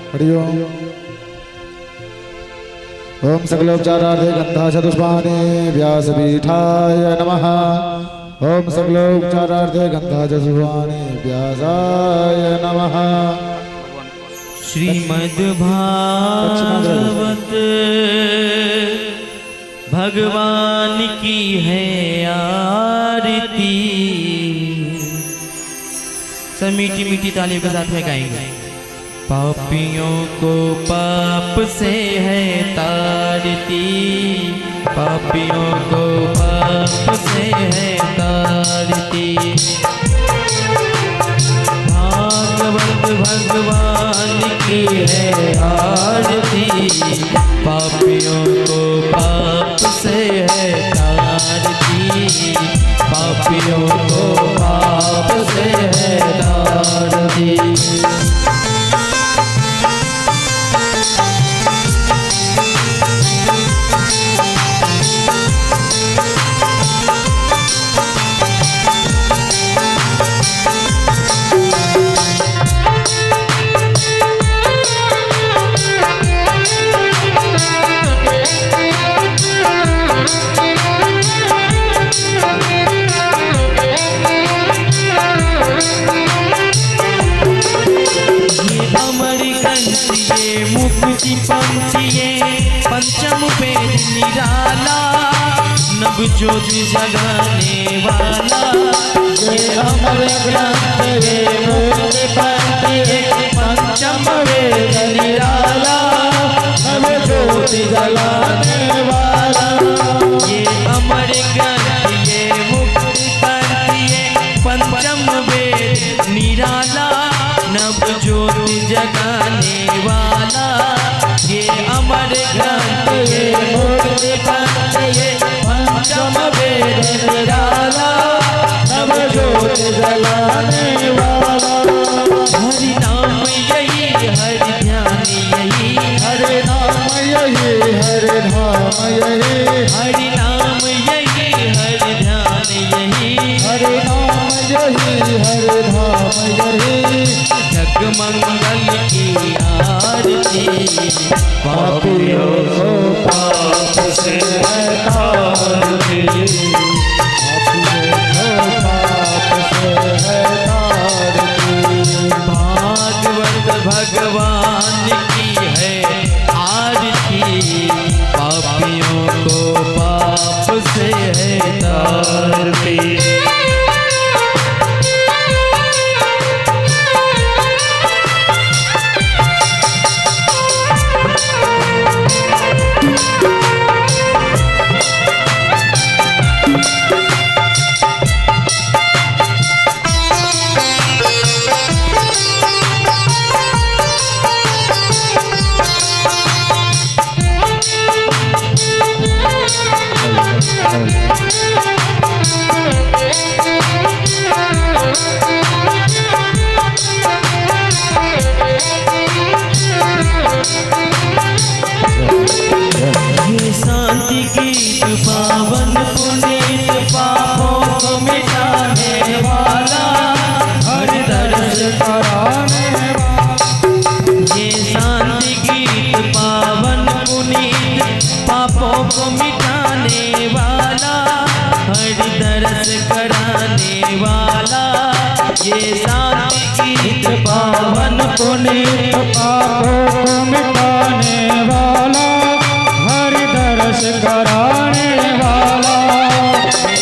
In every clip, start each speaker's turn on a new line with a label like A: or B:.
A: हरि ओम। ओम सकलोपचारार्थे गंधा चतुष्पाणे व्यासपीठाय नमः। ओम सकलोपचारार्थे गंधा चतुष्पाणे व्यासाय नमः।
B: श्रीमद् भागवत भगवान की है आरती। सब मीठी मीठी तालियों के साथ में गाएंगे। पापियों को पाप से है तारती, पापियों को पाप से है तारती। भागवत भगवान की है आरती, पापियों को पाप से है तारती, पापियों को पाप से है तारती। मुक्ति पंथिये पंचम वेद निराला, नव ज्योति जगाने वाला। ये अमर ग्रंथ ये मुक्ति पंथिये पंचम वेद निराला, नव ज्योति जगाने वाला। ये अमर ग्रंथ ये मुक्ति पंथिये पंचम वेद निराला, नव ज्योति जगाने वाला। ये अमर ग्रंथ ये मुक्ति पंथ ये पंचम वेद निराला, नव ज्योति जगाने वाला। हरि नाम यही हरि ध्यान यही, हरि नाम यही हरि धाम यही, हरि नाम यही हरि ध्यान यही, हरि नाम यही हरि धाम यही। जग मंगल की आरती, पापियों को पाप से है तारती, पापियों को पाप से है तारती। भागवत भगवान की है आरती, पापियों को पाप से है तारती। शांति गीत पावन पुनीत पापों को मिटाने वाला, हर दर्श कराने वाला। ये शांति गीत पावन पुनीत पापों को मिटाने वाला, हर दर्श कराने वाला। ये शांति गीत पावन पुनीत पापों को मिटाने वाला, दर्श कराने वाला।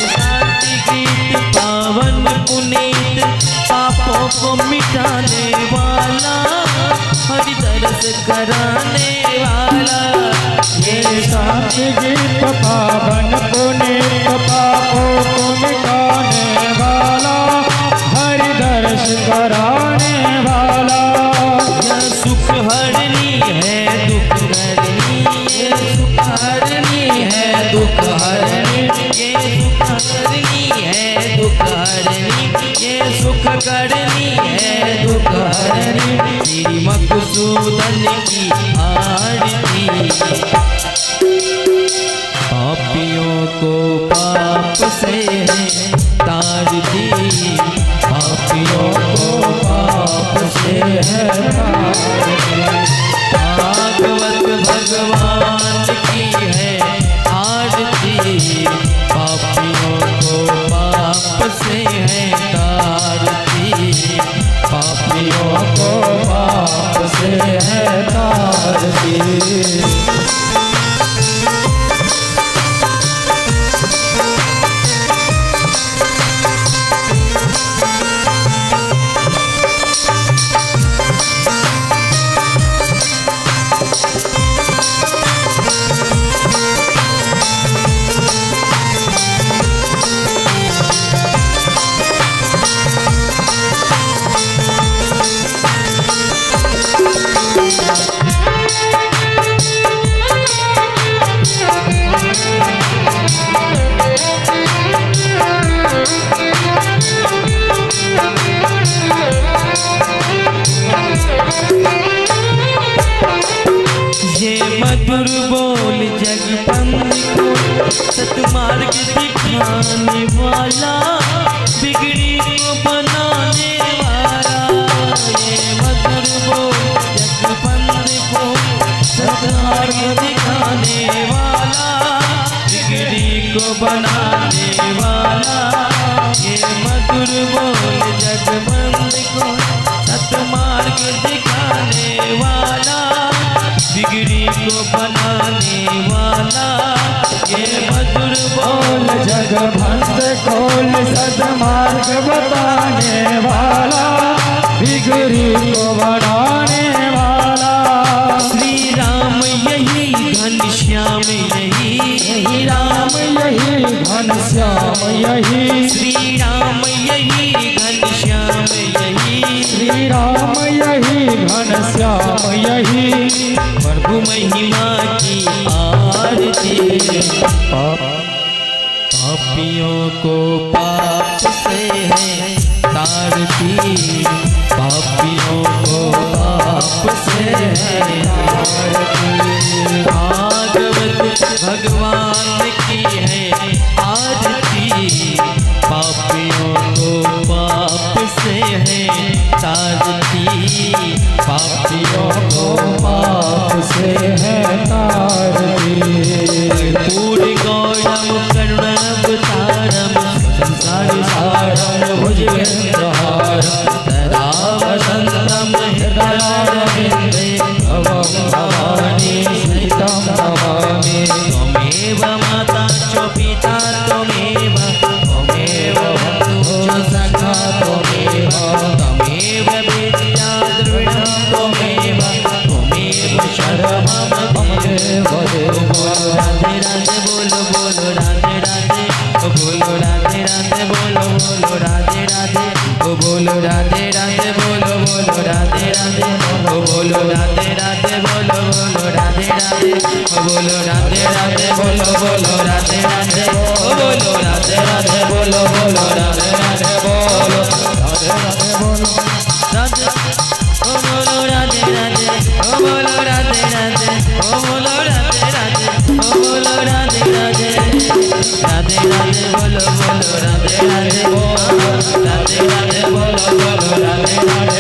B: शांति गीत पावन पुनीत पापों को मिटाने वाला, हरि दर्श कराने वाला। ये शांति गीत पावन पुनीत पापों को मिटाने वाला, हरि दर्श कराने वाला। यह सुख हरनी है दुख हरनी, ये सुख हरनी है दुख हरनी, ये सुख हरनी है दुख हरनी, ये सुख करनी है दुख हरनी। श्री मधुसूदन की आरती, पापियों को पाप से है तारती, पापियों को पाप से है तारती। मधुर बोल जगबंद को सतमार्ग दिखाने वाला, बिगड़ी को बनाने वाला। ये मधुर बोल जगबंद को सतमार्ग दिखाने वाला, बिगड़ी को बनाने वाला। ये मधुर बोल जगबंद को सतमार्ग दिखाने वाला, बिगड़ी को बनाने वाला। ये मधुर बोल
C: जगबंद खोल सदमार्ग बताने वाला, बिगड़ी को बनाने वाला।
B: श्री राम यही घनश्याम यही,
C: राम यही घनश्याम यही,
B: श्री राम यही घनश्याम यही,
C: श्री राम यही घनश्याम यही।
B: प्रभु महिमा की आरती, पापियों को पाप से है तारती, पापियों को पाप से है तारती। भागवत भगवान की है आरती, पापियों को पाप से है तारती, पापियों को
C: पाप से है तारती।
B: पूर्ण गौरम करुणावतारम संसार सारम भुजगेन्द्रहारम सदा वसन्तं हृदयारविन्दे भवं भवानी सहितं भवामि। त्वमेव माता च पिता त्वमेव, त्वमेव बन्धुश्च सखा त्वमेव, त्वमेव विद्या द्रविणं त्वमेव, त्वमेव शरणं मम देव। राधे राधे बोलो बोलो राधे राधे, ओ बोलो राधे राधे बोलो बोलो राधे राधे, ओ बोलो राधे राधे बोलो बोलो राधे राधे, ओ बोलो राधे राधे बोलो बोलो राधे राधे, ओ बोलो राधे राधे बोलो बोलो राधे राधे, ओ बोलो राधे राधे बोलो बोलो राधे राधे, बोलो राधे राधे बोलो राधे, ओ बोलो राधे राधे, ओ बोलो राधे राधे, ओ बोलो राधे राधे, ओ बोलो राधे राधे, राधे राधे बोलो बोलो राधे राधे, राधे राधे बोलो बोलो राधे राधे, ओ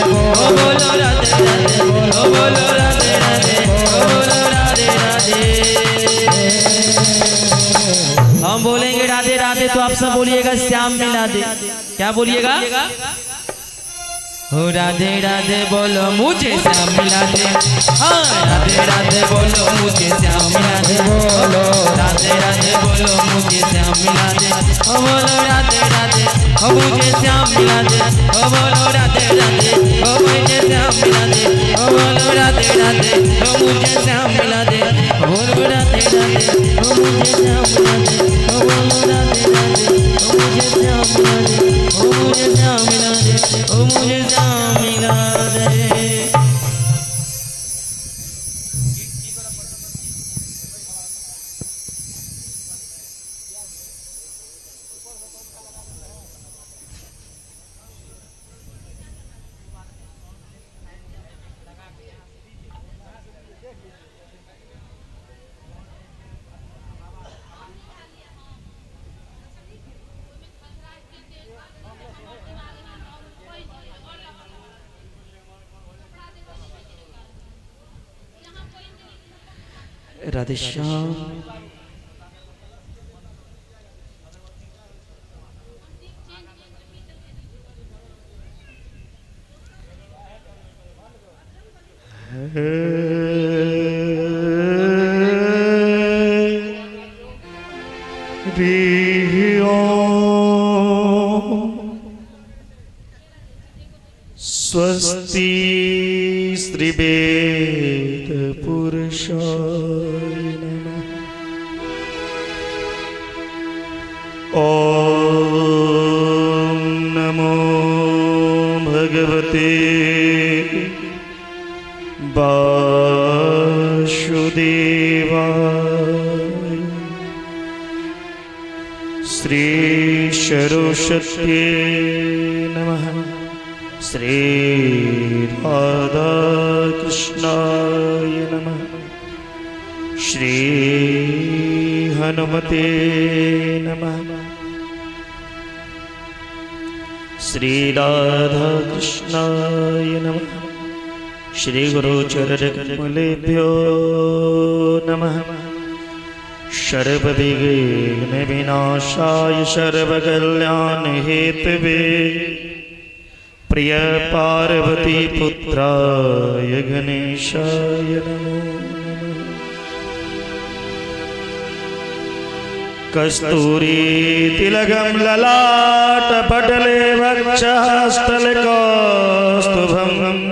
B: बोलो राधे राधे, ओ बोलो राधे राधे, ओ बोलो राधे राधे। हम बोलेंगे राधे राधे तो आप सब बोलिएगा श्याम मिला दे। क्या बोलिएगा? हो राधे राधे बोलो मुझे श्याम मिला दे, हाँ राधे राधे बोलो मुझे श्याम मिला दे, बोलो राधे राधे बोलो मुझे श्याम मिला दे, ओ बोलो राधे राधे, ओ मुझे श्याम मिला दे, ओ बोलो राधे राधे, ओ मुझे श्याम मिला दे, ओ बोलो राधे राधे, ओ मुझे श्याम मिला दे, ओ बोलो राधे राधे, ओ मुझे श्याम मिला दे, ओ बोलो राधे राधे, ओ मुझे श्याम मिला दे, ओ मुझे श्याम मिला दे, ओ मुझे श्याम मिला दे। राधे श्याम।
D: स्वस्ति श्री वेद पुरुषाय नमः। ओम नमो भगवते वासुदेवाय। श्री सरस्वत्यै नमः। श्री राधा कृष्णाय नमः। श्री हनुमते नमः। श्री राधा कृष्णाय नमः। श्री गुरु चरणकमलेभ्यो नमः। सर्वविघ्न विनाशाय सर्वकल्याण हेतवे प्रिय पार्वती पुत्राय गणेशाय नमो नमः। कस्तूरी तिलकं ललाट पटले वक्षस्थलकौस्तुभम्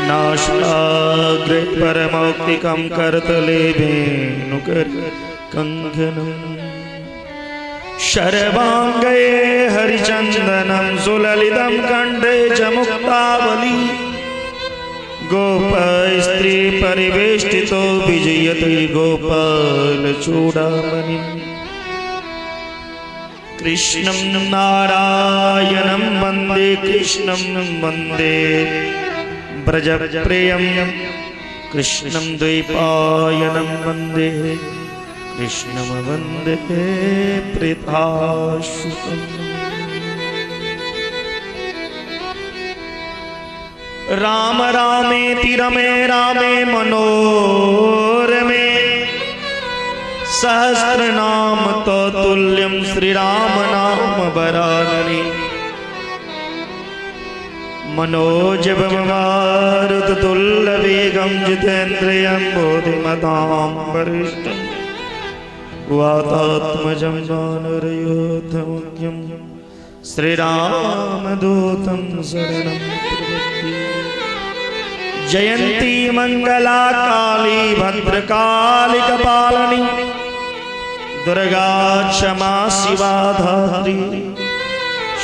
D: नासाग्रे परमौक्तिकं करतले वेणुकर कंकणम् शर्वांगे हरिचंदनं सुललितं कंठे च मुक्तावली गोपस्त्री परिवेष्टितो विजयते गोपाल चूड़ामणि कृष्णं नारायणं वन्दे कृष्णं वन्दे ब्रजप्रियं कृष्णं द्वैपायनं वन्दे कृष्णं वन्दे प्रीताशुकम्। राम रामेति रमे रामे मनोरमे सहस्रनाम तत्तुल्यं श्रीराम नाम वरानने मनोजवमारुततुल्यवेगं जितेन्द्रियं बुद्धिमतां वरिष्ठं वातात्मजं वानरयोधमुख्यं श्रीरामदूतं शरणं प्रपद्ये। जयंती मंगला काली भद्रकाली कपालिनी दुर्गा क्षमा शिवा धात्री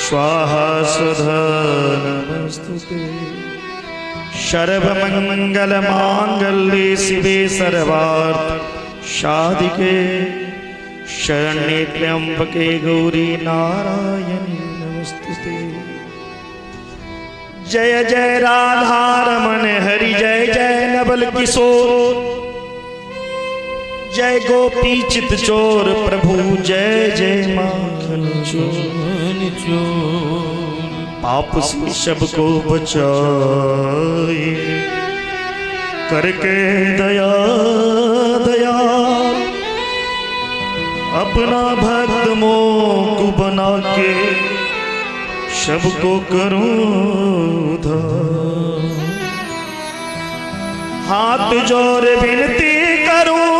D: स्वाहा सुधा नमस्तुते। सर्वमंगल मांगल्ये शिवे सर्वार्थ साधिके शरण्ये त्र्यंबके गौरी नारायणी नमस्तुते। जय जय राधा रमण हरि जय जय नवल किशोर जय गोपी चित चोर प्रभु जय जय माखन चोर पाप से सबको बचाए करके दया दया अपना भक्त मोह को बना के सबको करूं उद्धार। हाथ जोड़ विनती करूं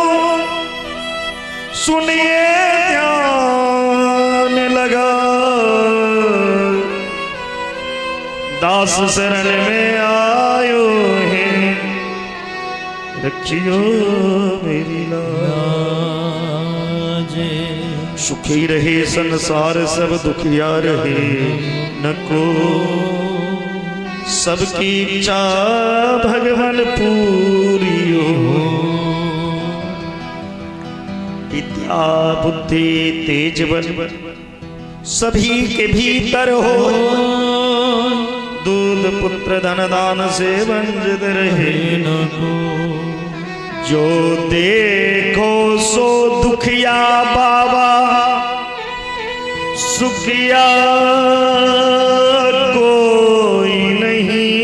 D: सुनिए ध्यान लगा दास शरण में आयो है रखियो मेरी लाज। सुखी रहे संसार सब दुखिया रहे न को सबकी इच्छा भगवान पूरी हो। विद्या बुद्धि तेज बल सभी के भीतर हो दूध पुत्र धन दान से वंचित रहे न को। जो देखो सो दुखिया बाबा सुखिया कोई नहीं।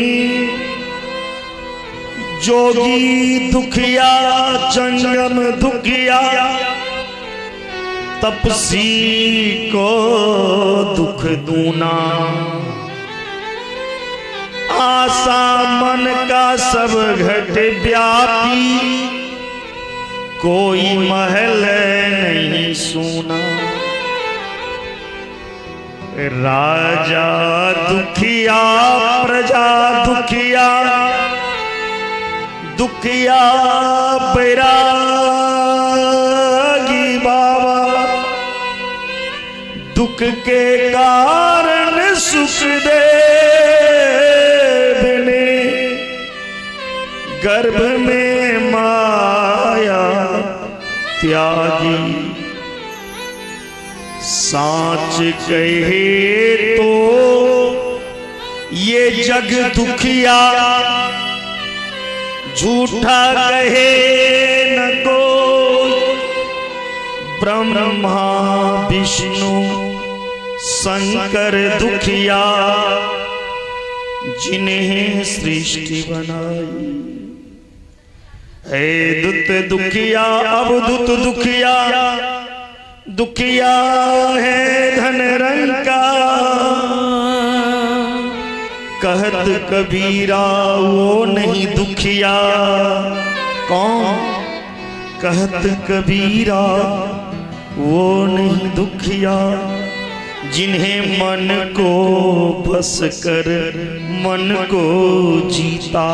D: जोगी दुखिया जंगम दुखिया तपसी को दुख दूना। आशा मन का सब घट व्यापी कोई महल नहीं सुना। राजा दुखिया प्रजा दुखिया दुखिया बैरागी बाबा दुख के कारण सुख दे गर्भ में माया त्यागी। साच कहे तो ये जग दुखिया झूठा कहे न को ब्रह्मा विष्णु शंकर दुखिया जिन्हें सृष्टि बनाई। हे दुत दुखिया अवधुत दुखिया, दुखिया है धन रंग का। कहत कबीरा वो नहीं दुखिया, कौन? कहत कबीरा वो नहीं दुखिया, जिन्हें मन को बस कर मन को जीता।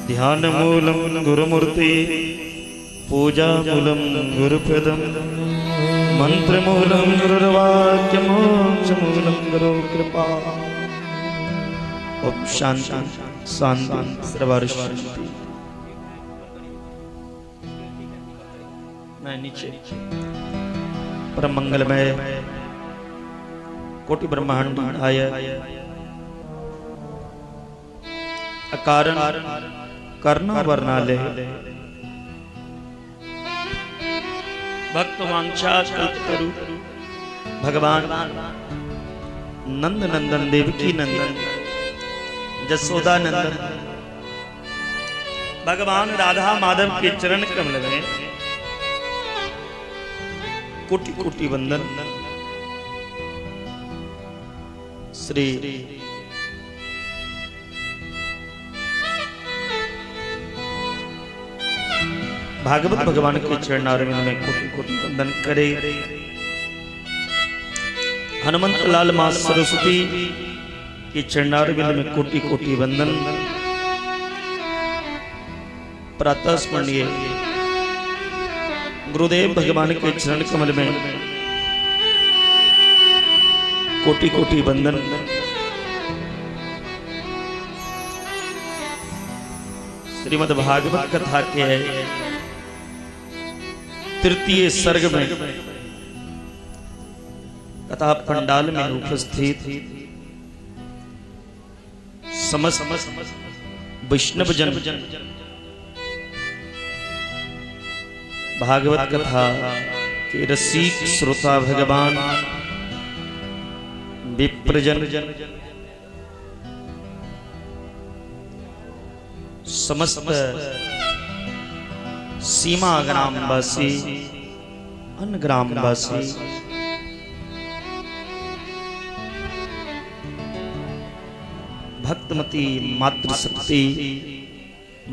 D: ध्यान मूलम गुरुमूर्ति, पूजा मूलम गुरुपदम, मंत्र मूलम गुरुर्वाक्य, मोक्ष मूलम गुरु कृपा। ओम शांति शांति सर्वत्र शांति। मैं नीचे परम मंगलमय कोटि ब्रह्मांड आय अकारण करना वर्णालय भक्त वांछा कल्पतरु भगवान नंद नंदन देवकी नंदन जसोदा नंदन भगवान राधा माधव के चरण कमल में कोटि कोटि वंदन। श्री भागवत भगवान के चरणारविंद में कोटि कोटि वंदन करे। हनुमंत लाल मां सरस्वती के चरणारविंद में कोटि कोटि वंदन। प्रातः स्मरणीय गुरुदेव भगवान के चरण कमल में कोटि कोटि वंदन। श्रीमद् भागवत कथा के तृतीय सर्ग में कथा पंडाल में उपस्थित समस्त वैष्णव जन भागवत कथा के रसिक श्रोता भगवान विप्रजन समस्त सीमा ग्रामवासी अन्य ग्रामवासी भक्तमती मातृशक्ति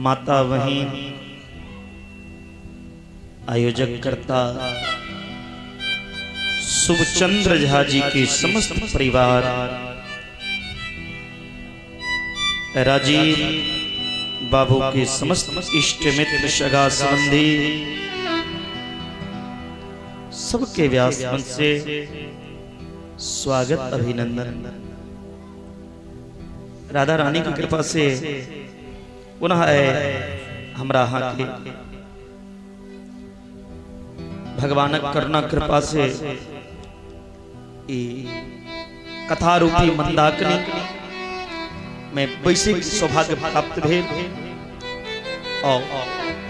D: माता वहीं आयोजक करता शुभचंद्र झा जी के समस्त परिवार, राजीव बाबू के समस्त इष्ट मित्र सगा संबंधी सबके व्यास मंच से स्वागत अभिनंदन। राधा रानी की कृपा से पुनः हमरा यहाँ के भगवान करुणा कृपा से कथा रूपी मंदाकिनी में वैश्विक सौभाग्य प्राप्त भेल और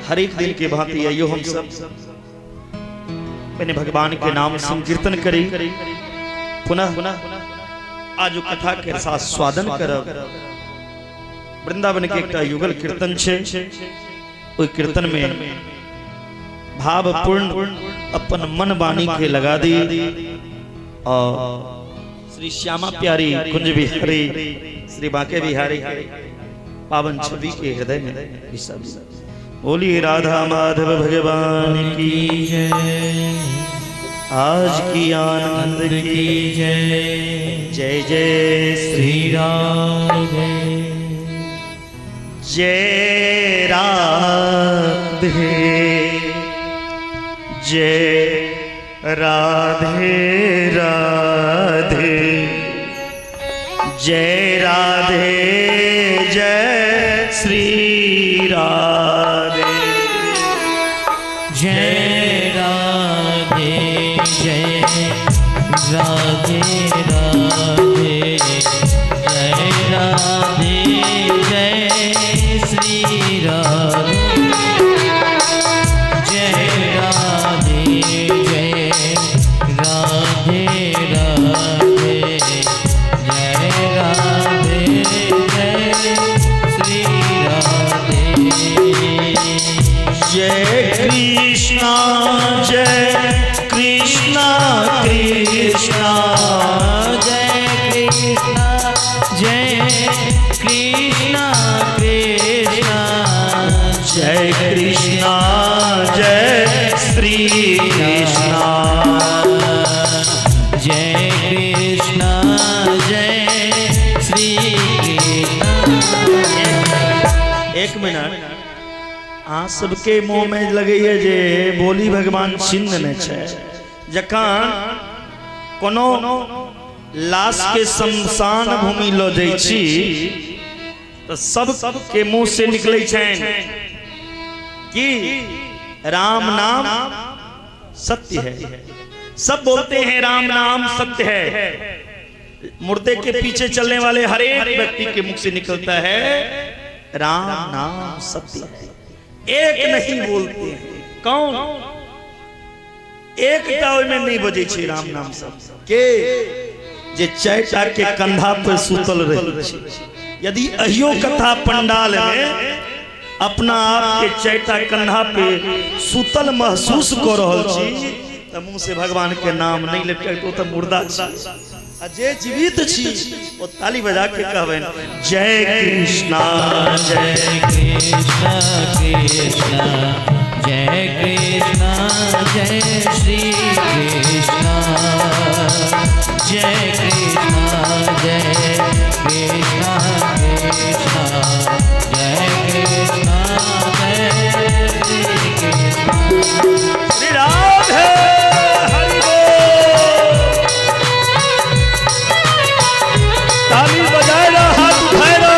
D: हर एक दिन के भांति आइयो हम सब मैंने भगवान के नाम संकीर्तन करी पुनः आज कथा के साथ स्वादन करब। वृंदावन के एक युगल कीर्तन छे, ओई कीर्तन में भावपूर्ण अपन मन वाणी के लगा दी और श्री श्यामा प्यारी कुंज बिहारी श्री बांके बिहारी पावन छवि के हृदय में विसर्ज। बोलिए राधा माधव भगवान की जय, आज की आनंद की जय। जय जय श्री राधे, जय राधे, जय राधे राधे, जय राधे, जय श्री राधे।
B: जय राधे जय राधे राधे,
D: एक मिनट आ सबके मुंह में लगे है जे बोली भगवान सिंह ने छे जखन कोनो लाश के शमशान भूमि लो जाइ छी तो सब के मुंह से निकले छन कि राम नाम सत्य है। सब बोलते हैं राम नाम सत्य है। मुर्दे के पीछे चलने वाले हर एक व्यक्ति के मुख से निकलता है राम नाम सत्य है। एक नहीं बोलते हैं कौन एक में नहीं बजे छे राम नाम सत्य के जे चैटा के कंधा पर सुतल रही। यदि अहियो कथा पंडाल में अपना आप के चैटा कंधा पे सुतल महसूस कर रहल छी त मुंह से भगवान के नाम नहीं लेके तो मुर्दा छी। जे जीवित छी वो ताली बजा के कहबे जय कृष्णा
B: जय कृष्णा कृष्णा जय कृष्णा जय श्री कृष्णा जय कृष्णा जय कृष्णा कृष्णा जय कृष्णा जय श्री कृष्णा।
D: श्री राधे हरि बोल। ताली बजाएगा हाथ उठाएगा।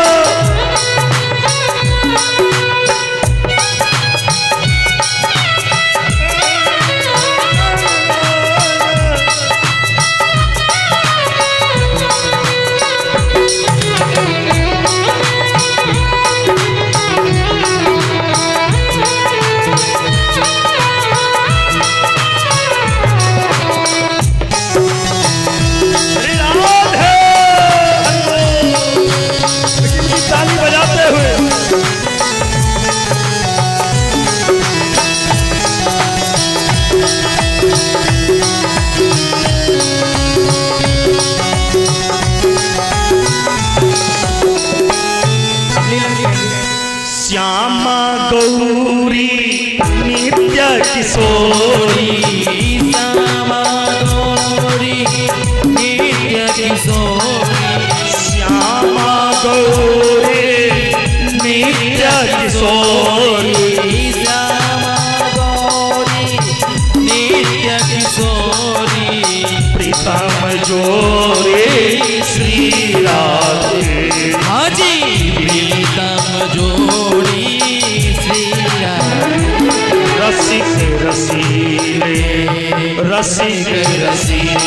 D: श्यामा गौरी नित्य किशोरी
B: श्यामा गौरी नित्य किशोरी
D: श्यामा गौरी नित्य किशोरी
B: श्यामा गौरी नित्य किशोरी
D: प्रीतम जोरे श्री राधे।
B: हाँ जी प्रीतम जोड़ी श्री राधे।
D: रसिक रसीले रसिक रसीले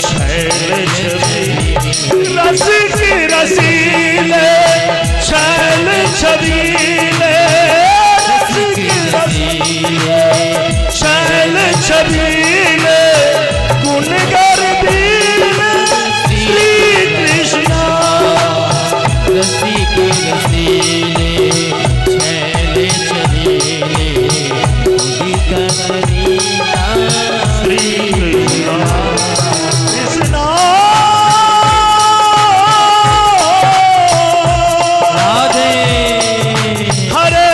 D: छैल छबीले रसिक रसीले छैल छबीले रसिक रसीले छैल छबीले गुणगर बीले श्री कृष्णा।
B: रसिक रसीले छैल छबीले उदित करीना
D: श्री कृष्णा
B: राधे
D: हरे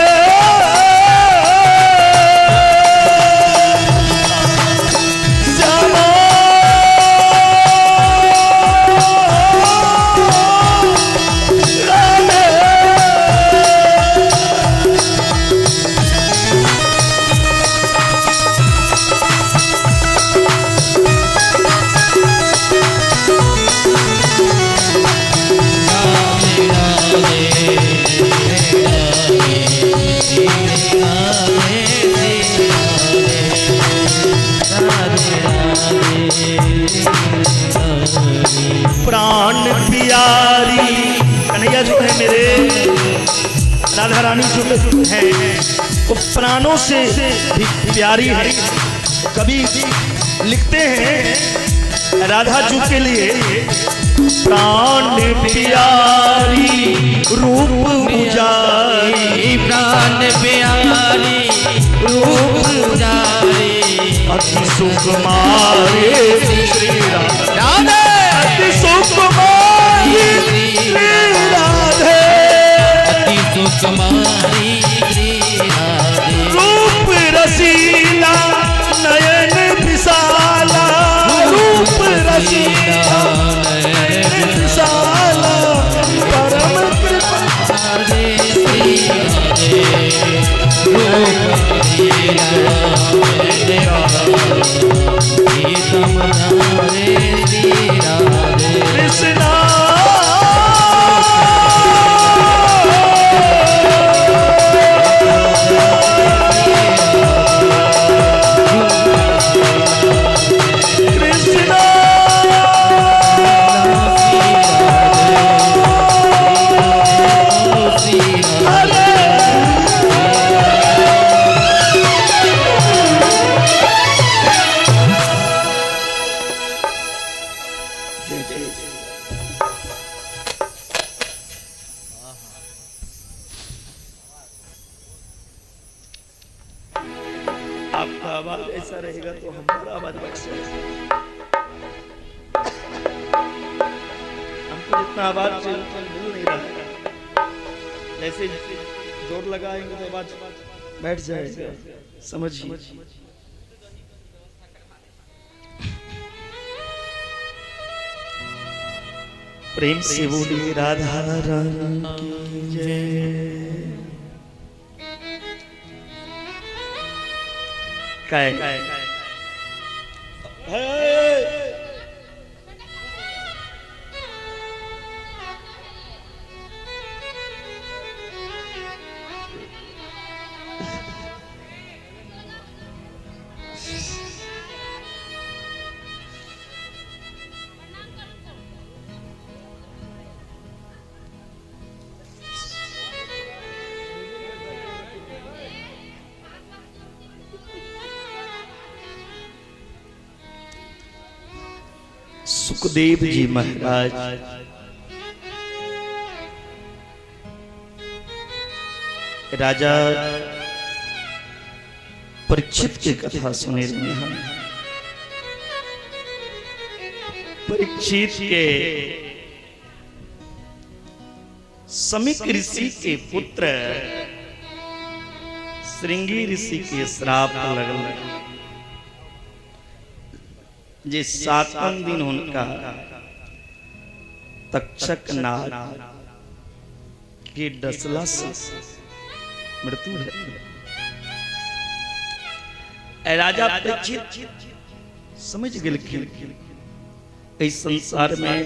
D: श्यामा राधे। प्राण प्यारी कन्हैया जो है मेरे राधा रानी जो है वो प्राणों से भी प्यारी है। कभी लिखते हैं राधा जी के लिए प्राण प्यारी रूप उजारी
B: प्राण प्यारी रूप उजारी
D: अति सुकुमारी श्री राधे अति सुकुमारी श्री राधे
B: अति सुकुमारी श्री राधे
D: रूप रसीला नयन विशाला रूप रसीला नयन विशाला परम कृपा
B: श्री प्रीतम नारे श्री राधे
D: कृष्णा आपका आवाज ऐसा रहेगा तो हमारा आवाज वैसा हमको जितना आवाज मिल नहीं रहा है, जैसे जोर लगाएंगे तो आवाज बैठ जाएगा, समझिए। प्रेम से बोलिए राधा रानी की जय। काय सुखदेव जी महाराज राजा परीक्षित की कथा सुने रहे हैं। परीक्षित के समीक ऋषि के पुत्र श्रृंगी ऋषि के श्राप लगल, जे 7वां दिन उनका तक्षक नाग के डसला से मृत्यु है। राजा परीक्षित समझ गए कि इस संसार में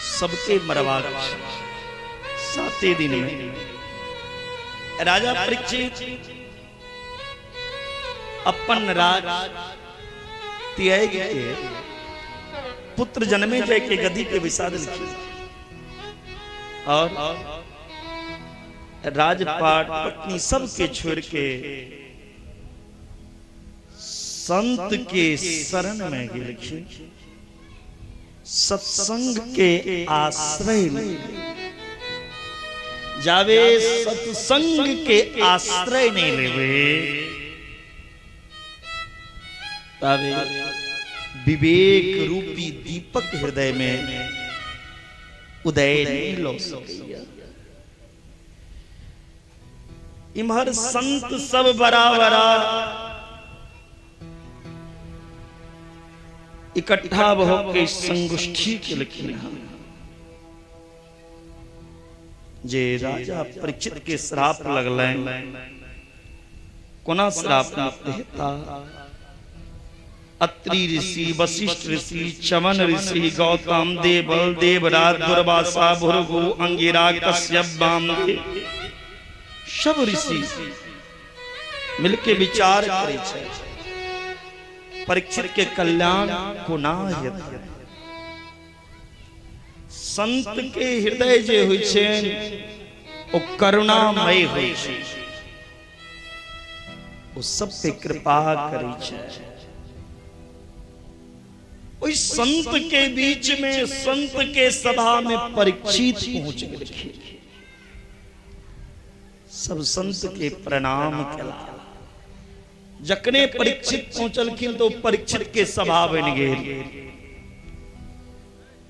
D: सबके मरवा 7 दिन में राजा परीक्षित अपन राज त्याग के पुत्र जन्मे जय के गदी पे विषाद लिखी और राजपाट पत्नी सबके छोड़ के संत के शरण में लिखी, सत्संग के आश्रय में जावे, सत्संग के आश्रय नहीं लेवे तावे विवेक रूपी दीपक हृदय में उदय नहीं लो सकिया। इमहर संत सब बराबरा इकट्ठा होकर संगोष्ठी के लिखी जे राजा परीक्षित के श्राप लगल, कोना श्राप देता अत्रि ऋषि, वशिष्ठ ऋषि, चमन ऋषि, गौतम देव, देवराज, दुर्वासा, भृगु, अंगिरा, कश्यप, वामदेव सब ऋषि मिलके विचार करे छे परीक्षित के कल्याण को ना हेतु। संत के हृदय जे होय छे ओ करुणामय होय छे, ओ सब पे कृपा करे छे। उस संत के बीच में, संत के सभा में परीक्षित पहुंच गए। सब संत के प्रणाम कला, जकने परीक्षित पहुंचलखिन तो परीक्षित के सभा बन गए।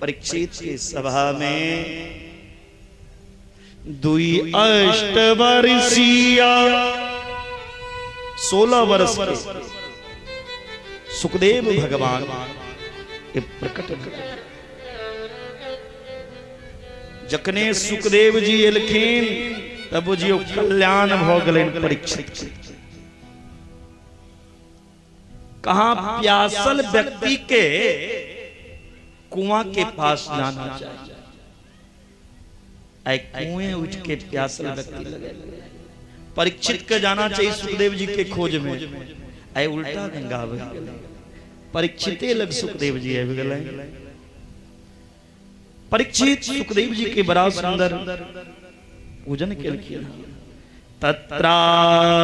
D: परीक्षित के सभा में 2 अष्टवर्षीय 16 वर्ष के सुखदेव भगवान प्रकट जखने सुखदेव जी एलखिन तब बुझियो कल्याण भ गेलैन परीक्षित। कहां प्यासल व्यक्ति के कुआं के पास जाना चाहिए। कुएं उठ के प्यासल व्यक्ति लगे। परीक्षित के जाना चाहिए सुखदेव जी के खोज में। आए उल्टा गंगा परीक्षित लग सुखदेव जी है गले। परीक्षित सुखदेव जी के बड़ा सुंदर पूजन के लिए तत्रा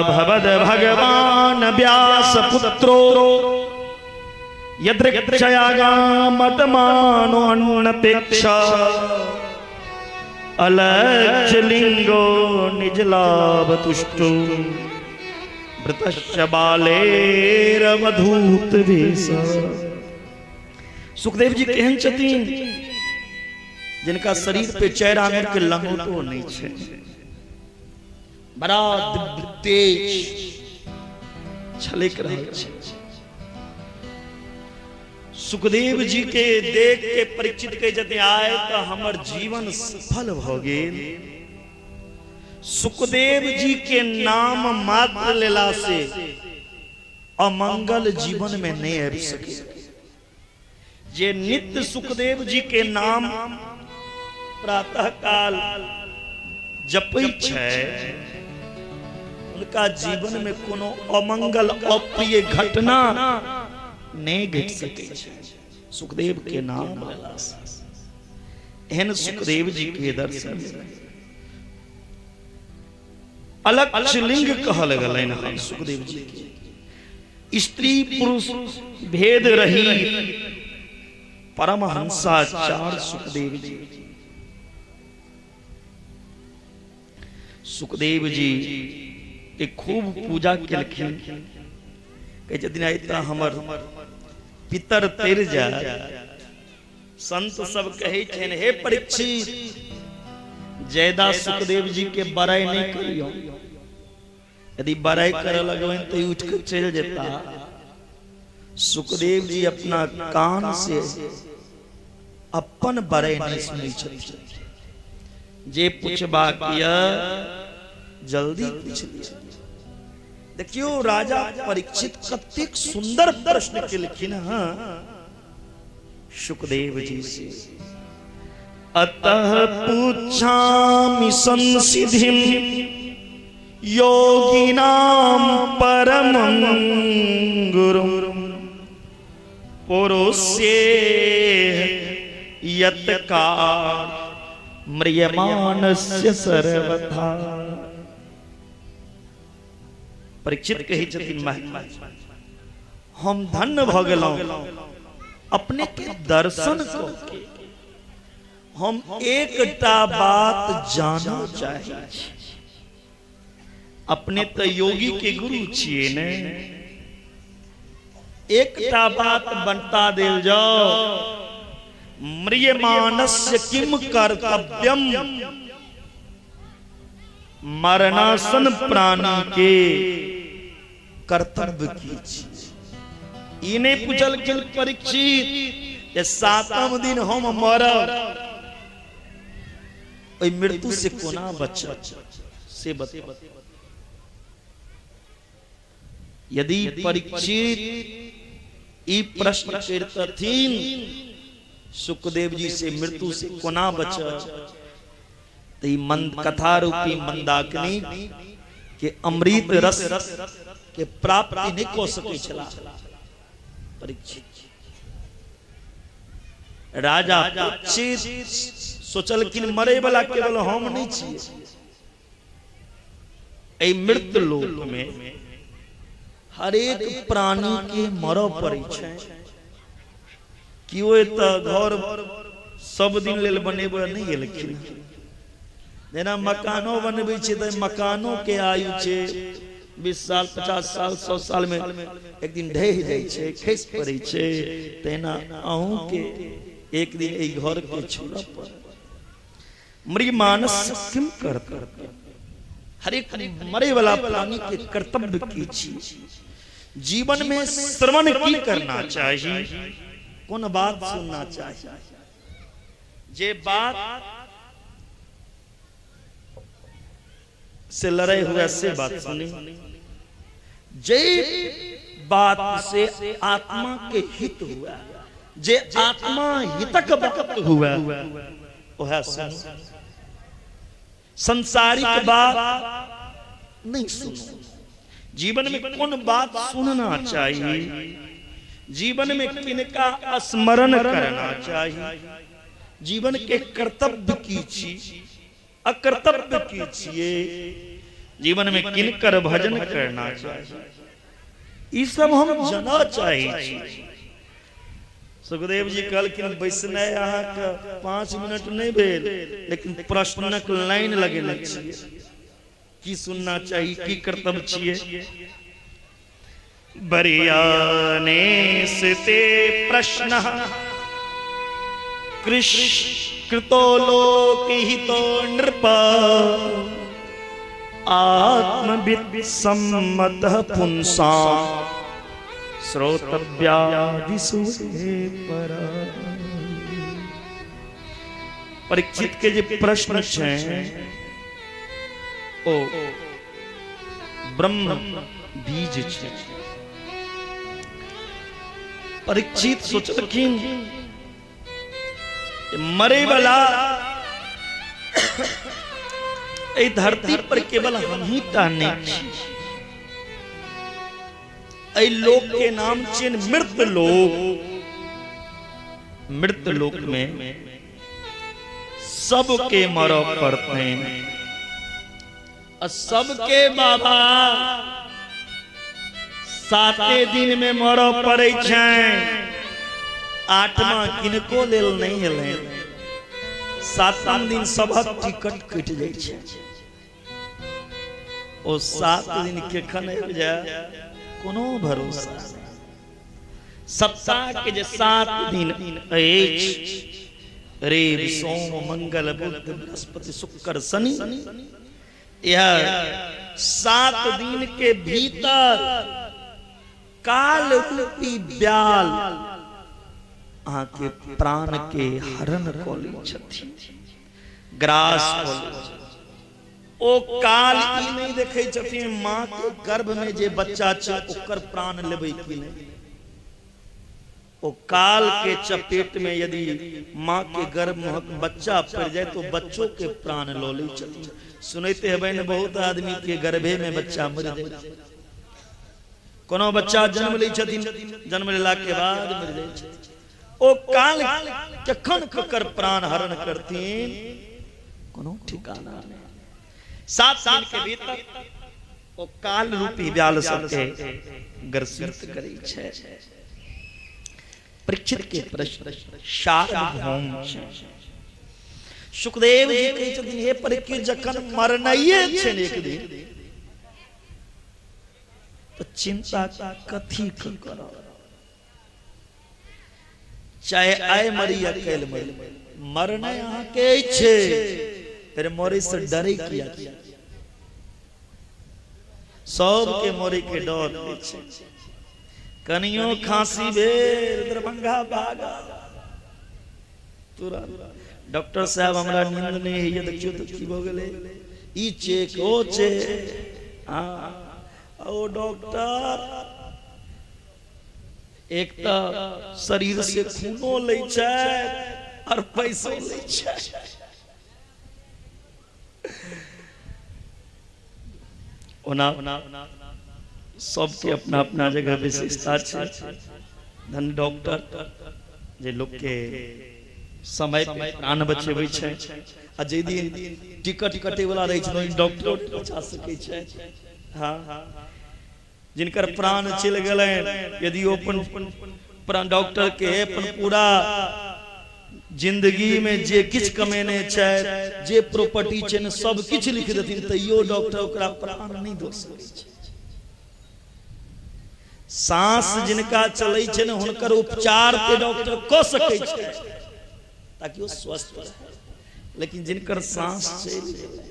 D: भवद भगवान व्यास पुत्रो यदृक्षयागामतमानो अन्नपेक्षा अलक्ष्य लिंगो निजलाभ तुष्टो वृतश्च बालेरवधूत वेश। सुखदेव जी केहन छथिन जिनका शरीर पे चेहरा में के लंगोटो नहीं छे, बड़ा दिव्य तेज छलक रहे छे। सुखदेव जी के देख के परीक्षित के जते आए तो हमर जीवन सफल भ गेल। सुखदेव जी के नाम मात्र लेला से अमंगल जीवन में नहीं आबि सके। जे नित्य सुखदेव जी के नाम प्रातः काल जपै छै उनका जीवन में कोनो अमंगल अप्रिय घटना नहीं घट सके। सुखदेव के नाम लेला से एहन सुखदेव जी के दर्शन अलक्ष्य लिंग कहल गलन। सुखदेव जी के स्त्री पुरुष भेद रही परमहंसाचार सुखदेव जी। सुखदेव जी के खूब पूजा केलखिन। कहे दिन आइता हमर पितर तर जा। संत सब कहे छन हे परीक्षित ज्यादा सुखदेव जी के बड़ाई नहीं करियो। यदि बड़ाई करे लगवें तो उठ कर चल जाता। सुखदेव जी अपना कान से अपन बड़ाई नहीं सुनी छथिन। जे पूछबा किया जल्दी पूछ लिया। देखियो राजा परीक्षित कतेक सुंदर प्रश्न केलखिन सुखदेव जी से। अतः पूछामि संसिधिं योगिनां परमं गुरुं पुरुष्ये यत्कार म्रियमानस्य सर्वथा। परीक्षित कही छथिन महाराज हम धन्य भ गेलौं अपने के दर्शन को। हम एकटा बात जाना चाहिए। अपने तो योगी के गुरु छिए ने। एकटा बात बनता देल जाओ। म्रियमानस्य किम कर्तव्यम। मरणासन प्राणी के कर्तव्य की इन्हें पूछल के परीक्षित ये सातम दिन हम मरब मृत्यु से कोना बचा से बता। यदि परीक्षित ई प्रश्न करतथिन सुखदेव जी से मृत्यु से कोना बचा तो कथा रूपी मंदाकिनी के अमृत रस के प्राप्ति नहीं को सके छला। परीक्षित राजा परीक्षित सोचल कि मरे वाला केवल हम नहीं छिए। ए मृत्यु लोक में हर एक प्राणी के मरो पड़े छै। कियो त घर सब दिन लेल बनेबे नहीं गेलखिन। जेना मकानो बनबै छै त मकानो के आयु छै 20 साल 50 साल 100 साल में एक दिन ढह जाय छै खस पड़े छै। तेना अहू के एक दिन ए घर के छोड़ पर मृगमानस किम करता। हर एक मरे वाला प्राणी के कर्तव्य की चीज जीवन में श्रवण की करना चाहिए। कौन बात सुनना चाहिए। जे बात से लड़ाई हुआ से बात सुनी। जे बात से आत्मा के हित हुआ, जे आत्मा हितक बात हुआ वह सुनो। संसारिक बात नहीं सुनो। जीवन में कौन बात सुनना चाहिए, जीवन में किनका स्मरण करना चाहिए, जीवन के कर्तव्य कीजिए अकर्तव्य कीजिए, जीवन में किनकर भजन करना चाहिए, ये सब हम जाना चाहिए। सुखदेव जी कल कि बैसना यहाँ का 5 मिनट नहीं भेल, लेकिन प्रश्नक लाइन लगे की सुनना चाहिए, की कर्तव्य चाहिए। बरियाने से प्रश्न कृतो लोक हितो नृपा आत्मविद सम्मत पुंसा श्रोतव्यादिषु परा। परीक्षित के जो प्रश्न हैं ओ ब्रह्म बीज छे। परीक्षित सोचलखिन मरे वाला ए धरती पर केवल हम ही ताने छी। ऐ लोक के नाम चिन मृत लोक। मृत लोक में सबके मरो पड़ते हैं, सबके बाबा 7 दिन में मरो पड़े छे। 8वां किनको लेल नहीं हेले, 7वां दिन सबक टिकट कट जाए छे। ओ 7 दिन के खन हो जाए कोनो भरोसा। सप्ताह के जे 7 दिन रेव सोम मंगल बुध बृहस्पति शुक्र शनि, यह 7 दिन के भीतर काल रूपी ब्याल आके प्राण के हरण को ली छथि, ग्रास को ली। ओ काल ई नहीं देखे छथिन मां के गर्भ में जे बच्चा छै ओकर प्राण लेबै कि नहीं। ओ काल के चपेट में यदि मां के गर्भ में बच्चा पड़ जाए तो बच्चों के प्राण लो लै छथिन। सुनते हेबै ने बहुत आदमी के गर्भे में बच्चा मर जाए। कोनो बच्चा जन्म लै छथिन, जन्म लेला के बाद मर जाए छथिन। ओ काल कखन ककर प्राण हरण करथिन कोनो ठिकाना नहीं। 7 दिन के भीतर ओ काल रूपी ब्याल सबके ग्रसित करै छै। परीक्षित के प्रश्न सार्वभौम छै। सुखदेव जी कहै छथिन हे परीक्षित जखन मरनाइए छै एक दिन तो चिंता कथी करब, चाहे आय मरी या कैल मरी, मरना यहाँ के छे, फिर मरे से डरे किया। सब के मरे के डर छे। कनियो खांसी भेल दरभंगा भागा तुरंत डॉक्टर साहब हमरा नींद नहीं है, देखियो तो की भ गेले, ई चेक ओ चेक। हां ओ डॉक्टर एक तो शरीर से खूनो ले छै और पैसो ले छै। ओना सबके अपना अपना जगह विशेषता छै। धन डॉक्टर जे लोग के समय पे प्राण बचेबै छै, आ जे दिन टिकट कटे वाला रहै छै डॉक्टर बचा सकै छै। हां जिनकर प्राण चल गेलै, यदि अपन प्राण डॉक्टर के अपन पूरा जिंदगी में जे किछ कमेने छै, जे प्रॉपर्टी छै न सब किछ लिख देथिन, तैयो डॉक्टर ओकरा प्राण नहीं दे सकै छै। सांस जिनका चलै छै न हुनकर उपचार पे डॉक्टर क सकै छै ताकि वो स्वस्थ रहे, लेकिन जिनकर सांस चल गेलै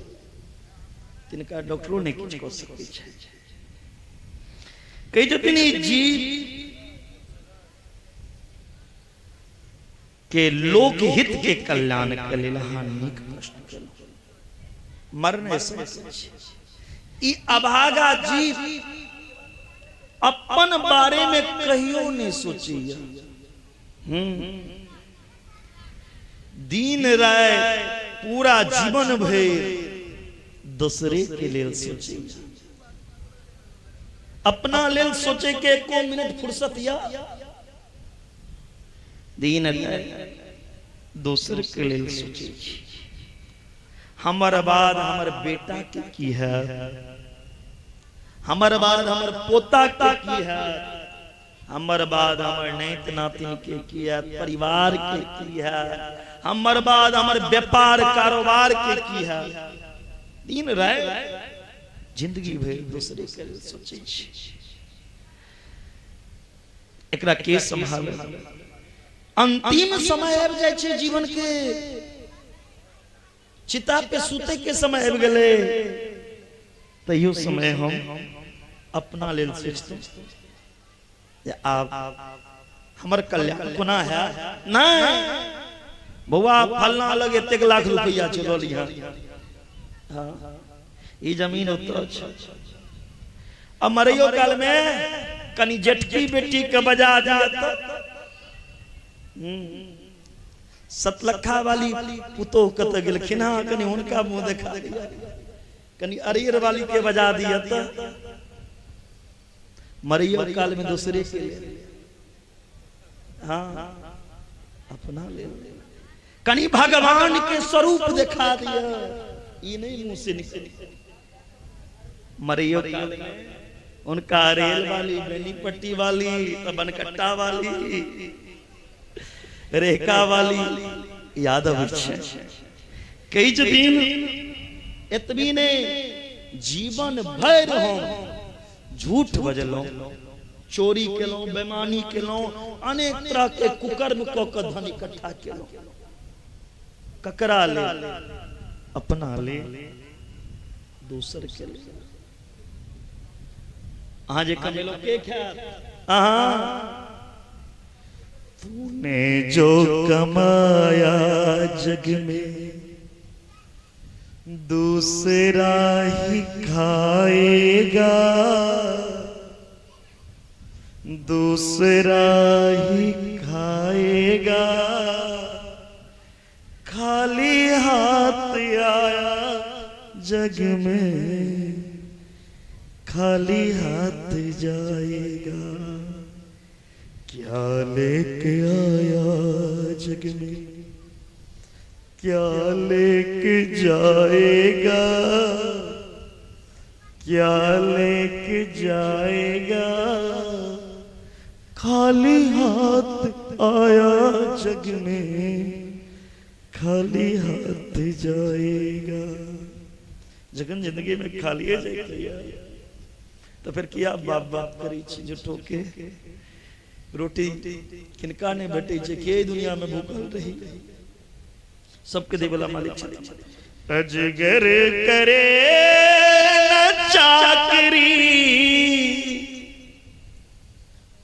D: तिनका डॉक्टरों ने किछ क सकै छै। कई जतनी जीव के लोक हित के कल्याण के लेल हानिक प्रश्न केलहुं। मरने से ई अभागा जीव अपन बारे में कहियो नहीं सोची। दिन रात पूरा जीवन भर दूसरे के लिए सोचे, अपना लेल सोचे के एको मिनट फुर्सत या दिन रात दूसरे के लिए सोचे। हमार बाद हमार बेटा के की है, हमार बाद हमार पोता के की है, हमार बाद हमार नैत नातिन के की है, परिवार के की है, हमार बाद हमार व्यापार कारोबार के की है। दिन रात जिंदगी भर दूसरे के लिए सोचे। एकरा के संभाले अंतिम समय आबि जाय छै जीवन के, चिता पे सूते के समय आबि गेले, तैयो समय हम अपना लेल सोचते आप हमर कल्याण कोना है। नहीं बउआ फलना लग एतेक लाख रुपया चलो लिया, ई जमीन उतर छै। अब मरियो काल में कनी जेठकी बेटी के बजा दिया, सतलखा वाली पुतो कत गेलखिन, कनी हुनका मुंह देखा दिया, कनी अरियर वाली के बजा दिया, तो मरियो काल में दूसरे के अपना ले, कनी भगवान के स्वरूप दिखा दिया, ये नहीं मुंह से निकल। मरियो काल में उनका रेल वाली, बेनी पट्टी वाली, बनकट्टा वाली, रेखा वाली याद अवश्य। कई दिन इतनी ने जीवन भर हम झूठ बजलो, चोरी केलो, बेईमानी केलो, अनेक तरह के कुकर्म क के धन इकट्ठा केलो। ककरा ले? अपना ले, दूसर के ले। अहाँ जे कमेलो के ख्याल, तूने जो कमाया जग में दूसरा ही खाएगा, दूसरा ही खाएगा, खाली हाथ आया जग में, खाली हाथ जाएगा। क्या लेके आया जग में, क्या लेके जाएगा, क्या लेके जाएगा, खाली हाथ आया जग में, खाली हाथ जाएगा। जगन जिंदगी में खाली जाएगा तो फिर किया बाप बाप करी झूठो के। रोटी किनका ने भेटे छे, के दुनिया में भूखल रही, सबके देवला मालिक छे। अजगर करे न चाकरी,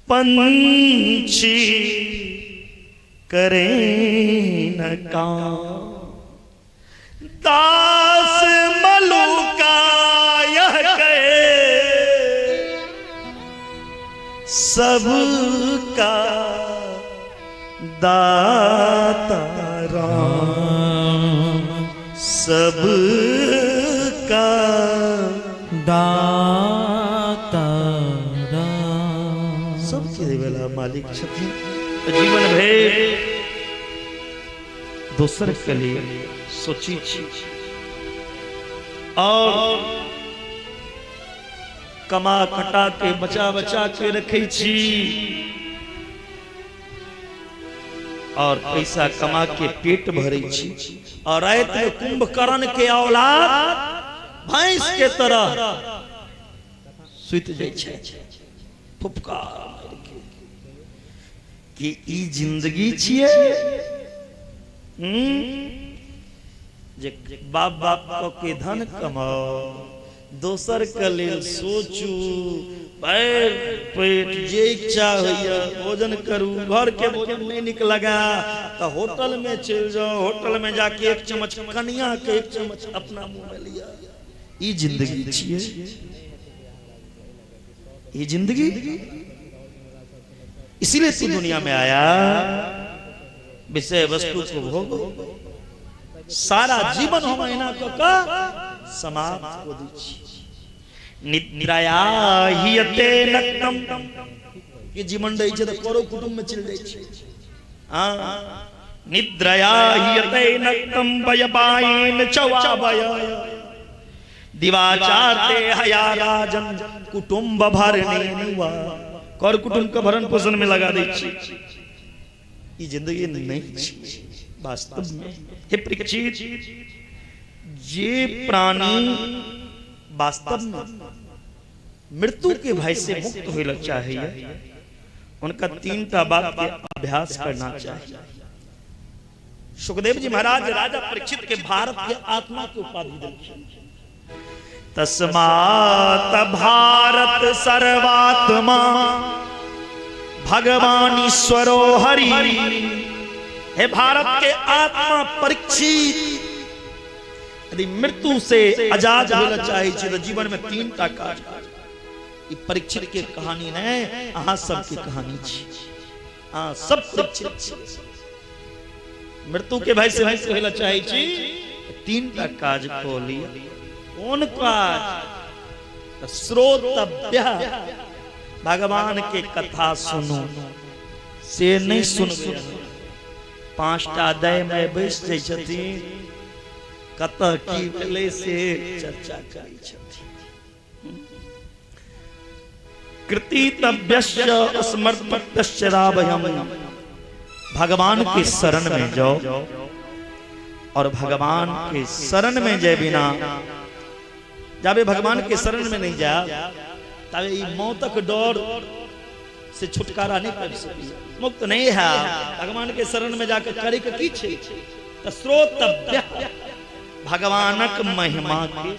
D: पंछी करे न काम, दास मलूका यह कहे सबका दाता राम, सबका
B: दाता राम।
D: सबके देवला मालिक छथिन। जीवन भर दोसर के लिए सोची छी और कमा खटा के बचा बचा के रखे छी, और पैसा कमा के पेट भरे छी, और रात में कुंभकर्ण के औलाद भैंस के तरह सुत जाय छै, फुफकार कि ई जिंदगी छिए। जे बाप बाप के धन कमाओ, दोसर के लेल सोचू, पेट जे इच्छा होइया भोजन करू, घर के भोजन नहीं निक लगा तो होटल में चल जाओ, होटल में जाके एक चम्मच कनिया के एक चम्मच अपना मुंह में लिया। ई जिंदगी छिए। ये जिंदगी, इसीलिए तू दुनिया में आया विषय वस्तु को भोगो, सारा जीवन हो महीना को का समाप्त हो दीजिए। निद्राया हियते नक्तम, ये जीवन रही छे तो करो कुटुंब में चल जाई छे। हां निद्राया हियते नक्तम वयपायन चवावय दिवाचाते हया राजन कुटुंब भरने निवा, कर कुटुंब का भरण पोषण में लगा दे छे। ये जिंदगी नहीं छे वास्तव में। हे परीक्षित, ये प्राणी वास्तव में मृत्यु के भय से मुक्त होना चाहिए, उनका 3टा बात के अभ्यास करना चाहिए। सुखदेव जी महाराज राजा परीक्षित के भारत के आत्मा की उपाधि देते। तस्मात् भारत सर्वात्मा भगवान ईश्वरो हरि। हे भारत के आत्मा परीक्षित, यदि मृत्यु से आजाद होना चाहिए तो जीवन में 3टा काज। ये परीक्षित के कहानी ने अहाँ सबकी कहानी छी। हाँ सब परीक्षित मृत्यु के भय से होना चाहिए 3टा काज को लिया। कौन काज? श्रोतव्य, भगवान के कथा सुनो से नहीं सुन। 5टा अध्याय में बैस जाय छथिन, कतऽ की भेलै से चर्चा करै छथिन। कृतितव्यस्य स्मर्तव्यस्य रावयम्, भगवान के शरण में जाओ और भगवान के शरण में जाए बिना, जाबे भगवान के शरण में नहीं जा तबे ई मौतक डर से छुटकारा नहीं कर सकी, मुक्त नहीं है। भगवान के शरण में जाकर करे के की छै? त श्रोतव्य, भगवानक महिमा के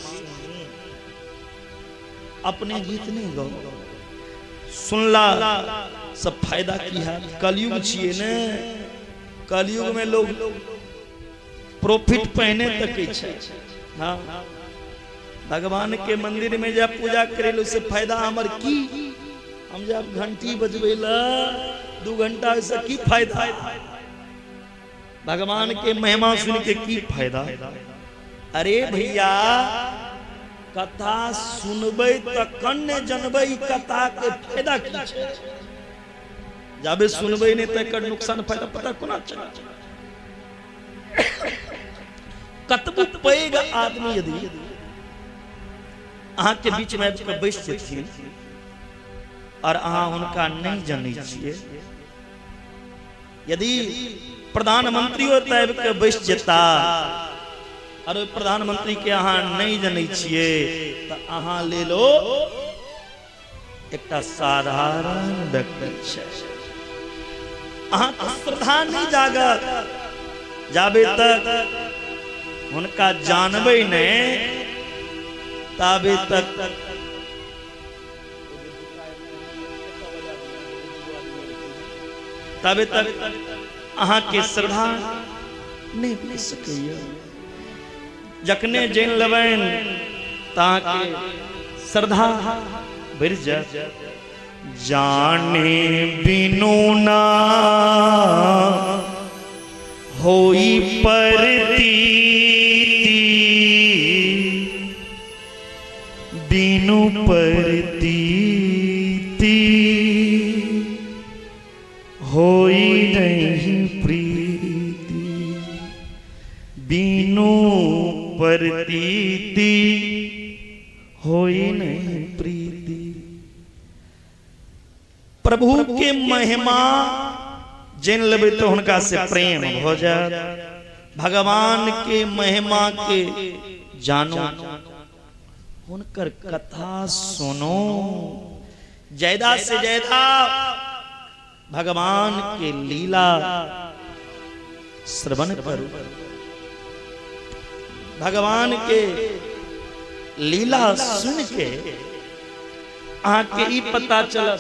D: अपने गीत नहीं गो सुनला सब फायदा की है। कलयुग छिए ने, कलयुग में लोग प्रॉफिट पहने तक छै। हाँ भगवान के मंदिर में जब पूजा करेलो से फायदा हमर की? हम जब घंटी बजबेला 2 घंटा से की फायदा? भगवान के महिमा सुन के की फायदा? अरे भैया कथा सुनबे तखन ने जनबे कथा के फायदा की छै। जाबे सुनबे नहीं तकर नुकसान फायदा पता कोना चला। कतबो पैघ आदमी यदि अहाँ के बीच में बैस जेथिन और अहाँ उनका नहीं जानै छियै, यदि प्रधानमंत्री तब के बैस जेता और प्रधानमंत्री के अहाँ नहीं जानै छियै तो अहाँ ले लो एकटा साधारण व्यक्ति छै। अहाँ श्रद्धा नहीं जागत जाबे तक उनका जानबे नहीं, ताबे तक अहाँ के श्रद्धा नहीं बढ़ सकैया। जखने जान लेबन ताके श्रद्धा बढ़ जाए। जाने बिनु ना होई परतीति, बिनु परतीति होई नहीं प्रीति, बिनु परतीति होई नहीं प्रीति। प्रभु के महिमा जिन लेबे तो उनका से प्रेम हो जाए। भगवान के महिमा के जानो, उनकर कथा सुनो, ज्यादा से ज्यादा भगवान के लीला श्रवण करो। भगवान के लीला सुन के आके ई पता चला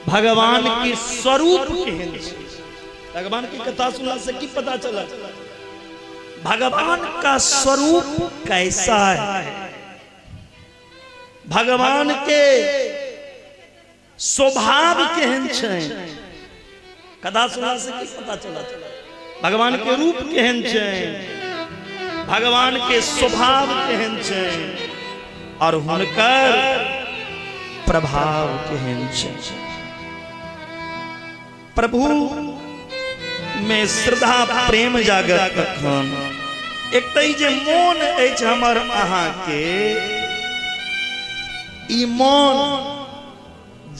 D: भगवान के स्वरूप केहन छै। भगवान की कथा सुनला से की पता चला भगवान का स्वरूप कैसा है। भगवान के स्वभाव केहन छै कदा सुना से की पता चला भगवान के रूप केहन छै भगवान के स्वभाव केहन छै और हुनकर प्रभाव केहन छै प्रभु में श्रद्धा प्रेम जागत तखन एक तई जे मोन अछि हमर अहाँ के ई मोन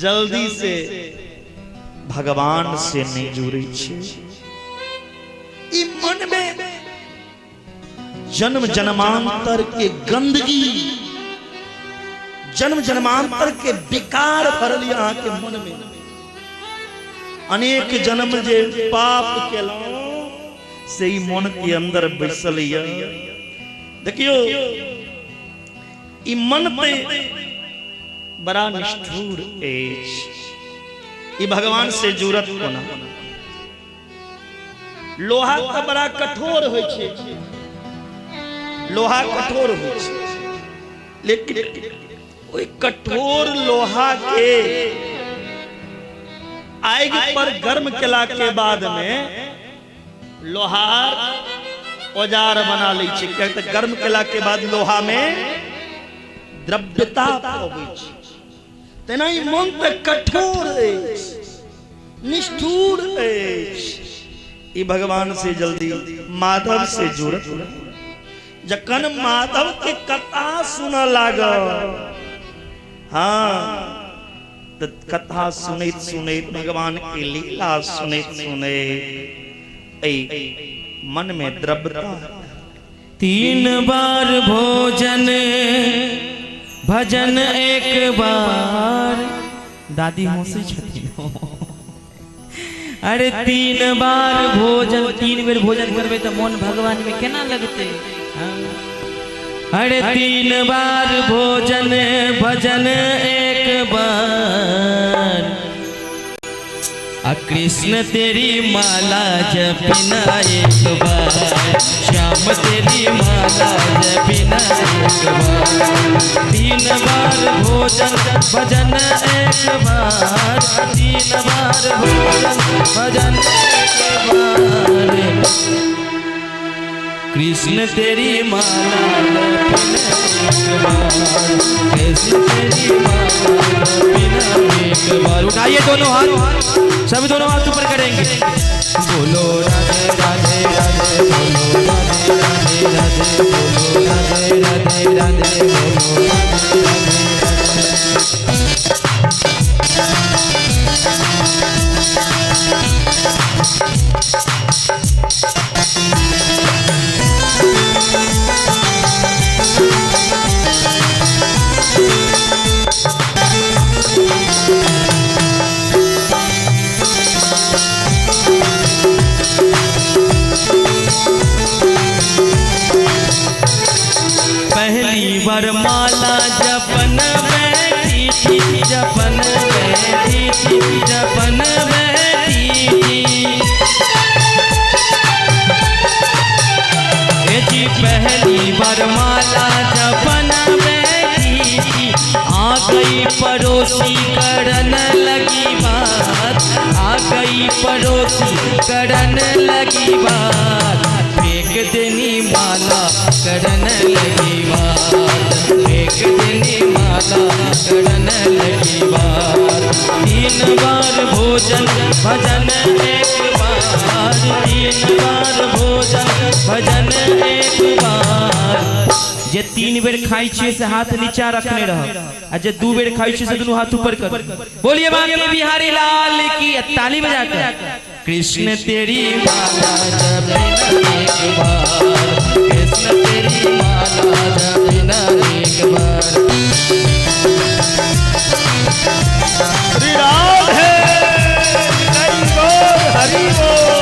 D: जल्दी से भगवान से नहीं जुड़े छे ई मन में जन्म जन्मांतर के गंदगी जन्म जन्मांतर के विकार भरल यहाँ के मन में अनेक जन्म जे पाप केलौं से ही मन के अंदर बैसल देखियो ई मन पे बड़ा निष्ठुर ई भगवान से जुड़त कोना लोहा तो बड़ा कठोर होय छे लोहा कठोर होय छे लेकिन ओई कठोर लोहा के आग पर गर्म केला के बाद में लोहार औजार बना लै छै कियाकि गर्म केला के बाद लोहा में द्रव्यता अबै छै तेना ई मन पे कठोर अछि निष्ठुर अछि ई भगवान से जल्दी माधव से जुड़त जखन माधव के कथा सुन लागल हाँ तो कथा सुनैत सुनैत भगवान की लीला सुनैत सुनैत मन में द्रव्यता
B: 3 बार भोजन भजन एक बार दादी हंसी छथिन अरे 3 बार भोजन 3 बेर भोजन करबे तो मन भगवान में केना लगते अरे 3 बार भोजन भजन एक बार कृष्ण तेरी माला जपिना एक बार श्याम तेरी माला जपिना एक बार 3 बार भोजन भजन एक बार 3 बार भोजन भजन एक बार कृष्ण तेरी माला जपिना एक बार कृष्ण तेरी माला जपिना एक बार उठाइए दोनों हाथ सभी दोनों हाथ ऊपर करेंगे बोलो राधे राधे राधे बोलो राधे राधे राधे बोलो राधे राधे राधे बोलो राधे राधे पहली बार माला जपन बैठी थी जपन बैठी थी जपन बैठी थी जी पहली बार माला जपन बैठी थी आ गई पड़ोसी करन लगी बात आ गई पड़ोसी करन लगी बात फेंक देनी माला करन लगी बात फेंक देनी माला करन लगी बात 3 बार भोजन भजन एक बार 3 बार भोजन भजन एक बार जे 3 बेर खाई छे से हाथ नीचा रखने रह आ जे 2 बेर खाई छे से दोनों हाथ ऊपर कर बोलिए बांके बिहारी लाल की ताली बजाकर कृष्ण तेरी माला जपिना एक बार कृष्ण तेरी माला जपिना एक बार
D: श्री राधे हरि बोल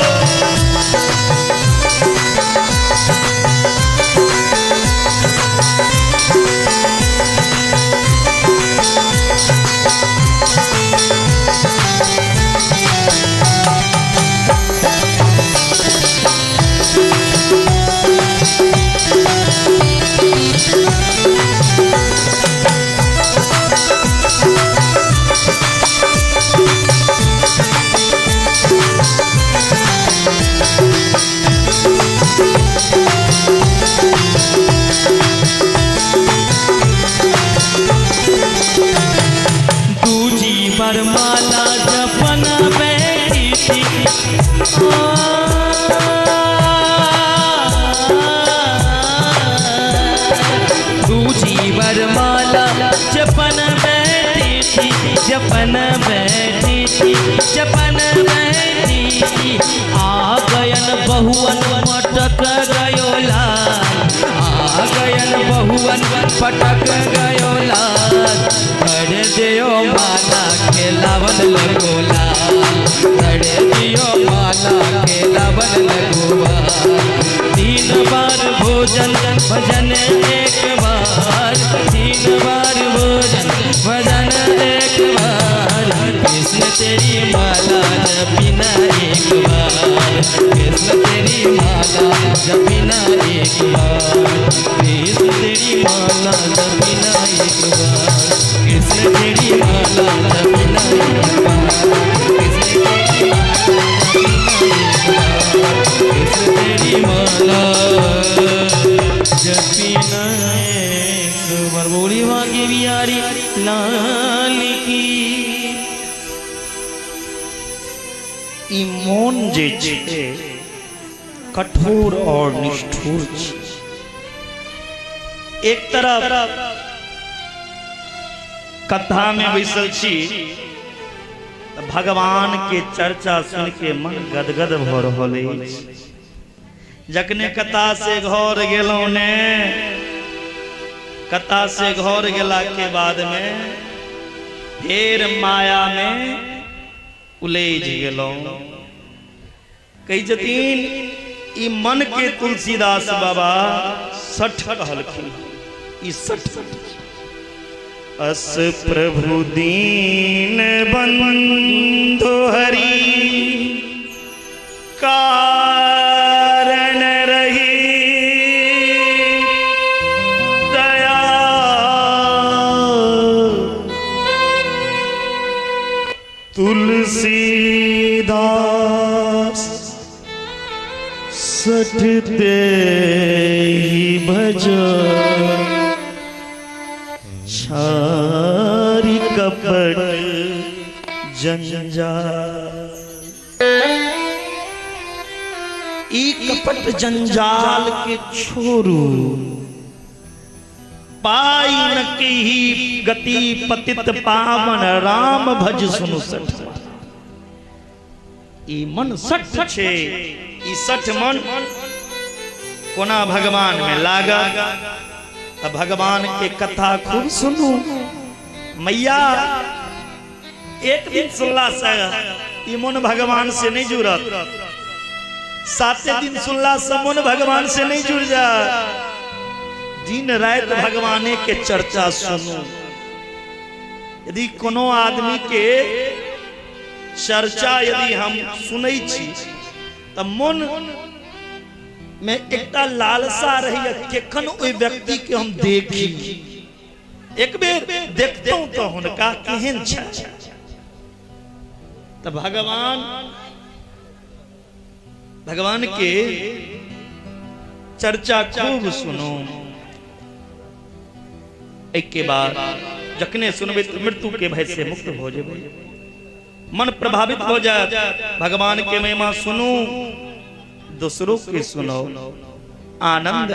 B: जपन बैठी थी जपन बैठी थी आ गयन बहुवन मटक गयो लाल आ गयन बहुवन पटक गयो लाल कर दियो माला के लावन लगो लाल कर दियो माला के लावन लगो 3 बार भोजन भजन एक बार 3 बार भोजन भजन एक बार कृष्ण तेरी माला जपिना एक बार कृष्ण तेरी माला जपिना एक बार कृष्ण तेरी माला जपिना एक बार कृष्ण तेरी माला जपिना एक बार कृष्ण तेरी माला जपिना एक बार बोली मांगी बिहारी लाल की।
D: ई मौन जे छे कठोर और निष्ठुर छे। एक तरफ कथा में बैसल छी भगवान के चर्चा सुन के मन गदगद भ रहल अछि। जखने कथा से घर गेलौं ने कथा से घर गेला के बाद में फिर माया में उलझ गेलौं। कही जतीन ई मन के तुलसीदास बाबा 60 कहलखिन। ई 60 अस प्रभु दीन बंधु हरि कारण रही दया तुलसीदास 60 ही भजो छारी कपट जंजाल। ई कपट जंजाल के छोरू पाई न की गति पतित पावन राम भज सुनु 60। ई मन 60 छे। ई 60 मन कोना भगवान में लागा। भगवान के कथा खूब सुनू। मैया एक दिन सुनला से ई मन भगवान से नहीं जुड़त। 7 दिन सुनला से मन भगवान से नहीं जुड़ जा। दिन रात भगवान के चर्चा सुनू। यदि कोनो आदमी के चर्चा यदि हम सुनै छी त मन में एकटा लालसा रही केखन ओइ व्यक्ति के हम देखी एक बेर देखतौ तो हुनका केहन छै। त भगवान के चर्चा खूब सुनो। एक के बाद जखने सुनबे तो मृत्यु के भय से मुक्त हो जेबे। मन प्रभावित हो जाए। भगवान के महिमा सुनो दूसरों के सुनो आनंद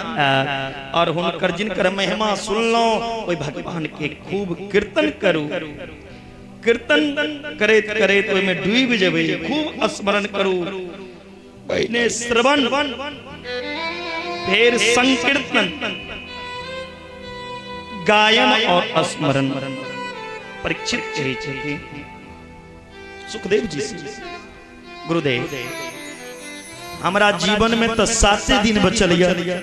D: और हुनकर जिनकर महिमा सुन लो ओइ भगवान के खूब कीर्तन करू। कीर्तन करैत करैत ओइ में डूब जेबे। खूब स्मरण करू। पहले श्रवण फिर संकीर्तन गायन और स्मरण। परीक्षित कहे छथि सुखदेव जी से गुरुदेव हमारा जीवन में तो 7 दिन बचल गया।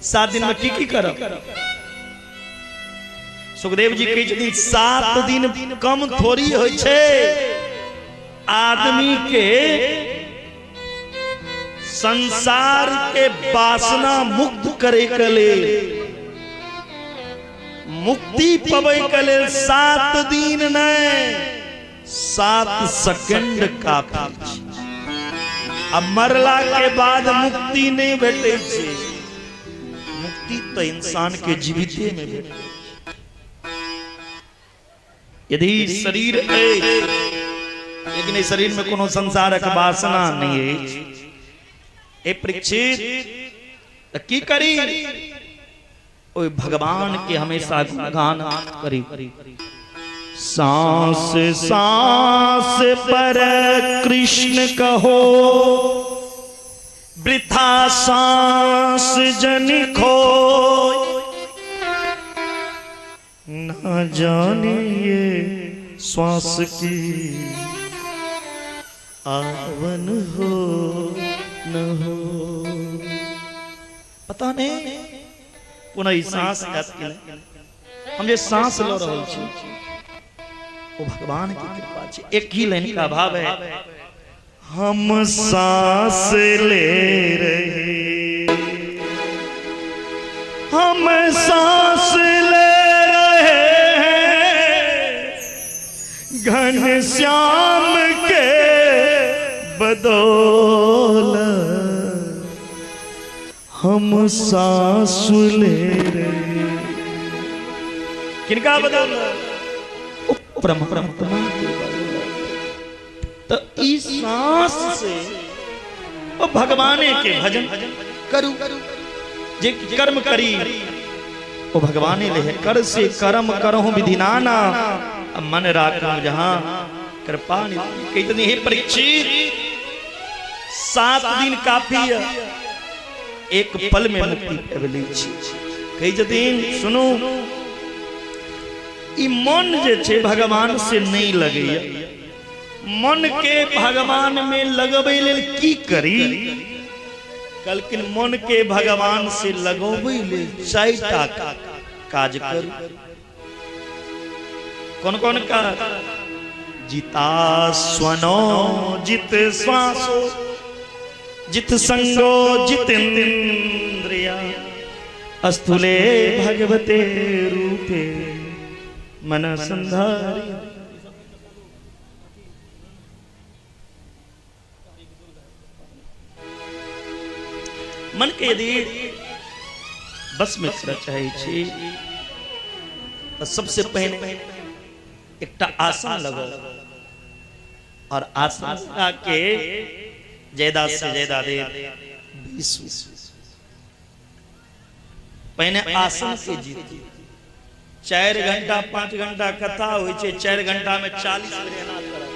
D: 7 दिन में की करब। सुखदेव जी कहे छथि 7 दिन कम थोड़ी होय छे। आदमी के संसार के वासना मुक्त करे के लेल मुक्ति पबै के लेल 7 दिन नहीं 7 सेकंड काफी। अब मरला के बाद मुक्ति नहीं भेटे छे। मुक्ति तो इंसान के जीविते में भेटे। यदि शरीर है लेकिन शरीर में कोनो संसारक वासना नहीं है। ए परीक्षित की करी ओए भगवान के हमेशा गुणगान करी। सांस सांस पर कृष्ण कहो, वृथा सांस जन खो, न जाने ये श्वास की आवन हो न हो। पता नहीं पुनः ई सांस हम जे सांस लो रहे छी वो भगवान की कृपा छे। एक ही लाइन का भाव है, हम सांस ले रहे, हम सांस ले रहे हैं घनश्याम के बदौलत, हम सांस ले रहे किनका बदौलत? परमात्मा के बदौलत। तो इस सांस से वो भगवान के भजन करू, जे कर्म करी वो भगवान ले, कर से कर्म करहु विधि नाना, मन राखू जहां कृपा निधि। कितनी ही परीक्षित 7 दिन काफी है, एक पल में मुक्ति पवली छी। कई जतिन सुनो, ई मन जे छे भगवान से नहीं लगैया, मन के भगवान में लगबे लेल की करी? कलकिन मन के भगवान से लगबे लेल 4टा काज करू। कौन कौन का? जिता स्वनो जित श्वासो, जित संगो जितेन्द्रिया, अस्थूले भगवते रूपे मन संधारी। मन के यदि बस में चाहे छी तो सबसे पहले एक आसन लगो, और आसन के ज्यादा से ज्यादा देर 20 पहले आसन के जीत। 4 घंटा 5 घंटा कथा होई छे, 4 घंटा में 40 बेर एना करब,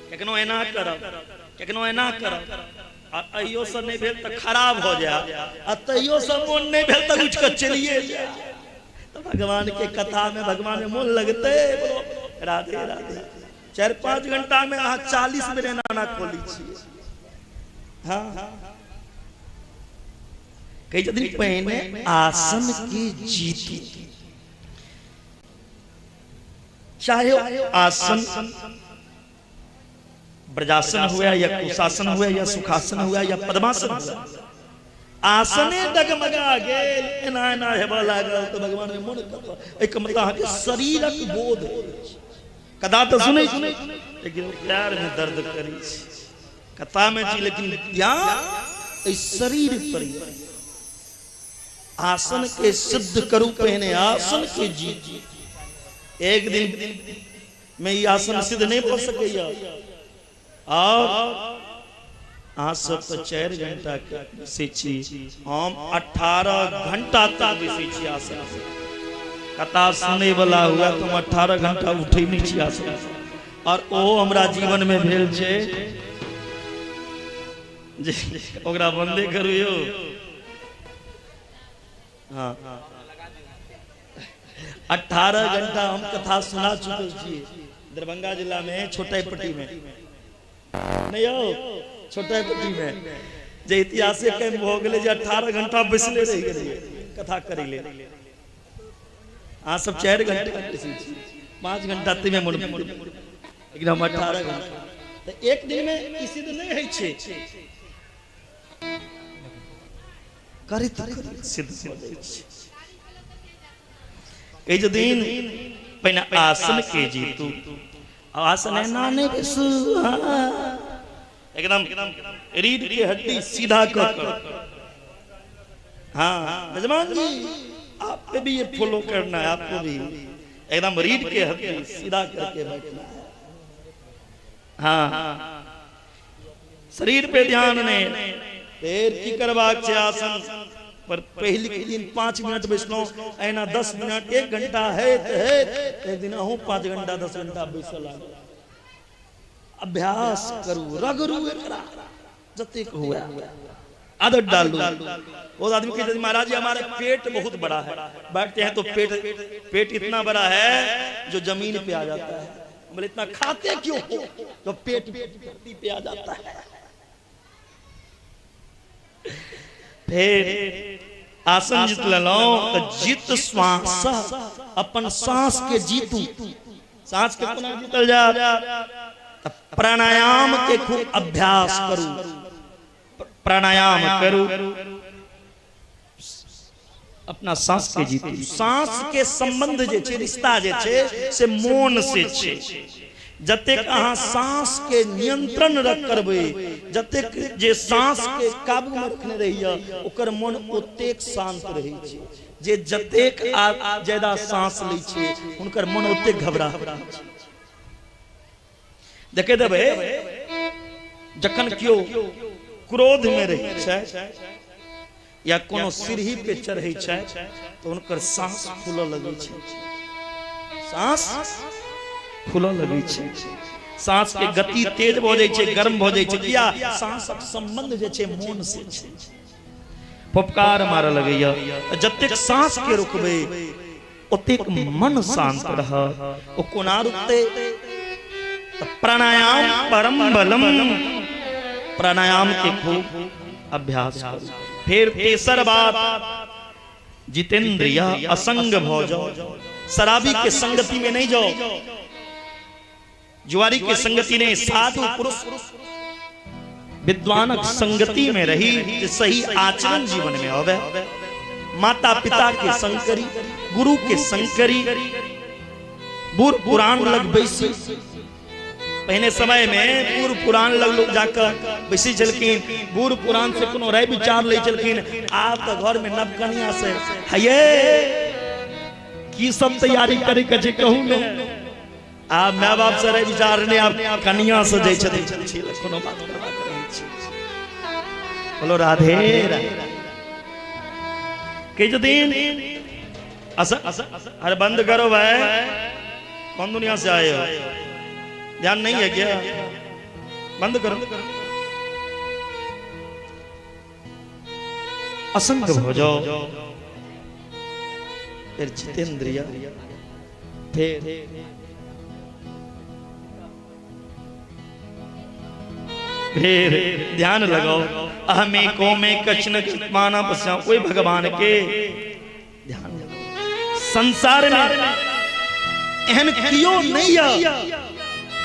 D: केकनो एना करब, केकनो एना करब, और अइयो से नहीं भेल तो खराब हो जाए, और तइयो से मन नहीं भेल तो उठ के चलिए जाए। तो भगवान के कथा में भगवान में मन लगते, राधे राधे। 4-5 घंटा में 40 बेर एना खोली छी। हाँ, कई दिन पहले आसन की जीती, चाहे आसन ब्रजासन हुआ या कुशासन हुआ या सुखासन हुआ या पद्मासन हुआ, आसने डगमगा गेल, एना एना हेबा लागल तो भगवान में मन करता। एक मतलब के शरीरक बोध कदा तो सुने, लेकिन प्यार में दर्द करी कथा में जी, लेकिन ध्यान इस शरीर पर। आसन के सिद्ध करूं पहने आसन के जी। एक दिन में ये आसन सिद्ध नहीं पड़ सकेगा, और आज सब तो 4 घंटा बेसी, हम 18 घंटा तक बेसी आसन। कथा सुने वाला हुआ तुम 18 घंटा उठे नहीं छी आसन, और ओ हमरा जीवन में भेल छे जे ओकरा बंदे करियो। हाँ, 18 घंटा हम कथा सुना चुके छी दरभंगा जिला में छोटापट्टी में, नहीं हो छोटापट्टी में जे ऐतिहासिक कैंप हो गए, 18 घंटा बैसले रह गए कथा करी ले। हाँ, सब 4 घंटे 5 घंटा में मन, लेकिन हम 18 घंटा। तो एक दिन में इसी दिन नहीं है छे करित सिद्ध हो जाए छे। कई जो दिन पहले आसन के जीतू, आसन है ना नहीं बेसु, एकदम रीढ़ की हड्डी सीधा कर। हाँ मेजबान जी, आप पे भी ये फॉलो करना है, आपको भी एकदम रीढ़ की हड्डी सीधा करके बैठना है। हाँ, शरीर पे ध्यान नहीं, पैर की करवाक छे आसन, पर पहले के दिन 5 मिनट बैसलो एना 10 मिनट 1 घंटा है एक दिन अहूँ 5 घंटा 10 घंटा बैसल अभ्यास करू रगरू एकरा जतेक हुआ आदत डालू। वो आदमी कहते हैं महाराज जी हमारा पेट बहुत बड़ा है, बैठते हैं तो पेट इतना बड़ा है जो जमीन पे आ जाता है। बोले इतना खाते क्यों हो? तो पेट धरती पे आ जाता है। फिर आसन जित लो तो जित श्वास अपन सांस के जीतू, सांस के पुनः जीतल जा। प्राणायाम के खूब अभ्यास करू, प्राणायाम करू, अपना सांस के जीतू। सांस के संबंध जे छे, रिश्ता जे छे से मन से छे। जतेक अहाँ सांस के नियंत्रण रख करबे, जतेक जे सांस के काबू में रखने रहिए ओकर मन ओतेक शांत रहे छे। जे जतेक ज्यादा सांस लै छे उनकर मन ओतेक घबरा छे। देखे देबे जखन कियो क्रोध में रहे छे या कोनो सीढ़ी पे चढ़े छे तो उनकर सांस फूलऽ लगे छे, सांस फूलऽ लगे छे, सांस के गति तेज भ जाय छे, गर्म भ जाय छे। किया? सांसक संबंध जे छे मन से छे। फुफकार मारऽ लगैया जतेक सांस के रोकबे ओतेक मन शांत रह। ओ कोना रुकते? प्राणायाम परम बलम, प्राणायाम के खूब अभ्यास करो। फिर तेसर बात जितेंद्रिय असंग भव जाओ। शराबी के संगति में नहीं जाओ, जुआरी के संगति ने, साधु पुरुष विद्वानक संगति में रही जो सही आचरण जीवन में होवे। माता पिता के संकरी, गुरु के संकरी, बूढ़ पुराण लग बैसी। पहले समय में पूर्व पुराण लोग जाकर बैसी चलकिन, बूढ़ पुराण से कोनो राय विचार ले चलकिन। आप तो घर में नवकनिया से हये की सब तैयारी करे के कहू ने आप माय बाप से राय विचार ने आप कनिया से जाय छथिन कोनो बात करबा करै छी। बोलो राधे राधे। के जो दिन अरे बंद करो भाई, कौन दुनिया से आए हो? ध्यान नहीं है क्या? बंद करो। असंग हो जाओ, फिर जितेंद्रिय, फिर ध्यान लगाओ। अहमे को में कचन माना पश्या, कोई भगवान के ध्यान लगाओ। संसार में एहन कियो नहीं है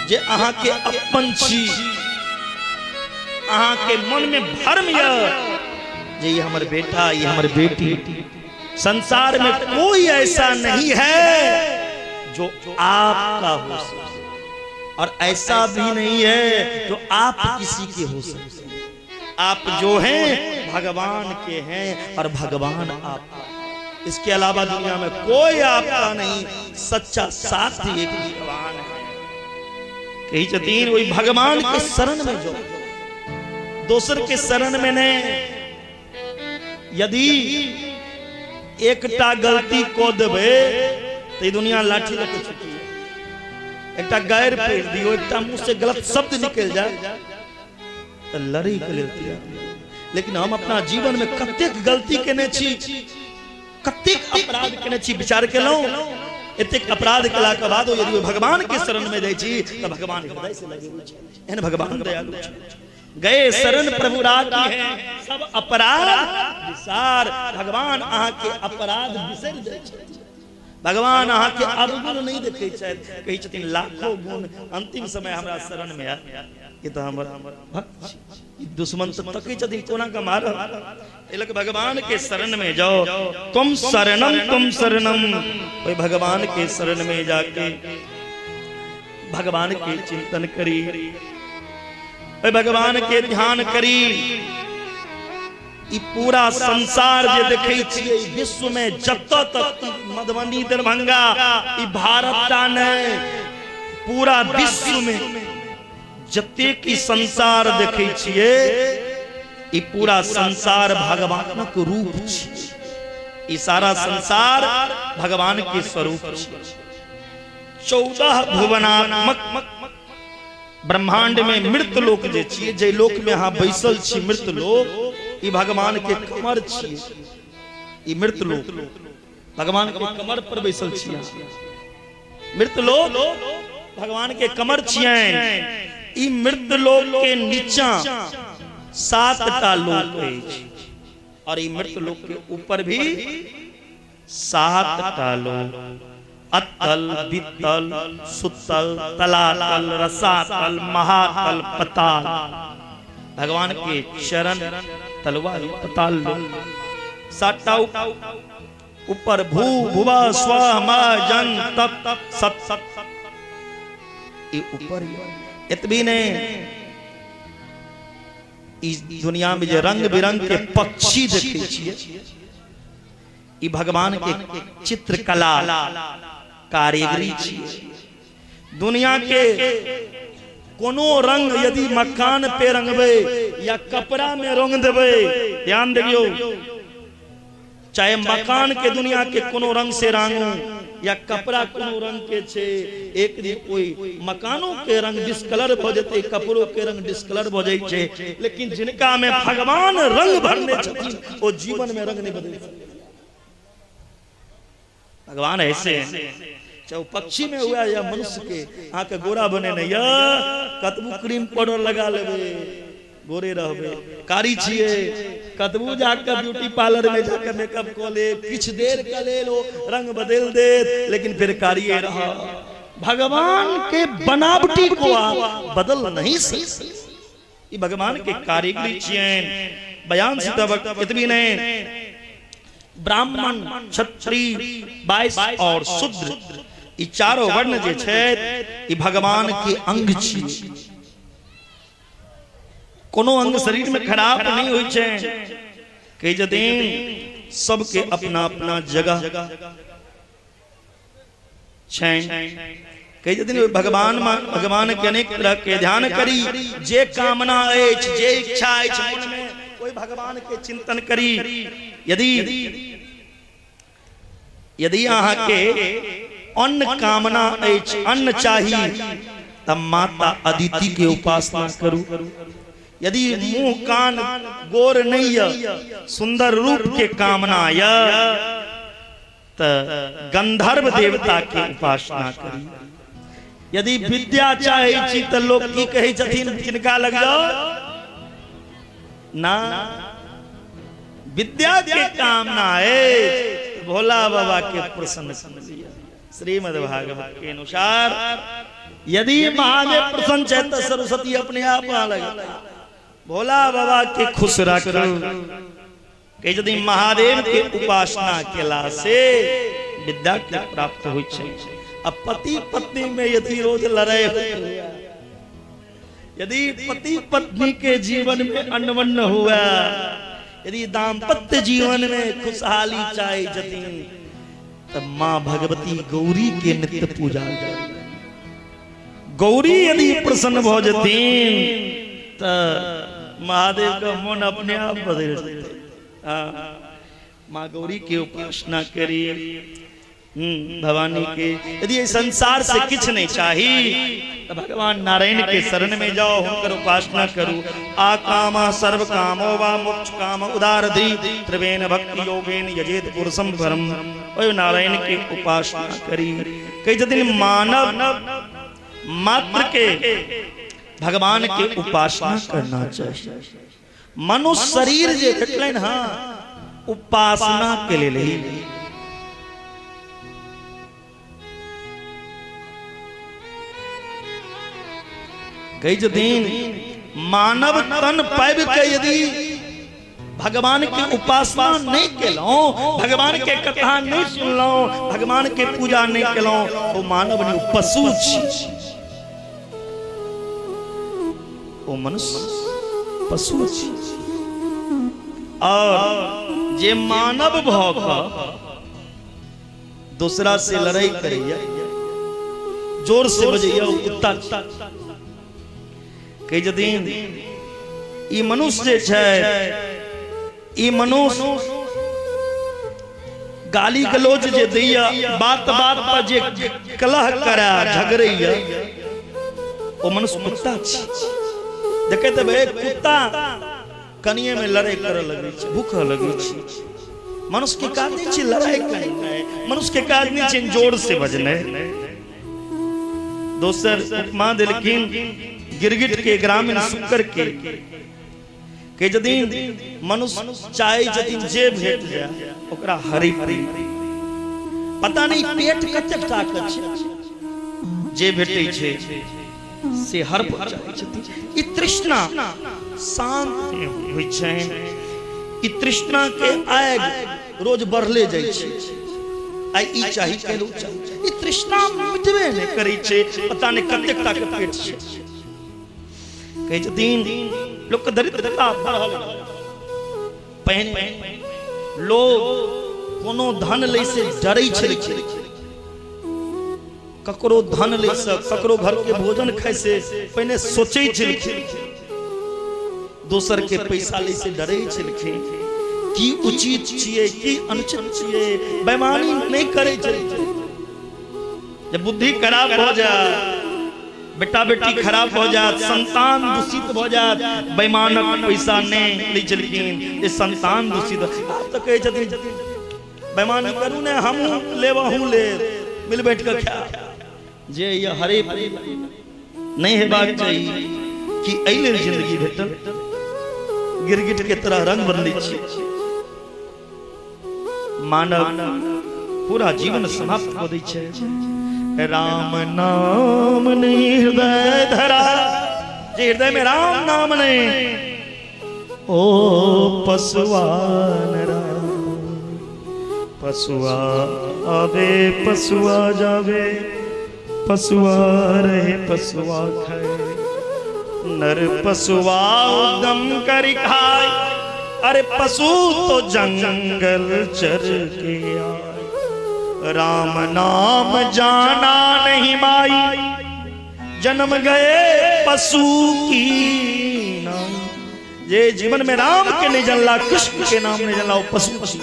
D: जे अहाँ के अपन छी, अहाँ के मन में भरम या जे ये हमर बेटा, ये हमर बेटी। संसार में कोई ऐसा नहीं है जो आपका हो सकता, और ऐसा भी नहीं है जो आप किसी के हो सकते। आप जो हैं भगवान के हैं और भगवान आपका। इसके अलावा दुनिया में कोई आपका नहीं। सच्चा साथी एक भगवान है। कही जतीन वही भगवान के शरण में जो, दोसर के शरण में ने। यदि एकटा गलती को देबे तो ये दुनिया लाठी लगे छुटी है। एकटा गैर फेर दियो, एकटा मुंह से गलत शब्द निकल जाए तो लड़ी के लेती है। लेकिन हम अपना जीवन में कतेक गलती केने छी, कतेक अपराध केने छी, विचार के लो। इतने अपराध कला के बाद यदि भगवान के शरण में जाय छी तो भगवान हृदय से लगे छै। एहन भगवान दयालु छै। गए शरण प्रभु राखी है, सब अपराध विसार। भगवान अहाँ के अपराध बिसर जाय छै। भगवान अहाँ के अवगुण नहीं देखे छथि। कही छथिन लाखों गुण अंतिम समय हमरा शरण में आया। ये तो हमर भक्त दुश्मन से तकै छथिन कोना का मार। एलक भगवान के शरण में जाओ। तुम शरणम। ओए भगवान के शरण में जाके भगवान के चिंतन करी, ओए भगवान के ध्यान करी। ई पूरा संसार जे देखै छियै विश्व में जत तक मधुबनी दरभंगा ई भारत टा नहीं, पूरा विश्व में जते की संसार देखै छियै ये पूरा संसार भगवान के रूप छे, ये सारा संसार भगवान के स्वरूप छे। 14 भुवनात्मक ब्रह्मांड में मृत लोक जे छिए, जे लोक में अहाँ बैसल छी मृत लोक, ये भगवान के कमर छिए। ये मृत लोक भगवान के कमर पर बैसल छिए, मृत लोक भगवान के कमर छिए। ई मृत लोक के नीचा 7टा लोक अछि, और ई मृत लोक के ऊपर भी 7टा लोक, अतल, वितल, सुतल, तलातल, रसातल, महातल, पताल। भगवान के चरण तलवा पताल लोक। 7टा ऊपर भू भुवा स्व म जन तप सत ये ऊपर इतनी ने इस दुनिया में जो रंग बिरंग के पक्षी देखे छिए, ये भगवान के चित्रकला कारीगरी छिए। दुनिया के कोनो रंग यदि मकान पे रंगबे या कपड़ा में रंग देबे, ध्यान देखियो, चाहे मकान के दुनिया के कोनो रंग से रंगू या कपड़ा कोनो रंग के छे, एक दिन कोई मकानों के रंग डिस्कलर भ जेते, कपड़ों के रंग डिस्कलर भ जाय छे, लेकिन जिनका में भगवान रंग भरने छथिन वो जीवन में रंग नहीं बदल सकते। भगवान ऐसे हैं, चाहे पक्षी में हुआ या मनुष्य के, आके गोरा बने नहीं, या कतबू क्रीम पाउडर लगा लेबे गोरे रहबे, कारी छिए कतबू जाकर ब्यूटी पार्लर में जाकर मेकअप को ले, कुछ देर का ले लो रंग बदल दे, लेकिन फिर कारिये रहा। भगवान के बनावटी को आप बदल नहीं सकते, ये भगवान के कारीगरी छिए। बयान सीता वक्त इतनी ने ब्राह्मण, क्षत्रिय, वैश्य और शूद्र, ये चारों वर्ण जे छे ये भगवान के अंग छिए। कोनो अंग शरीर में खराब नहीं होई छे, कई जदिन सबके अपना अपना जगह छे। कई जदिन भगवान के अनेक तरह के ध्यान करी, जे कामना अछि, जे इच्छा अछि मन में, कोई भगवान के चिंतन करी। यदि अहाँ के अन्न कामना अछि, अन्न चाहिए, तब माता अदिति के उपासना करू। यदि मुंह कान गोर नहीं है, सुंदर रूप के कामना या, तो गंधर्व देवता के उपासना करी। यदि विद्या चाहे छी तो लोग की कहे छथिन, किनका लग जाओ ना, विद्या के कामना है भोला बाबा के प्रसन्न कर लिया। श्रीमद् भागवत के अनुसार यदि महादेव प्रसन्न है तो सरस्वती अपने आप आ लगे। भोला बाबा के खुश रखो, कि यदि महादेव के उपासना केला से विद्या के प्राप्त होई छै। अब पति पत्नी में यदि रोज लड़ाई हो, यदि पति पत्नी के जीवन में अनबन हुआ, यदि दाम्पत्य जीवन में खुशहाली चाहे जतिन, तब माँ भगवती गौरी के नित्य पूजा करें। गौरी यदि प्रसन्न हो जतीन तो महादेव का मन अपने आप बदल जाता। माँ गौरी की उपासना करिए, भवानी के। यदि ये संसार से कुछ नहीं चाहिए तो भगवान नारायण के शरण में जाओ, होकर उपासना करो। आकामा सर्व कामो वा मोक्ष काम उदारधि त्रिवेन भक्ति योगेन यजेत पुरुषम परम। और नारायण की उपासना करी। कई दिन मानव मात्र के भगवान के उपासना करना चाहिए। मनुष्य शरीर जे भेटलन हाँ उपासना के लिए कई दिन मानव तन पाइब के यदि भगवान की उपासना नहीं केलो, भगवान के कथा नहीं सुनलो, भगवान के पूजा नहीं केलो, वो मानव नहीं पशु छी, वो मनुष्य पशु छी। और जे मानव भौक दूसरा से लड़ाई करिए, जोर से बजैया कुत्ता। कई दिन ई मनुष्य जे छै ई मनुष्य गाली गलोच जे दैया बात बात पर जे कलह करे झगड़ैया ओ मनुष्य कुत्ता छै। देखे तब एक कुत्ता कनिए में लड़ाई करे लगे छै, भूख लगे छै। मनुष्य के काज नहीं छै लड़ाई करना, मनुष्य के काज नहीं छै जोर से बजने। दोसर उपमा देलखिन गिरगिट के ग्रामीण शुक्र के जदीन मनुष्य चाहे जदीन जे भेट जाए ओकरा हरि परी पता नहीं पेट कतेक ताकत छै, जे भेटै छै से हर पर जाय छथि। ई तृष्णा शांत होय छै, ई तृष्णा के आग रोज बढ़ले जाय छै। आई ई चाही केलो चाही, ई तृष्णा मिटबे नै करै छै, पता नहीं कतेक ताकत पेट छै। कहे दिन लोक के दरिद्रता बढ़ल, पहिने लोग कोनो धन लै से डरै छलै, ककरो धन लै से ककरो घर के भोजन खाय से पहिने सोचै छलखिन, दोसर के पैसा लै से डरै छलखिन की उचित छियै की अनुचित छियै, बेईमानी नहीं करे छलखिन। जब बुद्धि खराब हो जाए, बेटा बेटी खराब हो जाए, संतान दूषित हो जाए, बेईमानक पैसा नहीं लै छलखिन, ये संतान दूषित। आप तो कहे छथिन बेईमानी करू ने हम लेबहू ले मिल बैठ के खा, जे ये हरे नहीं हेबाक चाहिए कि एले जिंदगी भेटल गिरगिट के तरह रंग बदलै छै। मानव पूरा जीवन समाप्त हो दै छै। राम नाम नहीं हृदय धरा, जे हृदय में राम नाम नहीं ओ पशुआ नरा। पशुआ आवे पशुआ जावे, पशुआ रहे पशुआ खाए, नर पशुआ उद्यम कर खाए, अरे पशु तो जंगल चर के आए। राम नाम जाना नहीं माई, जन्म गए पशु की नाम। ये जीवन में राम के नहीं जनला, कृष्ण के नाम नहीं जनला, वो पशु।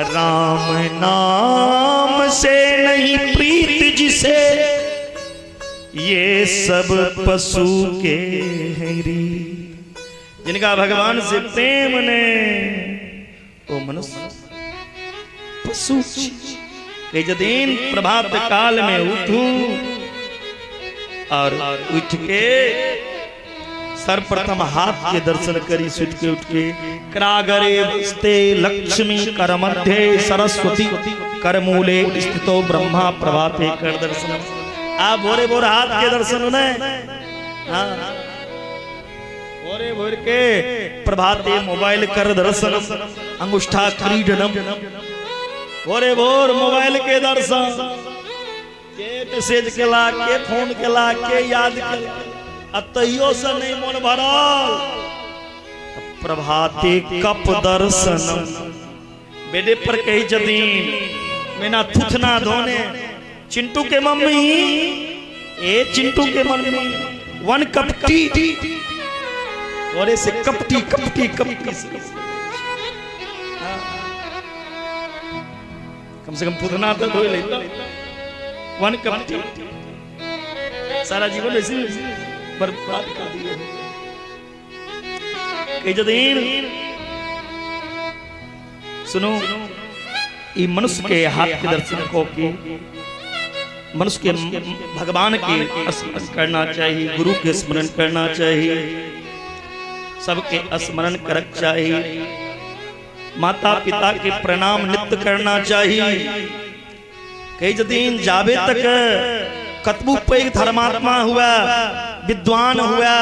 D: राम नाम से नहीं प्रीत जिसे, ये सब पशु के हैरी। जिनका भगवान से प्रेम ने वो मनुष्य पशु। कई दिन प्रभात काल में उठूं और उठ के सर्वप्रथम हाथ के दर्शन करी, सुट के उठ के करागरे वस्ते लक्ष्मी कर मध्य सरस्वती कर मूले स्थितो ब्रह्मा प्रभाते कर दर्शन। आप भोरे भोर हाथ के दर्शन उन्हें भोरे भोर के प्रभाते मोबाइल कर दर्शन, अंगुष्ठा क्रीडनम। भोरे भोर मोबाइल के दर्शन, के मैसेज केला, के फोन केला, के याद केला, अतइयो से नहीं मन भरल। प्रभाते कप दर्शनम। बेडे पर कही जदीन बिना थुथना धोने, चिंटू के मम्मी ए चिंटू के मम्मी वन कप टी, और ऐसे कपटी कपटी कपटी कम से कम थुथना तो धो लेता। वन कप टी सारा जीवन ऐसे बर्बाद कर दिया। कई जदीन सुनो, ये मनुष्य के हाथ के दर्शन को की मनुष्य के भगवान के स्मरण करना चाहिए, गुरु के स्मरण करना चाहिए, सबके स्मरण करक चाहिए, माता पिता के प्रणाम नित्य करना चाहिए। कई दिन जावे तक कतबू पैघ धर्मात्मा हुआ, विद्वान हुआ,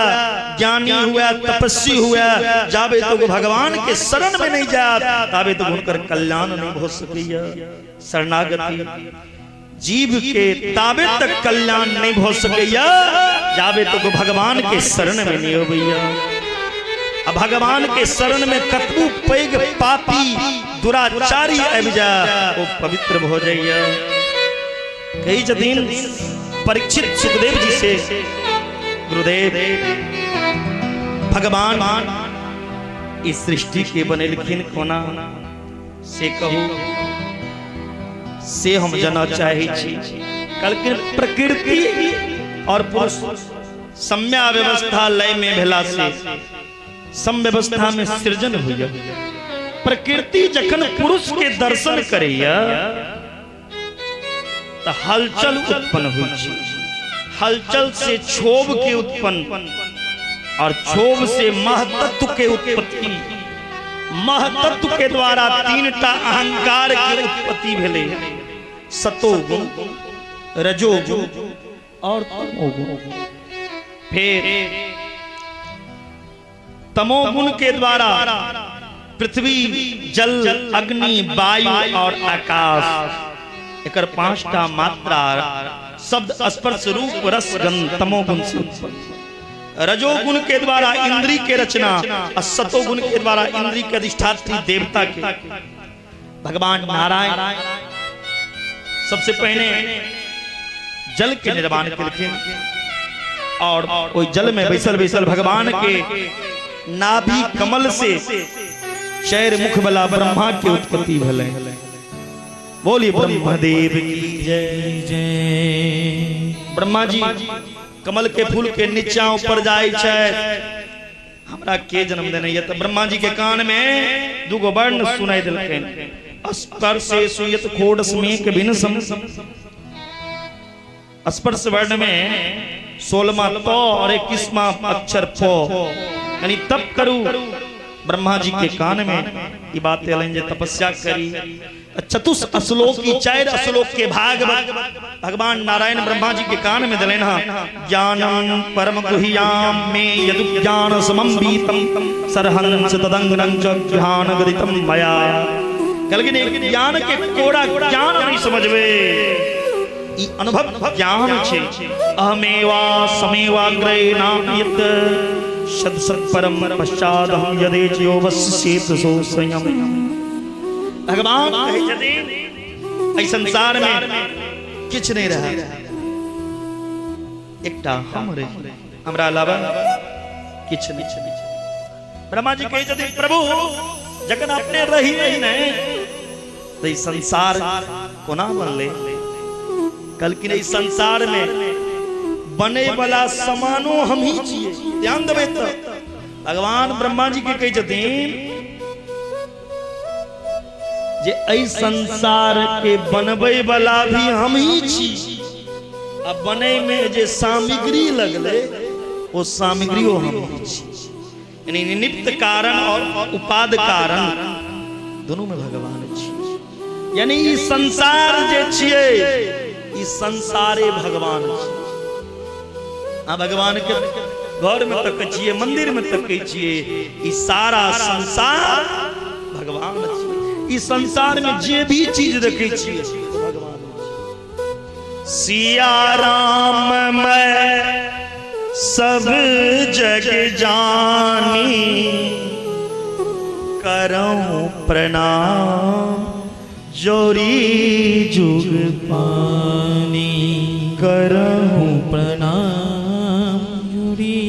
D: ज्ञानी हुआ, तपस्वी हुआ, जावे तो भगवान के शरण में नहीं जा, तावे तो उनकर कल्याण नहीं हो सकिया। शरणागति जीव के ताबे तक कल्याण नहीं हो सकिया, जावे तो भगवान के शरण में नहीं हो भैया। अब भगवान के शरण में कतबू पैघ पापी दुराचारी अब जा, वो पवित्र हो जाइए। कई दिन परीक्षित सुखदेव जी से गुरुदेव भगवान इस सृष्टि के बनेलखिन कोना से कहू से हम जाना चाहे छी। कलकिन प्रकृति और पुरुष सम्या व्यवस्था लय में भेला से सम व्यवस्था में सृजन हुई। प्रकृति जखन पुरुष के दर्शन करैया तो हलचल उत्पन्न हुई छै। हलचल से क्षोभ के उत्पन्न और क्षोभ से महतत्व के उत्पत्ति। महतत्व के द्वारा तीनटा अहंकार की उत्पत्ति भेले, सतोगुण, रजोगुण और तमोगुण। फिर तमोगुण के द्वारा पृथ्वी, जल, अग्नि, वायु और आकाश, एकर 5टा मात्रा शब्द, स्पर्श, रूप, रस, गंध तमोगुण से उत्पन्न। रजोगुण के द्वारा इंद्री के रचना और सतोगुण के द्वारा इंद्री के अधिष्ठात्री देवता के भगवान नारायण सबसे पहले जल के निर्माण केलखिन और कोई जल में बैसल बैसल भगवान के नाभि कमल से चैर मुख वाला ब्रह्मा के उत्पत्ति भले। बोली ब्रह्मदेव की जय जय। ब्रह्मा जी कमल के फूल के नीचा ऊपर जाय छै, हमरा के जन्म देने ये। तो ब्रह्मा जी के कान में दुगो वर्ण सुनाई देलखिन, स्पर्शे सुयत खोडस में के भिन्न सम। स्पर्श वर्ण में 16वां तो और 21वां अक्षर पो, यानी तप करू। ब्रह्मा जी के कान में ये बात एलन जे तपस्या करी। चतुष श्लोक की 4 श्लोक के भाग भगवान नारायण ब्रह्मा जी के कान में दिलेन। ज्ञानम परम गुह्याम में यदु ज्ञान समम बीतम सरहंस तदंगनं च ज्ञान गदितम मया। कलगिन एक ज्ञान के कोड़ा ज्ञान नहीं समझवे, ई अनुभव ज्ञान छे। अहमेवा समेवाग्रे नायत शत सत परम पश्चात हम यदेच यो वस्येत सो स्वयं। भगवान कहे यदि इस संसार में किछ नहीं रहा, एकटा हम रही, हमरा अलावा किछ नहीं। ब्रह्मा जी कहे यदि प्रभु जखन अपने रही नहीं तो इस संसार कोना बनले। कलकिन इस संसार में बने वाला समानो हम ही छिए। ध्यान देबे तो भगवान ब्रह्मा जी के कहे छथिन जे ऐ संसार के बनबे वाला भी हम ही छी। अब बने में जे सामग्री लगले वो सामग्रियों हम ही छी। यानी निमित्त कारण और उपाद कारण दोनों में भगवान छी। यानी ई संसार जे छिए ई संसारे भगवान छी। हाँ, भगवान के घर में तक छिए, मंदिर में तक छिए, ई सारा संसार भगवान छी। इस संसार में जे भी चीज देखे छिए भगवान। सिया राम मैं सब जग जानी, करऊं प्रणाम जोरी जुग पानी। करऊं प्रणाम जोरी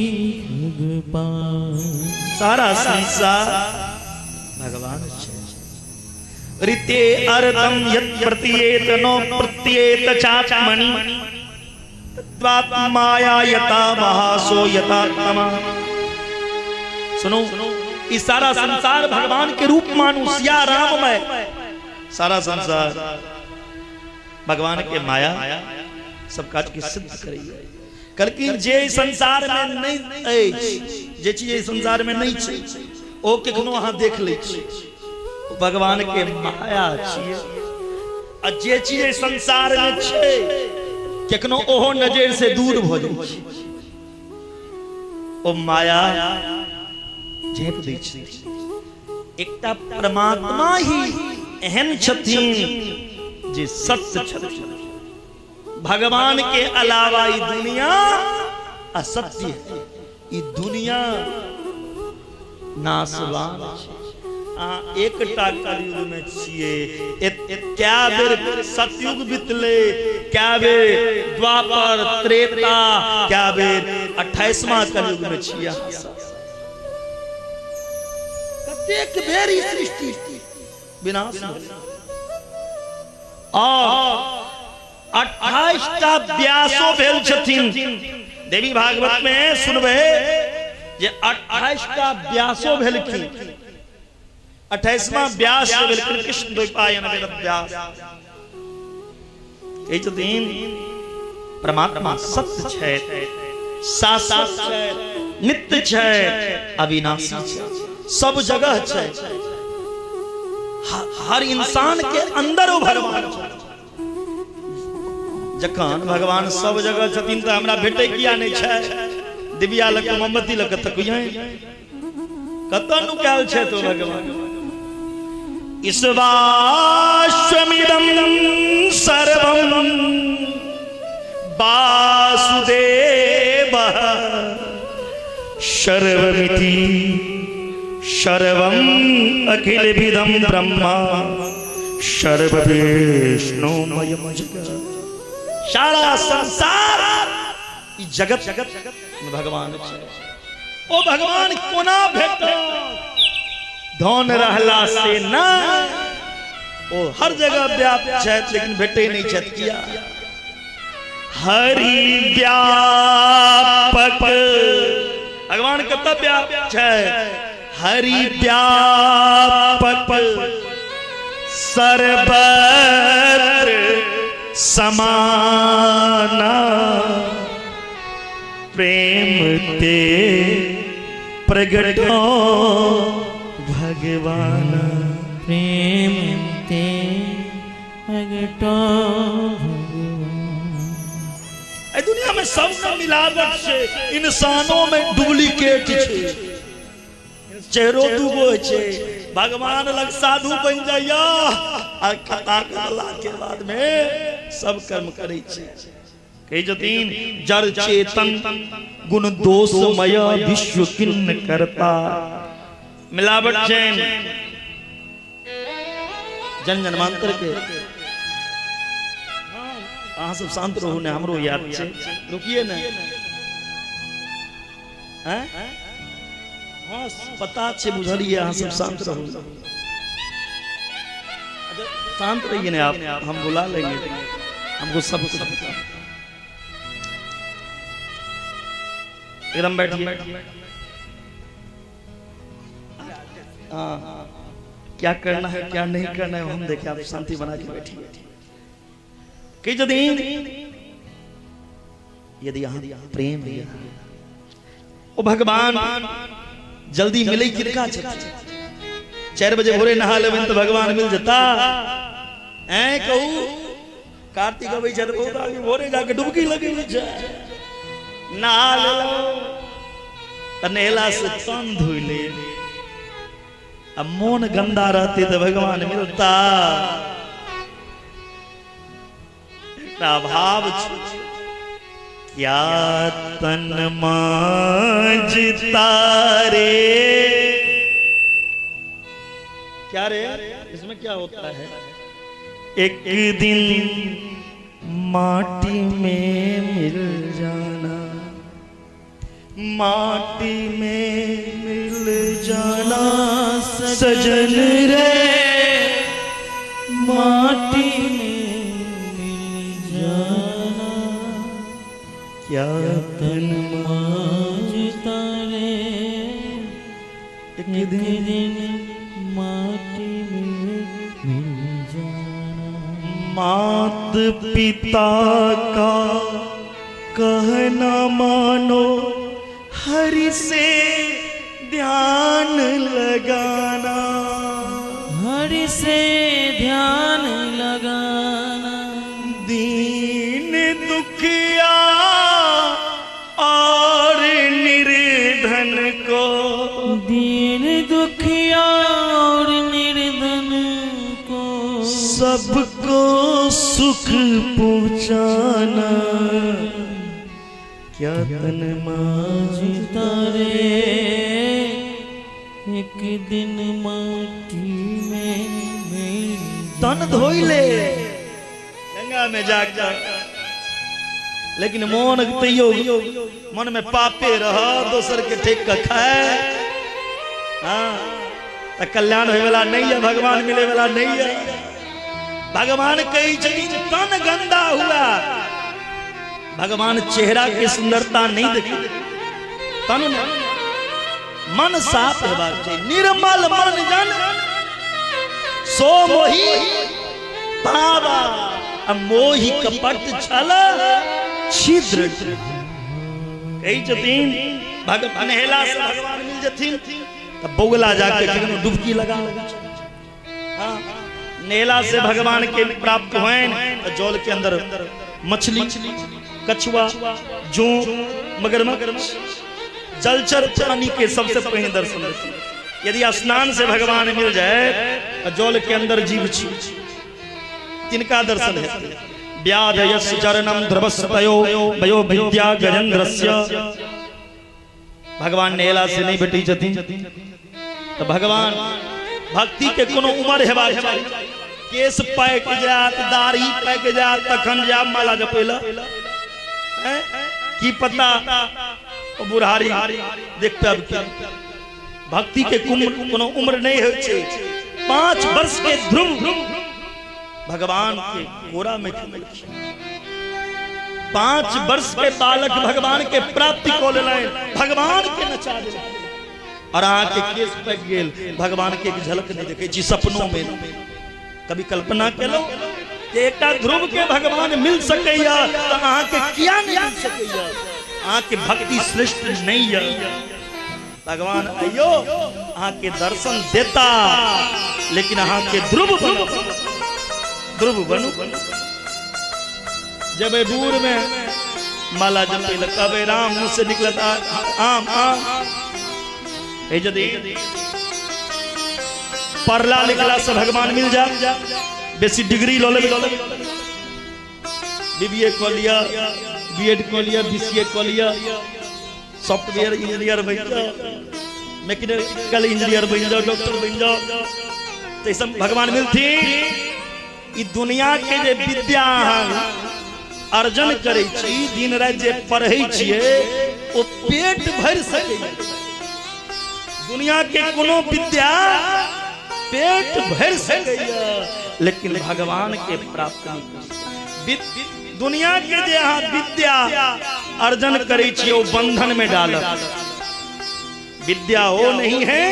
D: जुग पानी। सारा संसार भगवान छे। ऋते अर्थम यत् प्रतीयेत नो प्रतीयेत चात्मनि तद्वात् माया यथा भासो यथा तमा। सुनो, इस सारा संसार भगवान के रूप मानो। सिया राम में सारा संसार भगवान के माया सब काज के सिद्ध करैया। कलकिन जे संसार में नहीं जे चीज संसार में नहीं छै ओ केखनो अहाँ देख लै छी, भगवान के माया छिए। आ जे चीज संसार में छै केखनो ओहो नजर से दूर भ जाइ छै, ओ माया झेप दै छै। एकटा परमात्मा ही एहन छथिन जे सत्य छथिन। भगवान के अलावा ई दुनिया असत्य है। ई दुनिया नाशवान छै। एकटा कलयुग में छिए। क्या बेर सतयुग बीतले, क्या बेर द्वापर त्रेता, क्या बेर 28वां कलयुग में छिए। एक बेरी सृष्टि विनाश और 28टा व्यासो भेल छथिन। देवी भागवत में सुनबे जे 28टा व्यासो भेलखिन। 28वां व्यास भेल कृष्ण द्वैपायन वेद व्यास। कहि छथिन परमात्मा सत्य छै, शाश्वत छै, नित्य छै, अविनाशी छै, सब जगह छै, हर इंसान के अंदर वो भगवान छै। जखन भगवान सब जगह छथिन तो हमरा भेटे किया नहीं छै? दिव्या लग मोमबत्ती लग तक कत नुकायल छै तो भगवान। ईश्वाश्वमिदं सर्वं वासुदेवः सर्वमिति सर्वं अखिलविदं ब्रह्मा सर्वविष्णुमयं जगत्। सारा संसार ई जगत में भगवान छै। ओ भगवान कोना भेटत? धन रहला से ना, ओ हर जगह व्याप्त छथि लेकिन भेटे नहीं छथि। किया? हरि व्यापक भगवान कतऽ व्याप्त छै? हरि व्यापक सर्वत्र समाना प्रेम ते प्रगटो भगवान।
B: प्रेम ते प्रगटो भगवान।
D: दुनिया में सब मिलावट छै, इंसानों में डुप्लीकेट छै। चेहरो दूगो छै, भगवान लग साधु बन जाइया आ कथा करला के बाद में सब कर्म करे छै। कहि जतीन जड़ चेतन गुण दोषमय विश्व किन्न करता। मिलावट छै जन जन्मांतर के। अहाँ सब शांत रहू ने, हमरो याद छै, रुकिए ने। हाँ पता छै, बुझलिए, अहाँ सब शांत रहू, शांत रहिए ना आप, हम बुला लेंगे, हमको सब कुछ एकदम बैठिए। हाँ क्या करना है क्या नहीं करना है हम देखें, आप शांति बना के बैठिए। कई दिन यदि यहाँ प्रेम है ओ भगवान जल्दी मिले किनका 4 बजे भोरे नहा लेबे तो भगवान मिल जाता है। कहू कार्तिक अबै छै बहुत आगे भोरे जाके डुबकी लगे नहा ले नहेला से तन धोई ले। अब मोन गंदा रहते तो भगवान मिलता। भाव क्या तन मांझता रे। क्या रे इसमें क्या होता है? एक दिन माटी में मिल जाना, माटी में मिल जाना सजन रे, माटी में मिल जाना क्या तन मांझता रे। एक दिन माटी में मिल जाना। मात पिता का कहना मानो, हरि से ध्यान लगाना,
B: हरि से ध्यान लगाना।
D: दीन दुखिया और निर्धन को,
B: दीन दुखिया और निर्धन को,
D: सबको सुख पहुंचाना क्या तन
B: मांझता रे। एक दिन माटी में मिल
D: तन धोई ले गंगा में जाकर, लेकिन मोन तैयो मन में पापे रह, दोसर के ठेक के खाए। हाँ तो कल्याण होने वाला नहीं है, भगवान मिले वाला नहीं है। भगवान कई चीज तन गंदा हुआ, भगवान चेहरा की सुंदरता नहीं देखी, तन मन साफ हेबाक चाहिए। निर्मल मन जन सो मोही भावा, मोही कपट छल छिद्र। कई जतीन भगवान हेला से भगवान मिल जथिन तब बोगला जाके कितनो डुबकी लगा। हाँ, नेला से भगवान के प्राप्त हुए तो जल के अंदर मछली, कछुआ, जोंक, मगरमच्छ, जलचर प्राणी के सबसे पहले दर्शन देते। यदि स्नान से भगवान मिल जाए तो जल के अंदर जीव तिनका दर्शन है। व्याधयस्य चरणम ध्रुवस्तयो वयो विद्या गजेंद्रस्य। भगवान नेला से नहीं बेटी जती तो भगवान भक्ति के कोनो उम्र हेबाक चाहिए। केस पैक जात, दाढ़ी पैक जात, तखन जा माला जपेला की पता बुढ़ारी देखते। अब क्या भक्ति के कोनो उम्र नहीं हो छे। 5 वर्ष के ध्रुव भगवान के कोरा में 5 वर्ष के बालक भगवान के प्राप्ति को ले भगवान के नचा दे और आके केस पैक गेल। भगवान के एक झलक नहीं देखे जी सपनों में। कभी कल्पना के लो कि एक ध्रुव के भगवान मिल सके तो आके क्या नहीं मिल सके। आके भक्ति श्रेष्ठ नहीं है। भगवान आयो आके दर्शन देता, लेकिन आके ध्रुव बनो, ध्रुव बनो। जब दूर में माला जपे कबे राम मुंह से निकलता आम आम। यदि परला निकला से भगवान मिल जा, बेसी डिग्री लो ले, बीबीए को लिया, बीएड को लिया, बीसीए को लिया, सॉफ्टवेयर इंजीनियर बन जाओ, मैकेनिकल इंजीनियर बन जाओ, डॉक्टर बन जाओ, तो सब भगवान मिलती। ई दुनिया के जे विद्या अर्जन करे छी, दिन रात जे पढ़े छिए ओ पेट भर सके। दुनिया के कोनो विद्या पेट भर सके, लेकिन भगवान के प्राप्त नहीं। दुनिया के जे अहाँ विद्या अर्जन करे छी ओ बंधन में डालत। विद्या वो नहीं है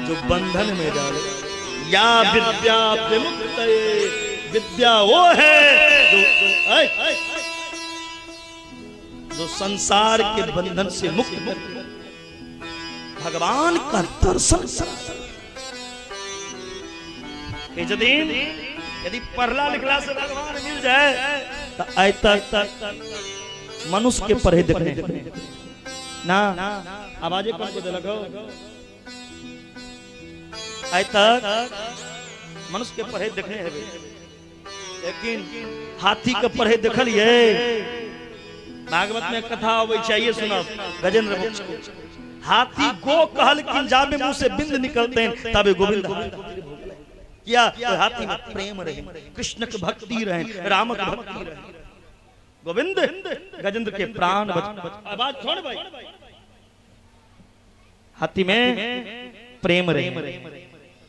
D: जो बंधन में डाले। या विद्या विमुक्त, विद्या वो है जो संसार के बंधन से मुक्त भगवान का दर्शन। यदि पढ़ला लिखला से भगवान मिल जाए तो आज तक मनुष्य के पढ़े देखने ना आवाजें कौन को दिलक हो। आज तक मनुष्य के पढ़े देखने है, लेकिन हाथी के पढ़े देखलिए। भागवत में कथा आवे चाहिए सुना गजेंद्र मोक्ष को। हाथी गो कहल कि जाबे मुंह से बिंद निकलते हैं तबे गोविंद। क्या हाथी में प्रेम रहे, कृष्ण की भक्ति रहे, राम की भक्ति रहे। गोविंद गजेंद्र के प्राण आवाज छोड़ भाई। हाथी में प्रेम रहे।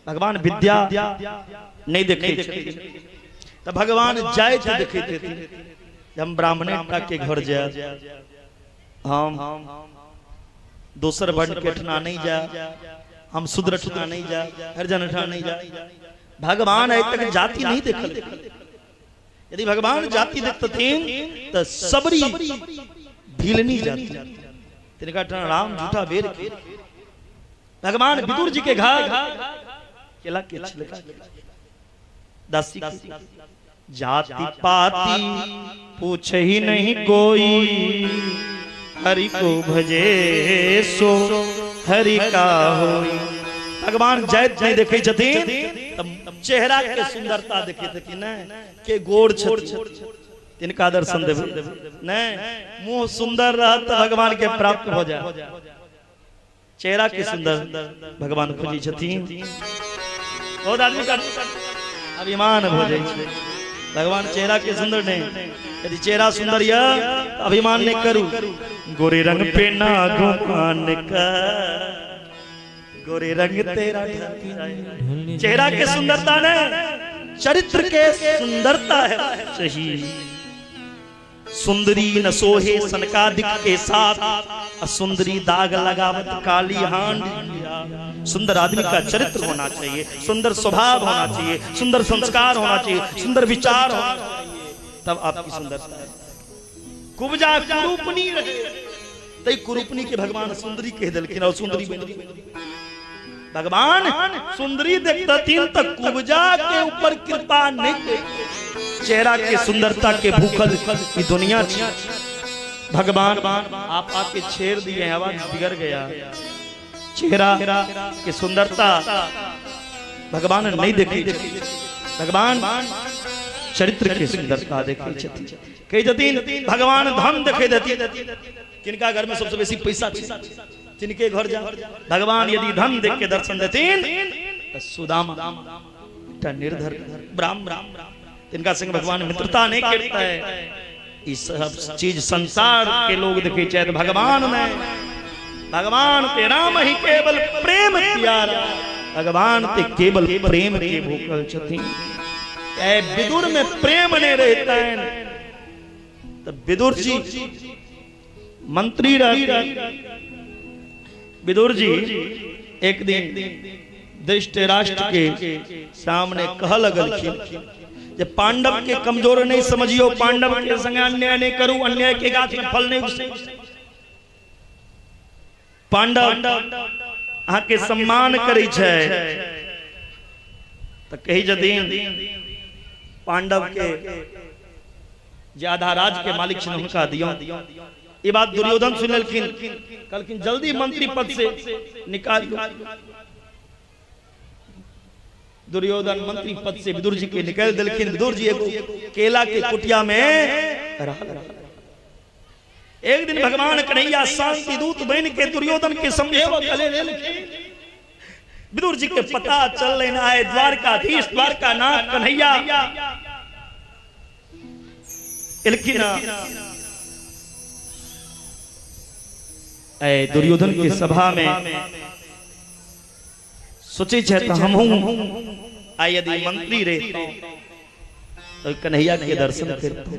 D: भगवान विद्या नहीं देखे तो भगवान जाए थे देखे थे। हम ब्राह्मण के घर जाए, हम दोसर वर्ण के ठना नहीं जा, हम शूद्र ठना नहीं जा, हरिजन ठना नहीं जा। भगवान अभी तक जाति नहीं देखल। यदि भगवान जाति देखते थे तो सबरी भीलनी जाति। तिनका ठना राम झूठा बेर के। भगवान विदुर जी के घर केला के छिलका दासी जाति पाती पूछे ही नहीं कोई, हरि को भजे सो हरि का होई। भगवान जैत नहीं देखे छथिन, चेहरा के सुंदरता देखे थे कि न के गोड़ छथिन, तिनका दर्शन देवे न। मुंह सुंदर रहा तो भगवान के प्राप्त हो जाए। चेहरा के सुंदर भगवान खोजी छथिन। बहुत आदमी का अभिमान हो जाए। भगवान चेहरा के सुंदर नहीं। यदि चेहरा सुंदर या अभिमान नहीं करू। गोरे रंग पे ना गुमान का गोरे रंग तेरा ढल जाए। चेहरा के सुंदरता ने चरित्र के सुंदरता है सही। सुंदरी न सोहे सनकादिक के साथ सुंदरी दाग लगावत काली हांड। सुंदर आदमी का चरित्र होना चाहिए, सुंदर स्वभाव होना चाहिए, सुंदर संस्कार होना चाहिए, सुंदर विचार होना चाहिए, तब आपकी सुंदरता है। कुब्जा कुरूपनी रहे तई कुरूपनी के भगवान सुंदरी कह दिलखिन और सुंदरी भगवान सुंदरी देखता तीन तक कुब्जा के ऊपर कृपा नहीं। चेहरा के सुंदरता के भूखल की दुनिया थी। भगवान आप आपके छेड़ दिए, आवाज बिगड़ गया। चेहरा की सुंदरता भगवान नहीं देखी। भगवान चरित्र की सुंदरता देखी कई जतीन भगवान धन देखे देती। किनका घर में सबसे बेसी पैसा जिनके घर जा भगवान यदि धन देख के दर्शन देतीन सुदामा निर्धर ब्राह्मण इनका संग भगवान मित्रता नहीं करता है। इस सब चीज संसार के लोग देखे चाहे तो भगवान में भगवान ते राम ही केवल प्रेम प्यारा। भगवान ते केवल प्रेम के भूखल छथि। विदुर में प्रेम नहीं रहता है तो विदुर जी मंत्री रहते। विदुर जी एक दिन धृतराष्ट्र के सामने कह लगलखिन जे पांडव के कमजोर नहीं समझियो, पांडव के संग अन्याय नहीं करू, अन्याय के गाछ में फल नहीं उसे। पांडव अहाँ के सम्मान करै छै तो कही जदीन पांडव के ज्यादा राज के मालिक ने उनका दियो। ये बात दुर्योधन सुन लेकिन कहलखिन जल्दी मंत्री पद से निकाल दो। दुर्योधन मंत्री पद से विदुर जी के निकाल दिलखिन। विदुर जी एगो केला के कुटिया में एक दिन भगवान कन्हैया शांति दूत बन के दुर्योधन के समझेव कले विदुर जी के पता चल लेना है द्वारकाधीश द्वारका नाथ कन्हैया दुर्योधन की सभा में सोचे तो हम यदि मंत्री रहते तो कन्हैया के दर्शन करते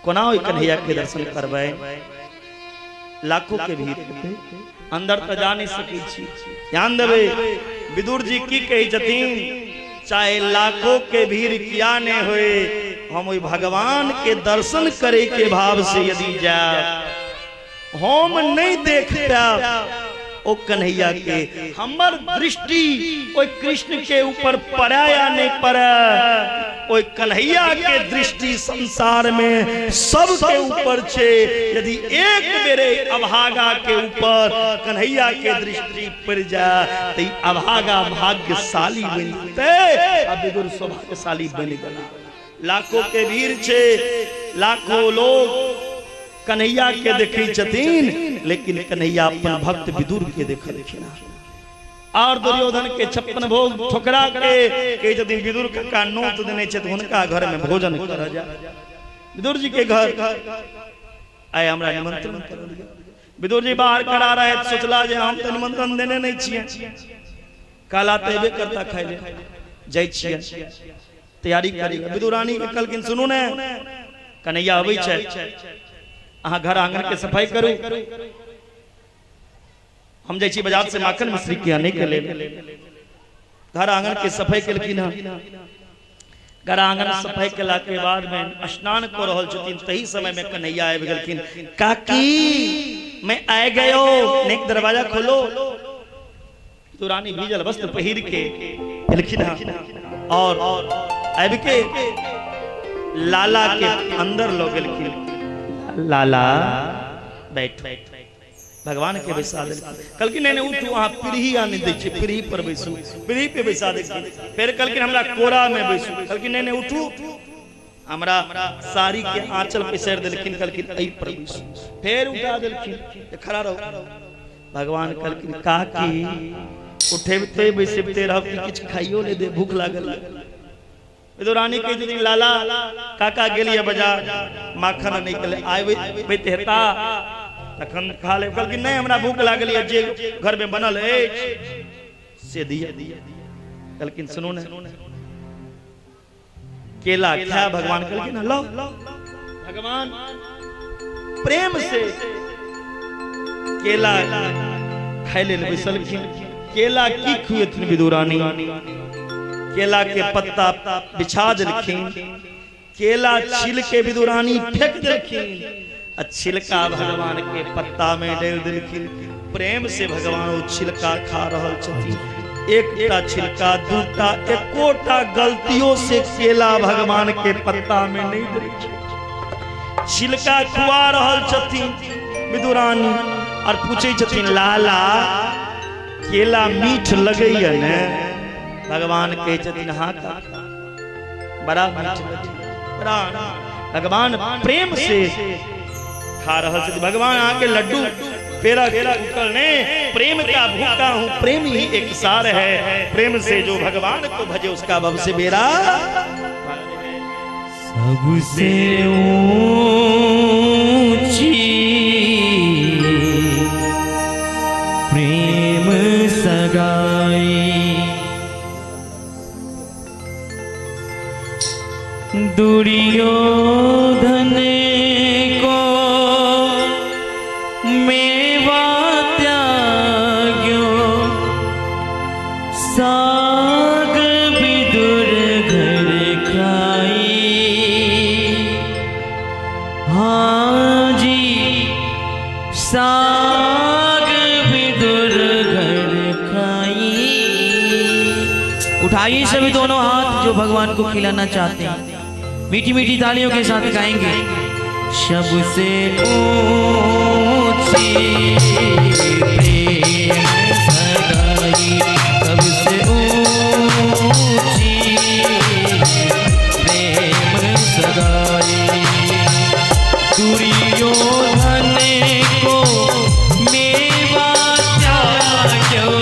D: कोना कन्हैया के दर्शन करवाए। लाखों के भीड़ अंदर तो जा नहीं सकी। ध्यान देवे विदुर जी की कही जतीन चाहे लाखों के भीड़ किया नहीं हुए हम वही भगवान के दर्शन करे के भाव से यदि जाए हम नहीं देखता ओ कन्हैया के हमर दृष्टि ओ कृष्ण के ऊपर पराया नहीं पड़ा। ओ कन्हैया के दृष्टि संसार में सब के ऊपर छे। यदि एक बेरे अभागा के ऊपर कन्हैया के दृष्टि पड़ जाए तो अभागा भाग्यशाली बनते अब विदुर सौभाग्यशाली बन गया। लाखों के वीर छे, लाखों लोग कन्हैया के देखे छतीन लेकिन कन्हैया अपन भक्त विदुर के देखे और दुर्योधन के 56 भोग ठोकरा के जतीन विदुर का नोत देने छे तो उनका घर में भोजन कर जा। विदुर जी के घर आए हमरा निमंत्रण कर दिया। विदुर जी बाहर करा रहे सोचला जे हम तो निमंत्रण देने नहीं छिए काला तेबे करता खाइ ले जाय छिए तैयारी करी। विदुर रानी के कहलखिन सुनू ने कन्हैया अबै छै अहाँ घर आंगन के सफाई करू हम जाय छी बाजार से माखन मिश्री के आने के लिए। घर आंगन के सफाई केलखिन। घर आंगन सफाई केला के बाद में स्नान कर रहल छथिन तही समय में कन्हैया आबि गेलखिन। काकी मैं आ गयो नेक दरवाजा खोलो। तो रानी भीजल वस्त्र पहिर के एलखिन और आबि के लाला के अंदर लो गेलखिन। लाला बैठ भगवान के बैसा दे कलकिन नहीं उठू वहां पीढ़ी आने दे छी पीढ़ी पर बैसू पीढ़ी पे बैसा दे फिर कलकिन हमरा कोरा में बैसू कलकिन नहीं उठू हमरा साड़ी के आंचल पे सर देलखिन कलकिन एई पर बैसू फिर उठा देलखिन खड़ा रहो। भगवान कलकिन काकी उठेबते बैसते रह किछ खाइयो ले दे भूख लागल। विदुर रानी के जदी लाला काका गेलिए बाजार माखन निकले आवे बेतेहता तखन खा ले कहल कि नहीं हमरा भूख लागल है जे घर में बनल है से दिया कहलकिन सुनो ना केला खा भगवान कहलकिन लो भगवान प्रेम से केला खाए ले बैसलखिन केला की खुएथिन विदुरानी केला के पत्ता बिछा देलखिन केला छील के विदुरानी फेंक देलखिन आ छिलका भगवान के पत्ता में डाल देलखिन प्रेम से भगवान वो छिलका खा रहल छथिन एकटा छिलका दूटा एकोटा गलतियों से केला भगवान के पत्ता में नहीं देलखिन छिलका खुआ रहल छथिन विदुरानी और पूछे छथिन लाला केला मीठ लगैया ने भगवान कहे छथिन हाँ बड़ा मीठ बड़ा भगवान प्रेम से खा रहल छथिन भगवान आके लड्डू पेरा उकलने प्रेम का भूखा हूँ प्रेम ही एक सार है प्रेम से जो भगवान को भजे उसका भव से बेरा
B: सबसे ऊंची प्रेम सगाई दुर्योधन को मेवा त्याग्यो साग विदुर घर खाई हाँ जी साग विदुर घर खाई। उठाइए सभी दोनों हाथ जो भगवान को खिलाना चाहते हैं मीठी मीठी तालियों के साथ गाएंगे सबसे ऊंची प्रेम सगाई सबसे ऊंची प्रेम सगाई दुर्योधन को मेवा त्याग्यो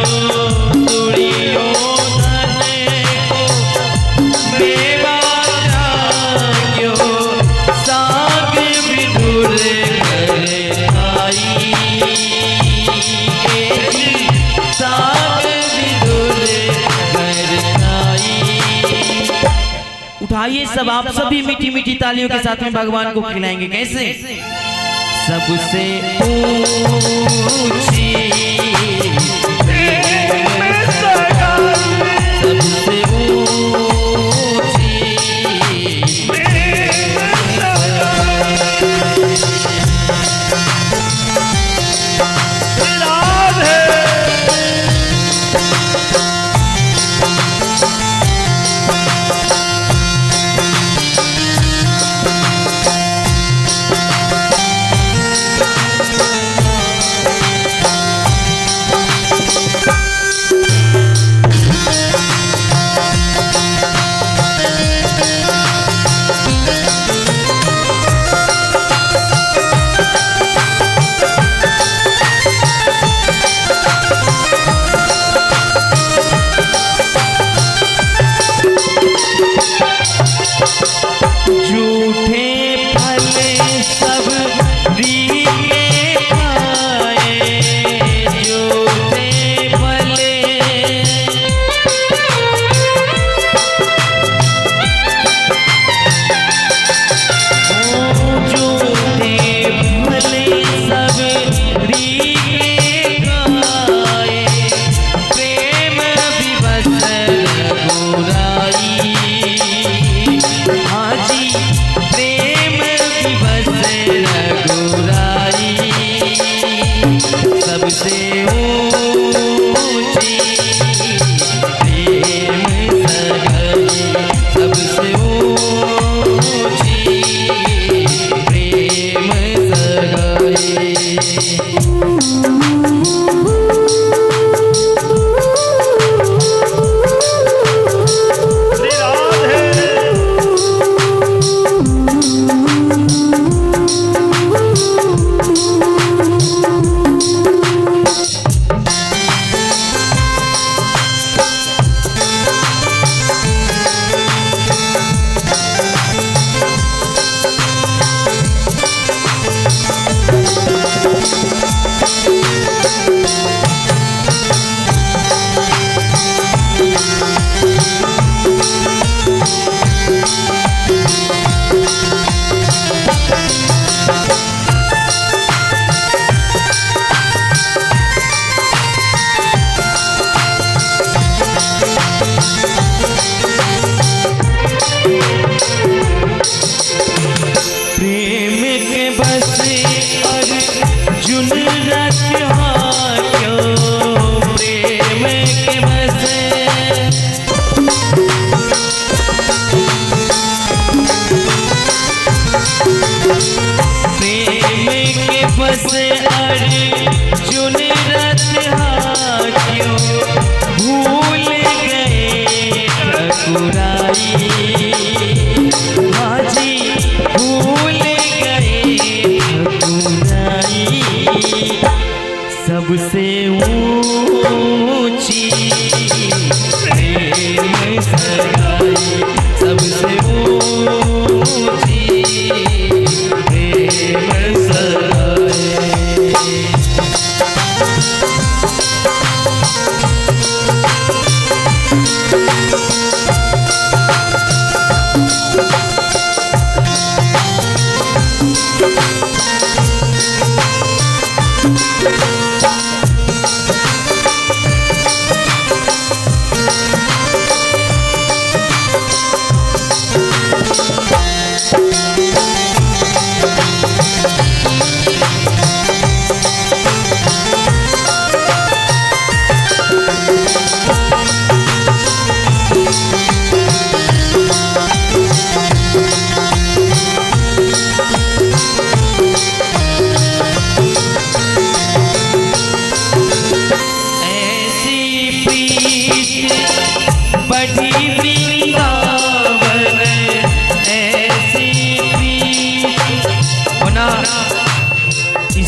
B: दुर्योधन को मेवा साग विदुर घर खाई साग विदुर घर खाई। उठाइए सब आप सभी मीठी मीठी तालियों के साथ में भगवान को खिलाएंगे कैसे सबसे ऊंची सबसे हाजी भूल गए ठकुराई सबसे ऊंची प्रेम सगाई सबसे ऊंची प्रेम सगाई।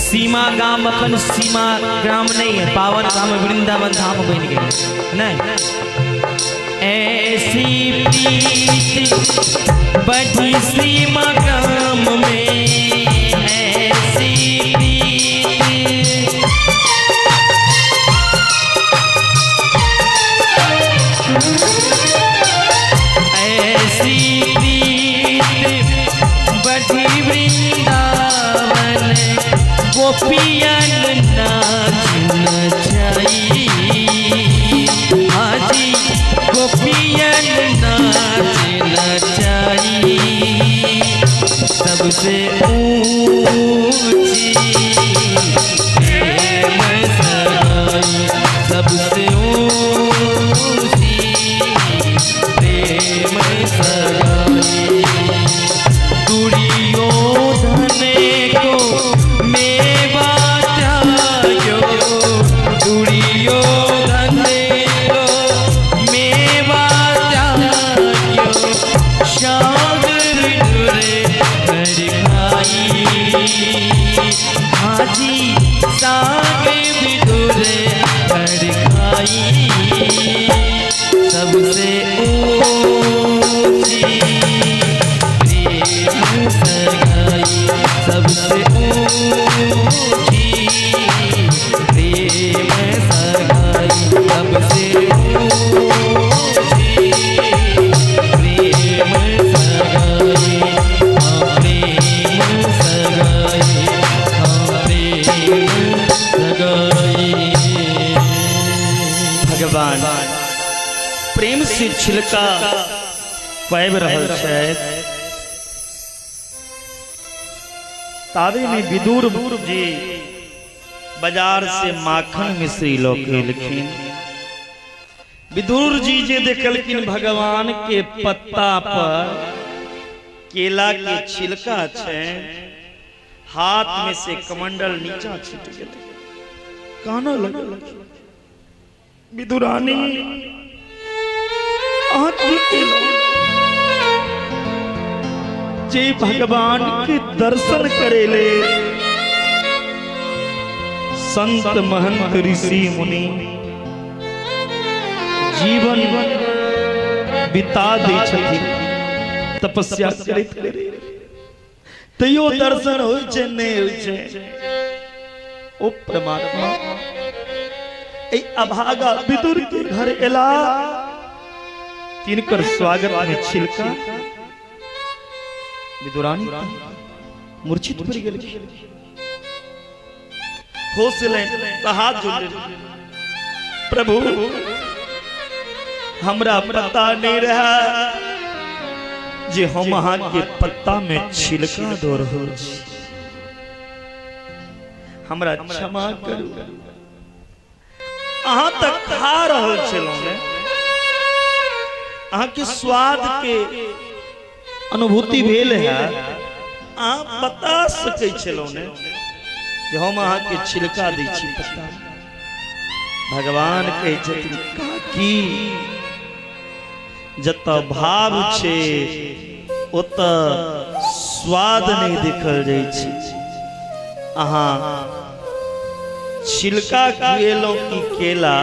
B: सीमा गाम अपन सीमा ग्राम नहीं है, पावन गाम वृंदावन धाम बन गए नहीं। ऐसी प्रीति बढ़ी सीमा गाम में ऐसी प्रीति ऐसी प्रीति बढ़ी वृंदावन गोपियन नाच नचाई हाजी गोपियन नाच नचाई सबसे ऊंची प्रेम सगाई सबसे ऊंची प्रेम सगाई। दुर्योधन को मेवा त्याग्यो दुर्योधन को मेवा त्याग्यो शाद विदुर कर खाई हाजी शाद विदुर कर खाई सबसे ऊंची प्रेम सगाई सबसे ऊंची प्रेम सगाई सबसे ऊंची प्रेम सगाई हाँ प्रेम सगाई हाँ प्रेम सगाई। भगवान प्रेम से छिलका पाबि रहल छथि ताबे में विदुर जी बाजार से माखन मिश्री लोके लिखिन। विदुर जी जे देखलखिन भगवान के पत्ता पर केला के छिलका छै हाथ में से कमंडल नीचा छिट गेल काना लगल विदुरानी अहाँ की केलहुँ जे भगवान के दर्शन करेले संत महंत ऋषि मुनि जीवन बिता दै छथिन तपस्या करैत तैयो दर्शन होइ छै नहि होइ छै। ओ परमात्मा ए अभागा विदुर के घर एला तिनकर स्वागत में छिलका विदुरानी मूर्छित पड़ गेल होश ले हाथ जोड़ प्रभु हमरा पता नहीं रहा जे हम अहाँ के पत्ता में छिलका दो रहो हमरा क्षमा करू अहाँ तक खा रहल छलहुँ ने अहाँ के स्वाद के अनुभूति भेल है आप बता सकै छलहुँ ने जे हम अहाँ के छिलका दै छी पत्ता भगवान कहै छथिन काकी
D: जत भाव छे ओत स्वाद नहीं देखल जाय छे। अहाँ छिलका खुएलौ की केला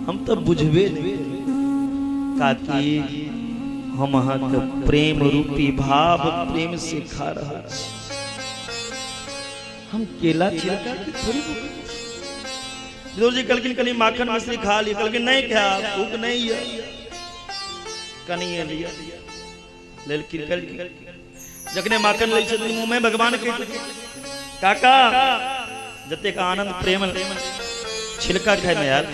D: हम तो बुझबे नहीं काकी हम अहाँ के प्रेम रूपी भाव प्रेम से खा रहा छी। हम केला छिलका की थोड़ी विदुर जी कलकिन कनी माखन मछली खा ली, कलकिन नहीं खा भूख नहीं है कनी लिया लेकिन जखने माखन ले छथिन मुंह में भगवान के काका जते का आनंद प्रेम छिलका खाए में यार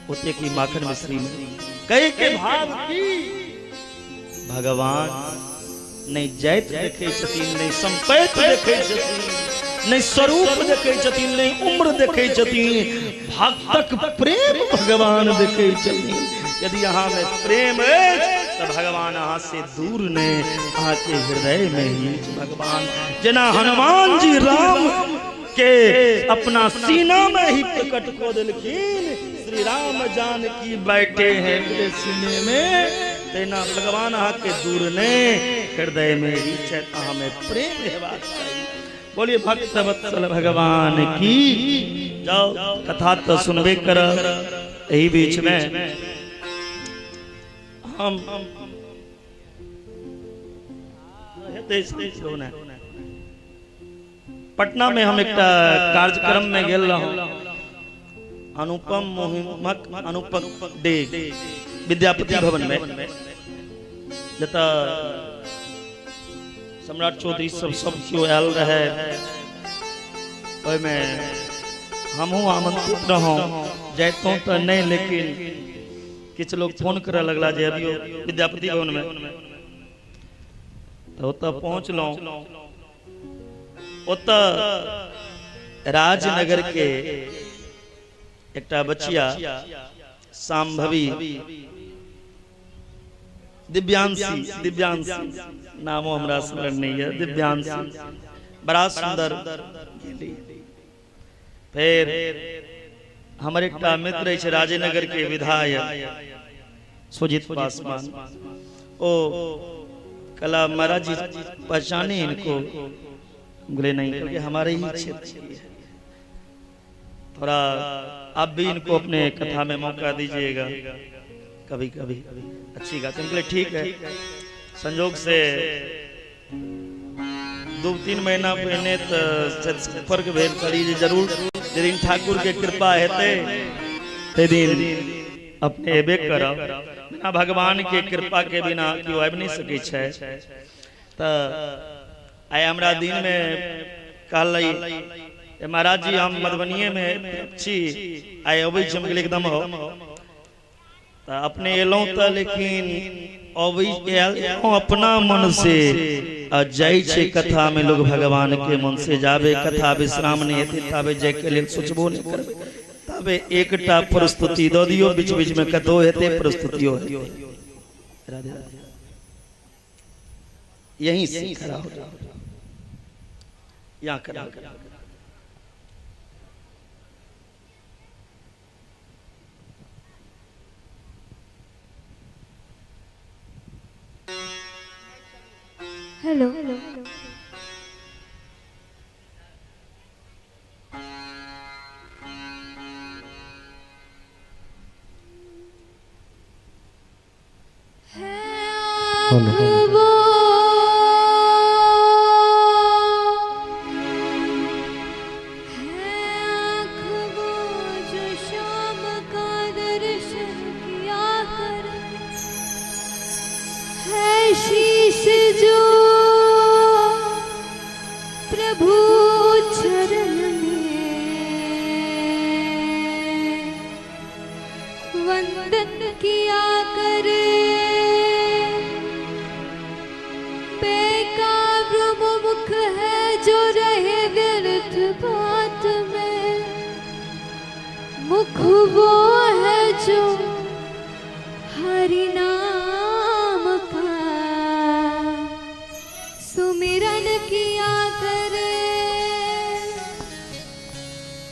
D: ओते की माखन मिश्री में कहे के भाव की भगवान नहीं जाइत देखे छथिन, नहीं संपैत देखे छथिन, नहीं स्वरूप देखे छथिन, नहीं उम्र देखे छथिन, भक्तक प्रेम भगवान देखे छथिन। यदि यहाँ में प्रेम है तो भगवान यहाँ से दूर ने आके हृदय में ही भगवान जना हनुमान जी राम के अपना सीना में ही प्रकट को दिलखीन श्री राम जानकी बैठे हैं मेरे सीने में, तेना भगवान यहाँ के दूर ने हृदय में ही चैता में प्रेम हेबाक चाहिए। बोलिए भक्त वत्सल भगवान की। जाओ कथा तो सुनबे कर। यही बीच में हम पटना में हम एक कार्यक्रम में गेल रहूं, अनुपम मोहिमक अनुपम डे विद्यापति भवन में, जता सम्राट चौधरी सब क्यों आयल रहे, में हमहू आमंत्रित रहूं जैतों तो नहीं, लेकिन किछ लोग फोन करे लगला जे अभी विद्यापति भवन में, तो पहुंचलो। राजनगर के एकटा बच्चिया सांभवी दिव्यांशी नामो हमरा स्मरण नहीं है, दिव्यांशी बड़ा सुंदर। फिर हमारे एक मित्र है राजनगर के विधायक सुजीत पासवान, ओ कला महाराज जी पहचाने इनको, बोले नहीं क्योंकि हमारे ही क्षेत्र है, थोड़ा आप भी इनको अपने कथा में मौका दीजिएगा कभी कभी, अच्छी बात है। ठीक है, संजोग से 2-3 महीना पहले तो संपर्क भेल करी जरूर, दिन ठाकुर के कृपा हेते ते दिन अपने एबे करब, बिना भगवान के कृपा के बिना क्यों आबि नहीं सके छै। तो आइ हमरा दिन में कहलै महाराज जी हम मधुबनीये में छी, आइ अबै छी, हम एकदम हो तो अपने एलौं तो, लेकिन अबै अपना मन से जाय छे कथा में लोग भगवान के मन से जाबे, कथा विश्राम नहीं हेते ताबे जाय के लेल सोचबो नहीं करबे, ताबे एकटा प्रस्तुति द दियो, बीच बीच में कथो हेते प्रस्तुतियो हेते। राधे राधे, यहीं से खड़ा हो जाओ, यहाँ खड़ा
E: हेलो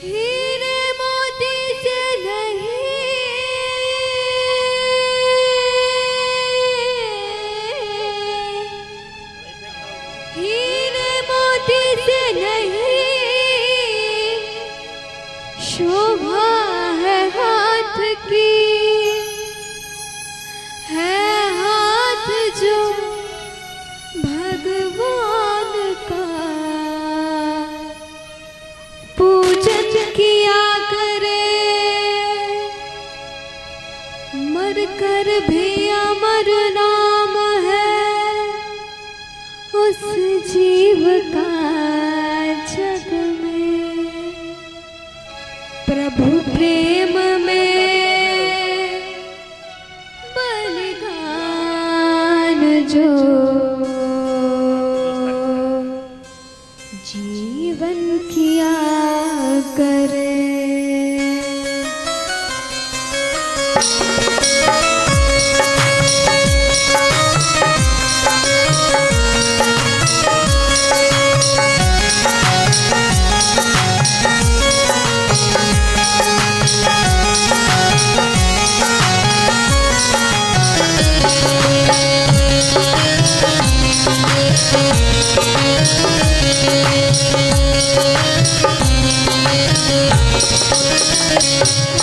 F: हीरे मोती से नहीं
E: मर कर भी अमर नाम है उस जीव का जग में। प्रभु प्रेम में बलिदान जो जीवन किया करे।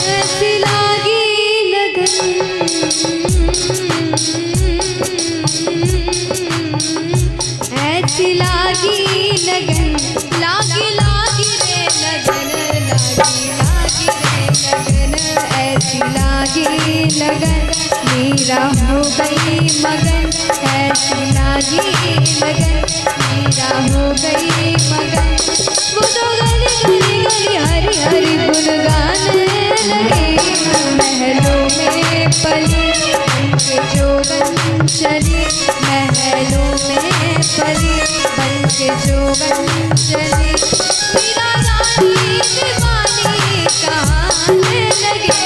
E: ऐसी लागी लगन, ऐसी लागी लगन, लागी लागी रे लगन, लागी लागी रे लगन, ऐसी लागी लगन, मीरा हो गई मगन, ऐसी लागी लगन, मीरा हो गई मगन। वो तो गली गली गली हरी हरी गुन गाने लगी, महलों में पली बनके जोगन चली, महलों में पली बनके जोगन चली। मीरा रानी दीवानी कहाने लगी,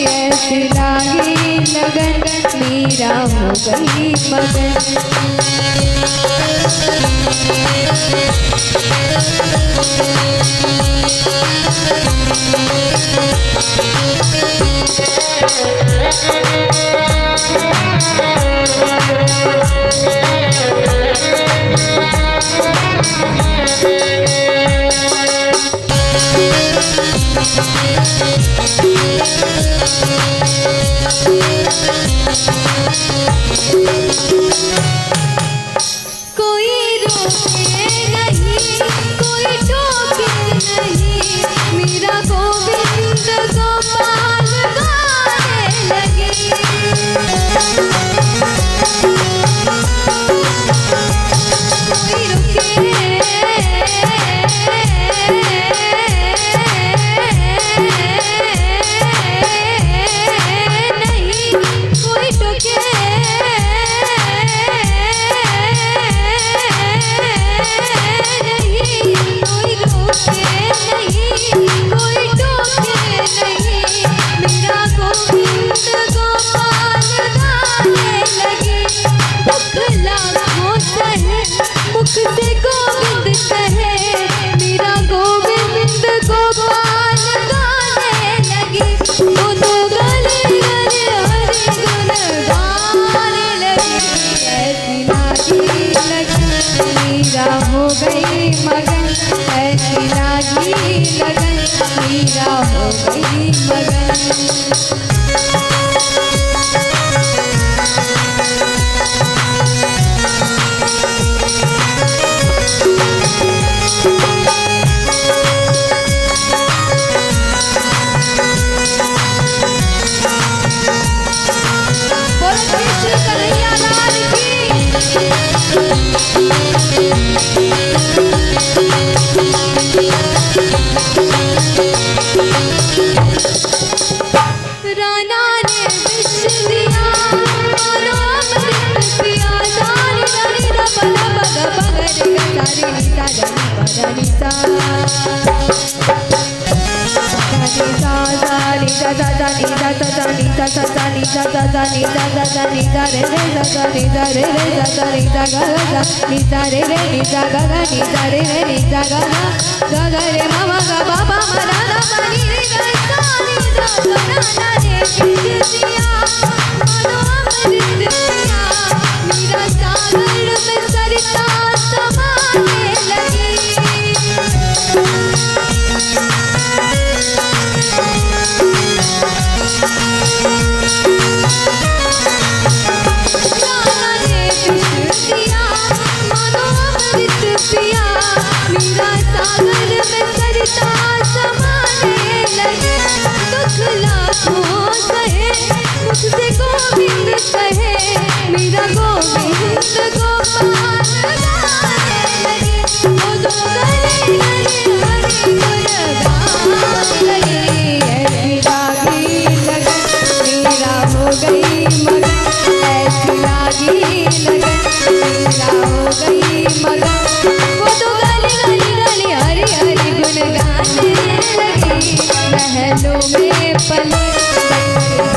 E: ऐसी लागी लगन, मीरा हो गई मगन। कोई रोके नहीं, कोई टोके नहीं, मीरा गोविंद गोपाल गाने लगे। कोई रुके नहीं, कोई टोके मुख से गोविंद कहे, मेरा गोविंद गोपाल गाने लगी। दोनों गले गले हरि गुण गाने लगी, ऐसी लागी लगन, मीरा हो गई मगन, ऐसी लागी लगन, मीरा हो गई मगन। राना ने विष दिया, मानो अमृत पिया, सारी रानी दा बड़ा बगा बगर सारी नीता जानी बड़ा नीता। मीरा सागर में सरिता समाने लगी। मीरा सागर में सरिता समाने लगी। दुख लाखों सहे मुझसे को हो गई मगन ऐसी लागी लगन मीरा हो गई मगन वो तो गली गली गली हरी हरी गुन गाने लगी महलों में पली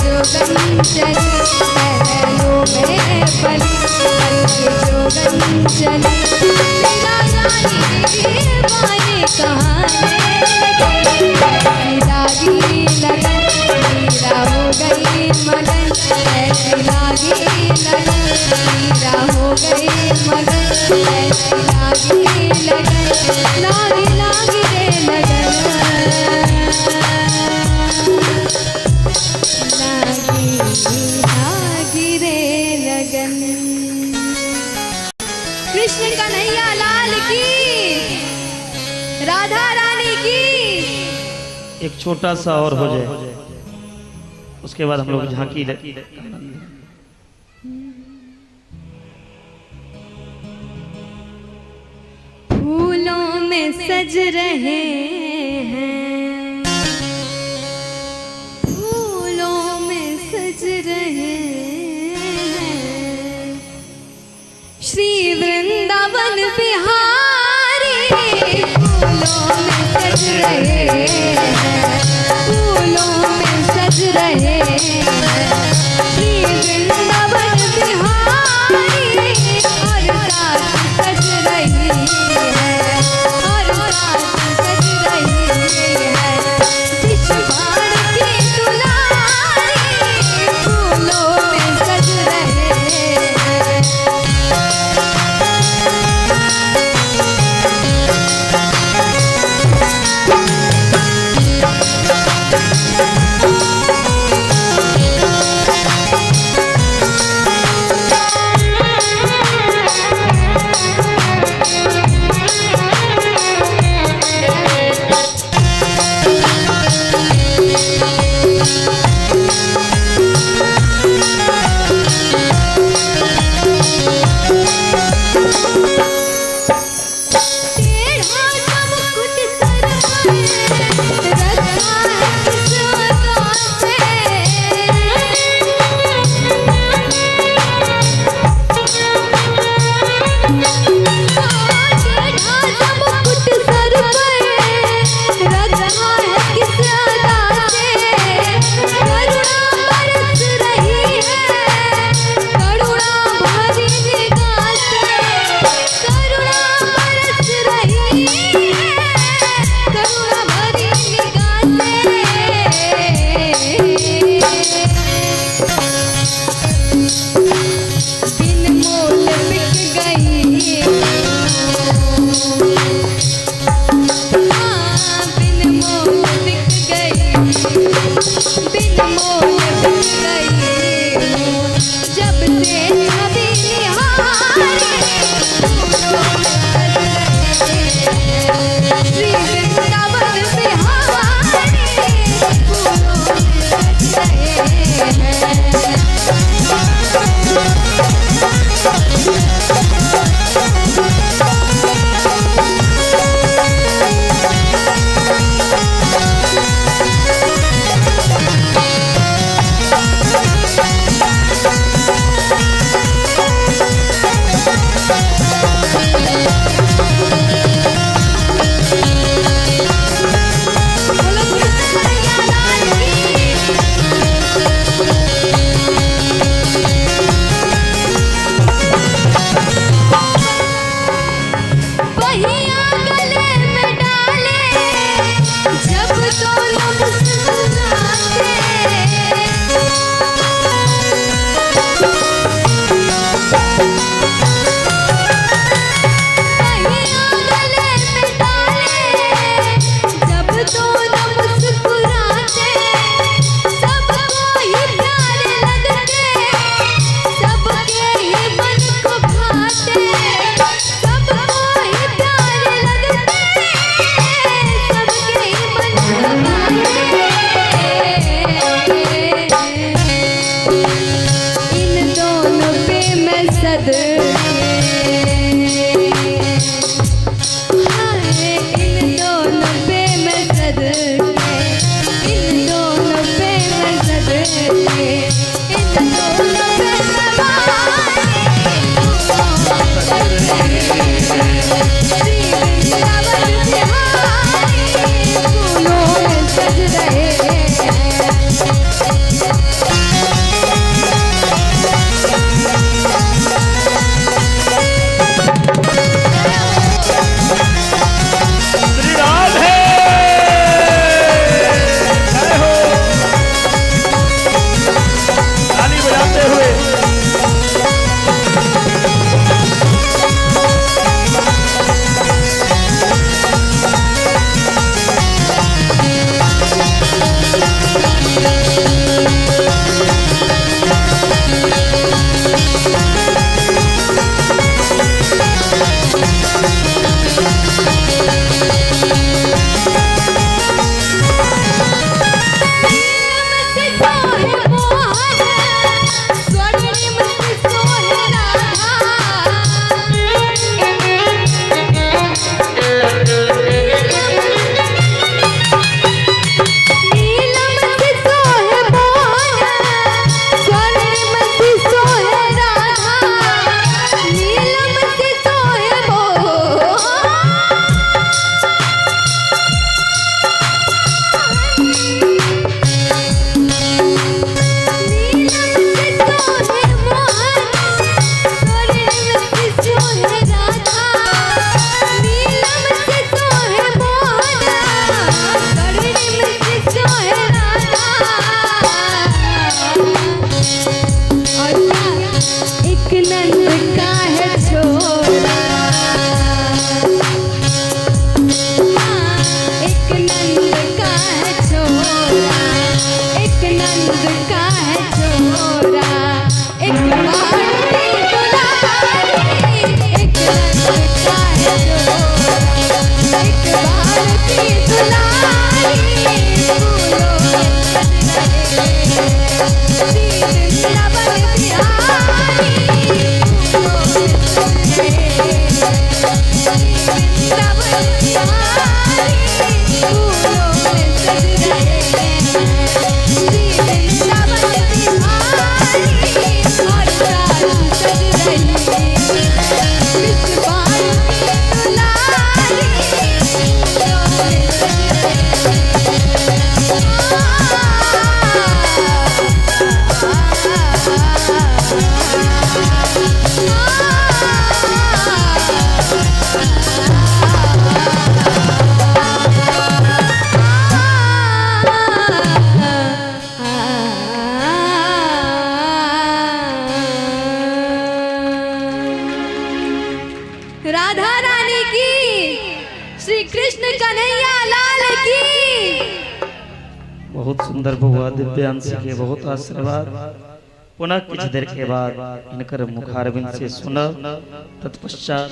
E: जोगन चली महलों में पली जोगन चली मीरा रानी बाने कहाने लागी लगन मीरा हो गई मगन ऐसी लागी लगन मीरा हो गई मगन ऐसी लागी लगन लागी लागी रे लगन लागी लागी रे लगन। कृष्ण कन्हैया लाल की, राधा रानी की।
D: एक छोटा सा और हो जाए, उसके बाद हम लोग झांकी
E: फूलों में सज रहे हैं, फूलों में सज रहे हैं श्री वृंदावन बिहारी। फूलों में सज रहे हैं, फूलों में सज रहे हैं श्री वृंदावन बिहारी। और साथ सज रही है, और साथ सज रही है विश्ववाण की दुलारी। फूलों में सज रहे हैं।
D: बहुत सुंदर बउआ दिव्यांश के बहुत आशीर्वाद पुनः कुछ देर के बाद इनकर मुखारबिंद से सुना तत्पश्चात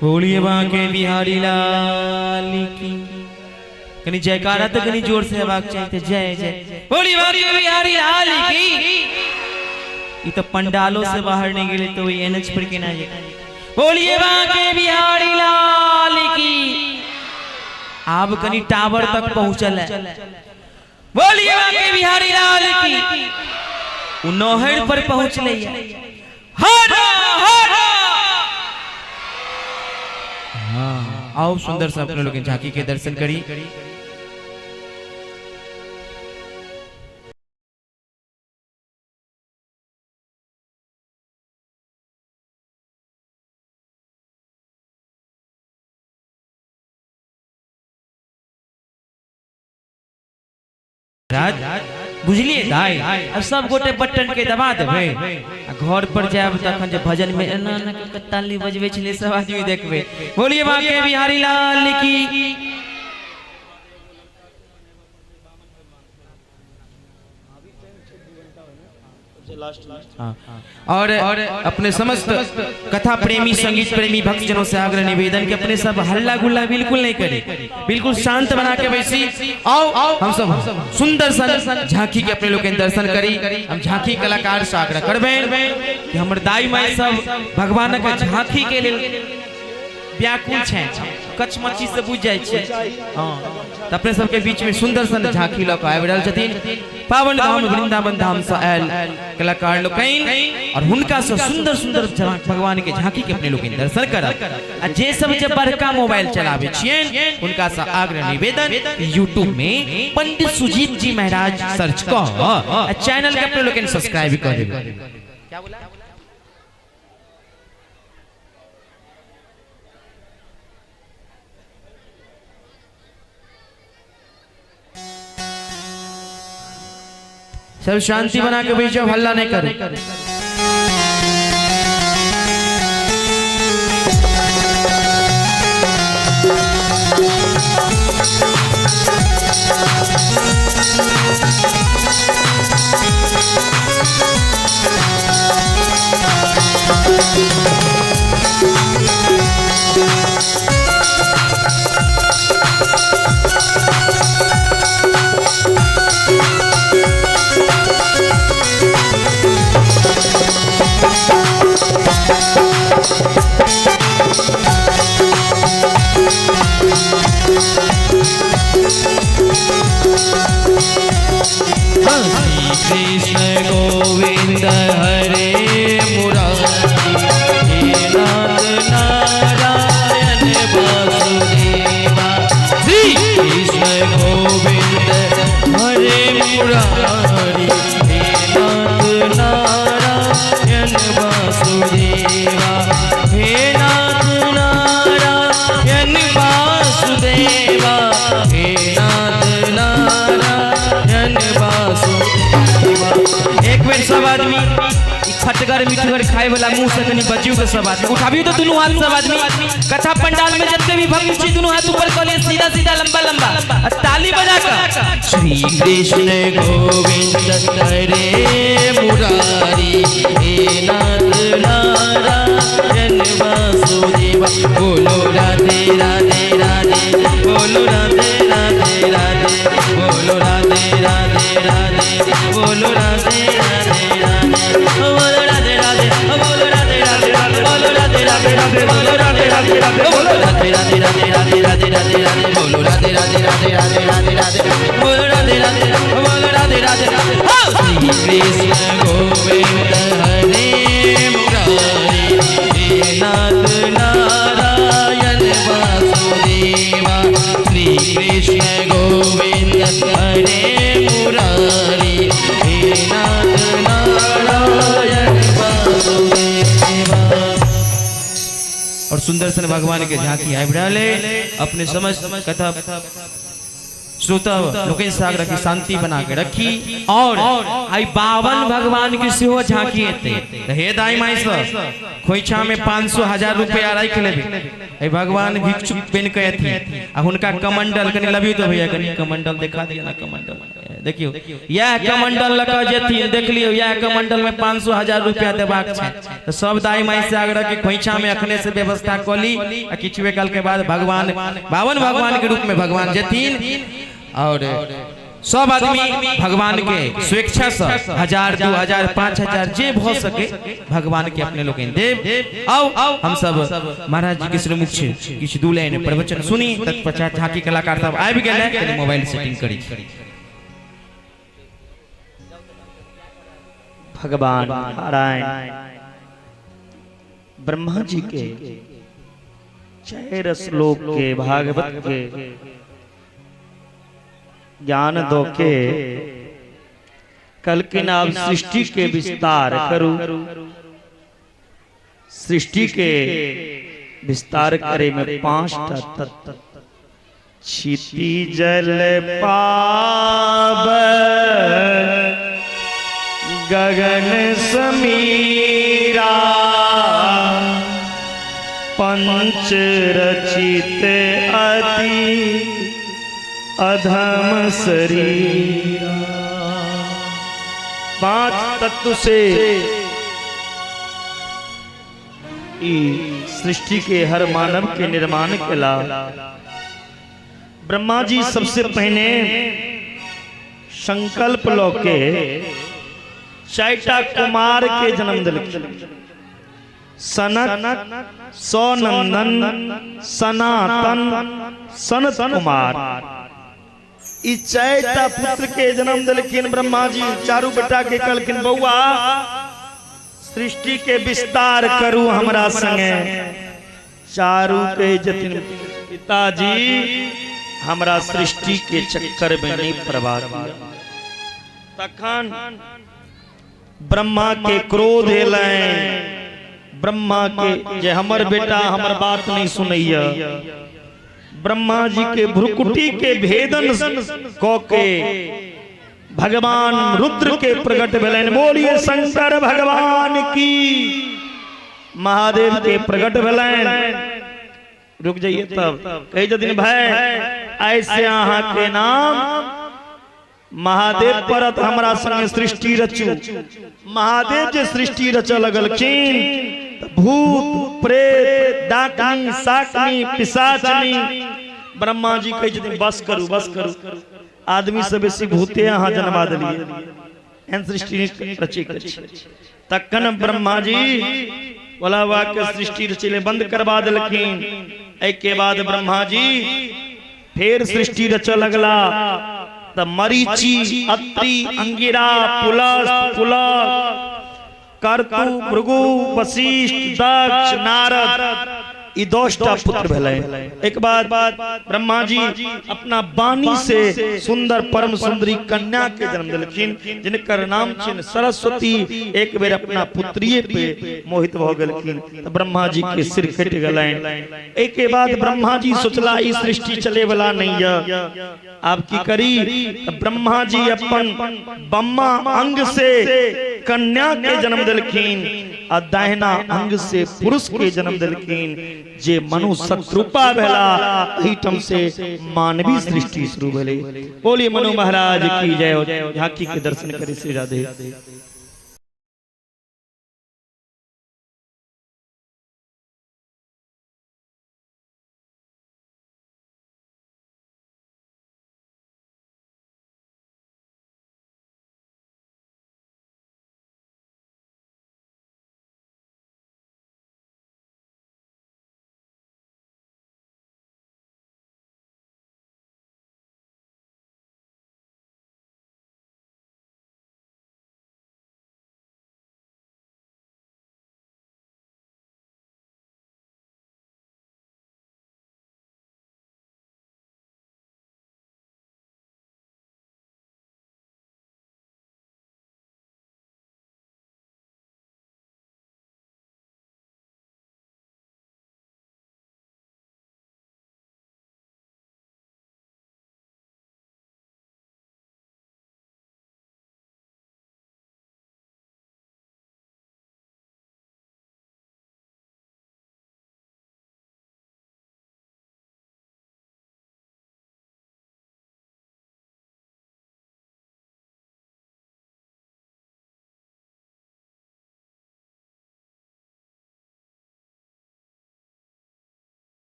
B: बोलिए बांके बिहारी लाल की कनी जयकारा तो कनी जोर से आवाज चाहिए जय जय बोलिए बांके बिहारी लाल की। ये तो पंडालों से बाहर नहीं गए तो ये एनएच पर के ना बोलिए बांके बिहारी लाल की। आप कनी टावर तक पहुंचल है बोलिए बांके बिहारी लाल की। वो नौहर पर पहुंच ले हाँ आओ सुंदर सा अपने लोग झांकी के दर्शन करी। बुझलिए दाई अब सब गोटे बटन के दबा देबे घर पर जाब तखन जे भजन में एना एना के ताली बजबे छले सब आदमी देखबे। बोलिए बांके बिहारी लाल की। और अपने समस्त कथा प्रेमी संगीत प्रेमी भक्तजनों से आग्रह निवेदन कि अपने सब हल्ला गुल्ला बिल्कुल नहीं करें, बिल्कुल शांत बना के बैसी आओ हम सब सुंदर सा झांकी के अपने लोग के दर्शन करी। हम झांकी कलाकार से आग्रह करबे कि हमर दाई माई सब भगवान के झांकी के लिए व्याकुल छै कच मची से बुझ जाय छै। हां त अपने सब के बीच में सुंदर सन झांकी लक आबि रहल छथिन पावन धाम वृंदावन धाम से आयल कलाकार लोकनि और हुनका से सुंदर सुंदर भगवान के झांकी के अपने लोग दर्शन करब। आ जे सब जे बड़का मोबाइल चलावे छियन हुनका से आग्रह निवेदन YouTube में पंडित सुजीत जी महाराज सर्च क चैनल के अपने लोग सब्सक्राइब कर देबे। क्या बोला सब शांति बना के बैठ जाओ, हल्ला नहीं करो। कृष्ण गोविंद हरे मुरारी हे नाथ नारायण वासुदेवा। श्री कृष्ण गोविंद हरे मुरारी हे नाथ नारायण वासुदेवा। हे नाथ नारायण वासुदेवा। हे नाथ नारायण वासुदेवा। एक बेर सब आदमी खटगर मिठगर खाए वाला मुंह से कनी बजियो के सब आदमी उठाबियो तो दोनों हाथ सब आदमी कथा पंडाल में जतने भी भक्त छी दोनों हाथ ऊपर कर ले सीधा सीधा लंबा लंबा ताली बजा कर। श्री कृष्ण गोविंद हरे मुरारी हे नाथ नारायण वासुदेवा। बोलो राधे राधे राधे बोलो राधे राधे राधे बोलो राधे राधे राधे बोलो राधे राधे राधे बोलो राधे राधे बोलो राधे राधे बोलो राधे राधे राधे बोलो राधे राधे राधे बोलो राधे राधे राधे राधे राधे राधे राधे बोलो राधे राधे राधे राधे राधे राधे बोलो राधे राधे बोलो राधे राधे। श्री कृष्ण गोविंद हरे मुरारी हे नाथ नारायण वासुदेवा। श्री कृष्ण गोविंद हरे मुरारी हे नाथ नारायण वासुदेवा। और सुंदर सन भगवान के झांकी आबि रहले अपने समझ कथा श्रोता लोकेश सागर की शांति बना के रखी और आई 52 भगवान की सेहो झांकी हेते हे दाई माई सब खोइछा में 500,000 रुपया राख लेबे ए भगवान भिक्षुक बन के थी आ हुनका कमंडल कनी लबियो तो भैया कनी कमंडल दिखा दिया ना कमंडल देखियो यह कमंडल लका जेथिन देख लियो यह कमंडल में 500,000 रुपया देबाक छै तो सब दाई माई सागर के खोइछा में अखने से व्यवस्था कली आ किछुए काल के बाद भगवान 52 भगवान के रूप में भगवान जेथिन और सब आदमी भगवान के स्वेच्छा से 1000 2000 5000 जे भ सके भगवान के अपने लोग देव आओ हम सब महाराज जी के श्रीमुख से किछ दू लाइन प्रवचन सुनी तत्पश्चात झांकी कलाकार सब आबि गेलै कनी मोबाइल सेटिंग करी
D: भगवान नारायण ब्रह्मा जी के 4 श्लोक के भागवत के ज्ञान दो के कल के नाम सृष्टि के विस्तार करूं सृष्टि के विस्तार करे में 5 तत्व क्षिति जल पाव गगन समीरा पंच रचित अति अधम शरीरा 5 तत्व से सृष्टि के हर मानव के निर्माण केला ब्रह्मा जी सबसे पहले संकल्प लोके 4टा कुमार के जन्म दिलखिन सनक सौनंदन सनातन सनत कुमार ई 4टा पुत्र के जन्म दिलखिन ब्रह्मा जी चारू बेटा के कहलखिन बउआ सृष्टि के विस्तार करू हमरा संगे चारू के जतिन पिताजी हमरा सृष्टि के चक्कर में नहीं पड़वा दिया तखन ब्रह्मा के क्रोध एलैन ब्रह्मा के जे हमर बेटा हमर बात नहीं सुनैया ब्रह्मा जी के भ्रुकुटी के भेदन क के भगवान रुद्र के प्रकट भेलैन बोलिए शंकर भगवान की महादेव के प्रकट भेलैन रुक जाइए तब कही जदिन भाई ऐसे अहाँ के नाम महादेव परत हमरा संग सृष्टि रचू महादेव जे सृष्टि रच लगलखिन भूत प्रेत डाकनी साकनी पिशाचनी ब्रह्मा जी कहे जतिन बस करू आदमी से बेसी भूते अहाँ जन्मा देलिए एहन सृष्टि रची तखन ब्रह्मा जी बोला वाक्य सृष्टि रचले बंद करवा देलखिन एक के बाद ब्रह्मा जी फिर सृष्टि रच लगला त मरीचि अत्रि अंगिरा पुलस्त कर्तु भृगु वशिष्ठ दक्ष नारद ई 10टा पुत्र भेलै एक बाद ब्रह्मा जी अपना वाणी से सुंदर परम सुंदरी कन्या के जन्म दिलखिन जिनकर नाम छिन सरस्वती एक बेर अपना पुत्रिये पे मोहित भ गेलखिन त ब्रह्मा जी के सिर कट गेलैन एक के बाद ब्रह्मा जी सोचला ई सृष्टि चले वाला नहीं है आप की करी ब्रह्मा जी अपन बम्मा अंग से कन्या के जन्म दिलखिन आ दाहिना अंग से पुरुष के जन्म दिलखिन जे मनु शत्रुपा भेला एहिठम से मानवी सृष्टि शुरू भेलै बोलिए मनु महाराज की जय झांकी के दर्शन करे श्री राधे।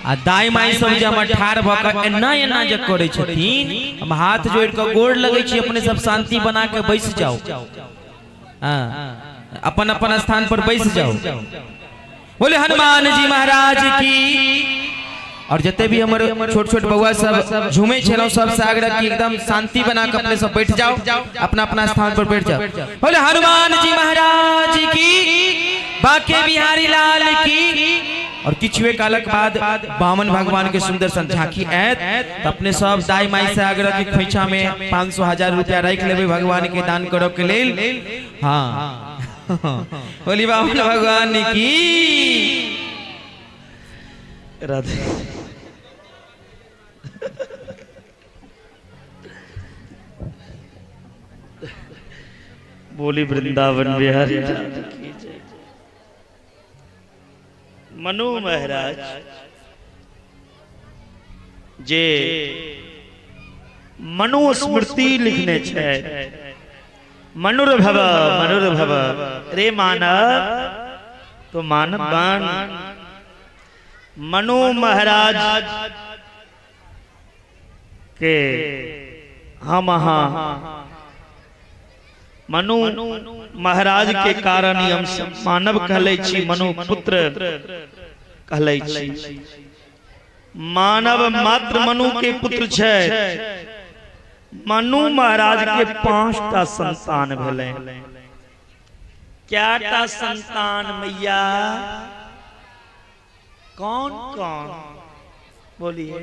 B: आ दाई माई सब जे हम ठाड़ भक एना एना जे करे छथिन, हम हाथ जोड़ के गोड़ लगे छी, अपने सब शांति बना के बैस जाओ, हाँ अपन अपन स्थान पर बैस जाओ। बोले हनुमान जी महाराज की। और जते भी हमारे छोट छोट बउआ सब झूमे छलो सब सागर की एकदम शांति बना के अपने सब बैठ जाओ, अपना अपना स्थान पर बैठ जाओ। बोले हनुमान जी महाराज की, बाके बिहारी लाल की। और किछुए कालक बाद बामन भगवान के सुंदर सन झांकी आयत, तो अपने सब दाई माई से आग्रह के खोइछा में 500,000 रुपया रख लेबे भगवान के दान करो के लेल। हाँ बोली बामन भगवान की
D: राधे। बोली वृंदावन बिहारी की जय। मनु महाराज जे मनुस्मृति लिखने छे, मनुर्भव मनुर्भव रे मानव तो मानव बन। मनु महाराज के हम मनु महाराज के कारण ही हम मानव कहले छी, मनु पुत्र कहले छी। मानव मात्र मनु के पुत्र छे। मनु महाराज के 5टा संतान भेले। क्याटा संतान मैया? कौन कौन बोलिए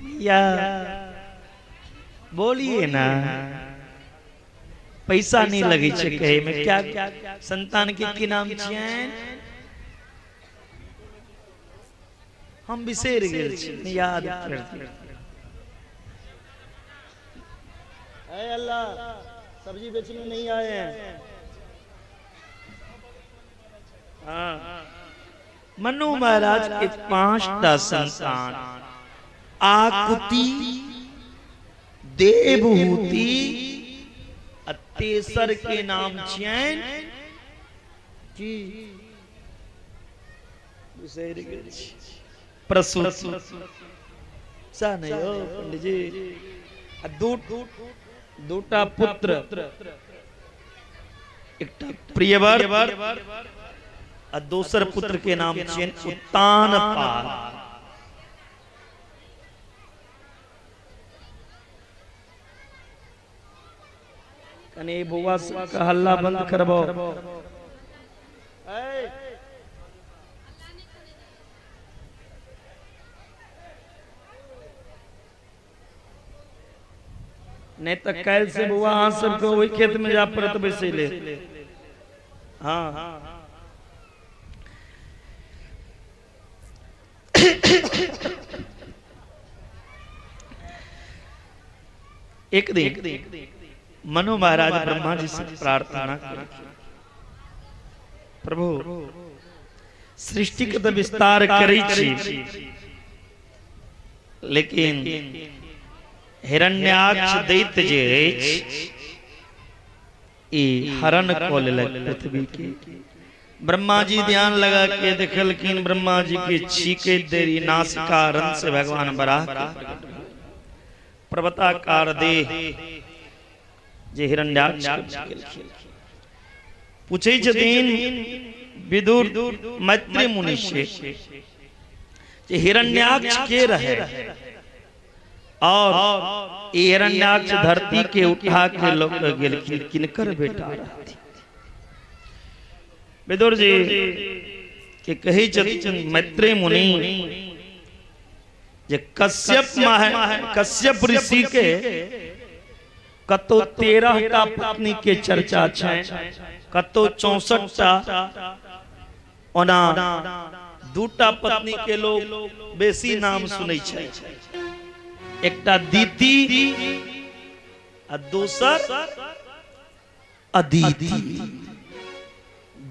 D: मैया, बोलिए ना, पैसा नहीं लगे छे कहे में। क्या संतान के की नाम छियन? हम बिसेर गेल छी, याद करते। ऐ अल्लाह, सब्जी बेचने नहीं आए हैं। हाँ, मनु महाराज के 5टा संतान, आकुति, देवहूति, तेसर के नाम छियन की प्रसूति। सा नहीं हो पंडित जी। दूटा पुत्र, एकटा प्रियवर और दोसर पुत्र के नाम छियन उत्तानपाद। कने बुआ का हल्ला बंद करबो। नहीं तो कैल से बुआ हाँ सबको वही खेत में जा पड़त बैसे ले। हाँ एक दिन मनु महाराज ब्रह्मा जी से प्रार्थना करी, प्रभु सृष्टि के तो विस्तार करी छी, लेकिन हिरण्याक्ष दैत्य जे ई हरण को लेलक पृथ्वी के। ब्रह्मा जी ध्यान लगा के देखलखिन, ब्रह्मा जी के छीके देरी नासिका रंग से भगवान बराह पर्वताकार देह जे हिरण्याक्ष पूछे छथिन विदुर मैत्री मुनि से जे हिरण्याक्ष के रहे, और हिरण्याक्ष धरती के उठा के लोग गेलखिन, किनकर बेटा रहती। विदुर जी के कही छथिन मैत्री मुनि जे कश्यप ऋषि के कतो 13टा पत्नी के चर्चा छै, कतो 64टा, ओना 2टा पत्नी के लोग बेसी नाम सुनै छै। एकटा दीति आ दोसर अदिति।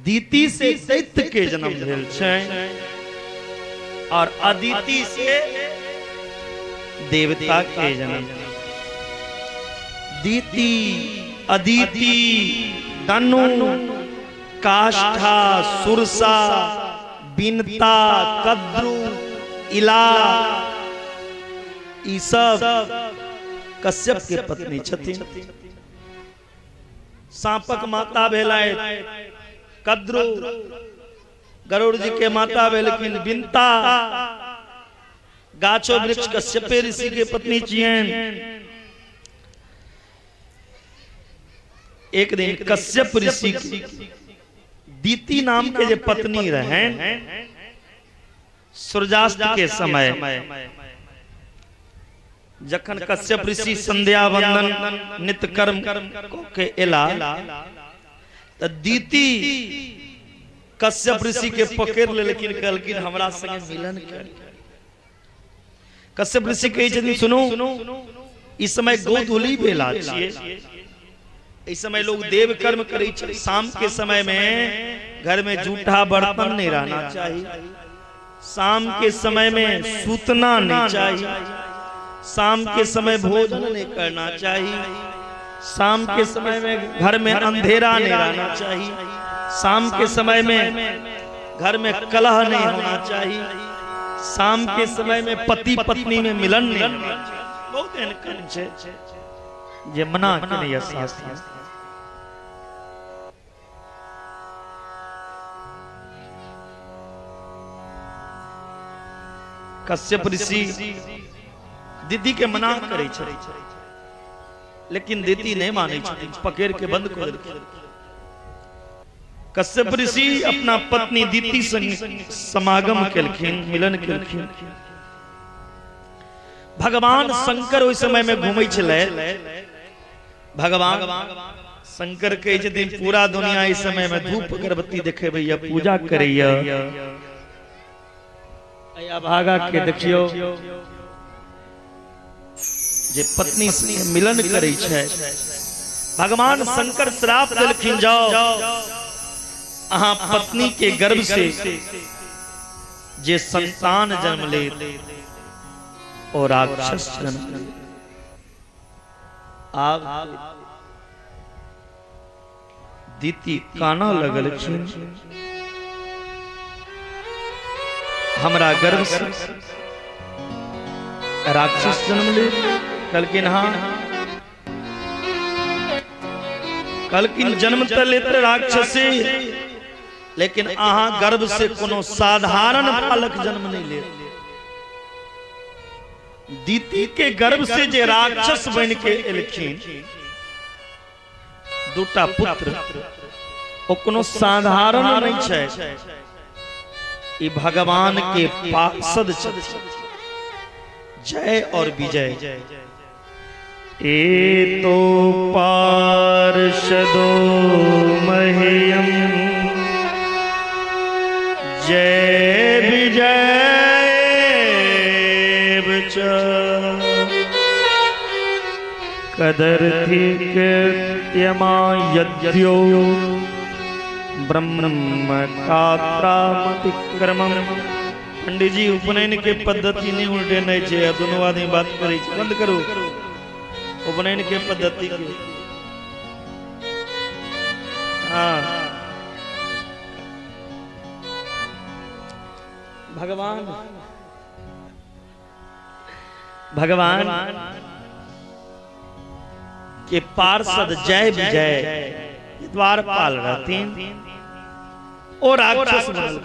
D: दीति से दैत्य के जन्म भेल छै और अदिति से देवता के जन्म। दीति अदिति, दनु, काष्ठा, सुरसा, बिनता, कद्रू, इला ई सब कश्यप के पत्नी छथिन। सांपक माता भेलाय कद्रू, गरुड़ जी के माता भेलखिन बिनता, गाछो वृक्ष कश्यप ऋषि के पत्नी छियन। एक दिन कश्यप ऋषि दीति नाम के जो पत्नी रहे, सूर्यास्त के समय जखन कश्यप ऋषि संध्या वंदन नित्य कर्म के एला तो दीति कश्यप ऋषि के पकड़ ले, लेकिन कहलकिन हमरा संगे मिलन कर। कश्यप ऋषि कहे छथिन सुनो, इस समय गोधूली बेला छियै, इस समय लोग देव कर्म करे छै। शाम के समय में घर में जूठा बर्तन नहीं रहना चाहिए, शाम के समय में सूतना नहीं चाहिए, शाम के समय भोजन नहीं करना चाहिए, शाम के समय में घर में अंधेरा नहीं रहना चाहिए, शाम के समय में घर में कलह नहीं होना चाहिए, शाम के समय में पति पत्नी में मिलन नहीं होना चाहिए। बहुत एहन कर्म छै जे मना केने शास्त्र। कश्यप ऋषि दीदी के मना करे छै, लेकिन दीदी नहीं माने छै, पकड़ के बंद कर देलकै। कश्यप ऋषि अपना पत्नी दीति संग समागम केलखिन, मिलन केलखिन। भगवान शंकर ओहि समय में घूमै छलै। भगवान शंकर कहे छथिन पूरा दुनिया इस समय में धूप अगरबत्ती देखेबैया, पूजा करैया, भागा के देखियो जे पत्नी से मिलन करे छै। भगवान शंकर श्राप देलखिन, जाओ अहाँ पत्नी के गर्भ से जे संतान जन्म ले और राक्षस जन्म ले। आप दीति काना लगलखिन, हमरा गर्भ से राक्षस जन्म ले। कहलकिन हाँ, कहलकिन जन्म तो लेते राक्षसी, लेकिन अहाँ गर्भ से कोनो साधारण बालक जन्म नहीं ले। दीति के गर्भ से जे राक्षस बन के एलखिन दूटा पुत्र, ओ कोनो साधारण नहीं छै, ई भगवान के पार्षद छथिन। जय और विजय। ए तो पार्षदो मह्यम, जय विजय कदर्थि कृत्यमा यद्यो ब्रह्म कात्रामतिक्रमम्। पंडित जी उपनयन के पद्धति नहीं उल्टे नहीं छे, दोनों आदमी बात करे छे, बंद करो उपनयन के पद्धति के। हाँ, भगवान के पार्षद जय विजय द्वारपाल रहतीन और राक्षस बनल।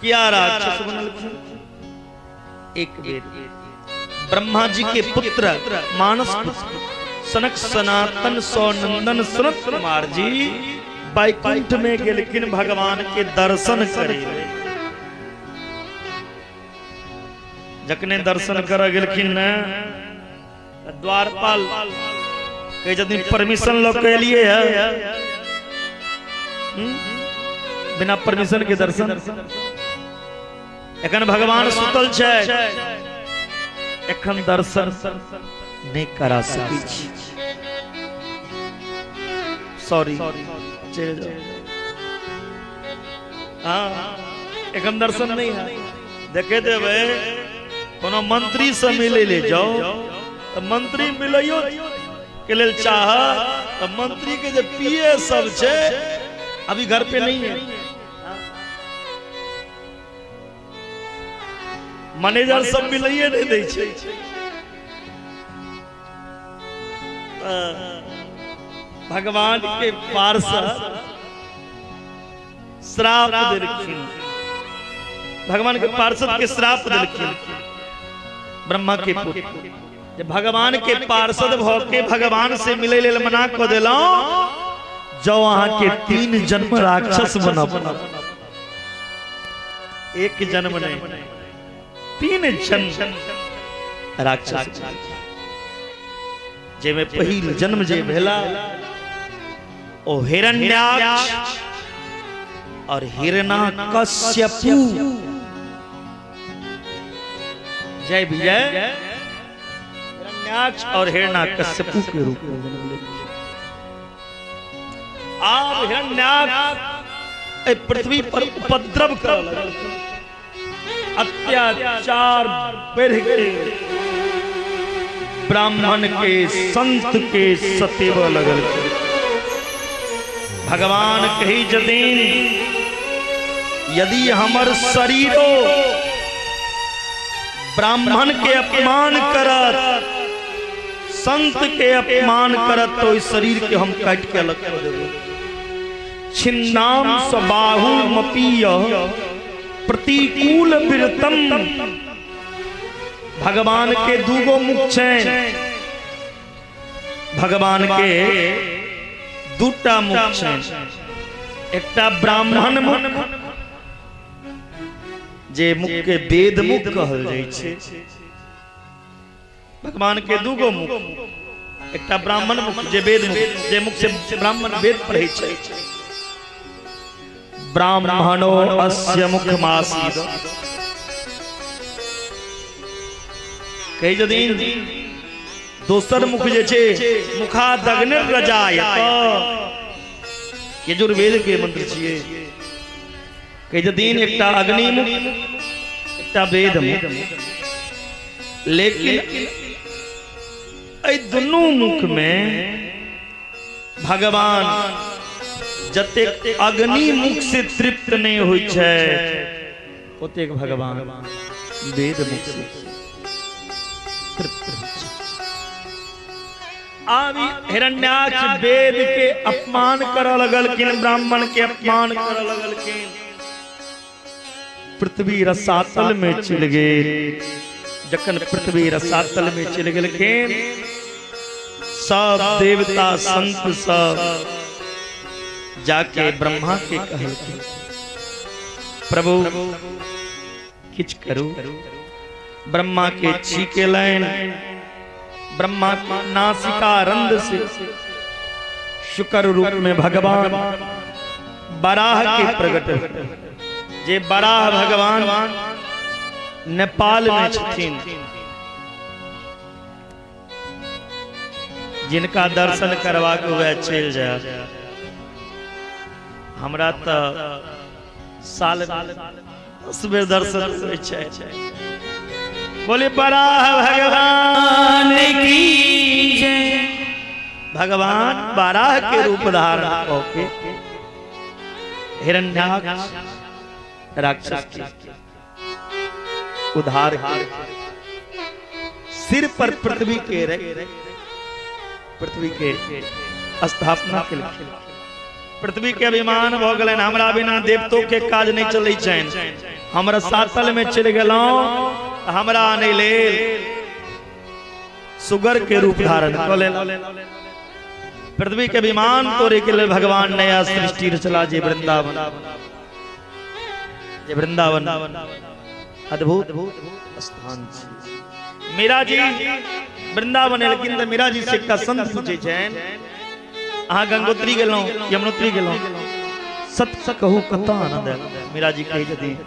D: क्या राक्षस बनल? एक बेर ब्रह्मा जी के पुत्र मानस पुत्र सनक सनातन सौनंदन सनत कुमार जी बैकुंठ में गेलखिन भगवान के दर्शन करे। जखने दर्शन कर गेलखिन न, द्वारपाल कहे जब परमिशन लो के लिए है, बिना परमिशन के दर्शन। एखन भगवान सुतल छै, एखन दर्शन नहीं करा सकी छी। सॉरी, चल जाओ। हाँ, एखन दर्शन नहीं है। देखे देवे कोनो मंत्री से मिले ले जाओ तो मंत्री मिलियो के लेल चाह तो मंत्री के जो पीए सब छे अभी घर पे नहीं है, मैनेजर सब मिलाइए नहीं दै छै। भगवान के पार्षद श्राप देलखिन, भगवान के पार्षद के श्राप देलखिन ब्रह्मा के पुत्र। जब भगवान के पार्षद भ के भगवान से मिले लेल मना क देलौ, जो अहाँ के 3 जन्म राक्षस बनब, एक जन्म नहीं 3 जन्म राक्षस। जे में पहिल जन्म जे भेला ओ हिरण्याक्ष और हिरण्यकश्यपु। जय विजय। हिरण्याक्ष और हिरण्यकश्यपु के रूप में जन्म ले। आप हिरण्याक्ष पृथ्वी पर उपद्रव कर लगल, अत्याचार बढ़ के ब्राह्मण के संत के सतेव लगल। भगवान कही जदीन यदि हमर शरीरो ब्राह्मण के अपमान करत, संत के अपमान करत, तो इस शरीर के हम काट के अलग कर देबो। छिन्नाम स्वबाहुमपीय प्रतिकूल विरतम। भगवान के दूगो मुख छै, भगवान के दूटा मुख छै। एकटा ब्राह्मण मुख जे मुख के वेद मुख कहल जाइ छै। भगवान के दूगो मुख, एकटा ब्राह्मण मुख जे वेद मुख, जे मुख से ब्राह्मण वेद पढ़ै छै। ब्राह्मणो अस्य मुखमासीद। कही जदीन दोसर मुख जे छै मुखादग्निर रजायत, यजुर्वेद के मंत्र छियै। कही जदीन एकटा अग्नि मुख, एकटा वेद मुख। लेकिन एहि दुनू मुख में भगवान जतेक अग्नि मुख से तृप्त नहीं होइ छै, ओतेक भगवान वेद मुख से तृप्त होइ छै। आब हिरण्याक्ष वेद के अपमान करऽ लगलखिन, ब्राह्मण के अपमान करऽ लगलखिन। पृथ्वी रसातल में चल गेल। जखन पृथ्वी रसातल में चल गेलखिन, सब देवता संत सब जाके ब्रह्मा के कहलखिन, प्रभु किछ करू। ब्रह्मा के छीकेलैन। ब्रह्मा की नासिका रंध्र से शुक्र रूप में भगवान बराह के प्रकट हुए। जे बराह भगवान नेपाल में छथिन, जिनका दर्शन करवा के वह चल जाए। हमरा तो साल 10 बेर दर्शन होइ छै। बोले बराह भगवान की जय। भगवान बराह के रूप धारण होके हिरण्याक्ष राक्षस के उद्धार के सिर पर पृथ्वी के स्थापना के लिए। पृथ्वी के अभिमान भ गेलन, हमरा बिना देवतो के काज नहीं चलै छन। हमरा सातल में चल गेलौं, हमरा नहीं लेल सुगर के रूप धारण क लेल। पृथ्वी के अभिमान तोड़े के लिए भगवान नया सृष्टि रचला। जे वृंदावन, जे वृंदावन अद्भुत स्थान छै। मीरा जी वृंदावन एलखिन त मीरा जी से एकटा संत पूछे छन, अहाँ गंगोत्री गेलौं, यमुनोत्री गेलौं, सत कहू कता आनंद है। मीरा जी कही जदी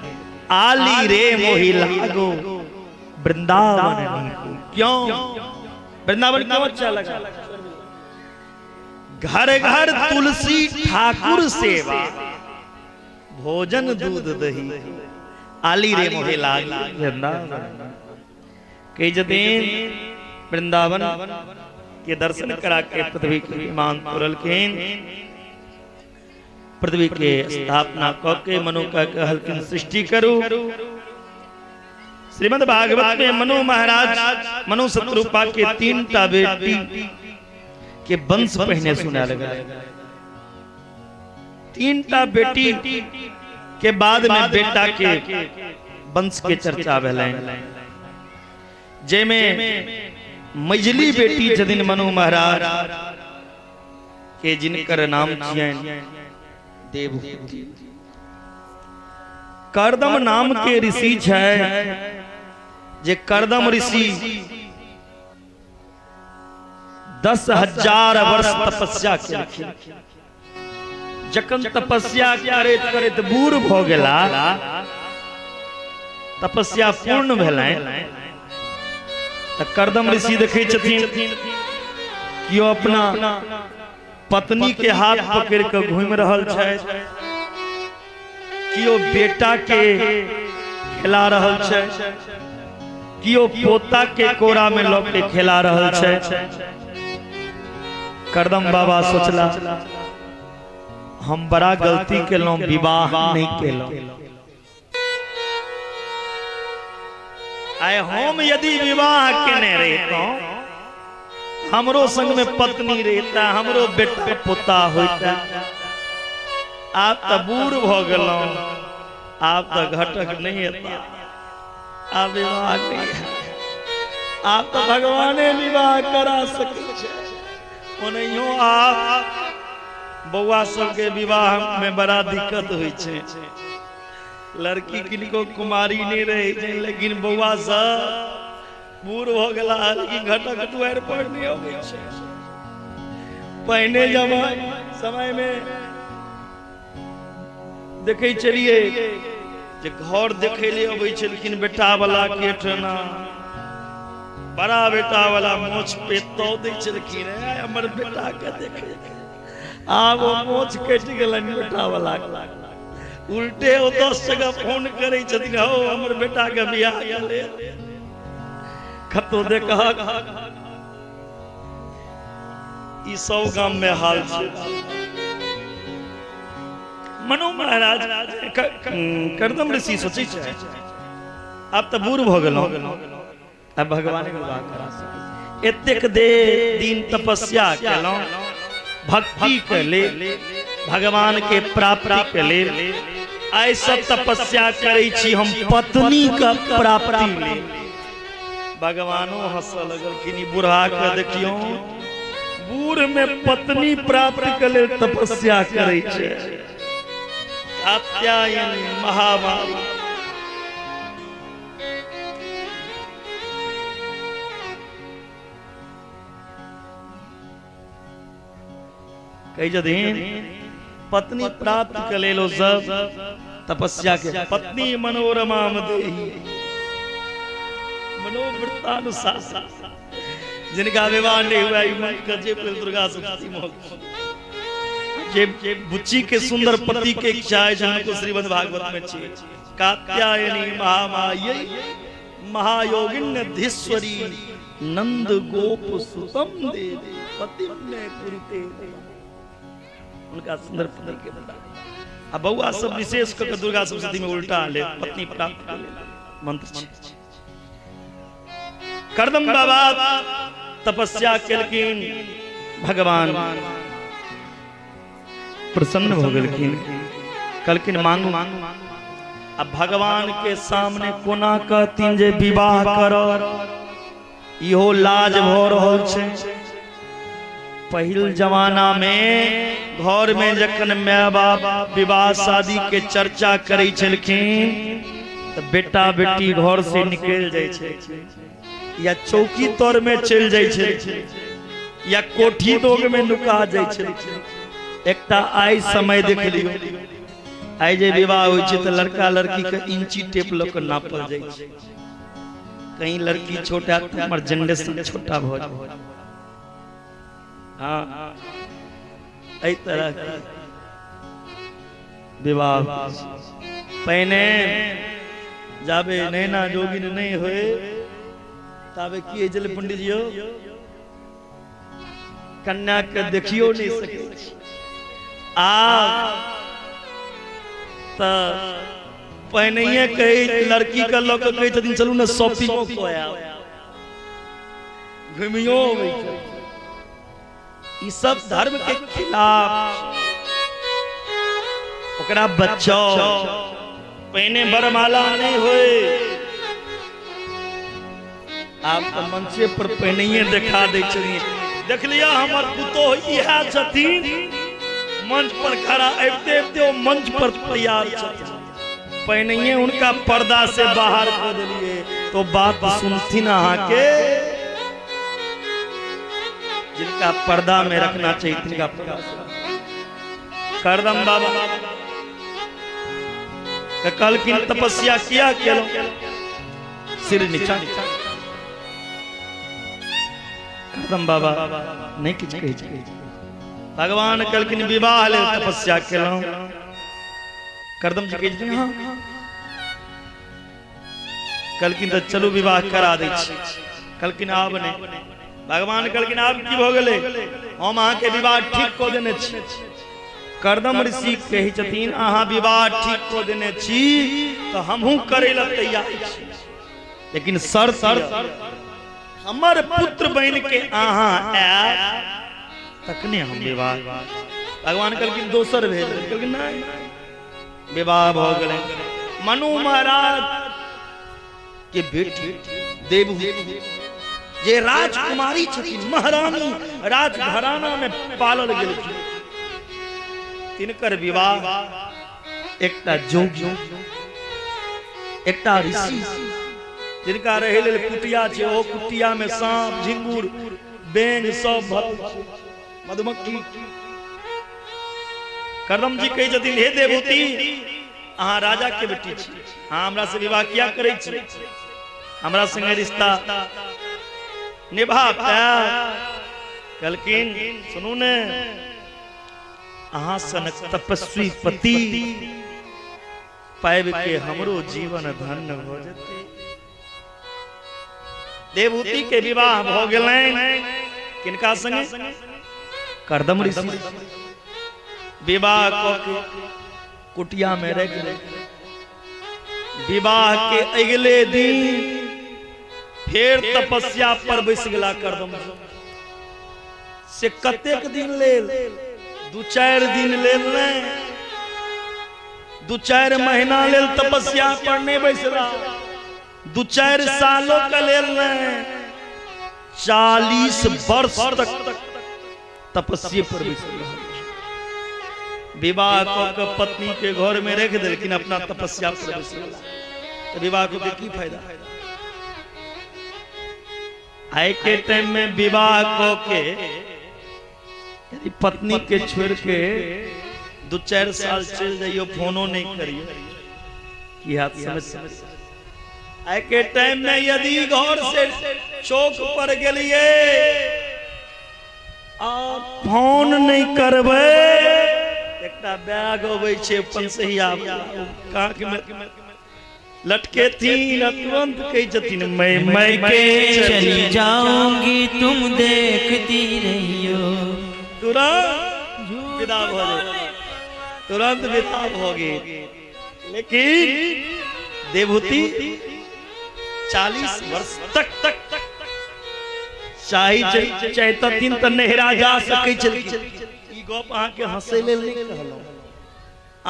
D: आली रे मोहि लागो वृंदावन नीको। क्यों वृंदावन क्यों अच्छा लगा? घर घर तुलसी ठाकुर सेवा, भोजन दूध दही। आली रे मोहि लागो वृंदावन। कही जदी वृंदावन के दर्शन करा के पृथ्वी के विमान तोड़लखिन। पृथ्वी के स्थापना क के मनु का कहलखिन सृष्टि करू। श्रीमद् भागवत में मनु महाराज मनु शत्रुपा के 3टा बेटी के वंश पहने सुना लगा। 3टा बेटी के बाद में बेटा के वंश के चर्चा भेलै, जेमे मझली बेटी जदिन मनु महाराज के जिनकर नाम छियनि देवहूति। कर्दम नाम के ऋषि छै, जे कर्दम ऋषि 10,000 वर्ष तपस्या केलखिन। जखन तपस्या करैत करैत बूढ़ भ गेला, तपस्या पूर्ण भेलनि, त कर्दम ऋषि देखै छथिन कि ओ अपना पत्नी के हाथ पकड़ के घूमि रहल छथि, कि ओ बेटा के खिला रहल छथि, कि ओ पोता के कोरा में लऽ के खिला रहल छथि। कर्दम बाबा सोचला हम बड़ा गलती केलहुं, विवाह नहीं केलहुं। आय हम यदि विवाह केने रहितौं, हमरो संग में पत्नी रहता, हमरो बेटा पोता होता। आप तो बूढ़ भ गेलहुं, आप तो घटक नहीं हेता, आप विवाह नहीं है, आप तो भगवाने विवाह करा सके छै। ओनहियो आप बौआ सबके विवाह में बड़ा दिक्कत होइ छै। लड़की किनको कुमारी नहीं रहे छै, लेकिन बौआ सब बूढ़ हो गला, लेकिन घटक द्वार पर नहीं होवे छै। पहले समय में देखे चलिए जे घर देखे ले अबै छलखिन बेटा वाला के ठना, बड़ा बेटा वाला मोछ पे तो दै छलखिन, हमर बेटा के देखे। आब वो मोछ कटि गेलनि बेटा वाला, उल्टे ओ 10 जगह फोन करे छथिन, हो हमर बेटा के बियाह भेलै। कतो देखा ई 100 गाम में हाल छै। मनु महाराज कर्दम ऋषि सोचे छै अब तो बूढ़ भ गेलहुं, अब भगवान के विवाह करा सकै। एतेक दिन तपस्या केलहुं, भक्ति के लेल, भगवान के प्राप्ति के लेल। आइ सब तपस्या करै छी हम पत्नी का प्राप्ति लेल। भगवानो हंस लगलखिन, बूढ़ा के देखियो बूढ़ में पत्नी प्राप्त के लेल तपस्या करे छै। कात्यायनी महामारी कही जदीन पत्नी प्राप्त के लेल सब तपस्या के। पत्नी मनोरमा देहि मनोवृत्तानुसार, जिनका विवाह नहीं हुआ मन का जे दुर्गा सप्तमी महोत्सव, जे बुच्ची के सुंदर पति के इच्छा है, जिनको श्रीमद् भागवत में छे। कात्यायनी महामायी महायोगिन्यधीश्वरी नंद गोप सुतम देवी पतिम में कुरुते। उनका सुंदर पति के बता। अब बउआ सब विशेष करके दुर्गा सप्तमी में उल्टा ले पत्नी प्राप्त कर ले मंत्र छे। कर्दम बाबा तपस्या केलखिन, भगवान प्रसन्न हो गेलखिन, कहलखिन मांगू। अब भगवान के सामने कोना कहथिन जे विवाह कर, इहो लाज भ रहल छै। पहिल जमाना में घर में जखन माय बाप विवाह शादी के चर्चा करै छलखिन त बेटा बेटी घर से निकल जाय छै, या चौकी तर में चल जाय छै, या कोठी दोग में नुका जाय छै। एकटा आइ समय देख लियो, आइ जे विवाह होय छै त लड़का लड़की के इंची टेप ल के नापल जाय छै। कहीं लड़की छोटा त हमर जनरेशन छोटा भ जाय। हां एहि तरह के विवाह पहिने जाबे नैना जोगिन नहीं होए ताबे किए जल पंडित जी कन्या के देखियो नहीं सके। आ पहनइए कहे लड़की का लोग कहे छथिन चलू ना शॉपिंग को आया घुमियो ई सब धर्म के खिलाफ ओकरा बच्चो पहने बरमाला नहीं होए आप तो मंचे पर पहनइए दिखा दे छथिन देख लिया हमर पुतो इहा छथिन मंच पर खड़ा अबते मंच पर तैयार छथिन पहनइए उनका पर्दा से बाहर कर दिए तो बात सुनथिन अहाँ के जिनका पर्दा में रखना चाहिए तिनका पर्दा करदम बाबा कल की तपस्या किया केलो सिर नीचा करदम बाबा नहीं किछ कहे भगवान कल की विवाह ले तपस्या केलो करदम जी कहे हाँ कल की तो चलो विवाह करा दे कल की आब ने भगवान कल की आब की भ गेले हम अहाँ के विवाह ठीक को देने छी करदम ऋषि कहे छथिन अहाँ विवाह ठीक को देने छी तो हमहू करे ला तैयार छी लेकिन शर्त हमर पुत्र बन के अहाँ आब तखने हम विवाह भगवान कल की दोसर भेल कल की नहीं विवाह भ गेलै मनु महाराज के बेटी देवहूति जे राजकुमारी छथिन महारानी राजघराना में पालल गेल तिनकर विवाह एकटा जोगी एकटा ऋषि जिनका रहे लेल कुटिया छै ओ कुटिया में सांप झिंगुर बेंग सब मधुमक्खी करदम जी कहे छथिन हे देवहूति अहाँ राजा के बेटी छी हाँ हमरा से विवाह किया करे छी हमरा संगे रिश्ता निभा कलकिन सुनू ने अहाँ सनक तपस्वी पति पाइब के हमरो जीवन धन्य हो जते देवहूति के विवाह भ गेलैन किनका संगे करदम ऋषि विवाह को कुटिया में रख विवाह के अगले दिन फिर तपस्या पर बैस गेला करदम से कतेक दिन लेल 2-4 दिन लेल नहीं 2-4 महीना लेल तपस्या पर नहीं बैसला 2-4 सालों का लेल नहीं 40 वर्ष तक तपस्या पर बैसला विवाह को पत्नी के घर में रख दे लेकिन अपना तपस्या पर तो विवाह को की फायदा आए के टाइम में विवाह को के यदि पत्नी के छोड़ के 2-4 साल चल जाइयो फोनो नहीं करियो की हाथ समझ आए के टाइम में यदि घर से चौक पर गेलिए और फोन नहीं करबे एकटा बैग होवे छे पंसहिया कांख में लटके थी तुरंत कही जतिन मैं के
B: चली जाऊंगी तुम देखती रहियो
D: तुरंत विदा हो गए तुरंत विदा हो गए लेकिन देवहूति 40 वर्ष तक चाहे दिन तो नहरा जा सके ई गप अहाँ के हंसे लेल नहीं कहलौ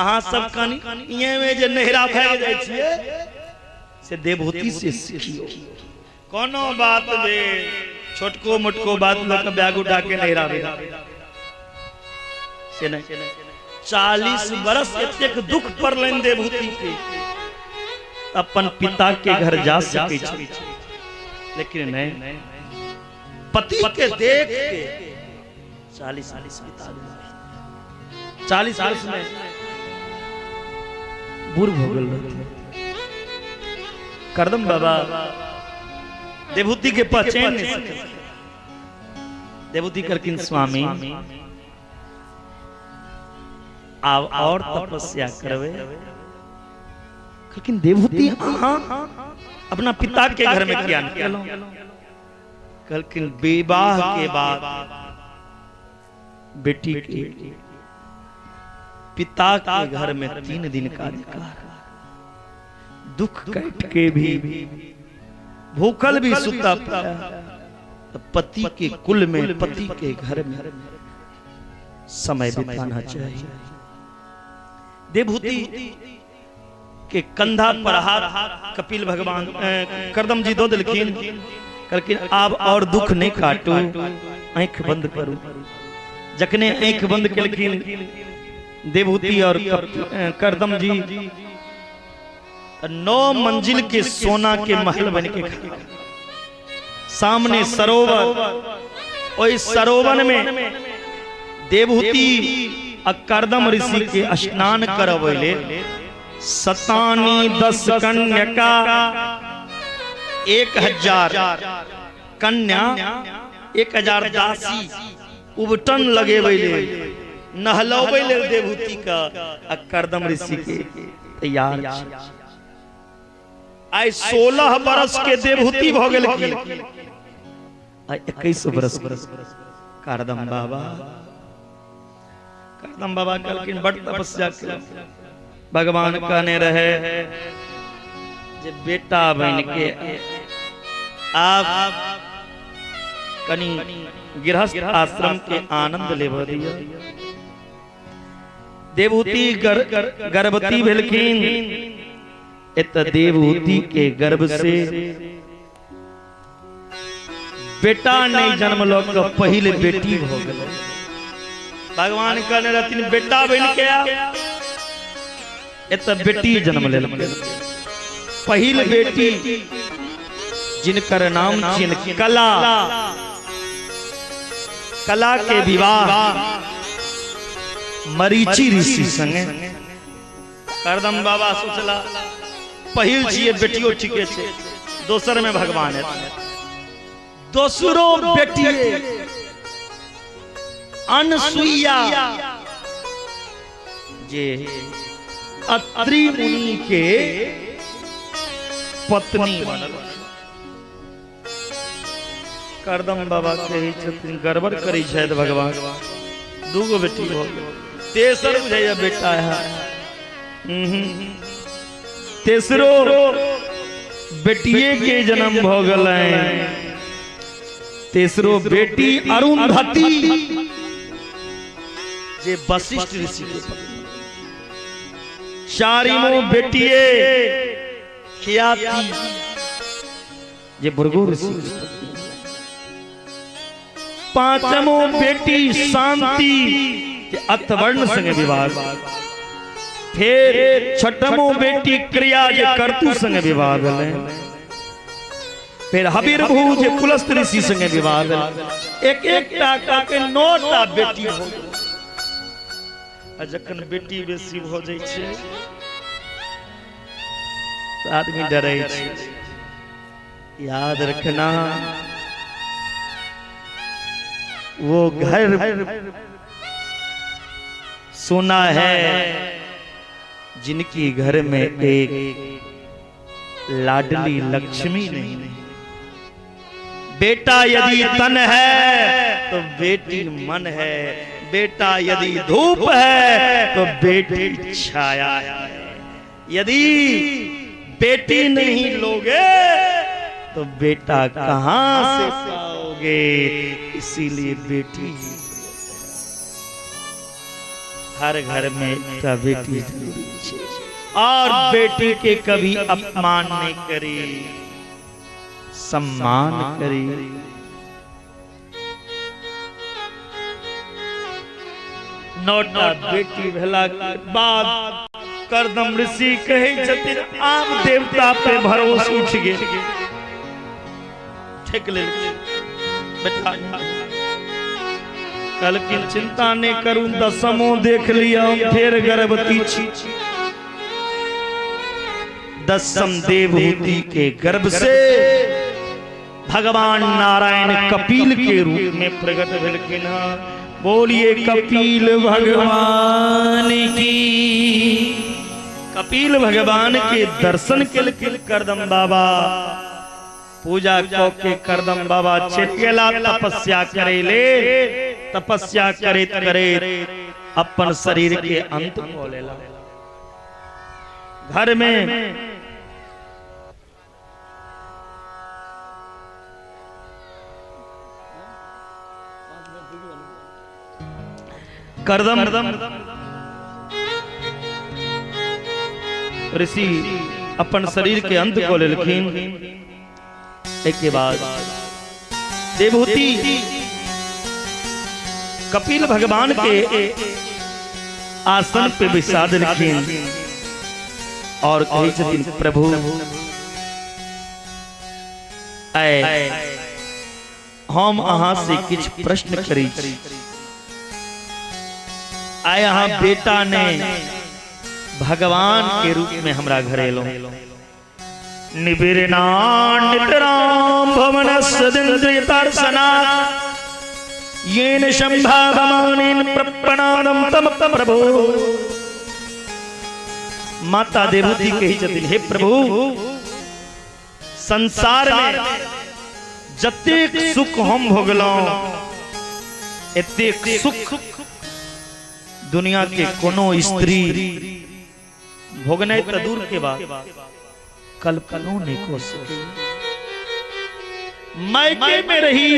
D: अहाँ सब कनी ये में जे नहरा भए जाय छिए से देवहूति से सीखियो कोनो बात बे छोटको मोटको बात लक बैग उठा के नहरा भे से नहीं 40 बरस एतेक दुख पर लेन देवहूति के अपन पिता के घर जा सके छी लेकिन नहीं पति के देख के 40 बिता दिया 40 वर्ष में बूढ़ हो गए करदम बाबा देवहूति के पहचान नहीं सके देवहूति करकिन स्वामी आप और तपस्या करवे लेकिन देवहूति अपना पिता के घर में किया निकलो लेकिन विवाह के बाद बेटी के पिता के घर में 3 दिन का अधिकार दुख काट के भी भूखल भी सुता पाया। पति के कुल में, पति के घर में समय बिताना चाहिए। देवहूति के कंधा पर हाथ कपिल भगवान करदम जी दो दिलखिन करके आप और दुख नहीं काटो, आंख बंद करो। जखने आंख बंद कलखिन देवहूति और करदम जी 9 मंजिल के सोना के महल बन के खड़ा, सामने सरोवर, और इस सरोवर में देवहूति करदम ऋषि के स्नान करवैले 10 कन्या, 1000 कन्या, 1000 दासी उबटन लगे वैले नहलौले देवहूति का करदम ऋषि के तैयार। आई 16 बरस के देवहूति भ गेल की 21 बरस करदम बाबा कहलखिन बड़ तपस्या के भगवान कहने रहे जे बेटा बन के आप कनी गृहस्थ आश्रम के आनंद लेब दिया। देवहूति गर्भवती भेलखिन, एत देवहूति के गर्भ से बेटा नहीं जन्मलो के पहले बेटी हो गए। भगवान कहने रहथिन बेटा बन के एत बेटी जन्म ले। पहिल बेटी जिनकर नाम छिन कला, कला के विवाह मरीचि ऋषि संगे। करदम बाबा सोचला पहिल छिए बेटियो ठीके छे, दोसर में भगवान है। दोसरो बेटी अनसुईया जे अत्रि मुनि के पत्नी बनल। करदम बाबा कहे छथिन गड़बड़ करै छथि भगवान, दूगो बेटी हो, तेसर बुझाइया बेटा है। तेसरो बेटिए के जन्म भ गेलै। तेसरो बेटी अरुंधति जे वशिष्ठ ऋषि के पत्नी। चारिमो बेटिए ख्याति जे भृगु ऋषि के पत्नी। पांचमो बेटी शांति जे अतवर्ण संगे विवाह। फिर छठमो बेटी क्रिया जे कर्तु संगे विवाह भेलै। फिर हबीरभू जे पुलस्त ऋषि संगे विवाह भेलै। एक एकटा के 9टा बेटी हो गेल। आ जखन बेटी बेसी भ जाइ छै त आदमी डरै छै। याद रखना वो घर सोना है जिनकी घर में एक लाडली लक्ष्मी नहीं। बेटा यदि तन है तो बेटी मन है, बेटा यदि धूप है तो बेटी छाया है। यदि बेटी नहीं लोगे तो बेटा कहां से पाओगे। इसीलिए बेटी हर घर में एक बेटी जरूरी है। और बेटी के कभी अपमान नहीं करे, सम्मान करे। नौटा बेटी भेला के बाद करदम ऋषि कहे छथिन आब देवता पे भरोसा उठ गेल। ठेक ले बेटा कहलखिन चिंता नहीं करूं, 10मो देख लिया फिर गर्भवती छी। 10म देवहूति के गर्भ से भगवान नारायण कपिल के रूप में प्रकट भेलखिन। बोलिए कपिल भगवान की। कपिल भगवान के दर्शन केलखिन करदम बाबा। पूजा क के करदम बाबा चल गेला तपस्या करे ले। तपस्या करे करे अपन शरीर के अंत को लेला। घर में करदम ऋषि अपन शरीर के अंत को लेलखिन। एक के बाद देवहूति कपिल भगवान के आसन पे बिछा देलखिन और कहे छथिन प्रभु आए हम अहाँ से किछ प्रश्न करी आए अहाँ बेटा ने भगवान के रूप में हमरा घरे लो निबिरना नितराम भवन सदिन्द्रियतार्सना येन शंभावमानेन प्रपणादम तम प्रभु। माता देवहूति कही छथिन हे प्रभु संसार में जतेक सुख हम भोगलौं एतेक सुख दुनिया के कोनो स्त्री भोगने त दूर के बाद कल्पनो नहीं को सके। मायके में रही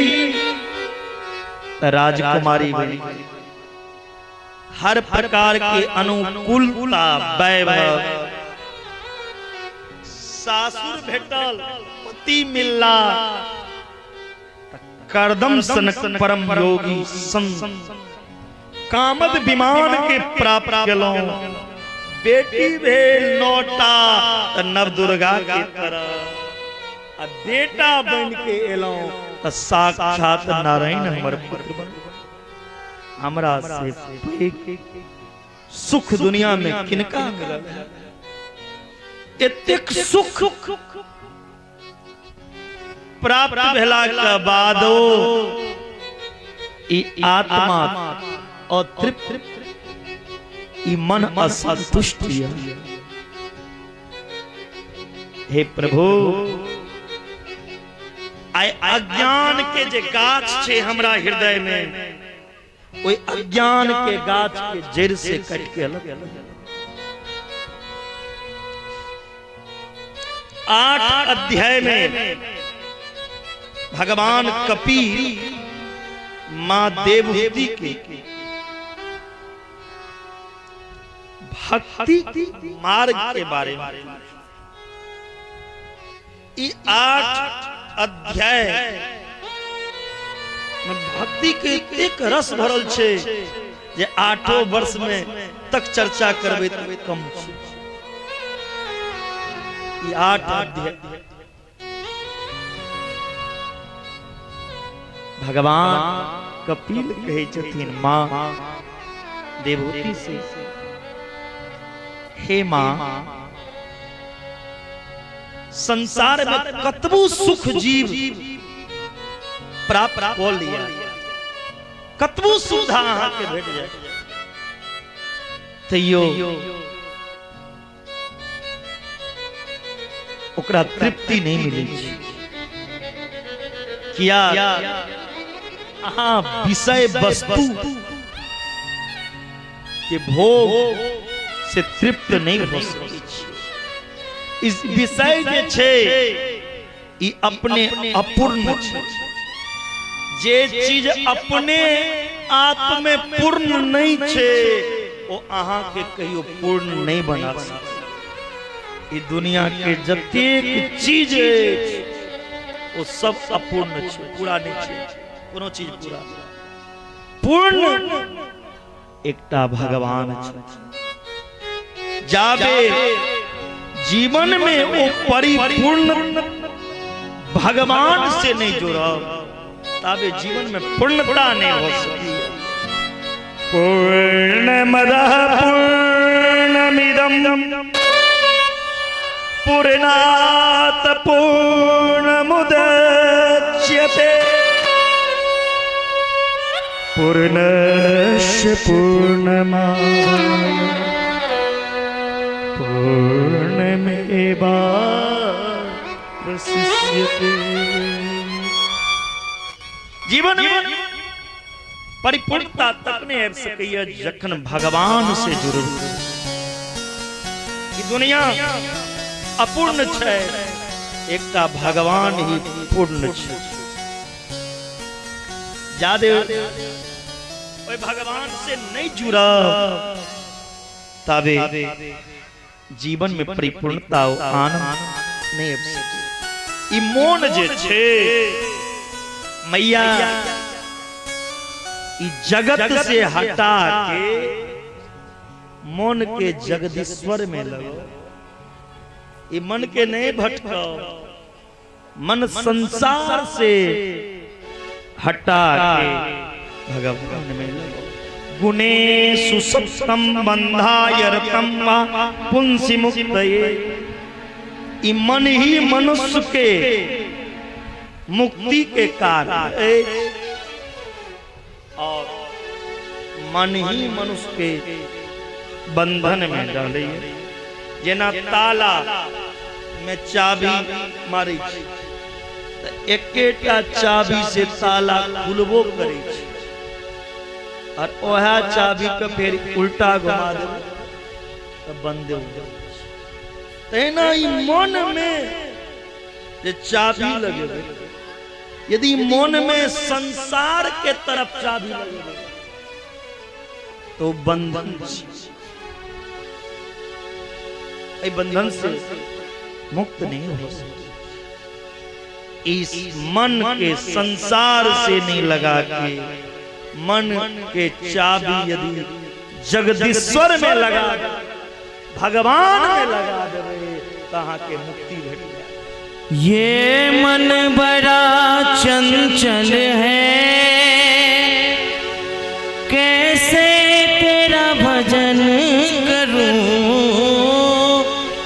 D: राजकुमारी बनी हर प्रकार के अनुकूलता वैभव सासुर भेटल पति मिलला करदम सनक परम योगी कामद विमान के प्राप्त केलौं बेटी भेल नौटा नव दुर्गा के तरह बेटा बन के एलौं त साक्षात नारायण हमर पुत्र बन। हमरा से सुख दुनिया में किनका मिलल एतेक सुख प्राप्त भेला के बादो ई आत्मा अतृप्त ई मन असंतुष्ट हे प्रभु आय अज्ञान के जे गाछ छे हमरा हृदय में ओई अज्ञान के गाछ के जड़ से काट के अलग 8 अध्याय में भगवान कपिल मां देवहूति के भक्ति मार्ग के बारे में 8 अध्याय में भक्ति के एक रस भरल छे जे 8 वर्ष में तक चर्चा करबे त कम छे। 8 अध्याय भगवान कपिल कहे छथिन मां देवहूति से हे मां संसार में कतबो सुख जीव प्राप्त कर लिया कतबो सुविधा अहाँ के भेट जाए तैयो ओकरा तृप्ति नहीं मिले किया अहाँ विषय वस्तु के भोग से तृप्त नहीं हो सके। इस विषय जे छे ई अपने अपूर्ण छे जे चीज अपने आप में पूर्ण नहीं छे वो अहाँ के कहियो पूर्ण नहीं बना सके। ई दुनिया के जतेक चीज वो सब अपूर्ण छे पूरा नहीं छे कोनो चीज पूरा पूर्ण एकटा भगवान छे। जाबे जीवन में वो परिपूर्ण भगवान से नहीं जुड़ा ताबे जीवन में पूर्णता नहीं हो सकती। पूर्णमदः पूर्णमिदं पूर्णात् पूर्णमुदच्यते पूर्णस्य पूर्णमादाय पूर्णमेवावशिष्यते। जीवन में परिपूर्णता तक ने आबि सकैया जखन भगवान से जुड़ल। ई दुनिया अपूर्ण छै एकटा भगवान ही पूर्ण छै। जादे ओए भगवान से नहीं जुड़ा तबे जीवन में परिपूर्णता और आनंद नहीं आबि सकै। ई मोन जे छे मैया ई जगत से हटा के मन के जगदीश्वर में लगो। ई मन के नहीं भटको, मन संसार से हटा के भगवान में लगो। गुणे सुसप्तम बंधायरतम पुंसी मुक्तये। ई मन ही मनुष्य के मुक्ति के कारण है और मन ही मनुष्य के बंधन में डाले। जेना ताला में चाबी मारी तो एकेटा चाबी से ताला खुलबो करे और ओहा चाबी के फिर उल्टा घुमा दे तो बंद हो जाए। तेना ई मन में जे चाबी लगे, यदि मन में संसार के तरफ चाबी लगे तो बंधन, बंधन से मुक्त नहीं हो सकते। इस मन के संसार से नहीं लगा के मन के चाबी यदि जगदीश्वर में लगा, भगवान में लगा देवे कहाँ के मुक्ति भेट जाए।
B: ये मन बड़ा चंचल है, कैसे तेरा भजन करूं।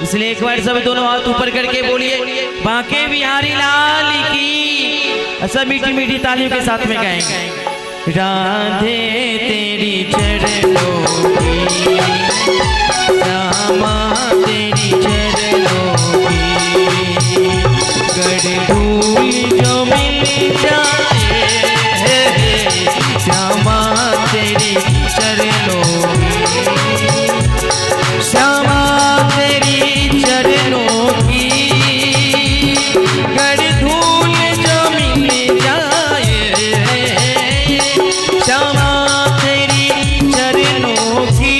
B: इसलिए एक बार सब दोनों हाथ ऊपर करके बोलिए बांके बिहारी लाल की। सब मीठी मीठी तालियों के साथ में गाएंगे। राधे तेरी चरणों की, रामा तेरी चरणों की, गड़ धूल जो मिल जाए, श्यामा तेरी चरणों की, श्यामा तेरी चरणों की, गड़ धूल जो मिल जाए, श्यामा तेरी चरणों की,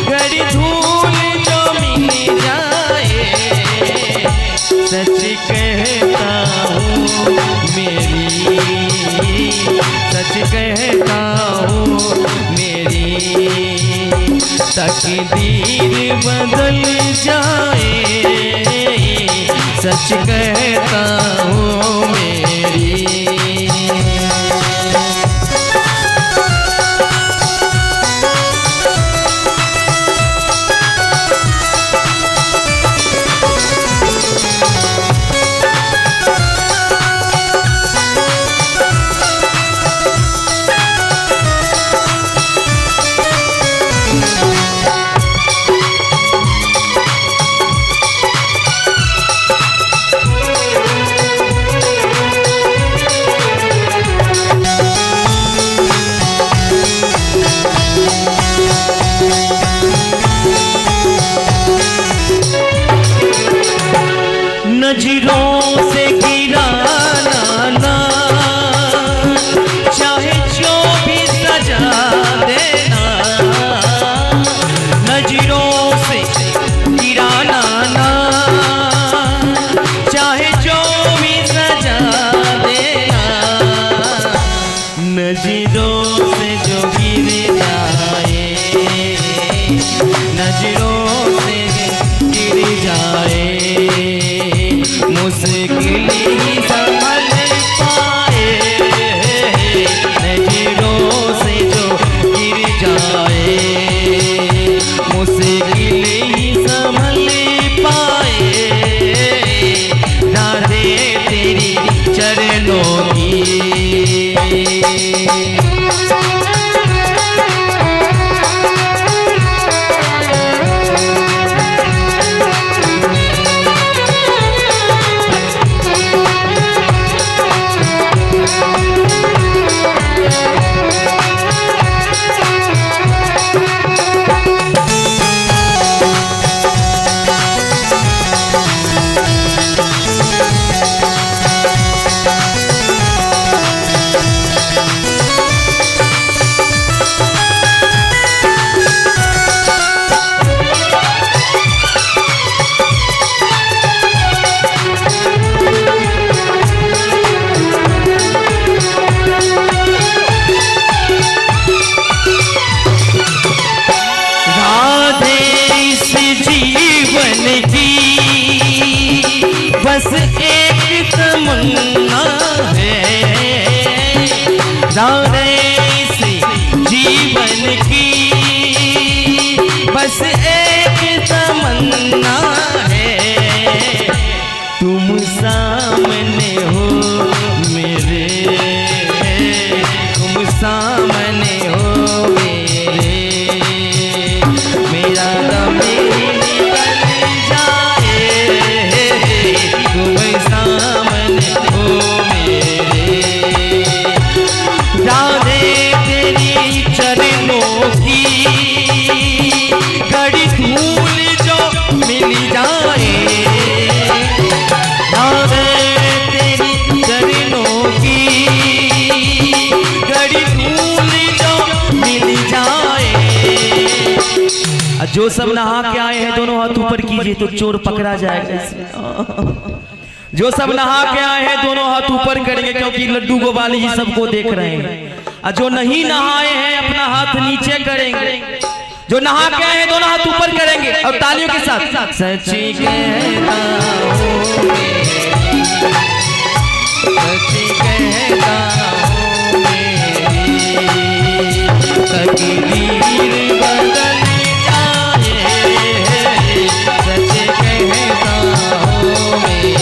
B: गड़ धूल जो मिल जाए। सच कहता हूँ मेरी, सच कहता हूँ मेरी तकदीर बदल जाए। सच कहता हूँ मेरी। नजरों से गिराना ना, चाहे जो भी सजा देना। नजरों से गिराना ना, चाहे जो भी सजा देना। नजरों से जो गिर जाए, नजरों से गिर जाए, मुश्किल ही संभल पाए। नजरों से जो गिर जाए, मुश्किल ही संभल पाए। राधे तेरी चरणों की। जीवन की बस एक तमन्ना है, तुम सामने हो मेरे, तुम सामने हो मेरे, मेरा दम निकल जाए, तुम सामने हो मेरे। राधे तेरी चरणों की घड़ी धूल जो मिल जाए, राधे तेरी चरणों की घड़ी धूल जो मिल जाए। जो सब नहा के आए हैं दोनों हाथ ऊपर कीजिए तो चोर पकड़ा जाएगा। जो सब नहा के आए हैं दोनों हाथ ऊपर करेंगे क्योंकि लड्डू गोपाल जी सबको देख रहे हैं। और जो नहीं नहाए हैं अपना हाथ नीचे करेंगे, जो नहा के आए हैं दोनों हाथ ऊपर करेंगे और तालियों के साथ सच्ची कहता हूँ, सच्ची कहता हूँ मेरी तकदीर बदल जाए, सच कहता हूँ मेरी।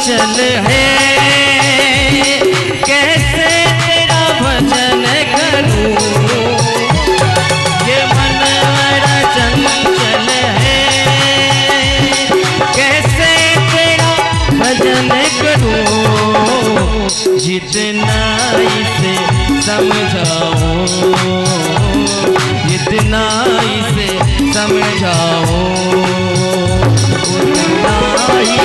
B: चंचल है कैसे तेरा भजन करूं, ये मन मेरा चंचल है कैसे तेरा भजन करूं, जितना इसे समझाऊं, जितना इसे समझाऊं उतना ही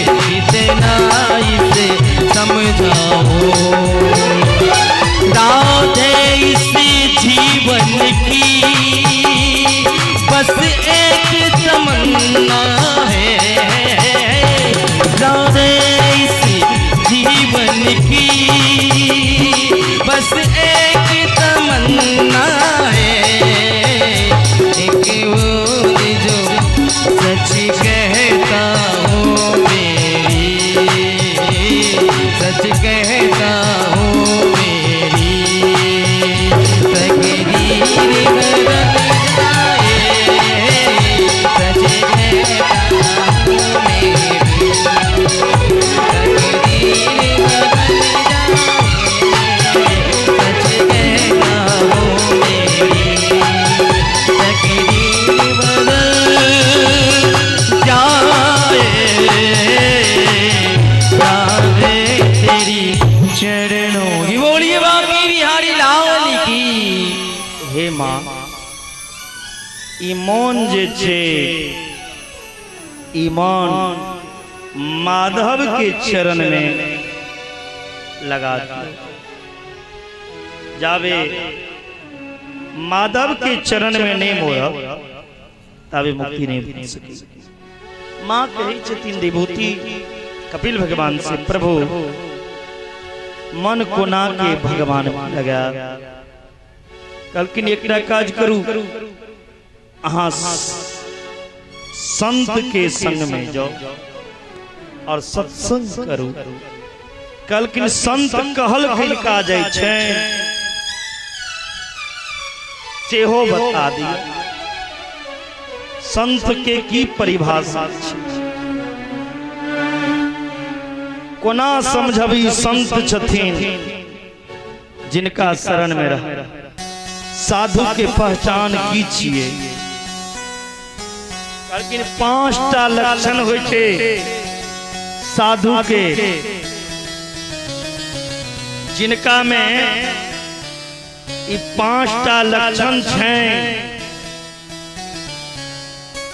B: इतना इसे समझाओ। राधे इस जीवन की बस एक तमन्ना है, राधे इस जीवन की बस एक तमन्ना है, एक वो जो सच कहता हूँ मेरी, सच कहता हूँ मेरी तकदीर बदल जाए, सच कहता हूँ मेरी तकदीर बदल जाए, सच कहता हूँ मेरी तकदीर बदल तेरी चरणों की। बोलिए बाकी बिहारी लाल की। हे माँ ईमान जे छे ईमान माधव के चरण में लगा दो, जावे माधव के चरण में नहीं मोरा तबे मुक्ति नहीं मिल सकेगी। माँ कही छथिन देवभूति कपिल भगवान से, प्रभु मन को ना के भगवान लगा कलकिन एक काज करू, अहाँ संत के संग में जाओ और सत्संग करू। कलकिन संत कहल खिलका जाय छै सेहो बता दिया। संत के की परिभाषा छै, कोना समझबी संत छथिन जिनका शरण में रह। साधु के पहचान की छिए, लेकिन 5टा लक्षण होय छै साधु के, जिनका में 5टा लक्षण छै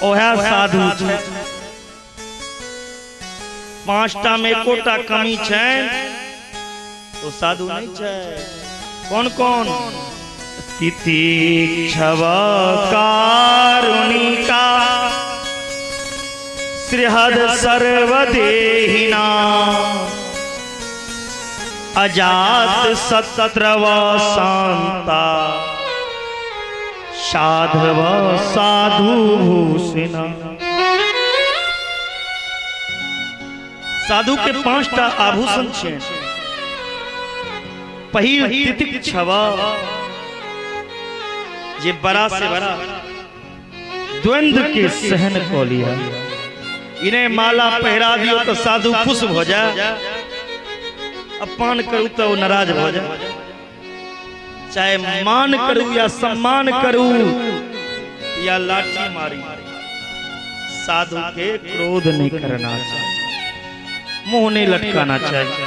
D: ओहे साधु छे। पांचटा में कोटा कमी छे तो साधु नहीं छे। कौन कौन? तितिक्षव कारुणिका श्रीहद सर्वदेहिना अजात सत्रव शांता साधव साधु भूषिणा। साधु के पांचटा आभूषण छे। पहिल तितिक्षव, जे बड़ा से बड़ा द्वंद्व के सहन को लिया। इन्हें माला पहरा दियो तो साधु खुश हो जाए, अपमान करूं तो नाराज हो जाए। चाहे मान करूं या सम्मान करूं या लाठी मारी, साधु के क्रोध नहीं करना चाहिए, मुंह नहीं लटकाना चाहिए।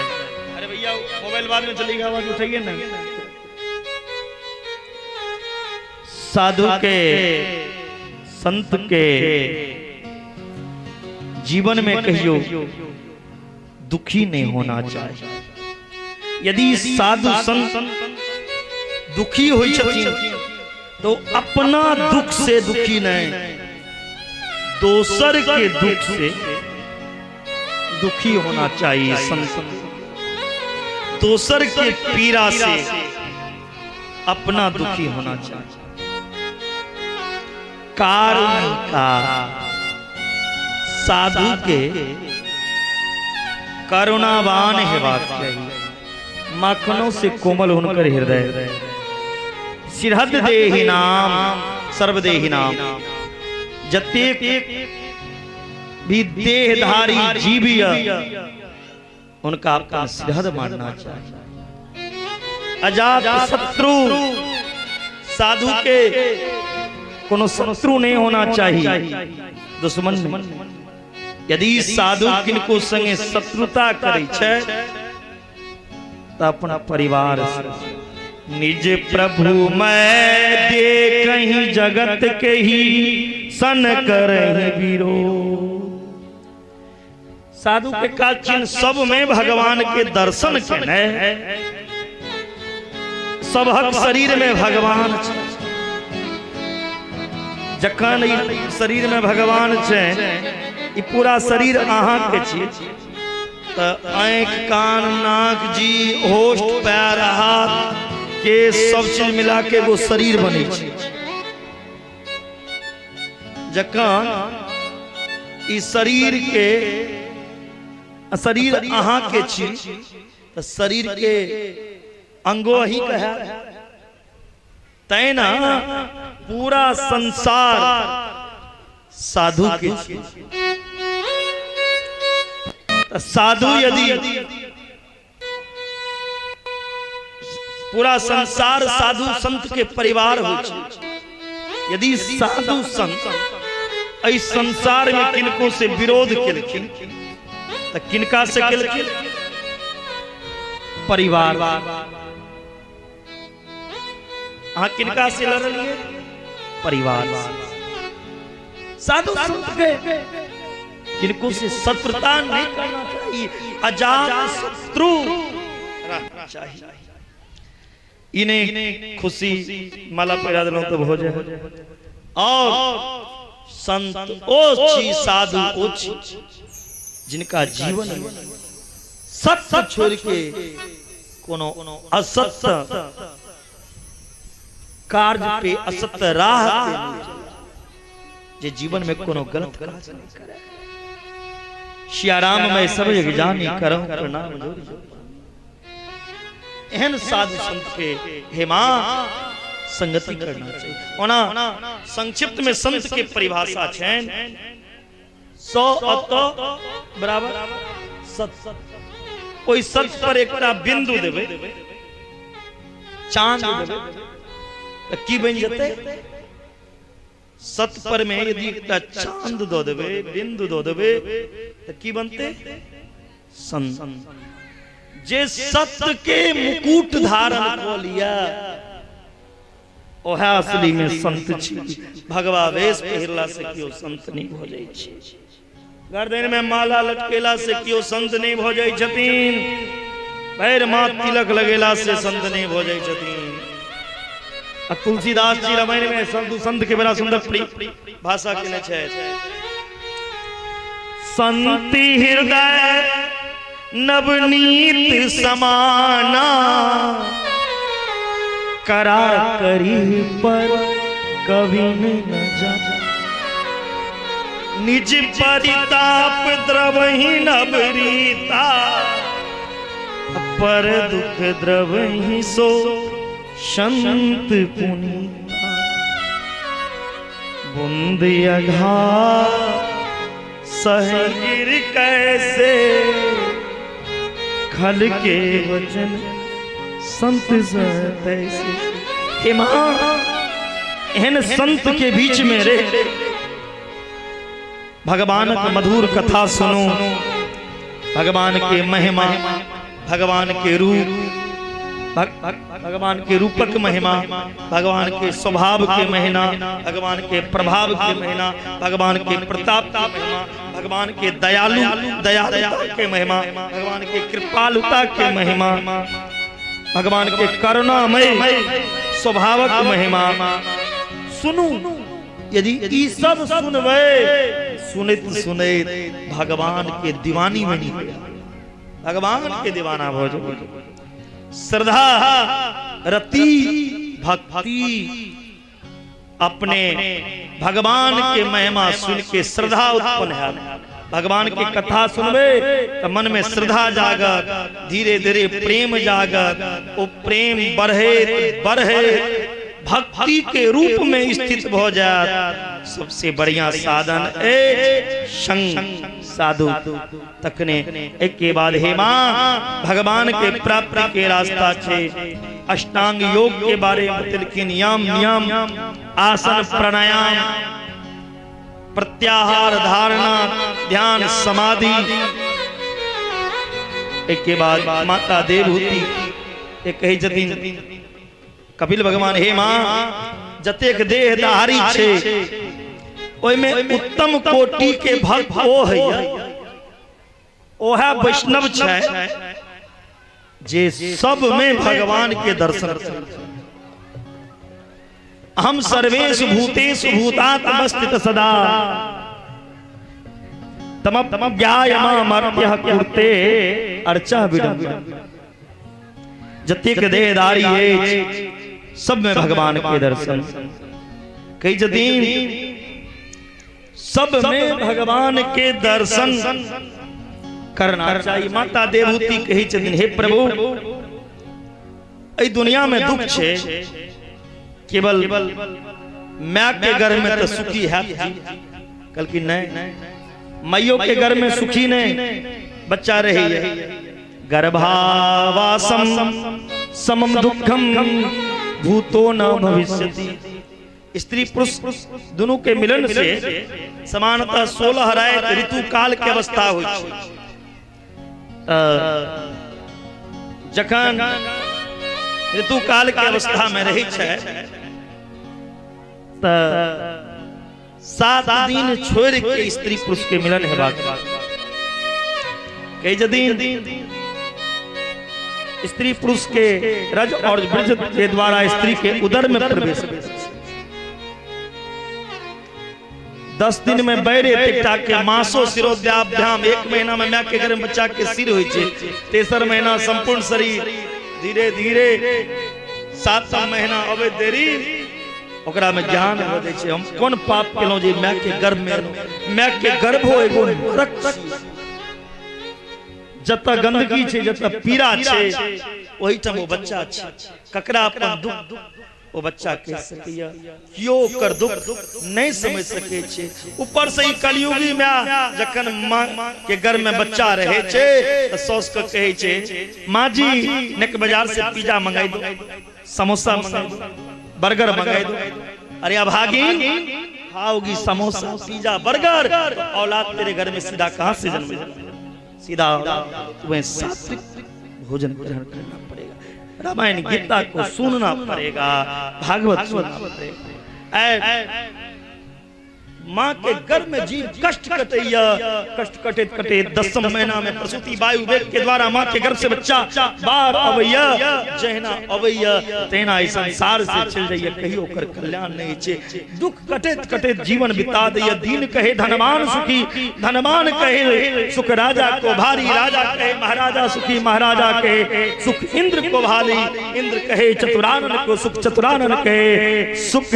D: अरे भैया मोबाइल बाद में चलेगा, आवाज उठाइए ना। साधु के संत के जीवन में कहियो दुखी नहीं होना चाहिए। यदि साधु संत दुखी हो तो अपना दुख से दुखी नहीं, दोसर के दुख से दुखी होना चाहिए। संत दोसर के पीड़ा से अपना दुखी होना चाहिए। कारुणिका, साधु के करुणावान हेबाक चाहिए। माखनों से कोमल हुनकर हृदय। सिरहद देहि नाम सर्वदेहि नाम। जतेक भी देहधारी जीविय उनका आपका सिरहद मानना चाहिए। अजात शत्रु, साधु के कोनो शत्रु नहीं होना चाहिए, दुश्मन नहीं। यदि साधु किनको संगे शत्रुता करे छे तो अपना परिवार से। निज प्रभु मैं दे कहीं जगत के ही सन करहि वीरो। साधु के काचिन सब में भगवान के दर्शन केने, सबहक शरीर में भगवान छे। जखन शरीर में भगवान छे, ई पूरा शरीर अहाँ के छी, तो आँख कान नाक जी होस्ट पैर हाथ के सब चीज मिला के वो शरीर बने छे। जखन इस शरीर के शरीर अहाँ के छी, तो शरीर के अंगो ही कहे तैना पूरा संसार साधु के छी। साधु यदि पूरा संसार साधु संत के परिवार हो, यदि साधु संत इस संसार में किनको से विरोध केलखिन तो किनका से केलखिन? परिवार। हाँ, किनका से लड़लिए? परिवार। साधु संत के किनको से शत्रुता नहीं करना चाहिए, अजात शत्रु रहना चाहिए। इन्हें खुशी माला पहरा दिलो तो हो जाए। और संत ओछी, साधु ओछी, जिनका जीवन सत्य छोड़ के कोनो असत्य कार्य पे, असत्य राह पे जे जीवन में कोनो गलत काज नहीं करे। सियाराम मैं सब जग जानी करहूं प्रणाम जोरी। एहन साधु संत के हेमा संगति करना चाहिए। ओना संक्षिप्त में संत के परिभाषा छै 100 अतो बराबर सत। कोई सत पर एकटा बिंदु देबे, चांद देबे त की बन जते? सत पर में यदि एकटा चांद दो देबे, बिंदु दो देबे त की बनते? संत। जे सत्य के मुकुट धारण कर लिया ओहे असली में संत छी। भगवा वेश पहिरला से कियो संत नहीं भ जाय छै, गर्दन में माला लटकेला से कियो संत नहीं भ जाय छथिन, पैर माथ तिलक लगेला से संत नहीं भ जाय छथिन। तुलसीदास जी रामायण में संत के बड़ा सुंदर भाषा केने छै। संति हृदय नवनीत समाना, करा करी पर कभी न जा, निज परिताप द्रवहि नवरीता, पर दुख द्रवहि सो संत पुनीता। बूंद अघात सहगिर कैसे, खल के वचन संत तैसे। हे मां एहन संत के बीच में रे भगवान की मधुर कथा सुनो, भगवान के महिमा, भगवान के रूप, भगवान के रूपक महिमा, भगवान के स्वभाव के महिमा, भगवान के प्रभाव के महिमा, भगवान के प्रताप की महिमा, भगवान के दयालुता के महिमा, भगवान के कृपालुता के महिमा, भगवान के करुणामय स्वभावक महिमा सुनू। यदि ई सब सुनवे, सुनित सुनित भगवान के दीवानी बनी, भगवान के दीवाना हो जाओ। श्रद्धा रति भक्ति, अपने भगवान के महिमा सुन के श्रद्धा उत्पन्न है। भगवान की कथा सुनवे तो मन में श्रद्धा जागत, धीरे धीरे प्रेम जागत, वो प्रेम बढ़े बढ़े भक्ति के रूप में स्थित हो जाए। सबसे बढ़िया साधन ए संग साधु तकने एक के बाद हे मां भगवान के प्राप्ति के रास्ता छे। अष्टांग योग के बारे में तिल के नियम आसन प्राणायाम प्रत्याहार धारणा ध्यान समाधि। एक के बाद माता देवहूति एक कही जतिन कपिल भगवान हे मां जतेक देह धारी छे ओय में उत्तम कोटि के भक्त ओ है, ओ है वैष्णव छै जे सब में भगवान के दर्शन करे। हम सर्वेषु भूतेषु भूतात्मस्थित सदा तम ज्ञायमामर्त्यः कुरुते अर्चा विडम्बना। जतेक देहधारी है सब में भगवान के दर्शन। कई जदीन सब में भगवान के दर्शन करना चाहिए। माता देवहूति कही छथिन हे प्रभु ए दुनिया में दुख छे, केवल मां के घर में तो सुखी है। कल की नहीं माइयों के घर में सुखी नहीं बच्चा रही है। गर्भावासम समम दुखम भूतो न भविष्यति। स्त्री पुरुष दोनों के मिलन से समानतः 16 रात ऋतु काल के अवस्था हुई। जखन ऋतु काल के अवस्था में रही छे त 7 दिन छोड़ के स्त्री पुरुष के मिलन है। कई दिन स्त्री पुरुष के रज और ब्रज के द्वारा स्त्री के उदर में प्रवेश। 10 दिन में बैरे टिकटा के मासो शिरोद्याभ्याम 1 महीना में मां के घर में बच्चा के सिर होई छे। 3 महीना संपूर्ण शरीर धीरे धीरे 7 महीना अबे देरी ओकरा में ज्ञान हो जाय छे। हम कोन पाप केलो जे मां के गर्भ में मां के गर्भ हो एगो नरक छी। जता गंदगी छे जता पीड़ा छे वही ठाम वो बच्चा छे। ककरा अपन दुख वो बच्चा कह सकिया कियो कर दुख नहीं समझ सके छे। ऊपर से ही कलयुगी में जखन मां के गर्भ में बच्चा रहे छे त सौस के कहे छे मां जी नेक बाजार से पिज्जा मंगाई दो, समोसा मंगाई दो, बर्गर मंगाई दो। अरे अभागिन खाओगी समोसा पिज्जा बर्गर औलाद तेरे घर में सीधा कहां से जन्मेगी? सीधा तुम्हें सात्विक भोजन ग्रहण करना पड़ेगा। रामायण गीता को सुनना पड़ेगा, भागवत सुनना पड़ेगा। माँ के गर्भ में जीव कष्ट कटैया, कष्ट कटे कटे 10 महीना में प्रसूति वायु वेग के द्वारा माँ के गर्भ से बच्चा बाहर अवैया, जहना अवैया तेना इस संसार से चल जाइए, कहियो कर कल्याण नहीं छे। दुख कटे कटे जीवन बिता दिया, दीन कहे धनवान सुखी, धनवान कहे सुख राजा को भारी, राजा कहे महाराजा सुखी, महाराजा कहे सुख इंद्र को भारी, इंद्र कहे चतुरानन को सुख, चतुरानन कहे सुख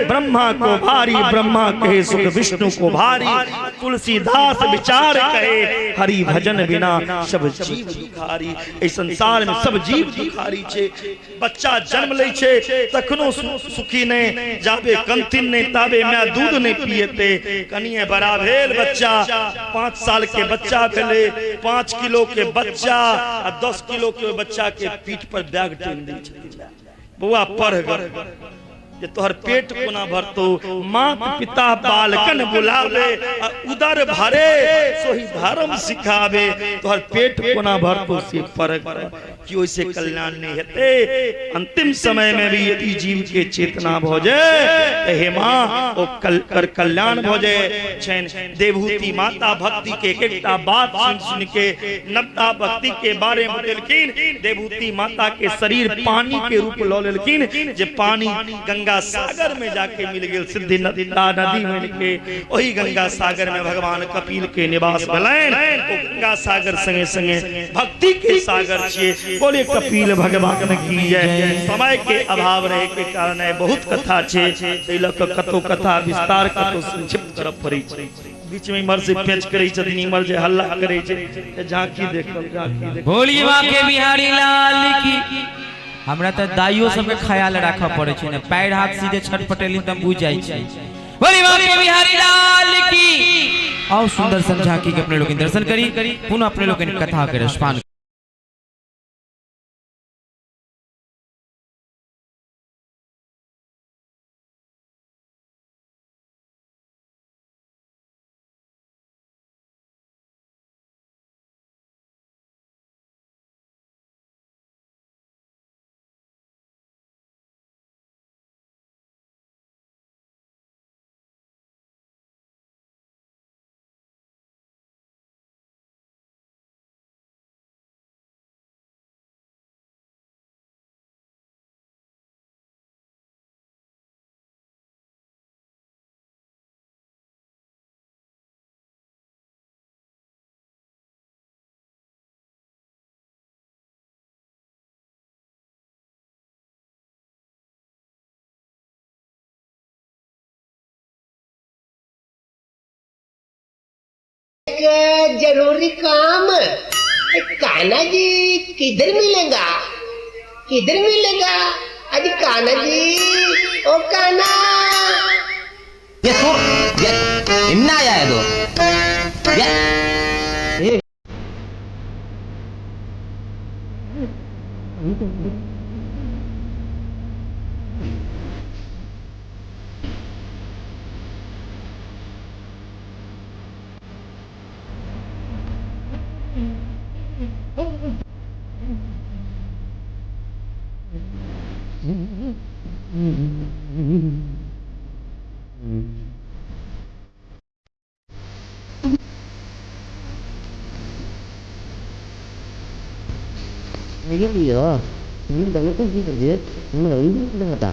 D: ब्रह्मा को भारी, ब्रह्मा कहे सुख विष्णु को भारी। तुलसीदास विचार कहे हरि भजन बिना सब जीव दुखारी। इस संसार में सब जीव दुखारी छे। बच्चा जन्म ले छे तखनो सुखी ने जाबे कंतिन ने ताबे मैं दूध ने पिएते। कनिए बड़ा भेल बच्चा, 5 साल के बच्चा भेले, 5 किलो के बच्चा आ 10 किलो के बच्चा के पीठ पर बैग टांग दै छे। बउआ पढ़ ग जे तोहर पेट कोना भरतो, मात पिता बालकन बुलावे, उदर भरे सोही धर्म सिखावे। तोहर पेट कोना भरतो से परख कि ओइसे कल्याण नहीं हेते। अंतिम समय में भी यदि जीव के चेतना भोजे हे माँ ओ कर कल्याण भोजे छैन। देवहूति माता भक्ति के एकटा बात सुन सुन के नवता भक्ति के बारे में बतेलखिन। देवहूति माता के शरीर पानी के रूप लो लेलखिन, जे पानी गंगा सागर में जाके मिल गए, सिद्धि नदी मिल के वही गंगा सागर में भगवान कपिल के निवास भलन। गंगा सागर संगे संगे भक्ति के सागर छे। बोले कपिल भगवान की जय। समय के अभाव रहे के कारण है बहुत कथा छे, तैलक कतो कथा विस्तार कतो संक्षिप्त करब पड़ै छे। बीच में इमर से पेच करे छथिन, इमर जे हल्ला करे छे, झांकी देखो झांकी देखो।
B: बोली मां के बिहारी लाल की। हमरा त दाइयो सब के ख्याल राखा पड़े छै ने, पैर हाथ सीधे छटपटेली त बुझ जाय छै। बोली मां के बिहारी लाल की। आओ सुंदर संझाकी के अपने लोग दर्शन करी, पुनः अपने लोग कथा के रसपान
F: जरूरी काम। कान्हा जी किधर मिलेगा, किधर मिलेगा? अरे कान्हा जी, ओ कान्हा।
G: ये तो ये इन्ना आया है तो ये cái gì đó, những cái gì đó,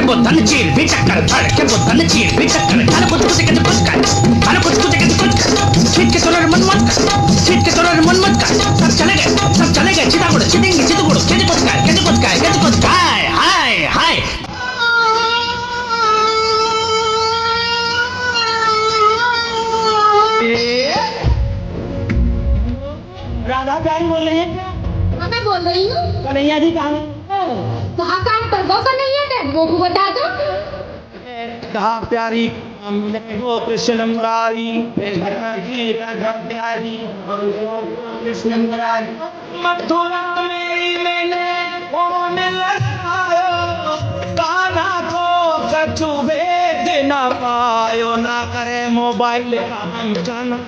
H: Buddhan चीर भी चक्कर धड़ के बुद्धन चीर भी चक्कर काल कुछ कुछ के कुछ कर काल कुछ कुछ के कुछ कर छीट के तोरा मन मत कर छीट के तोरा मन मत कर सब चले गए चितागुड़ चितेंगे चितगुड़ के कुछ काय हाय हाय
C: राधा प्यारी बोल रही है क्या?
E: हाँ मैं बोल रही हूँ।
C: कन्हैया जी कहाँ
E: वहाँ काम पर वो नहीं है वो को बता दो।
C: कहा प्यारी वो कृष्ण मुरारी प्यारी कृष्ण मुरारी मथुरा में मैंने फोन लगायो कान्हा को कछु भेद न पायो ना करे मोबाइल काम चला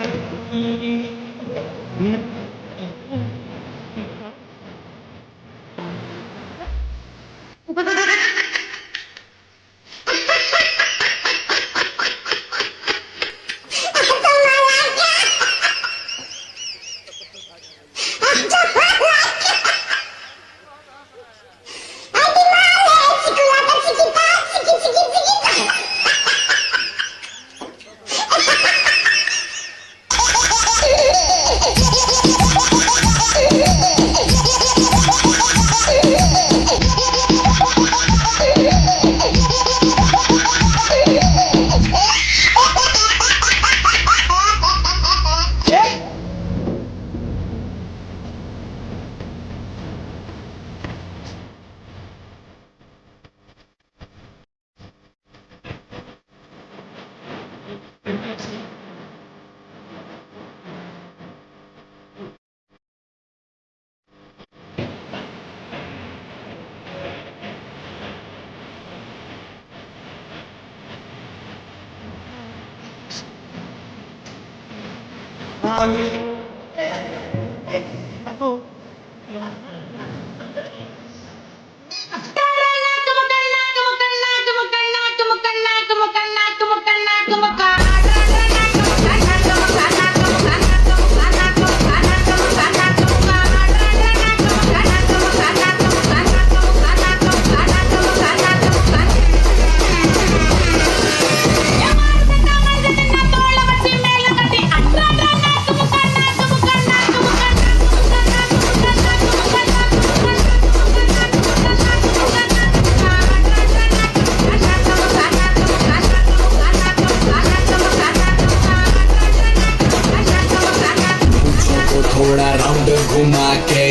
I: थोड़ा राउंड घुमा के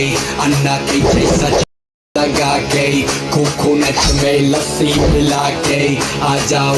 I: अन्ना की जैसा लगा के कोकोनट में लस्सी मिला के आ जाओ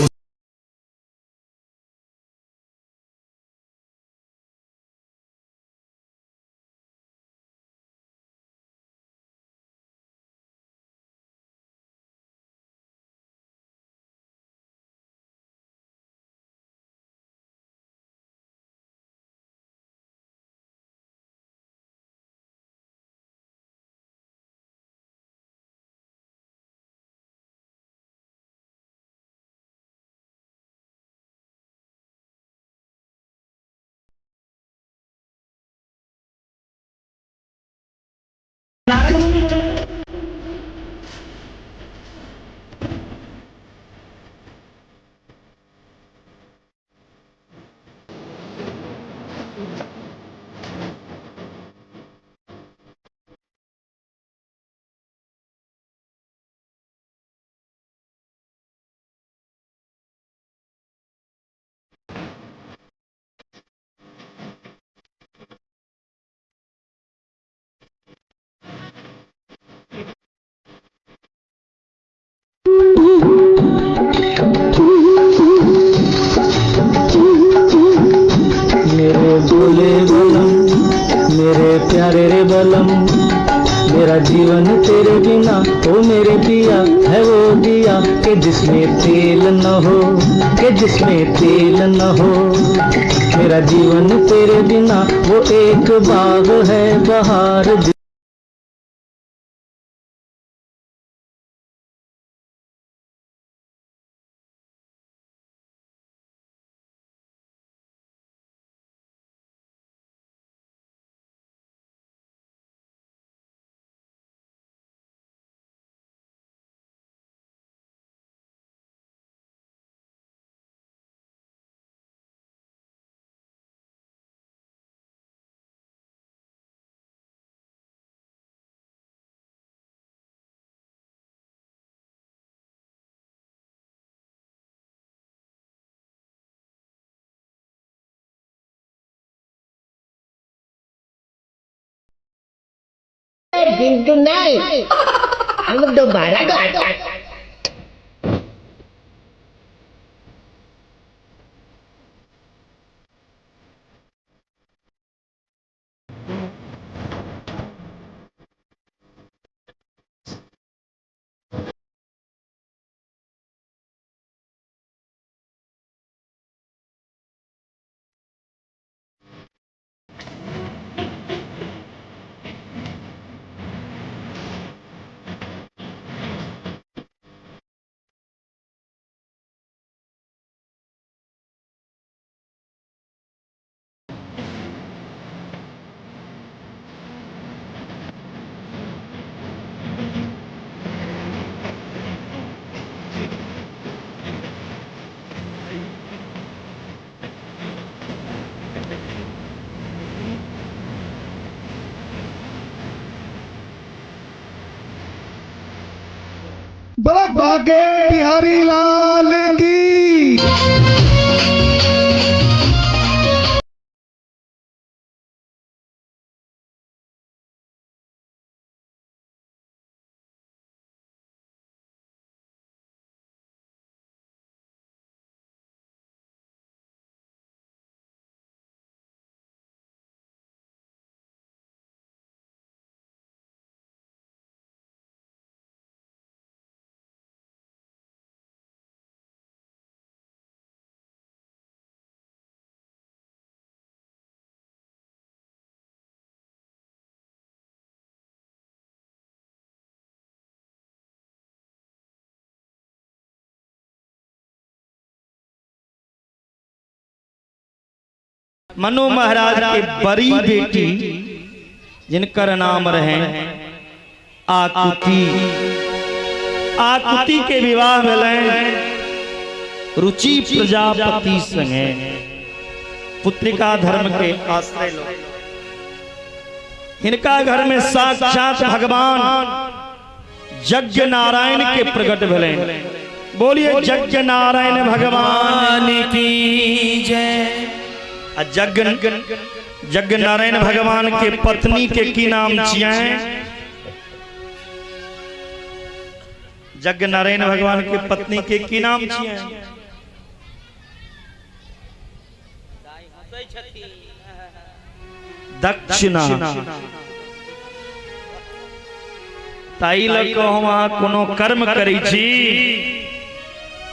C: मेरे भोले बलम मेरे प्यारे रे बलम मेरा जीवन तेरे बिना ओ मेरे पिया है वो दिया कि जिसमें तेल न हो कि जिसमें तेल न हो मेरा जीवन तेरे बिना वो एक बाग है बहार
F: बिंदु नहीं, हम दोबारा गाते।
A: बड़ा भागे बिहारी लाल की।
D: मनु महाराज की बड़ी बेटी जिनकर नाम रहे आकुति, आकुति के विवाह भेल रुचि प्रजापति संगे पुत्रिका धर्म के आश्रय लो। इनका घर में साक्षात भगवान यज्ञ नारायण के प्रकट भेले। बोलिए यज्ञ नारायण भगवान की जय। यज्ञ नारायण भगवान के पत्नी के की नाम छिए? यज्ञ नारायण भगवान के पत्नी के की नाम छिए? दक्षिणा। ताई लग हम कोनो कर्म करै छी,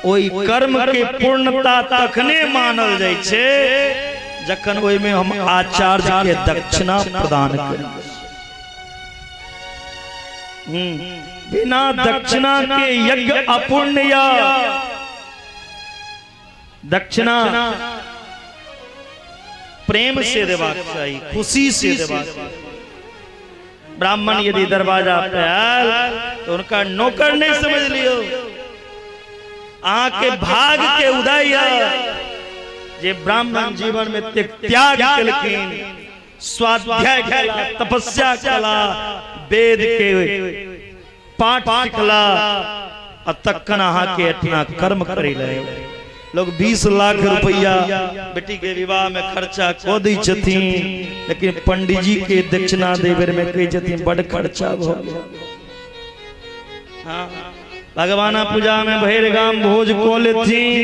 D: ओई कर्म के पूर्णता तखने मानल जाय छे जखन ओई में हम आचार्य के दक्षिणा प्रदान करी। बिना दक्षिणा के यज्ञ अपूर्ण या दक्षिणा प्रेम से देबाक चाहिए, खुशी से देबाक चाहिए। ब्राह्मण यदि दरवाजा पे आयल तो उनका नौकर नहीं समझ लियो, आके भाग के उदय जे ब्राह्मण जीवन में त्याग केलखिन, स्वाध्याय केला, तपस्या केला, वेद के पाठ सिखला, तखन अहाँ के इतना कर्म करे ले। लोग 20 लाख रुपया बेटी के विवाह में खर्चा को दी छथिन, लेकिन पंडित जी के दक्षिणा देवे में कही छथिन बड़ खर्चा भ गया। हाँ, भगवाना पूजा में भैर गाम भोज को लेथिन,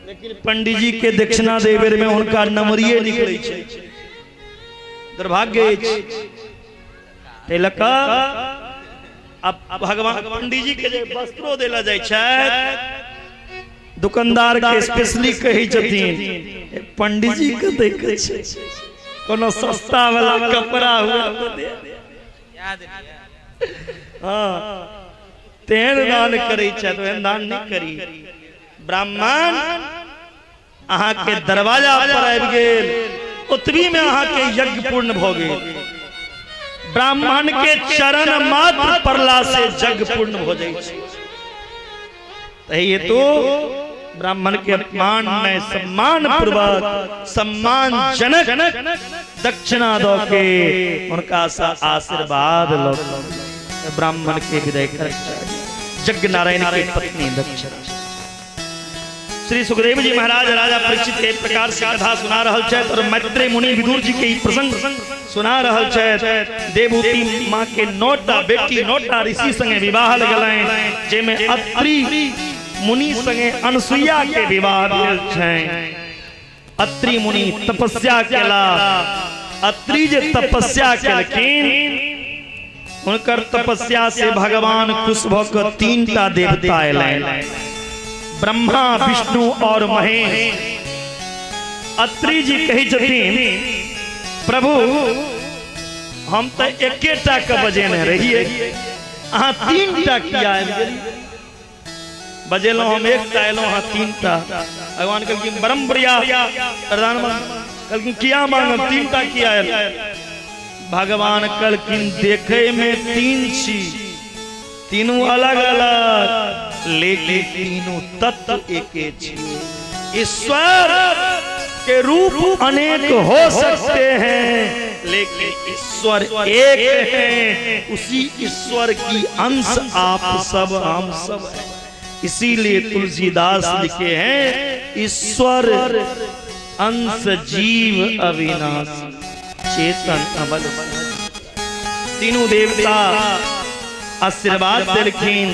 D: लेकिन पंडित जी के दक्षिणा देवे में उनका नमरिये निकले छे। दुर्भाग्य तेलका अब भगवान पंडित जी के वस्त्रो देला जाय छै, दुकानदार के स्पेशली कही छथिन पंडित जी के देखे छै कोनो सस्ता वाला कपड़ा हुआ तो दे। हां, तेहन दान करै छै तो एहन दान नहीं करी। ब्राह्मण अहाँ के दरवाजा पर आबि गेल, ओतबी में अहाँ के यज्ञ पूर्ण भ गेल। ब्राह्मण के चरण मात्र परला से यज्ञ पूर्ण हो जाय छै। तही तो ब्राह्मण के अपमान में सम्मान पूर्वक सम्मानजनक दक्षिणा दो के उनका आशीर्वाद लो, ब्राह्मण के विदाई कर। यज्ञ नारायण की पत्नी दक्षिणा श्री सुखदेव जी महाराज राजा परीक्षित के प्रकार से कथा सुना रहल छथि और मैत्रेय मुनि विदुर जी के ई प्रसंग सुना रहल छथि। देवहूति माँ के 9टा बेटी 9टा ऋषि संगे विवाह लगलनि, जेमे अत्रि मुनि संगे अनसुईया के विवाह भेल छनि। अत्रि मुनि तपस्या केला। अत्रि जे तपस्या केलखिन, उनकर तपस्या से भगवान खुश भ क 3टा देवता अयलनि, ब्रह्मा विष्णु और महेश। अत्रि जी कही छथिन, प्रभु हम तो एकेटा के बजेने रहिए, अहाँ 3टा किया बजेलो, हम 1टा एलो, अहाँ 3टा। भगवान कहलखिन परम प्रिया प्रधानमंत्री कहलखिन किया मांगब, 3टा किया आयल। भगवान कहलखिन देखे में 3 छी, तीनों अलग अलग, लेकिन तीनों तत्व एके छी। ईश्वर के रूप अनेक हो सकते हैं, लेकिन ईश्वर एक है। उसी ईश्वर की अंश आप सब हम सब हैं। इसीलिए तुलसीदास लिखे हैं, ईश्वर अंश जीव अविनाशी चेतन अमल। तीनों देवता आशीर्वाद दिलखिन।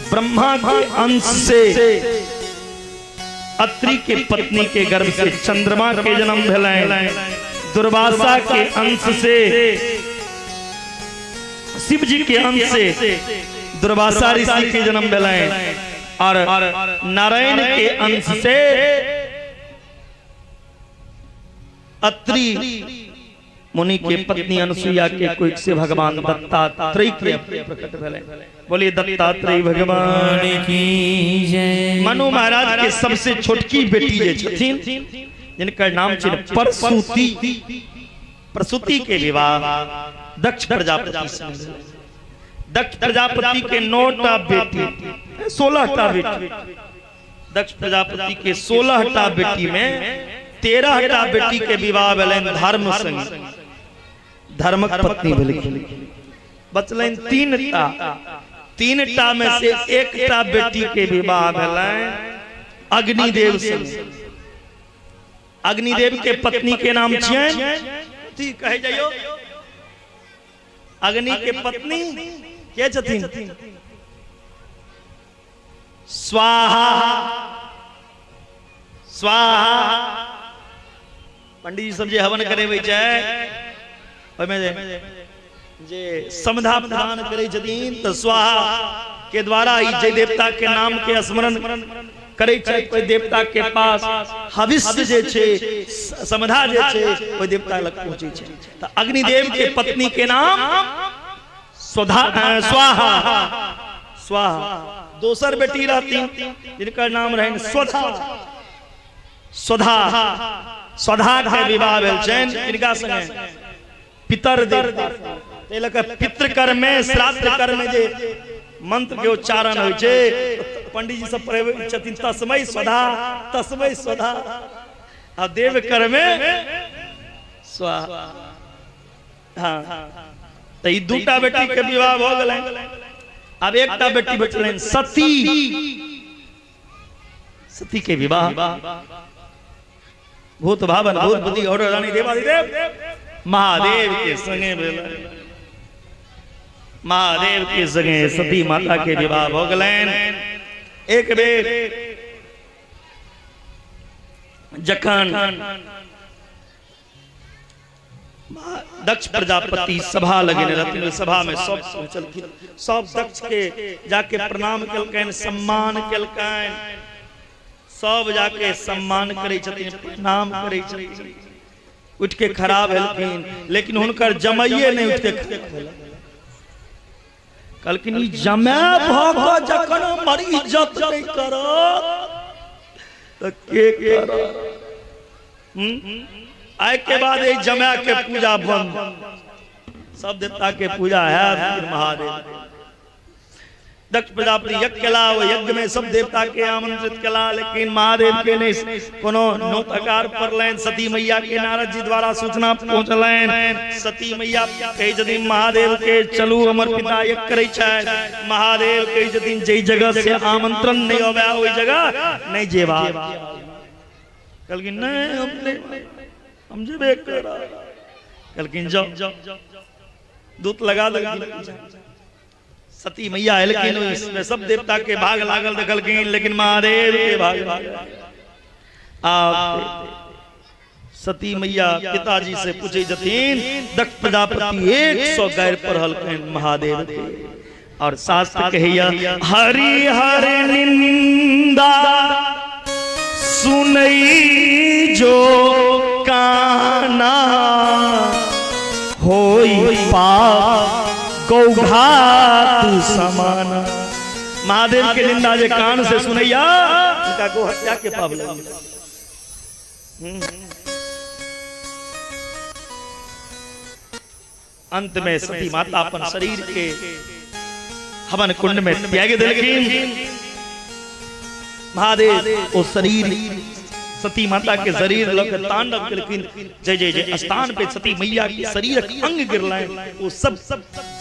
D: ब्रह्मा के अंश से अत्रि के पत्नी के गर्भ से चंद्रमा के जन्म भेलनि। दुर्वासा के अंश से, शिव जी के अंश से दुर्वासा ऋषि के जन्म भेलनि, और नारायण के अंश से अत्रि मुनि के पत्नी अनसुईया के कोई से भगवान दत्तात्रेय के प्रकट भेले। बोलिए दत्तात्रेय भगवान की जय। मनु महाराज के सबसे छोटकी बेटी जे छथिन, जिनका नाम छै प्रसूति, प्रसूति के विवाह दक्ष प्रजापति से। दक्ष प्रजापति के 9टा बेटी 16टा बेटी। दक्ष प्रजापति के 16टा बेटी में 13टा बेटी के विवाह भेलनि धर्म संग, धर्मक पत्नी भेलखिन। बचलनि 3टा। 3टा में से 1टा बेटी के विवाह भेलनि अग्निदेव संग। अग्निदेव के पत्नी के नाम छियनि, कहे जाइयो अग्नि के पत्नी के छथिन? स्वाहा। स्वाहा। पंडित जी सब जे हवन करे जे समधा प्रदान करे छथिन, तो स्वाहा के द्वारा ही जय देवता के नाम के स्मरण करे छै। कोई देवता के पास हविष्य जे छे, समधा जे छे, कोई देवता लग पहुंचे छै। तो अग्निदेव के पत्नी के नाम स्वाहा। स्वाहा। दोसर बेटी रहती, जिनका नाम रहे स्वधा। स्वधा। स्वधा के विवाह भेल छनि इनका संगे पितर देवता। पितृ कर्म में, श्राद्ध कर्म में जे मंत्र के उच्चारण होइ छै, पंडित जी सब पढ़े छथिन तस्मै स्वधा, तस्मै स्वधा। आ देव कर्म में स्वाहा। हाँ, तो ई 2टा बेटी के विवाह भ गेलनि। अब 1टा बेटी बचलनि सती। सती के विवाह भूत भावन भूत बुद्धि और रानी देवादिदेव महादेव के संगे भेलनि। महादेव के संगे सती माता के विवाह भ गेलनि। एक बेर जखन दक्ष प्रजापति सभा लगेने रहथिन, सभा में सब चलखिन, सब दक्ष के जाके प्रणाम केलकनि, सम्मान केलकनि। सब जाके सम्मान करे छथिन, प्रणाम करे छथिन। उठ के खड़ा भेलखिन, लेकिन हुनकर जमाइए नहीं उठ के खड़ा। कहलखिन ई जमाय भ क जखन हमर इज्जत नहीं करत त के करत? आय के बाद ये जमाय के पूजा बंद। सब देवता के पूजा है महादेव। दक्ष प्रजापति यज्ञ कला, वो यज्ञ में सब देवता के आमंत्रित कला, लेकिन महादेव के ने कोनो नोतकार पर लाइन सती मैया के नारद जी द्वारा सूचना पहुंचलैन। सती मैया कही जदिन महादेव के चलू हमर पिता यज्ञ करे छै, महादेव कही जदिन जई जगह से आमंत्रण नहीं होवे ओई जगह नहीं जेबा। कहलकिन नहीं हम जेबे करा। कहलकिन जाओ दूत लगा दे। सती मैया लेकिन इसमें सब देवता के भाग लागल देखलकिन, लेकिन महादेव के भाग सती मैया पिताजी से पूछे जतीन दक्ष प्रजापति 100 गैर पढ़लकिन महादेव के, और शास्त्र कहिया हरि हर निंदा सुनई जो काना होई पाप गौघात समान। महादेव के निंदा जे कान से सुनैया उनका गो हत्या के पाप लगे। अंत में सती माता अपन शरीर के हवन कुंड में त्याग देलखिन। महादेव वो शरीर सती माता के शरीर लग तांडव केलखिन। जय जय जय स्थान पे सती मैया के शरीर अंग गिरलाए, वो सब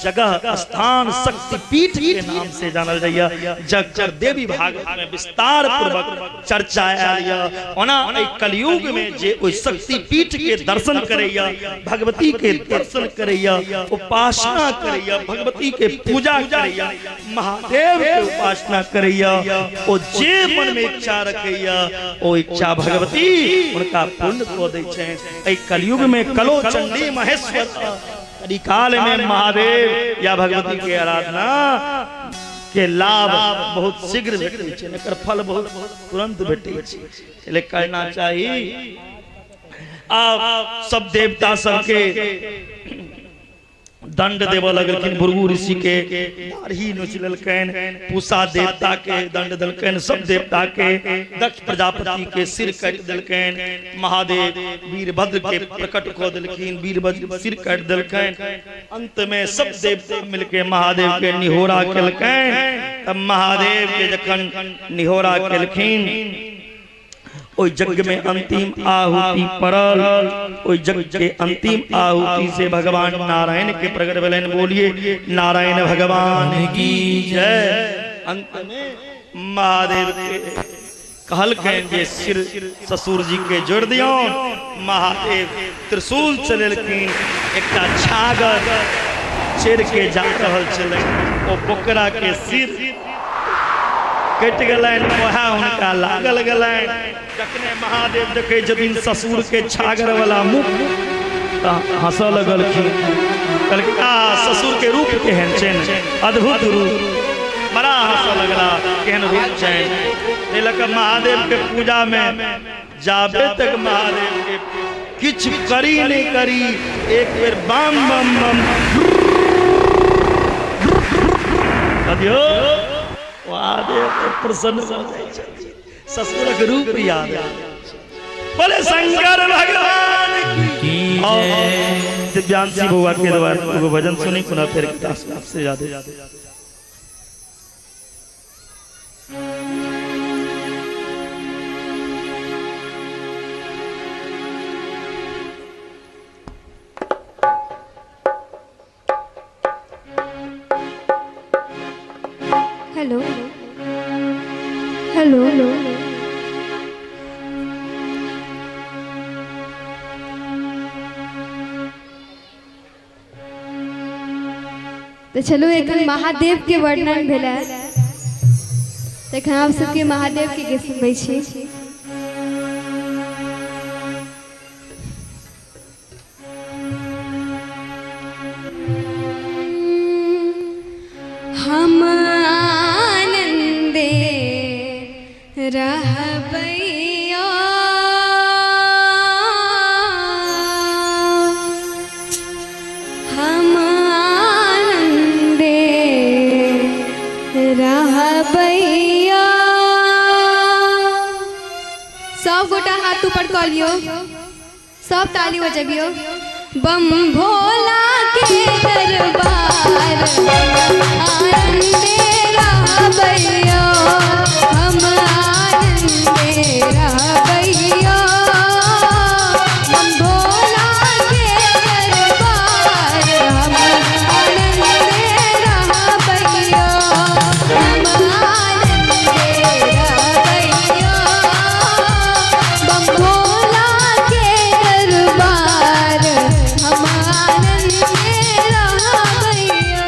D: जगह स्थान शक्ति पीठ के नाम से जानल जाइया। जगकर देवी भागवत में विस्तार पूर्वक चर्चा आया। ओना कलयुग में जे ओई शक्ति पीठ के दर्शन करैया, भगवती के दर्शन करैया, उपासना करैया, भगवती के पूजा करैया, महादेव के उपासना करैया, ओ जे मन में इच्छा रखैया ओ इच्छा भगवती उनका पुण्य को दै छै। एहि कलयुग में कलो चंडी महेश्वर काल में महादेव या भगवती के आराधना के लाभ बहुत शीघ्र भेटै छै, एकर फल बहुत तुरंत भेटै छै, इसलिए करना चाहिए। आप सब देवता सबके दंड देव लगलखिन। भृगु ऋषि के दाढ़ी नोचलकैन, पूषा देवता के दंड देलकैन, सब देवता के, दक्ष प्रजापति के सिर काट देलकैन, महादेव वीरभद्र के प्रकट कऽ देलखिन, वीरभद्र सिर काट देलकैन। अंत में सब देवता मिलके महादेव के निहोरा केलकैन। तब महादेव के जखन निहोरा केलखिन ओई यज्ञ में अंतिम आहुति पड़ल। ओई यज्ञ के अंतिम आहुति से भगवान नारायण के प्रकट भेलैन। बोलिए नारायण भगवान की जय। अंत में महादेव के कहलकैन जे सिर ससुर जी के जोड़ दियो। महादेव त्रिशूल चलेलखिन, एकटा छागर चेर के जा रहल छलै, ओ बोकरा के सिर कटि गेलैन, वह उनका लागल गेलैन। जखने महादेव देखे जदिन ससुर के छागर वाला मुख हंस लगलखिन। कहलखिन ससुर के रूप केहन छनि, अद्भुत रूप, बड़ा हंस लगला, केहन रूप छनि। लक महादेव के पूजा में जाबे तक महादेव के किछ करी नहीं करी, एक बेर बम बम बम कहियो महादेव प्रसन्न हो जाय छै, ससुरक रूप याद आ। बोले शंकर भगवान की जय। दिव्यांशी बउआ के द्वारा वो भजन सुनी, पुनः फिर आपसे याद
E: हेलो हेलो हेलो तो चलो एक महादेव के वर्णन भेला, तखन आप सबके महादेव के गीत सुनबै छी। हम आनंदे रहबैया हम आनंदे रहबैया। सब गोटा हाथ ऊपर कऽ लियो, सब ताली बजबियो। बम भोला के दरबार आनंदे रहा भैया हम आनंद में रहा भैया हम भोला के दरबार हम आनंद में रहा भैया हम आनंद में रहा भैया बम भोला के दरबार हम आनंद में रहा भैया।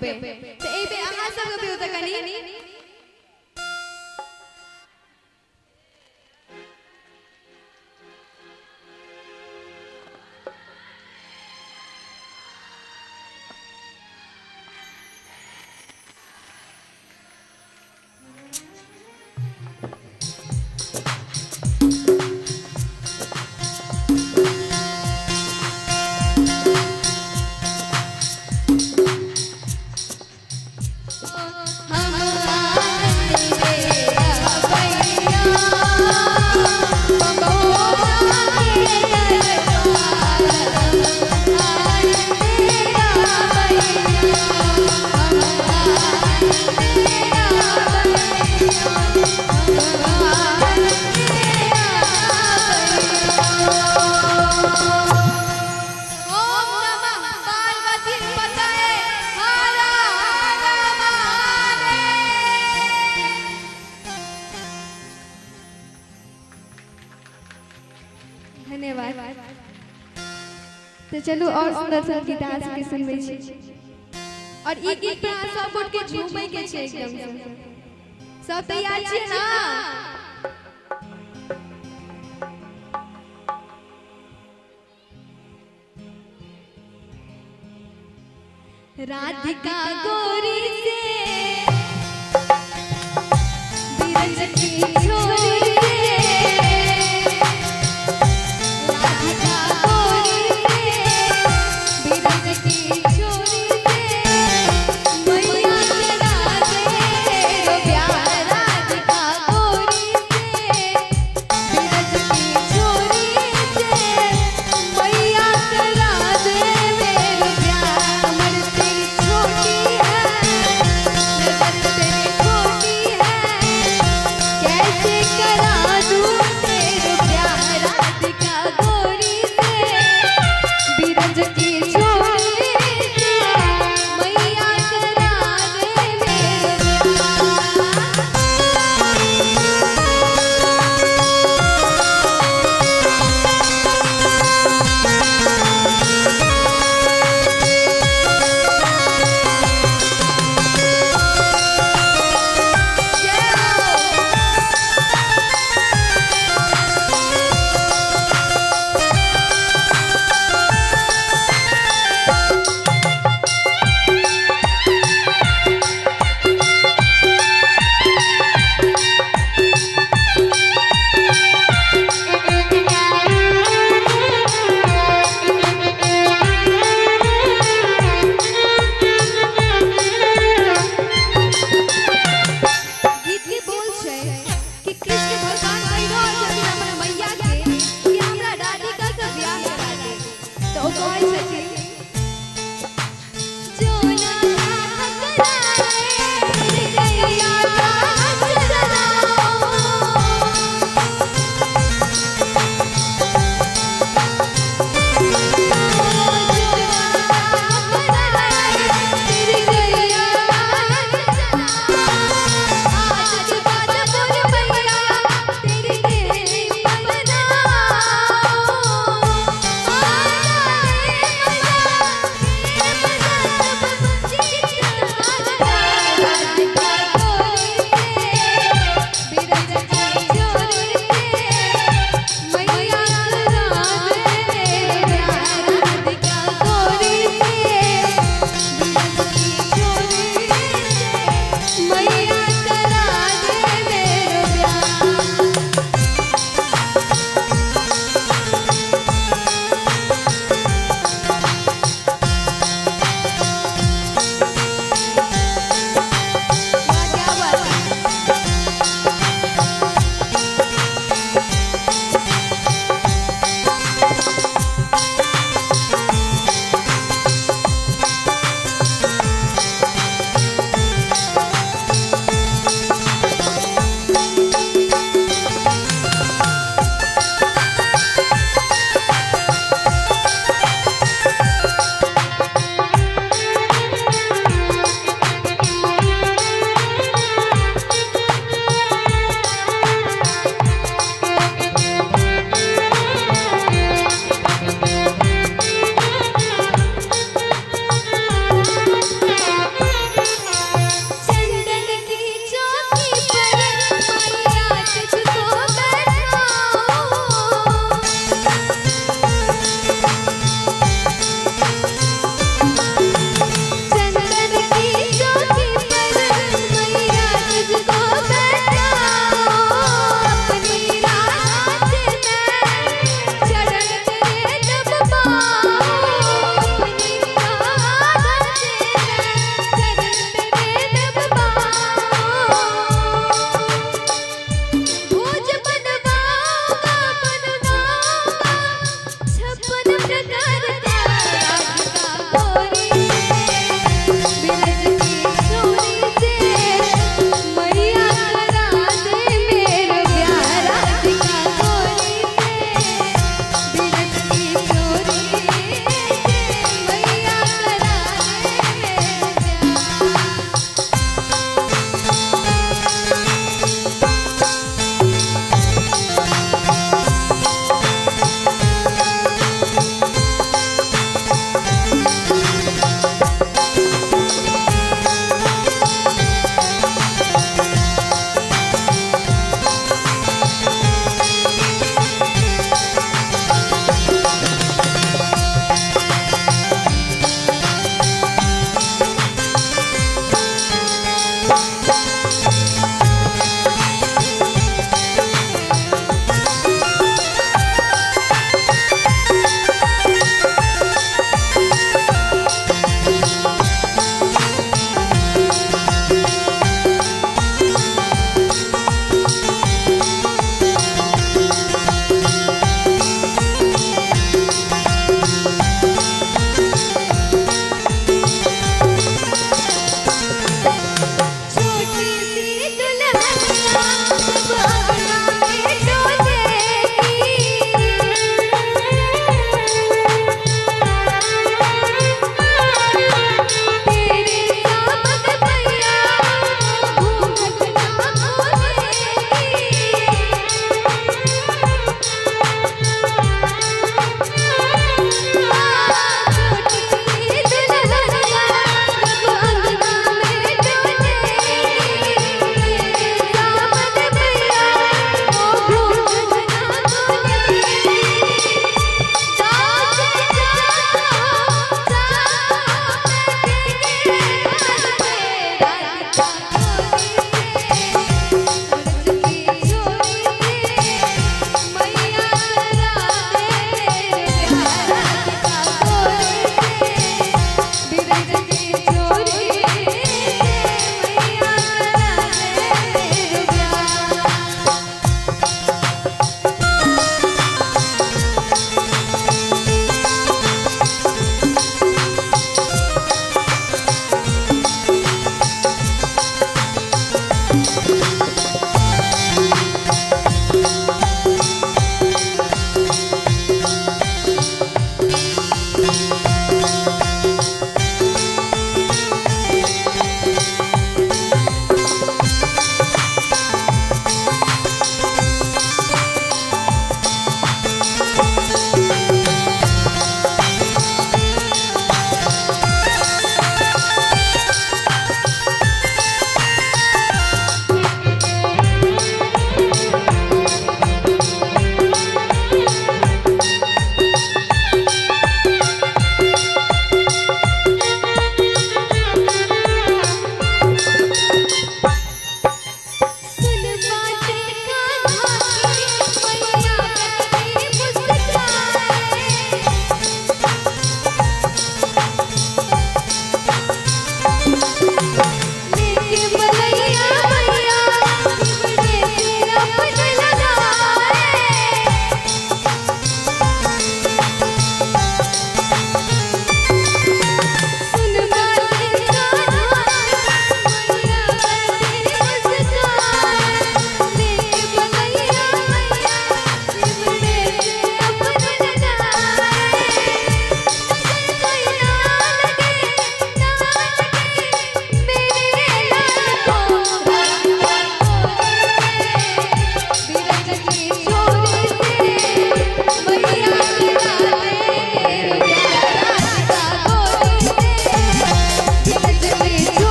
E: पे तो ए पे अहाँ सब के होता कनी धन्यवाद। तो चलो और सुंदर सा गीत आज के सुनबै छी और ई गीत पे अहाँ सब गोट के झूमै के छै एकदम से सब तैयार छी ना राधिका गोरी से बिरज की छोरी कैसे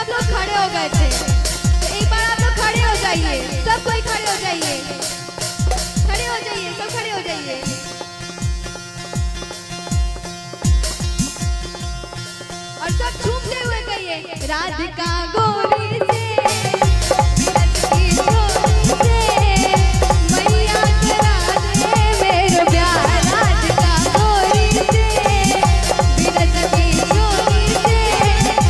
E: आप लोग खड़े हो गए थे, तो एक बार आप लोग खड़े हो जाइए, सब कोई खड़े हो जाइए, खड़े हो जाइए, सब खड़े हो जाइए। और सब झूमते हुए कहिए, राधिका गोरी से बिरज की छोरी से मैया करा दे मेरो प्यार। राधिका गोरी से बिरज की छोरी से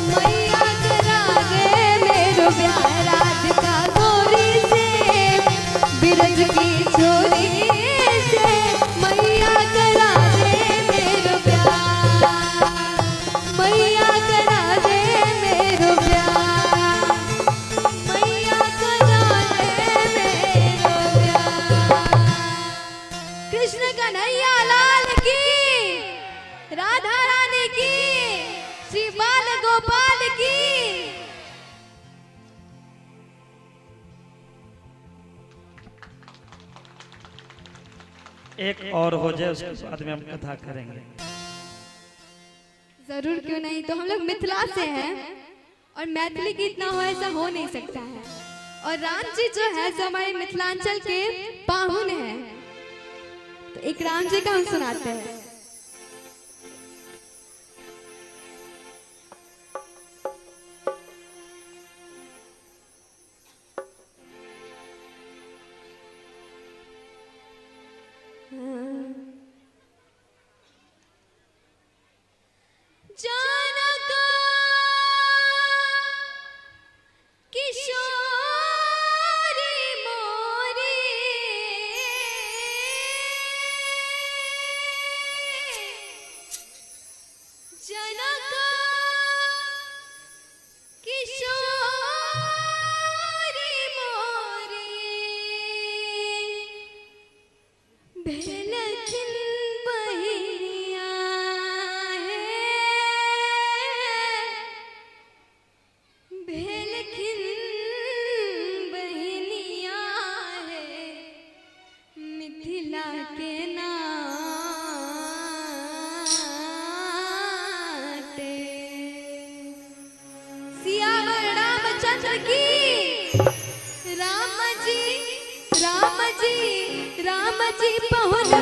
E: मैया करा दे मेरो प्यार। राधिका गोरी से बिरज की छोरी से मैया करा दे मेरो
D: एक और हो जाए उसके बाद में हम कथा करेंगे।
E: जरूर, क्यों नहीं। तो हम लोग मिथिला से हैं और मैथिली गीत ना हो ऐसा हो नहीं सकता है। और राम जी जो है जो हमारे मिथिलांचल के पाहुन हैं, तो एक राम जी का हम सुनाते हैं। राम जी बहुत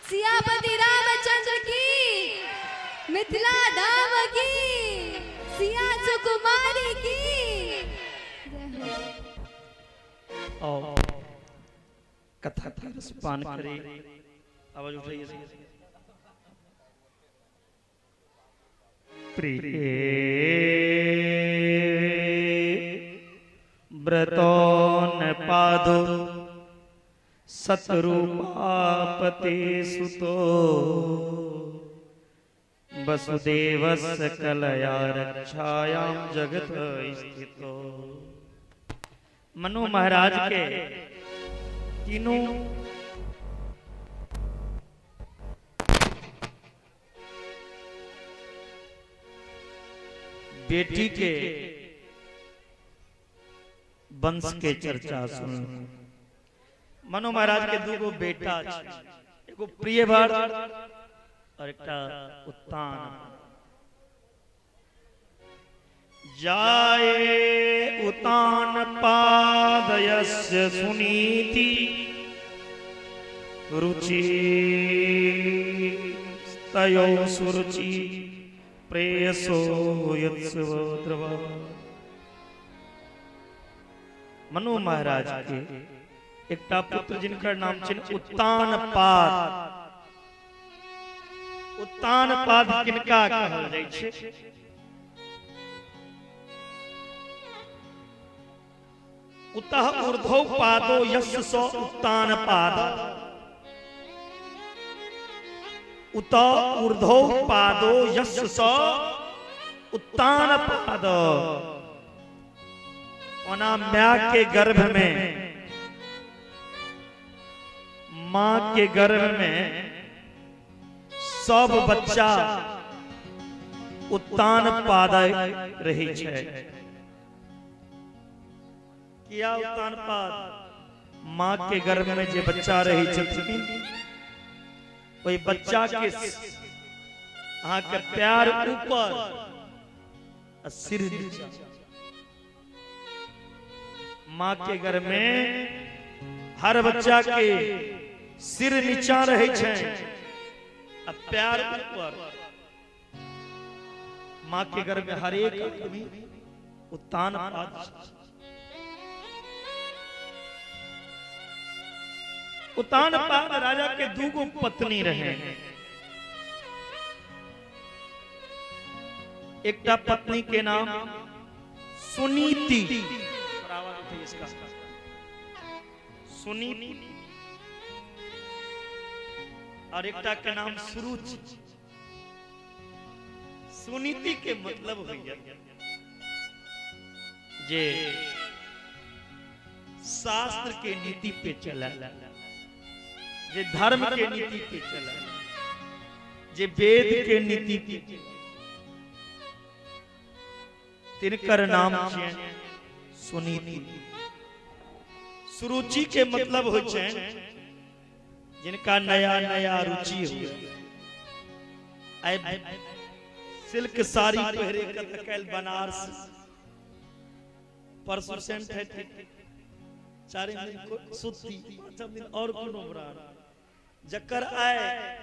E: सियापति रामचंद्र की, मिथिला धाम की, सिया सुकुमारी की।
D: और कथा का रस पान करे। आवाज उठाइए। प्रिय व्रतोन पादो सतरूपापते सुतो वसुदेवस्य कलया रक्षायां जगत स्थितो। मनु महाराज के तीनों बेटी के वंश के चर्चा सुन। मनु महाराज के दूगो बेटा एगो प्रियव्रत और एक उत्तान। जाए उतान पादयस्य सुनीति रुचि तयो सुरुचि प्रेयसो यत्सव द्रव। मनु महाराज के एकटा पुत्र जिनकर नाम छिन उत्तान पाद। उत्तान पाद किनका कहल जाइ छै? उतः ऊर्ध्व पादो यस्य स उत्तान पाद। उतः ऊर्ध्व पादो यस्य स उत्तान पाद। ओना मां के गर्भ में, मां के गर्भ में सब बच्चा उत्तान पाद रही छै। किया उत्तान पाद? मां के गर्भ में जे बच्चा रही छथिन वही बच्चा के अहाँ के पैर ऊपर और सिर नीचा। मां के गर्भ में हर बच्चा के सिर नीचा रहे छै और पैर ऊपर। मां के गर्भ में हर एक आदमी उत्तान पाद। उत्तान पाद राजा के दूगो पत्नी रहे। एकटा पत्नी के नाम सुनीति, सुनीति, और एकटा के नाम सुरुचि। सुनीति के मतलब होइया जे शास्त्र के नीति पे चला, जे धर्म के नीति पे चला, जे वेद के नीति पे चला, तिनकर नाम छै सुनीति। सुरुचि के मतलब हो छै जिनका नया नया रुचि हो। सिल्क साड़ी पहरे कल बनारस परसों सेंट है, चार दिन सुती, पांचम दिन और कोनो ब्रांड जकर आए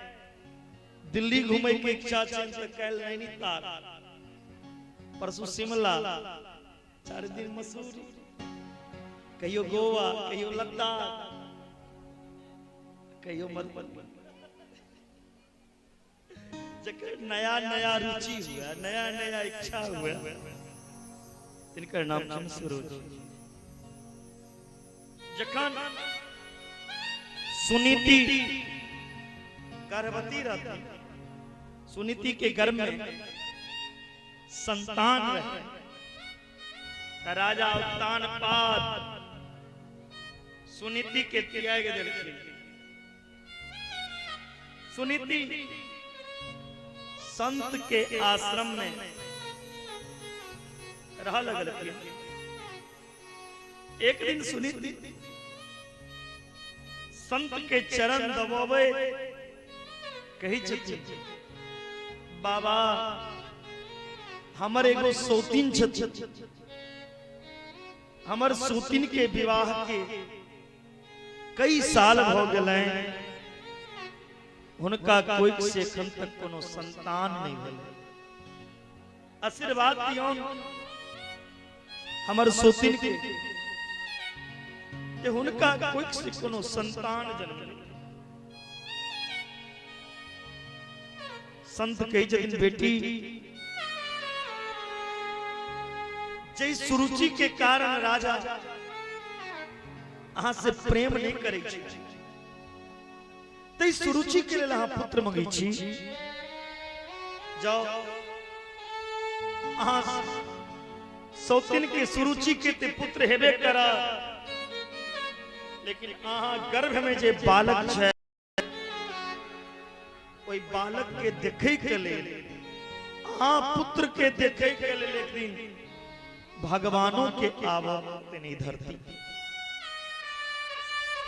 D: दिल्ली घूमे के इच्छा छै त कल नैनीताल, परसों शिमला, चार दिन मसूरी, कहियो गोवा, कहियो लद्दाख, कहियो मधुबनी। जकर नया नया रुचि हुआ, नया नया इच्छा हुआ, तिनकर नाम छन सरोज। जखन सुनीति गर्भवती रहती, सुनीति के गर्भ में संतान रहे, राजा उत्तानपाद सुनीति के त्याग दिलखिन। सुनीति संत के आश्रम में रह लगल। एक दिन सुनीति संत के चरण दबावे कही छथि, बाबा हमर एगो सौतीन छथि, हमर सौतीन के विवाह के कई साल हो गए, उनका कोई से एखन तक कोनो संतान नहीं भेल। आशीर्वाद दियो हमर सौतीन के कि उनका कोई से कोनो संतान जन्म ले। संत कही जतिन, बेटी जय सुरुचि के कारण राजा अहाँ से प्रेम नहीं करे छी, तई सुरुचि के लेल अहाँ पुत्र मंगै छी। जाओ अहाँ सौतीन के सुरुचि के ते पुत्र हेबे करा, लेकिन अहाँ गर्भ में जे बालक छै ओई बालक के देखे के लेल, अहाँ पुत्र के देखे के लेल एक दिन भगवानों के आवा तेनी धरती,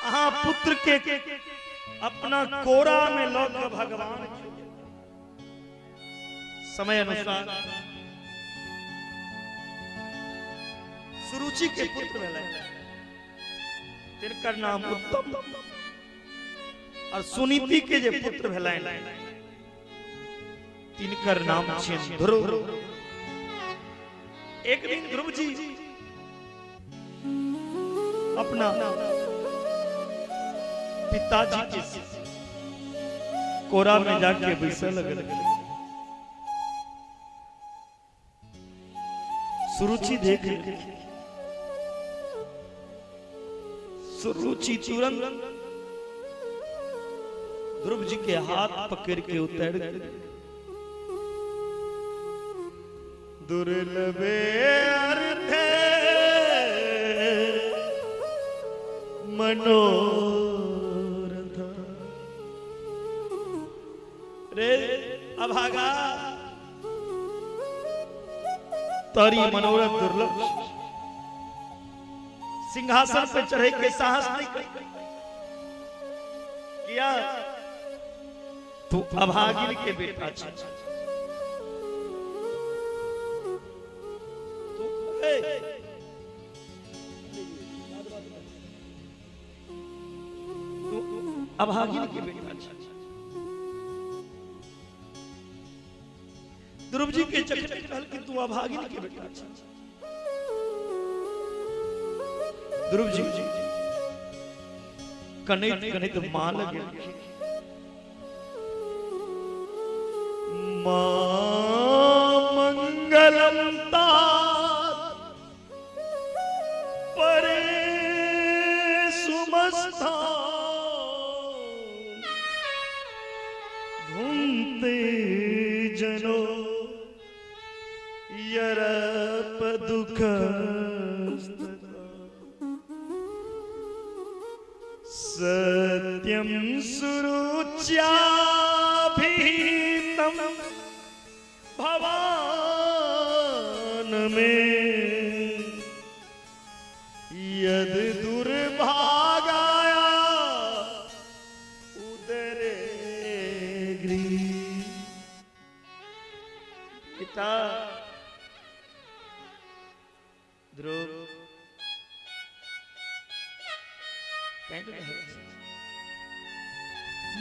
D: अहाँ पुत्र के अपना कोरा में लौट भगवान समय अनुसार सुरुचि के पुत्र भेलै, तिनकर नाम उत्तम और सुनीति के जे पुत्र भेलै तिनकर नाम छियन ध्रुव। एक दिन ध्रुव जी अपना पिताजी के कोरा में जाके बैसे लगल। सुरुचि देख सुरुचि तुरंत ध्रुव जी के हाथ पकड़ के उतर दुर्लभे अर्थ मनोरथ रे अभागा तारी मनोरथ दुर्लभ, सिंहासन पे चढ़े के साहस नहीं किया, तू अभागिन के बेटा छ। अभागिन के बेटा छ। ध्रुव जी के चक्कर कहल कि तू अभागिन के बेटा छ। ध्रुव जी कनित कनित मां लगे, मां मंगलम परे सुमस्था भूमते जनो यरप दुख सत्यम सुरुच्याभिहितं भवान में यद दुर्भागाया उदरे गृह। पिता ध्रुव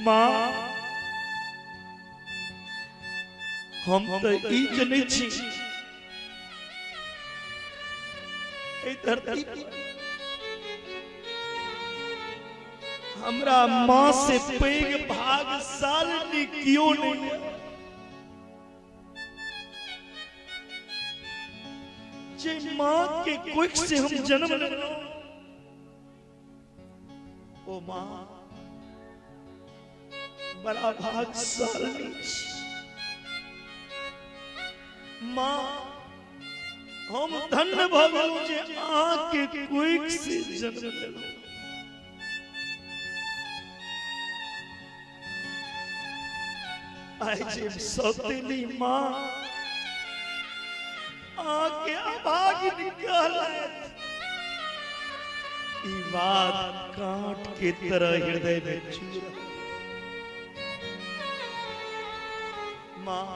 D: मां हम तो ई जने छी ए धरती हमरा मां से पैग भागशाली क्यों नहीं जे माँ के कोख से हम जन्म लेलो। ओ माँ बड़ा भाग्यशाली माँ, हम धन्य भगवान जे आके कोख से जन्म लेलो। आज सौतेली माँ आके अभाग निकाले, ई बात कांट के तरह हृदय में चुरा। माँ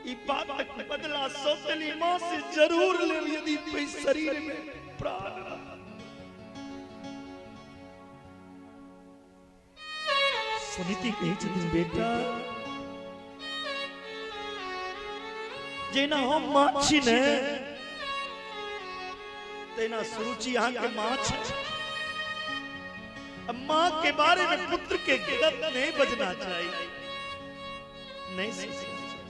D: ई बात का बदला सौतेली माँ से जरूर ले, यदि कोई शरीर में प्राण। सुनीति कही छथिन बेटा जेना हम माँ छी ने तेना सुरुचि यहाँ के माँ छै। अब माँ के बारे में पुत्र के गलत नहीं बजना चाहिए, नहीं सोचना चाहिए।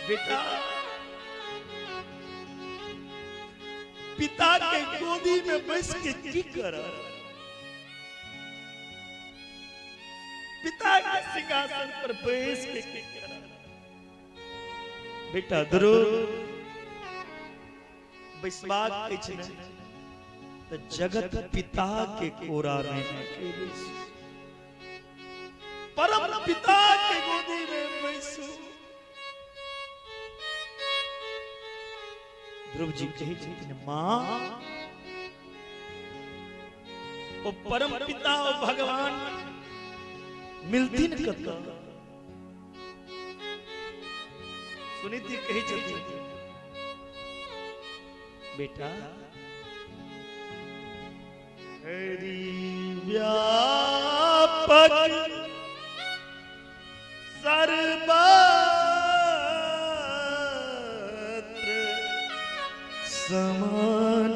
D: बेटा पिता के गोदी में बैस के की कर, पिता के सिंहासन पर बैस के की कर। बेटा ध्रुव बैसबाक अछि ने त जगत पिता के कोरा में अकेले परम पिता के गोदी में बैसू। ध्रुव जी कहे छथिन माँ ओ परम पिता ओ भगवान मिलथिन कतऽ। सुनीति कही छथिन बेटा हरि व्यापक सर्वत्र समान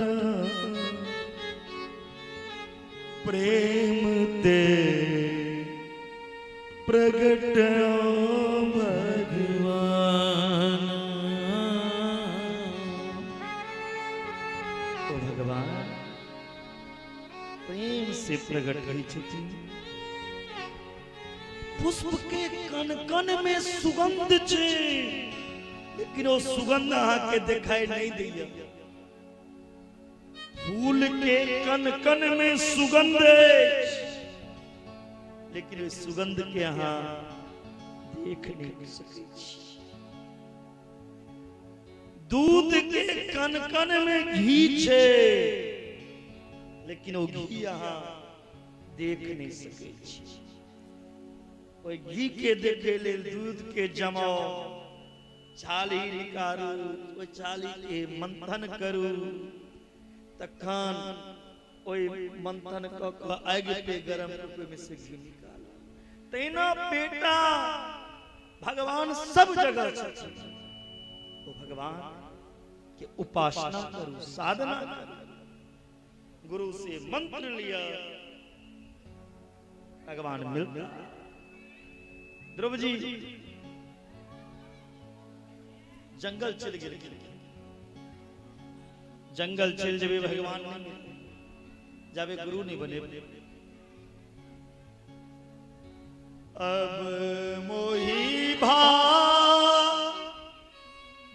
D: प्रेम ते प्रगट भगवान। ओ भगवान प्रेम से प्रगट हुई छथिन। पुष्प के कन कन में सुगंध छे, लेकिन वो सुगंध अहाँ के दिखाई नहीं दैया। फूल के कन कन में सुगंध है, लेकिन उस सुगंध के यहाँ देख नहीं सके। दूध के कन कन में घी छे, लेकिन वो घी यहाँ देख नहीं सके। ओई घी के देखे ले दूध के जमाओ, छाली निकालू, ओई छाली के मंथन करू, तखन ओई मंथन क आग पे गरम रूप में से घी निकालो। तेना बेटा भगवान सब जगह छथिन। तो भगवान के उपासना करू, साधना करू, गुरु से मंत्र लिया, भगवान मिलता। ध्रुव जी जंगल चल गए, जंगल चल जबे भगवान नहीं जाबे, गुरु नहीं बने। अब मोही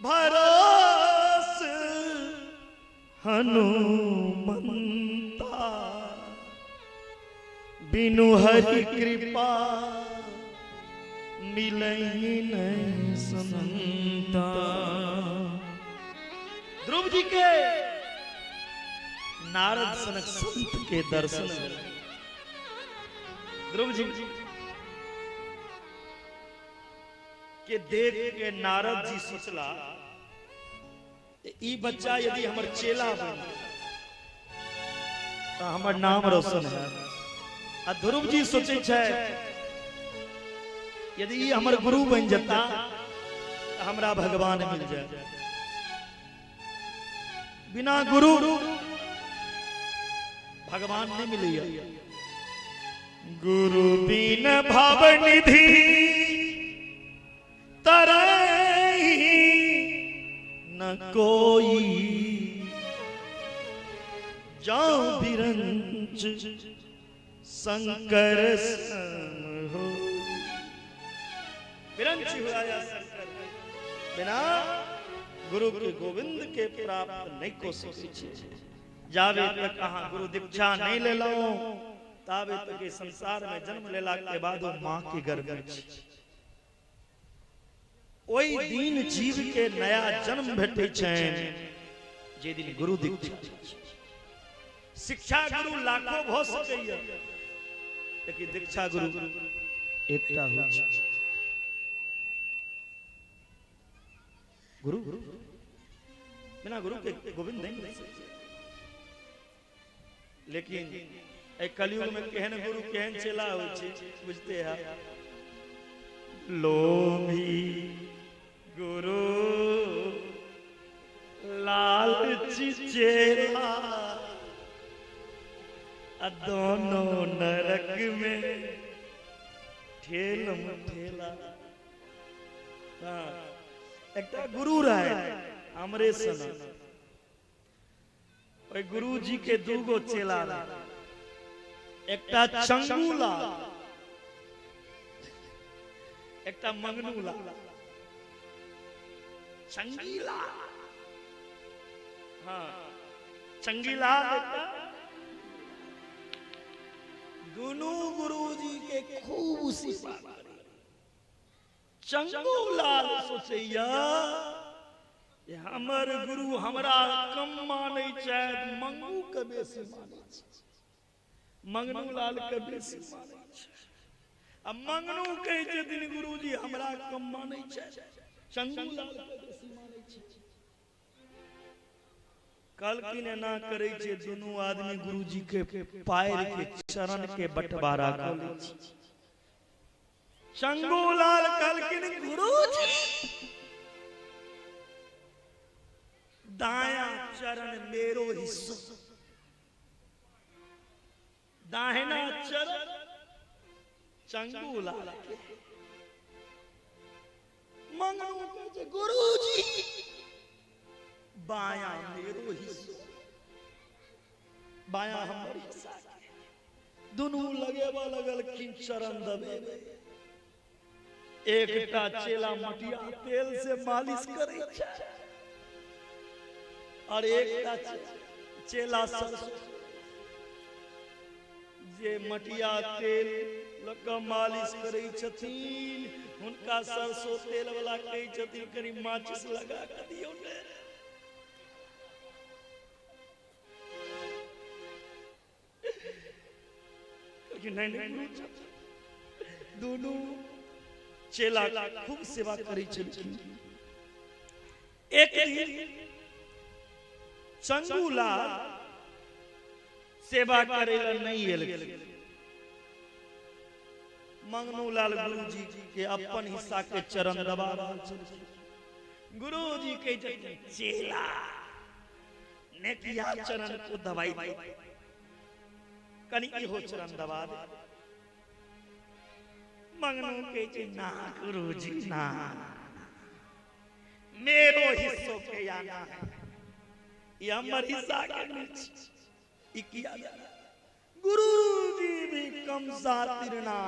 D: भरोस हनुमंता, बिनु हरि कृपा मिलई नहीं संता। ध्रुव जी के नारद सनक संत के दर्शन। ध्रुव जी के देख के नारद जी सोचला ई बच्चा यदि हमर चेला बन तो हमर नाम रोशन है। आ ध्रुव जी सोचे छे यदि ई हमर गुरु बन जाता तो हमरा भगवान मिल जाए। बिना गुरु भगवान नहीं मिलिया। गुरु बिन भाव निधि तरही कोई जाऊं बिरंच शंकर सम हो। बिरंच हुआ या शंकर बिना गुरु के गोविंद के प्राप्त नहीं को सके। जावे तक कहा गुरु दीक्षा नहीं ले लो तावे तक के संसार में जन्म लेला के बाद वो मां के गर्भ में ओई दीन जीव के नया जन्म भेटे छै जे दिन गुरु दीक्षा। शिक्षा गुरु लाखों भ सकैया लेकिन दीक्षा गुरु एकटा होइ छै। गुरु बिना गुरु के गोविंद नहीं मिल सकते। लेकिन एक कलयुग में केहन गुरु केहन चेला होइ छै बुझते हैं। लोभी गुरु लालची चेला दोनों नरक में ठेलम ठेला। एक गुरु रहे हमरे सन गुरु जी के दूगो चेला रहे। एकटा चंगूला एकटा मंगनूला। चंगीला हाँ चंगीला दोनों गुरु जी के खूब सिफा। चंगूलाल सोचैया हमर गुरु हमरा कम मानै छै मंगू के बेसी मानै छै। मंगनू लाल के बेसी मानै छै। अब मंगनू कहे छथिन गुरुजी हमरा कम मानै छै चंगूलाल के बेसी मानै छै। कलकिन ना करे छै दोनों आदमी गुरुजी के पैर के चरण के बंटवारा कर लै छै। चंगूलाल कलकिन गुरुजी दाया चरण मेरो हिस्सा दाहिना चरण चंगूलाल के। मंगनू कहते गुरुजी बाया मेरो हिस्सा बाया हमर हिस्सा। दोनों लगेबा लगल किन चरण दबे। एकटा चेला मटिया तेल से मालिश करे छै और एकटा चेला सरसों जे मटिया तेल लगा मालिश करे छथिन हुनका सरसों तेल वाला कहे छथिन कनी माचिस लगा के दियो ने। लेकिन नहीं दोनों चेला खूब सेवा करे छथिन। एक दिन चंगूला सेवा करे ला नहीं एल। मंगनू लाल गुरुजी के अपन हिस्सा के चरण दबा रहल छथिन। गुरुजी के चेला ने किया चरण को दबाई दे कनी इहो चरण दबा दे। मंगनू के ना गुरुजी ना मेरो हिस्सों के आना है ये हमर हिस्सा के नहीं किया। गुरुजी भी कम सातिर ना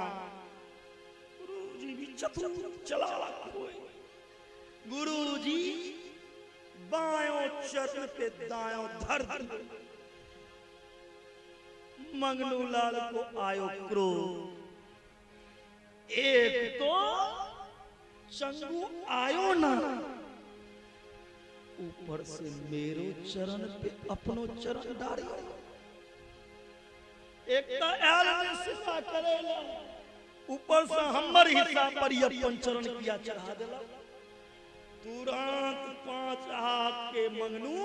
D: गुरुजी भी चतुर चालाक हुए। गुरुजी बायों चरण पे दायों धर मंगनू लाल को आयो क्रोध। एक तो चंगू आयो ना ऊपर से मेरो चरण पे अपनो चरण डारी। एक तो आल में सेवा करेला ऊपर से हमर हिस्सा पर अपन चरण किया चढ़ा देला। तुरंत 5 हाथ के मंगनू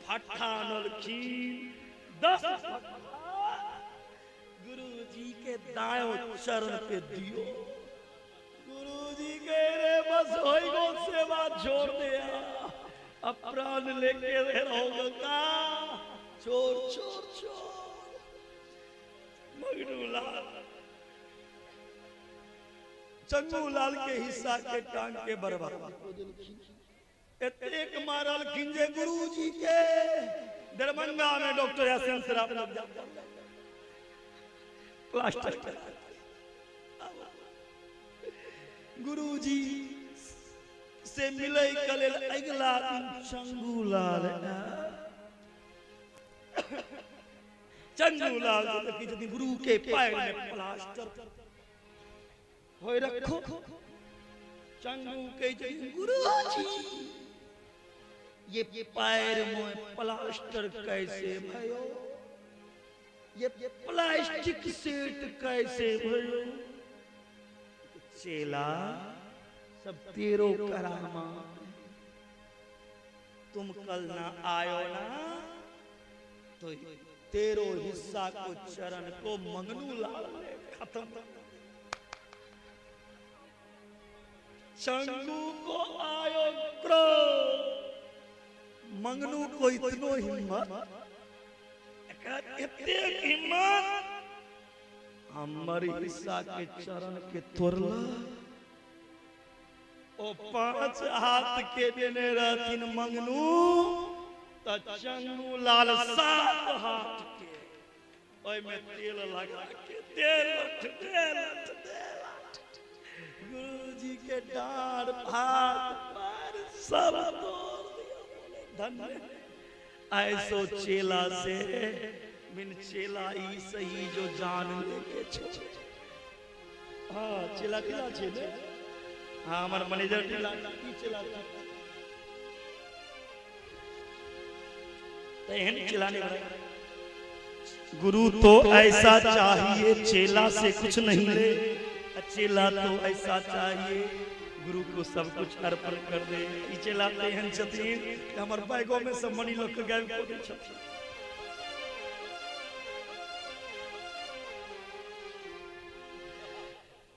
D: फट्टा नलखीन 10 गुरुजी के दायों चरण पे दियो। गुरुजी के रे बस होई गो सेवा छोड़ दिया अब प्राण लेके रहोगे का छोड़ छोड़ छोड़। मंगनू लाल चंगू लाल के हिस्सा के टांग के बर्बाद। एतेक मारल किंजे गुरुजी के दरभंगा में डॉक्टर हसन सराफ लग जाता प्लास्टर गुरुजी से मिले कले अगला दिन चंगूलाल चंगूलाल देखी यदि गुरु के पैर में प्लास्टर होय रखो चंगू के गुरुजी ये पैर में प्लास्टर कैसे भयो ये प्लास्टिक सेट कैसे भयो चेला सब तेरो करामा तुम कल ना आयो ना तो तेरो हिस्सा को चरण को मंगनू लाल ने खत्म चंगू को आयो क्रोध मंगनू को इतनो हिम्मत इतने हिम्मत हमारी हिस्सा के चरण के तोड़ला ओ 5 हाथ के देने रहतीन मंगनू त चंगू लाल 7 हाथ के ओय में तेल लगा के तेल गुरुजी के डांड हाथ पैर सब तोड़ दिया धन्य ऐसो चेला से बिन चेला ई सही जो जान लेके छो हां चेला किला छे ने हां हमर मैनेजर चेला की चेला तो एहन चेला ने गुरु तो ऐसा चाहिए चेला से कुछ नहीं ले चेला तो ऐसा चाहिए गुरु को सब कुछ अर्पण कर दे ई चेला एहन छथिन हमर बैगो में सब मनी लोग के गायब कर दे छथिन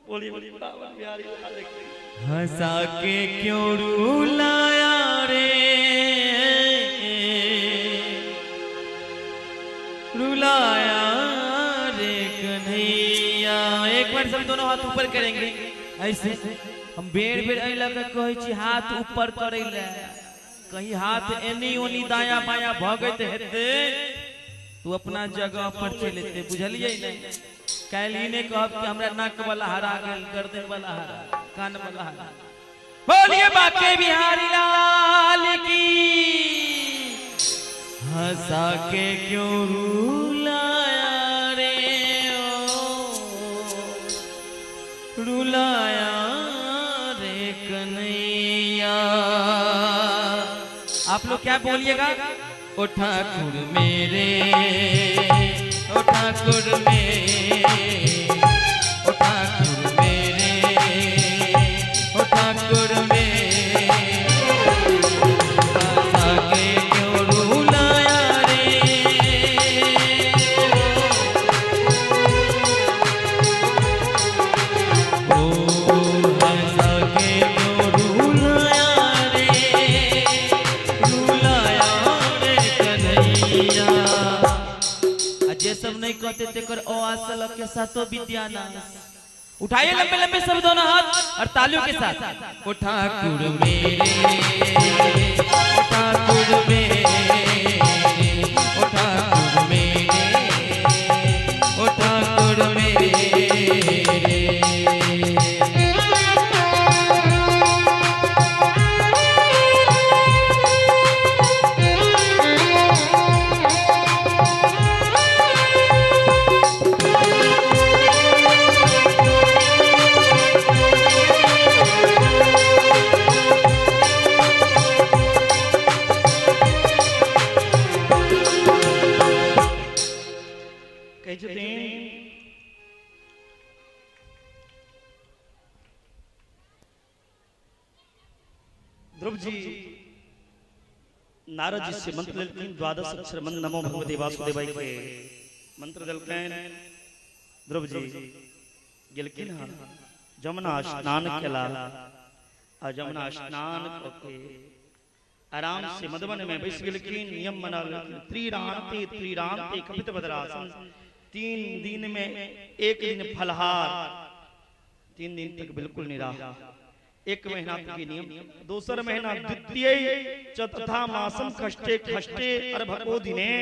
D: बोली बोली बावन बिहारी लाल की
B: हंसा के क्यों रुलाया रे रुलाया रे कन्हैया। एक बार सब दोनों हाथ ऊपर करेंगे ऐसे हम बेर बेर अइला के कहै छी हाथ ऊपर करै ले कहीं हाथ एनी ओनी दाया बाया भगत हेते तू अपना जगह पर चल एते बुझलिए नहीं कैली ने कहब कि हमरा नाक वाला हरा गेल गर्दन वाला हरा कान वाला हरा। बोलिए बाके बिहारी लाल की हंसा के क्यों रुलाया रे ओ रुलाया रे कन्हैया। आप लोग क्या बोलिएगा ओ ठाकुर मेरे ओ ठाकुर मेरे ओ ठाकुर मेरे ओ ठाकुर मेरे हंसा के क्यों रुलाया रे ओ हंसा के क्यों रुलाया रे रुलाया रे कन्हैया। जे सब नहीं कहते तेकर ओ आसल के साथों विद्यानाश उठाइए लंबे लंबे सब दोनों हाथ और तालियों के साथ ओ ठाकुर मेरे ओ ठाकुर मेरे ओ ठाकुर मेरे ओ ठाकुर मेरे।
D: ध्रुव जी नारद जी से मंत्र लेकिन 12 अक्षर मंत्र नमो भगवते वासुदेवाय के मंत्र दलकैन ध्रुव जी गेलकिन हां जमुना स्नान केला आ जमुना स्नान करके आराम से मधुबन में बैस गेलकिन नियम मना त्रिरांते कपित बदरासन 3 दिन में एक दिन फलहार 3 दिन तक बिल्कुल निराहार एक महीना के नियम। दूसर महीना द्वितीय चतुर्था मासम खष्टे खष्टे अर्भको दिने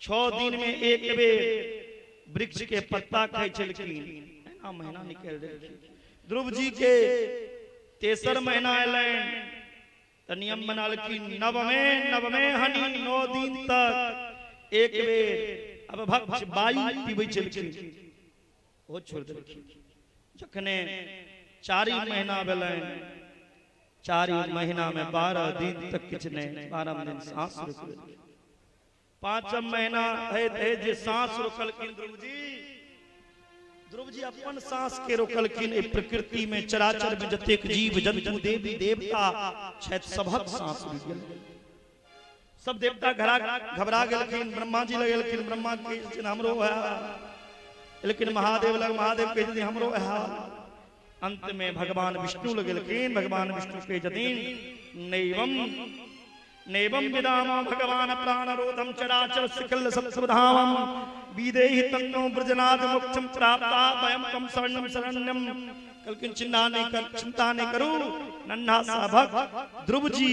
D: 6 दिन में एक बेर वृक्ष के पत्ता खाई छलखिन। महीना निकल रहे ध्रुव जी के तेसर महीना एलन तो नियम बना लखिन नवमे हनी 9 दिन तक एक बेर अब भक्ष वायु पीबै छलखिन वो छोड़ देलखिन। जखने 4 महीना भेलन 4 महीना में 12 दिन तक किछ नहीं 12 दिन सांस रुक गेल। 5 महीना है जे सांस रोकलखिन ध्रुव जी अपन सांस के रोकलखिन। ए प्रकृति में चराचर में जतेक जीव जंतु देवी देवता छथि सबहक सांस रुक गेल। सब देवता घबरा गेलखिन। ब्रह्मा जी लगेलखिन ब्रह्मा के हमरो है, लेकिन महादेव लग महादेव के हमरो है। अंत में भगवान विष्णु लगेलखिन। भगवान विष्णु के जदीन नैवम विदाम भगवान प्राणरोधम चराचर सकल सत्सुधामम विदेहि तन्नो ब्रजनाथ मोक्षम प्राप्ता वयम तम शरणम शरण्यम। कलकिन चिंता नहीं करू नन्हा सा भक्त ध्रुव जी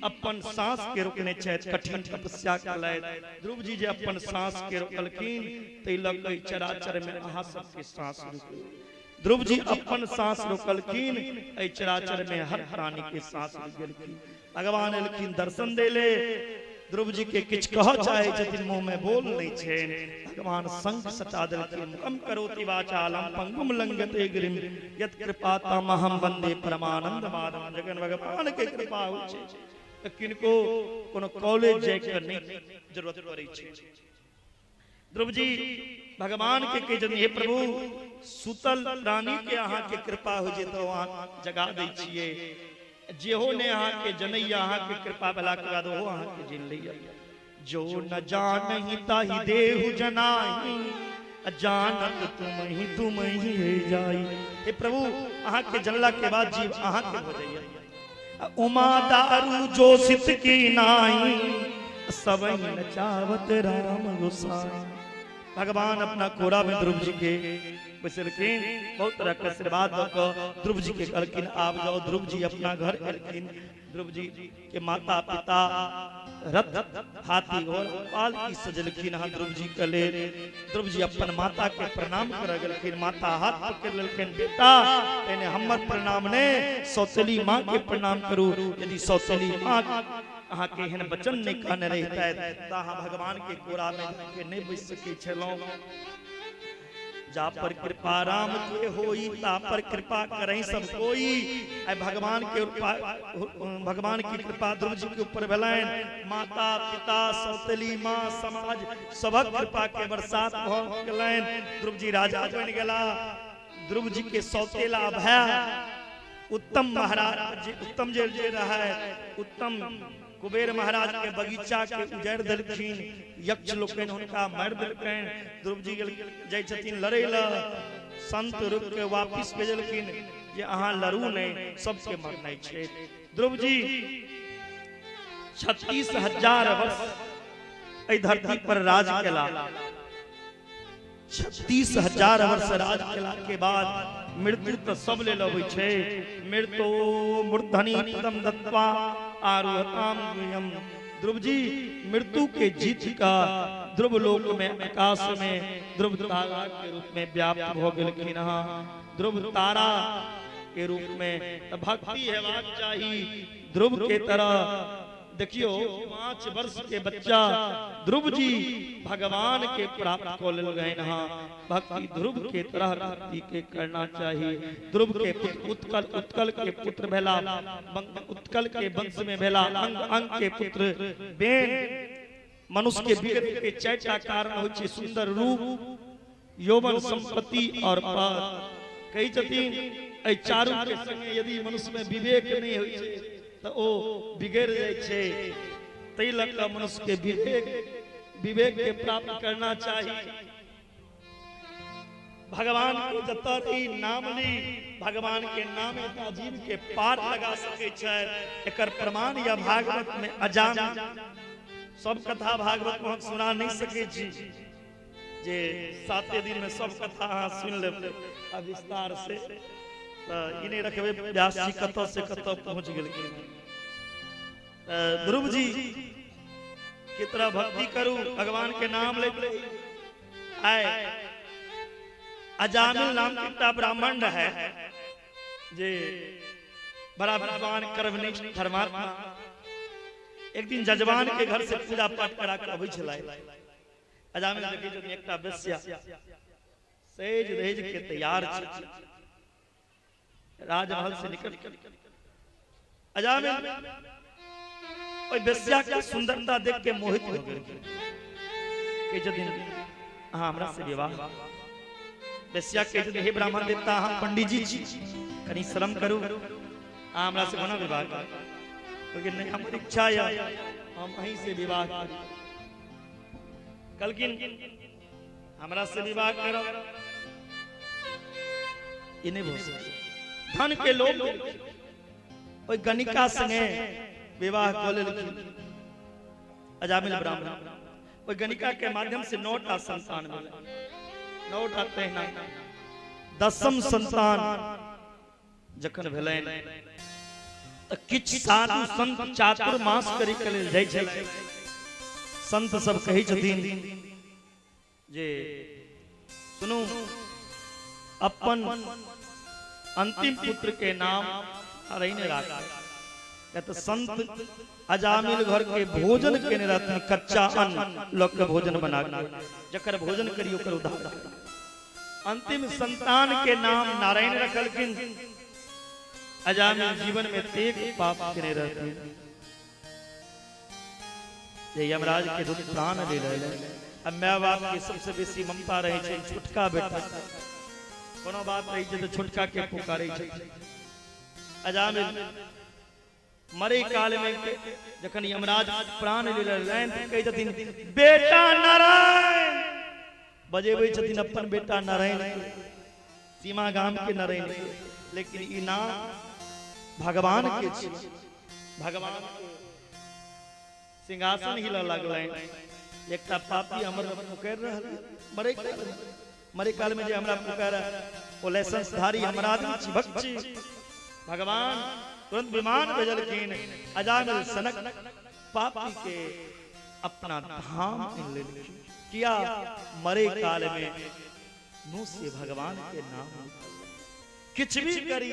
D: अपन सांस के रोकने छथि कठिन तपस्या कलैत। ध्रुव जी जे अपन सांस के रोकलखिन तै लग चराचर में अहाँ सबके सांस रुकल। ध्रुव जी अपन सांस रोकलखिन ऐ चराचर में हर प्राणी के सांस रुक गेलखिन। भगवान एलखिन दर्शन देले। ध्रुव जी के किछ कह चाहे जतिन मुंह में बोल नहीं छे। भगवान संग सटा देलखिन। मुखम करोति वाचालम पंगुम लंघते गिरिम यत् कृपातमहं वंदे परमानंद माधवम। जगन भगवान के कृपा होय छे त किनको कोनो कॉलेज जाय के नहीं जरूरत पड़ै छे। ध्रुव जी भगवान के जन हे प्रभु सुतल रानी के अहाँ के कृपा हो जे तो अहाँ जगा दै छिए। जेहो ने अहाँ के जनैया अहाँ के कृपा भला करा दो अहाँ के जिन लैया। जो न जानहि ताहि देहु जनाहि जानत तुम ही जाई। हे प्रभु अहाँ के जनला के बाद जीव अहाँ के हो जाइए। उमा दारू जो सित की नाई सबई नचावत राम गोसाई। भगवान अपना कोरा में ध्रुव जी के बैसलखिन। बहुत तरह के आशीर्वाद दक ध्रुव जी के कहलखिन आप जाओ। ध्रुव जी अपना घर एलखिन। ध्रुव जी के माता पिता रथ हाथी और पाल की सजलखिन। ध्रुव जी के ले ध्रुव जी अपन माता के प्रणाम कर गेलखिन। माता हाथ पकड़ लेलखिन। बेटा एने हमर प्रणाम ने सौतेली माँ के प्रणाम करू। यदि सौतेली माँ अहाँ के एहन वचन नहीं कहने रहता है भगवान के कोरा में के नहीं बैस सके छलो। जा पर कृपा राम के होई ता पर कृपा करई सब कोई। आई भगवान की कृपा ध्रुव जी के ऊपर भेलैन। माता पिता सौतेली माँ समाज सबक कृपा के बरसात भ गेलैन। ध्रुव जी राजा बन गेला। ध्रुव जी के सौतेला भय उत्तम महाराज उत्तम जे रहा उत्तम कुबेर महाराज के बगीचा के उजाड़ देलखिन। यक्ष लोकन उनका मार देलखिन। ध्रुव जी जाय छथिन लड़े ल संत रुक के वापिस भेजलखिन जे अहाँ लड़ू नहीं सबके मरनाई छे। ध्रुव जी 36,000 वर्ष एहि धरती पर राज केला। 36,000 वर्ष राज केला के बाद मृत्यु तो सब ले लबै छे। मृत्यु मूर्धनि पदम दत्वा आरुहताम गुह्यम। ध्रुव जी मृत्यु के जीत का ध्रुव लोक में आकाश में ध्रुव तारा के रूप में व्याप्त हो गेलखिन। ध्रुव तारा के रूप में भक्ति हेबाक चाहिए ध्रुव के तरह। देखियो 5 वर्ष के बच्चा ध्रुव जी भगवान के प्राप्त को ले गए। भक्ति ध्रुव के तरह भक्ति के करना चाहिए। ध्रुव के पुत्र उत्कल के पुत्र भेला। उत्कल के वंश में भेला। अंग के पुत्र बेन। मनुष्य के विवेक के 4टा कारण होय छै सुंदर रूप यौवन संपत्ति और पद। कई छथिन ए चारू के संगे यदि मनुष्य में विवेक नहीं होय छै तो ओ बिगड़ जाय छै। तै लग मनुष्य के विवेक के प्राप्त करना चाहिए। भगवान को जतरी नाम ली भगवान के नाम जीव के पार लगा सके छै। एकर प्रमाण या भागवत में अजान सब कथा भागवत में हम सुना नहीं सके छी जे 7 दिन में सब कथा सुन ले विस्तार से। इन्हें रखबे व्यास जी कत से कत पहुंच गेल ध्रुव जी की तरह भक्ति करूं भगवान के नाम ले आए अजामिल नाम का ब्राह्मण है जे बड़ा विद्वान कर्मनिष्ठ धर्मात्मा एक दिन जजमान के घर से पूजा पाठ करा के अबै छलाय अजामिल देखै जो एकटा बेस्या सेज दहेज के तैयार छै राजमहल से निकल अजामिल ओई बेस्या के सुंदरता देख के मोहित हो गेल के जदिन हमरा से विवाह बेस्या के जदिन हे ब्राह्मण देवता हम पंडित जी छी कनी शर्म करू हमरा से कोना विवाह कर क्योंकि नहीं हमर इच्छा है हम वहीं से विवाह करी कलकिन हमरा से विवाह करो इने बोस धन के लोग ओई गणिका संगे विवाह क लेलखिन अजामिल ब्राह्मण ओई गणिका के माध्यम से 9टा संतान मिले 9टा तहना 10म संतान जखन भेलैन त किछ साधु संत चातुर्मास करी के लेल जाय छै संत सब कहै छथिन जे सुनो अपन अंतिम पुत्र के नाम अरैने राखा या तो संत अजामिल घर के भोजन केने रहथिन कच्चा अन्न लोक के भोजन बना के जकर भोजन करियो कर उद्धार अंतिम संतान के नाम नारायण रखलखिन अजामिल जीवन में तेग पाप केने रहथिन जे यमराज के दूत प्राण ले लेले अब माय बाप के सबसे बेसी ममता रहे छै छोटका बेटा कोनो बात रही छै तो छोटका के पुकारे छै अजामिल मरे काल में जखन यमराज प्राण ले लेलैन त कहै छथिन बेटा नारायण बजेबै छथिन अपन बेटा नारायण सीमा गाम के नारायण लेकिन ई नाम भगवान के छै भगवान के सिंहासन हिला लगलैन एकटा पापी हमर पुकार रहल मरे काल में जे हमरा पुकारा ओ लाइसेंस धारी हमरा आदमी छी भक्त छी भगवान तुरंत विमान भेजलखिन अजामिल सनक पापी के अपना धाम में ले लेलखिन किया मरे काल में मुंह से भगवान के नाम किछ भी करी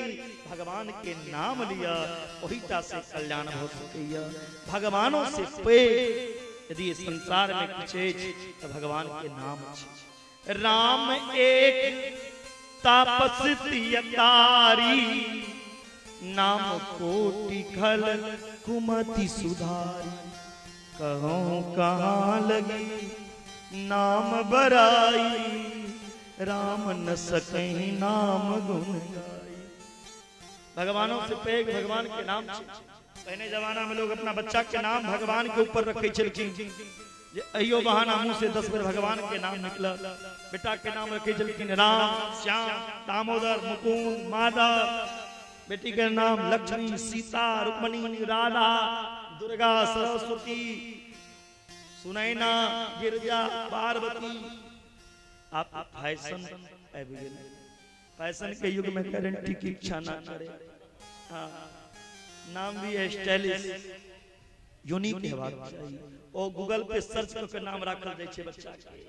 D: भगवान के नाम लिया वहीटा से कल्याण हो सकैया भगवानों से पे यदि इस संसार में कुछ है तो भगवान के नाम है राम एक तापसियतारी नाम कोटि खल कुमति सुधारी कहो कहाँ लगी नाम बराई राम न सकहीं नाम गुण गाई भगवानों से पेग भगवान के नाम पहले जमाना में लोग अपना बच्चा के नाम भगवान के ऊपर रखे छलखिन जे अयो बहाना मुंह से 10 बार भगवान के नाम निकला बेटा के नाम रखे छलखिन राम श्याम दामोदर मुकुंद माधव बेटी के नाम लक्ष्मी सीता रुक्मणी राधा दुर्गा सरस्वती सुनैना गिरजा पार्वती आप फैशन फैशन के युग में गारंटी की इच्छा ना करे हाँ नाम भी है स्टाइलिश यूनिक हेबाक चाहिए ओ गूगल पे सर्च करके नाम रखल जाय छै बच्चा के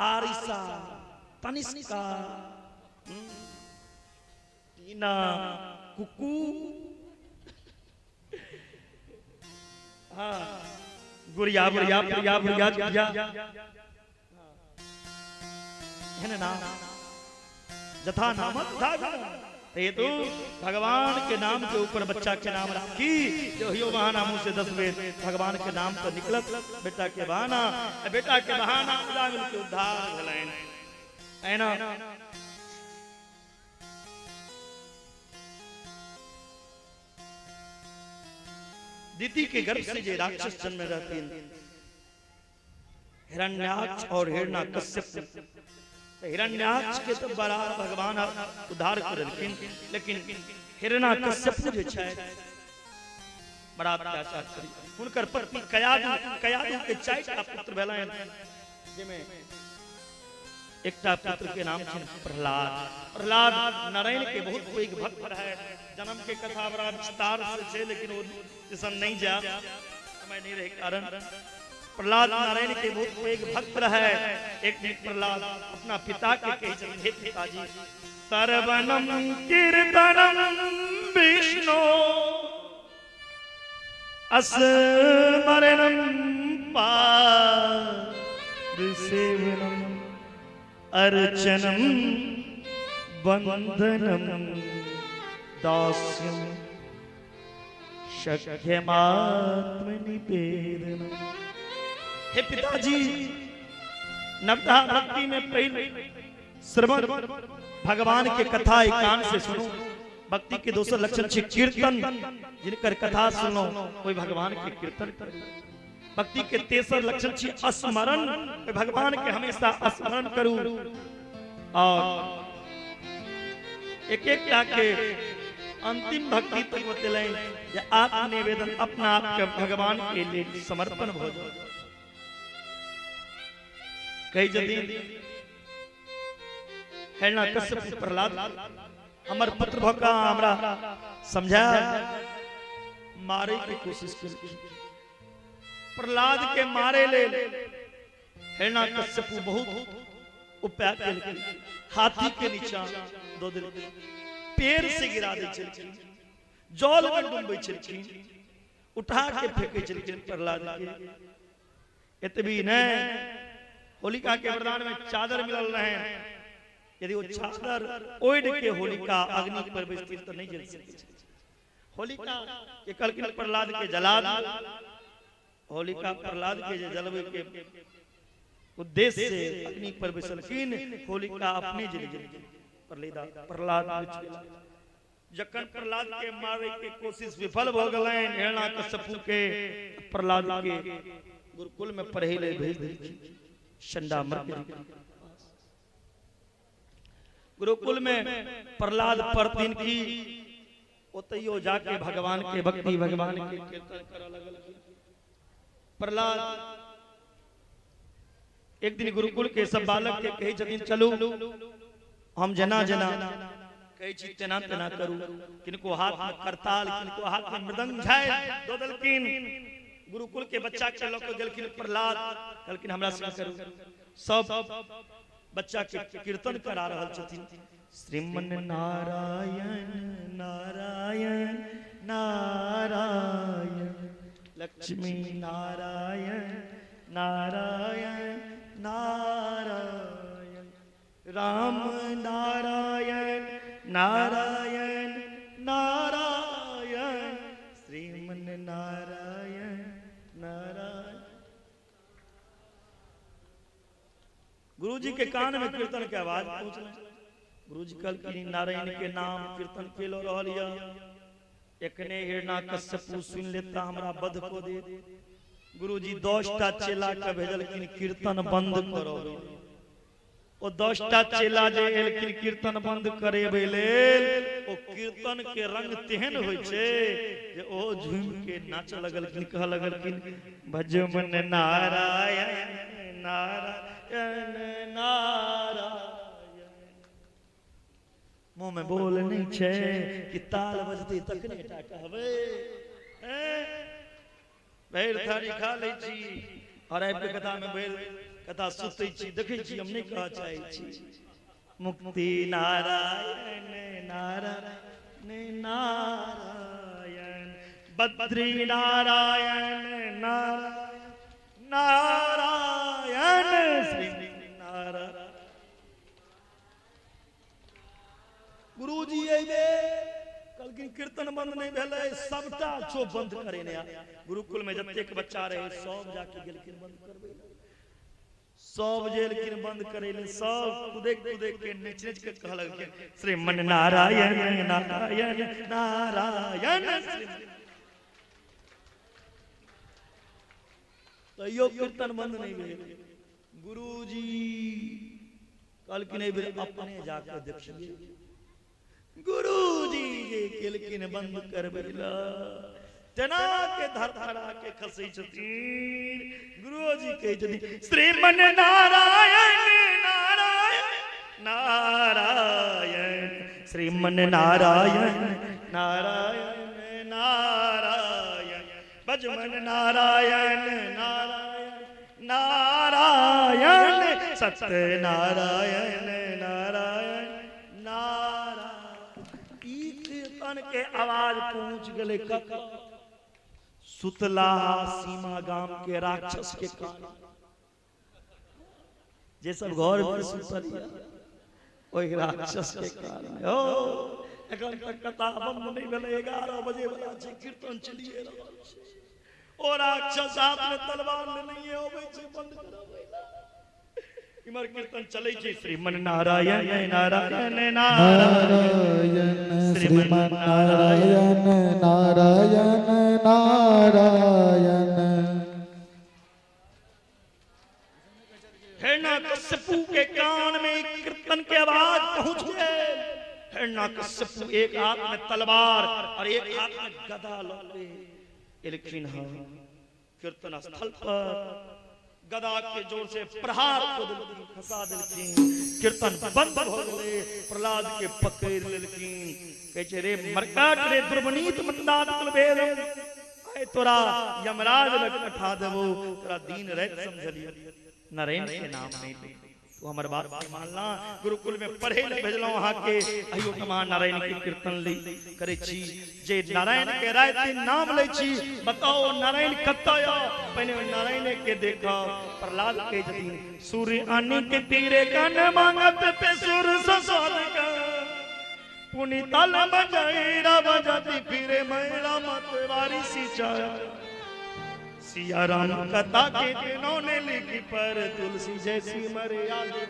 D: आरिसा तनिष्का टीना कुकू हाँ गुड़िया गुड़िया गुड़िया गुड़िया है ना जथा नाम ये तो भगवान के नाम के ऊपर बच्चा के नाम रखी जो हियो बहाना मुंह से 10 बेर भगवान के नाम तो निकलत बेटा के बहाना अजामिल के उद्धार भेलैन है ना दीदी के गर्भ से जो राक्षस जन्म रहतीन हिरण्याक्ष और हिरण्यकश्यप हिरण्याक्ष के तो बड़ा भगवान उद्धार करलखिन लेकिन हिरण्यकश्यप जो छै बड़ा अत्याचार करी हुनकर पत्नी कयादु के 4टा पुत्र भेलैन जेमे एकटा पुत्र के नाम छे प्रहलाद। प्रहलाद नारायण के बहुत पैघ भक्त रहे। जन्म के कथा बड़ा विस्तार से छे, लेकिन वो दिसन नहीं जा, समय नहीं रहे कारण। प्रहलाद नारायण के बहुत पैघ भक्त रहे। एक दिन प्रहलाद अपना पिता के कहे छे, हे पिताजी, सर्वनम कीर्तनम विष्णु अस्मरणम पादसेवनम अर्चनम वंदनम दास्यम शक्यमात्मनिवेदनम। हे पिताजी, नवधा भक्ति में पहले श्रवण भगवान के कथा एकांत से सुनो। भक्ति के दोसर लक्षण छे कीर्तन, जिनकर कथा सुनो कोई भगवान के कीर्तन करे। भक्ति के तेसर लक्षण छे स्मरण, भगवान के हमेशा स्मरण करू। और एक एक के अंतिम भक्ति तक बतले जे आत्म निवेदन, अपना आप के भगवान के लिए समर्पण हो जाए। कई जदी हिरण्यकश्यप प्रहलाद हमर पुत्र भका हमरा समझा मारे की कोशिश कर। प्रहलाद के मारे ले हिरण्यकश्यप बहुत उपाय केलखिन। हाथी के नीचा दो दिन पैर से गिरा दै छलखिन, जल में डूबै छलखिन, उठा के फेंकै छलखिन प्रहलाद के। एतबी नहीं, होलिका के वरदान में चादर मिलल रहे। यदि वो चादर ओढ़ के होलिका अग्नि पर बैठती तो नहीं जल सकती। होलिका के कलकिन प्रहलाद के जला दी। होलिका प्रहलाद के जलवे के उद्देश्य से अग्नि पर बैसलखिन। होलिका अपने जल गई, प्रहलाद जखन प्रहलाद के मारे के कोशिश विफल भ गलैन। हिरण्यकश्यप के प्रहलाद के गुरुकुल में पढ़ेले भेज देलखिन चंडामर्क। गुरुकुल में प्रहलाद प्रतिदिन की ओतइयो जाके भगवान के भक्ति, भगवान के कीर्तन करऽ लगल। प्रहलाद एक दिन गुरुकुल के सब बालक के कहे छथिन, चलू हम जना जना कहे छी तेना तेना करू। किनको हाथ में करताल, किनको हाथ में मृदंग झाय दो देलखिन। गुरुकुल के बच्चा के लोग गेलखिन प्रहलाद, कहलखिन हमरा संग करू। सब बच्चा के कीर्तन करा रहल छथिन। श्रीमन नारायण नारायण नारायण, लक्ष्मी नारायण नारायण नारायण, राम नारायण नारायण नारायण, श्रीमन नारायण नारायण। गुरुजी के कान में कीर्तन के आवाज पहुंचल। गुरुजी कल की नारायण के नाम कीर्तन केलो रहल या। एकने हिरण्यकश्यप सुन लेता हमरा बध को दे। गुरुजी 10टा चेला के भेजलखिन कीर्तन बंद करो। ओ 10टा चेला जे एलखिन कीर्तन बंद करेबे लेल, ओ कीर्तन के रंग तेहन होय छे जे ओ झूम के नाच लगलखिन, कह लगलखिन, भजमन नारायण नारायण नारायण। मुंह में बोल नहीं छे कि ताल बजती तकने टा कहबे। भैर थारी खा लै छी और आबि के कथा में भैर कथा सुतै छी, देखै छी, हम नहीं कह चाहै छी। मुक्ति नारायण नारायण नारायण, बद्री नारायण नारायण नारायण, श्री नारायण। गुरुजी अइबे कलकिन कीर्तन बंद नहीं भेलै, सबटा चो बंद करे ने। गुरुकुल में जतेक बच्चा रहे सब जाके गेलखिन बंद करबै। सब जेलखिन बंद करे ले, सब कुदेक कुदेक के नच नच के कह लगलखिन, श्रीमन नारायण नारायण नारायण। तैयो कीर्तन बंद नहीं भेल। गुरुजी कलकिन अपने जाके देखिए। गुरुजी जे केलखिन बंद करबैला, जना के धरधरा के खसै छथिन। गुरुजी कहे छथिन, श्रीमन नारायण नारायण नारायण श्रीमन नारायण नारायण नारायण भजमन नारायण नारायण नारायण सत्य नारायण नारायण नारायण। ई कीर्तन के आवाज पहुंच गए कब? सुतला सीमा गांव के राक्षस के कान। जे सब घर पर सुतल ओई राक्षस के कारण ओ एखन तक कथा बंद नहीं भेलै। 11 बजे वाला छै कीर्तन चलिए रहल छै। ओ राक्षस हाथ में तलवार नहीं होबै छै बंद कराबै। इमर कीर्तन चलै छै श्रीमन नारायण नारायण नारायण श्रीमन नारायण
A: नारायण नारायण।
D: हिरण्यकश्यपु के कान में कीर्तन की आवाज पहुंच गए। हिरण्यकश्यपु एक हाथ में तलवार और एक हाथ में गदा लिए, लेकिन हाँ कीर्तन स्थल पर गदा के जोर से प्रहार को फंसा दिलखिन। कीर्तन बंद हो गए। प्रहलाद के पकड़ लेलखिन। कहे रे मरकाट रे दुर्वनीत मंदाकुल वेद आए तोरा यमराज लग पठा देबो। तोरा दिन रात समझलिए नारायण के नाम नहीं ले तू हमर बात मानना। गुरुकुल में पढ़े ले भेजलो वहां के अयो तमा नारायण के कीर्तन ले करे छी। जे नारायण के रात दिन नाम ले छी बताओ नारायण कतय पहले नारायण के देखा। प्रहलाद के जतिन सूर्य आनी के तीरे कन मांगत पे सुर ससोद का पुनी तल बजाईरा बजाती फिरे मैरा मत वारी सीचा। सिया राम कथा के दिनों ने लिखी पर तुलसी जैसी मर्यादा।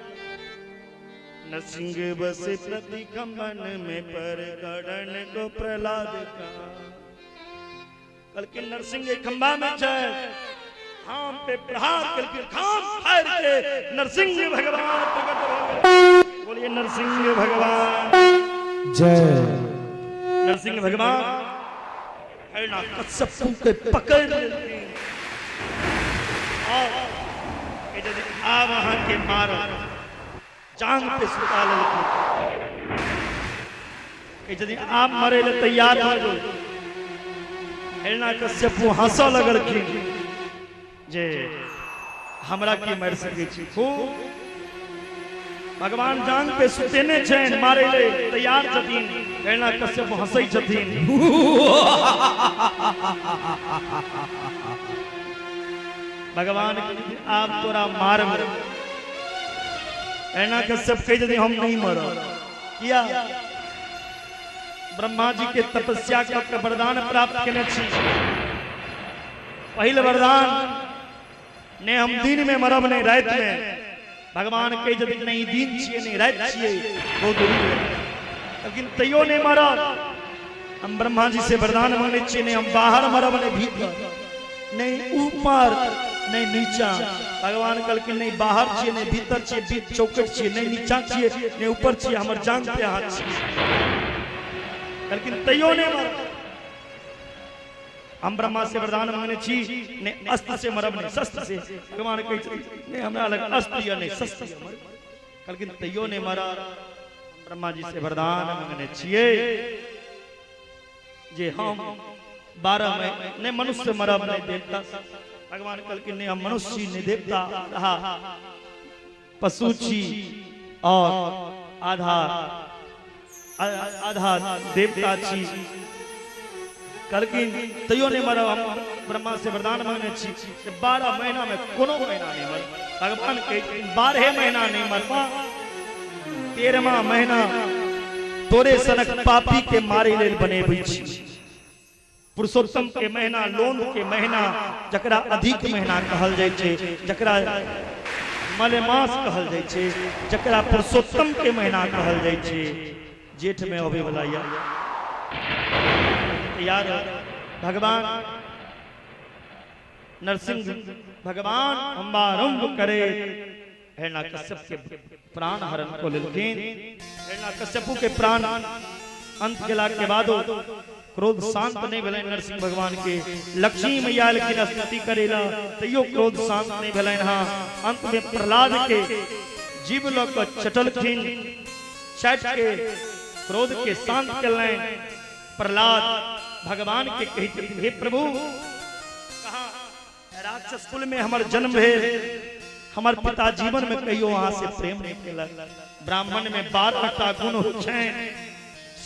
D: नरसिंह बसे प्रति कमन में पर गढ़न को प्रहलाद का। कल के नरसिंह खंबा में जय खाम पे प्रहार करके खाम फाड़ के नरसिंह भगवान प्रकट हो गए। बोलिए नरसिंह भगवान
A: जय।
D: नरसिंह भगवान हिरण्यकश्यपु के पकड़ लेते आ वहां के मारो जांग पे सुता लेते। यदि आप मरे ले तैयार हो जो हिरण्यकश्यपु हंसो लगलखिन जे हमरा की मर सके छी। खूब भगवान जांग पे सुतेने छन मारे ले तैयार छथिन। हिरण्यकश्यपु हंसै छथिन। भगवान आप तोरा मारब। हिरण्यकश्यप कह यदि हम नहीं मरब किया ब्रह्मा जी के तपस्या का वरदान प्राप्त केने छी। पहिल वरदान ने हम दिन में मरब नहीं रात में। भगवान कह यदि नहीं दिन छिए नहीं रात छिए वो दूरी है लेकिन तैयो नहीं मरब। हम ब्रह्मा जी से वरदान मांगे छिए नहीं हम बाहर मरब नहीं भीतर नहीं ऊपर नहीं नीचा। भगवान कल के नहीं बाहर छिए नहीं भीतर छिए बीच चौकट छिए नहीं नीचा छिए नहीं ऊपर छिए हमर जांग पे हाथ छिए लेकिन तैयो नहीं मर। हम ब्रह्मा से वरदान मांगने छी ने अस्त्र से मरब नहीं शस्त्र से। भगवान कहे नहीं हमरा लग अस्त्र या नहीं शस्त्र से मर लेकिन तैयो नहीं मरा। ब्रह्मा जी से वरदान मांगने छिए जे हम 12 में ने मनुष्य मरब नहीं देवता। भगवान कल के नहीं हम मनुष्य नहीं देवता रहा पशु छी और आधा देवता छी। कल की तैयो नहीं मरब। हम ब्रह्मा से वरदान मांगने छी 12 महीना में कोनो महीना नहीं मर। भगवान के 12 महीना नहीं मरबा 13वां महीना तोरे सनक पापी के मारे लेल बनेबै छी। पुरुषोत्तम के महीना लोन के महीना जकरा अधिक महीना कहल जाय छे जकरा मलेमास कहल जाय छे जकरा पुरुषोत्तम के महीना कहल जाय छे। जेठ में होवे वाला यार भगवान नरसिंह भगवान अम्बारंभ करे हिरण्यकश्यप के प्राण हरण को लेलखिन। हिरण्यकश्यपु के प्राण अंत केला के बाद क्रोध शांत नहीं भेलै नरसिंह भगवान के। लक्ष्मी मैया लेकिन स्तुति करेला तैयो क्रोध शांत नहीं भेलै। अंत में प्रहलाद के जीव लोक चटलखिन चट के क्रोध के शांत कलें प्रहलाद भगवान के कही छथिन हे प्रभु कहा राक्षस कुल में हमर जन्म भेल हमर पिता जीवन में कहियो वहां से प्रेम नहीं केलक ब्राह्मण में 12टा गुण होछै